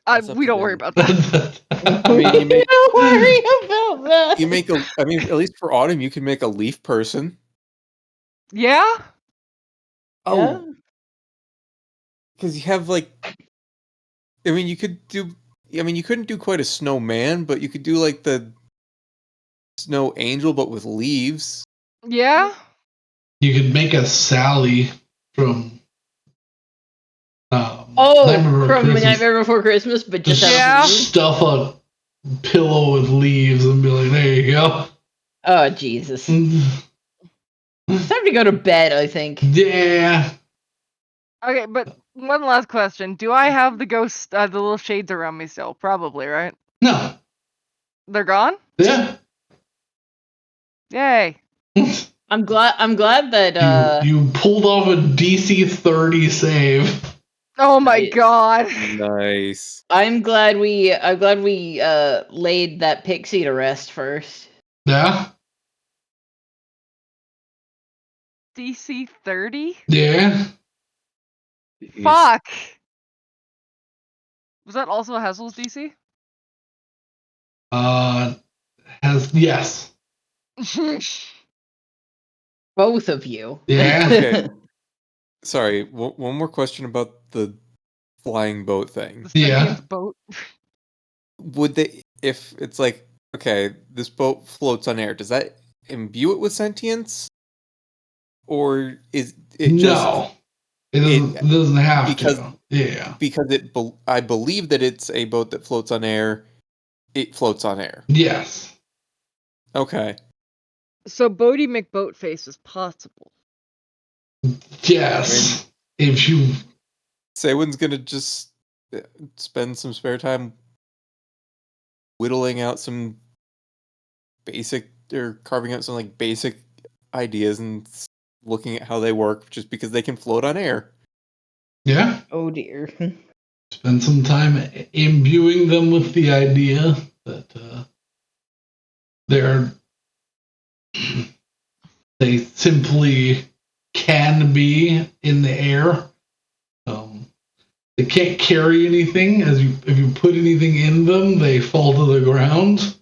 That's up We to don't worry them. about that. I mean, you make Don't worry about that. you make a. I mean, at least for Autumn, you can make a leaf person. Yeah? Yeah. Because you have like. I mean, you could do. I mean, you couldn't do quite a snowman, but you could do like the snow angel, but with leaves. Yeah? You could make a Sally from Oh, Nightmare Before from Christmas. Nightmare Before Christmas, but just Just out of Yeah. leaves? stuff a pillow with leaves and be like, there you go. Oh, Jesus. It's time to go to bed, I think. Yeah. Okay, but one last question. Do I have the ghost, the little shades around me still? Probably, right? No. They're gone? Yeah. Yay. I'm glad that you pulled off a DC 30 save. Oh my Nice. god. Nice. I'm glad we laid that pixie to rest first. Yeah. DC 30? Yeah. Fuck. Was that also Hassel's DC? Yes. Both of you. Yeah. Okay. Sorry. One more question about the flying boat thing. The Yeah. sentience boat. Would they, if it's like, okay, this boat floats on air, does that imbue it with sentience? Or is it just No. It doesn't have because- to. Yeah. because I believe that it's a boat that floats on air, it floats on air. Yes. Okay. So Bodie McBoatface is possible. Yes. If you Saywin's gonna just spend some spare time whittling out some basic, or carving out some like basic ideas and looking at how they work, just because they can float on air. yeah, Oh dear. spend some time imbuing them with the idea that they're they simply can be in the air. They can't carry anything. If you put anything in them, they fall to the ground.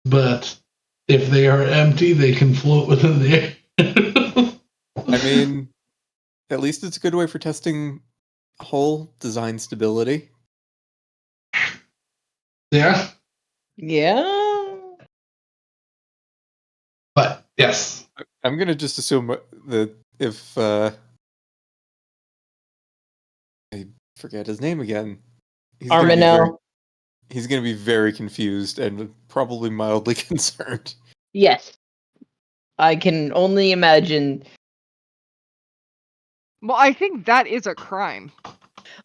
But if they are empty, they can float within the air. I mean, at least it's a good way for testing hull design stability. Yeah. Yeah. Yes. I'm gonna just assume that if I forget his name again, Armino. He's gonna be very confused and probably mildly concerned. Yes. I can only imagine. Well, I think that is a crime.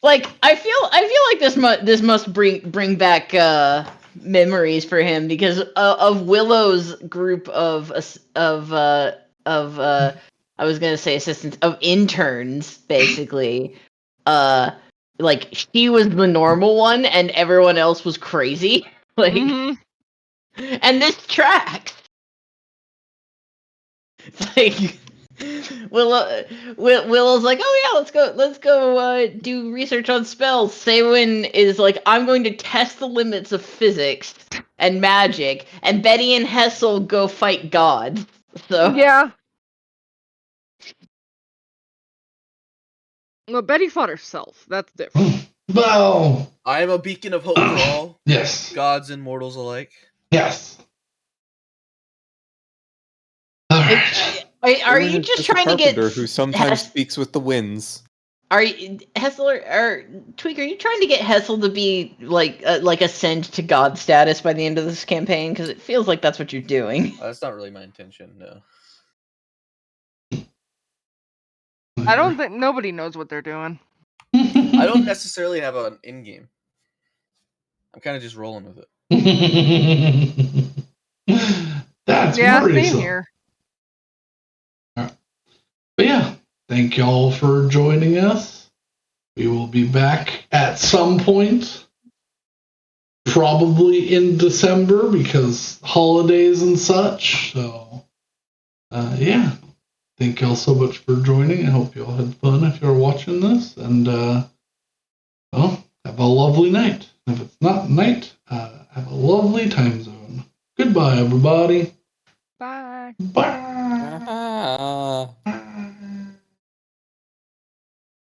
Like I feel like this must bring back memories for him because of Willow's group of I was gonna say assistants of interns basically. Like she was the normal one and everyone else was crazy. Like, and this tracks. It's like Willow's like, oh yeah, let's go do research on spells. Saywin is like, I'm going to test the limits of physics and magic, and Betty and Hessel go fight God. So Yeah. Well, Betty fought herself. That's different. Well, I am a beacon of hope for all. Yes. Gods and mortals alike. Yes. All right. Are you just trying to get who sometimes speaks with the winds? Are you Hessel or Tweak? Are you trying to get Hessel to be like ascend to God status by the end of this campaign? Because it feels like that's what you're doing. That's not really my intention. No. I don't think nobody knows what they're doing. I don't necessarily have an in game. I'm kind of just rolling with it. That's worrisome. Same here. But yeah, thank y'all for joining us. We will be back at some point, probably in December because holidays and such. So, yeah, thank y'all so much for joining. I hope y'all had fun if you're watching this, and well, have a lovely night. If it's not night, have a lovely time zone. Goodbye, everybody. Bye. Bye.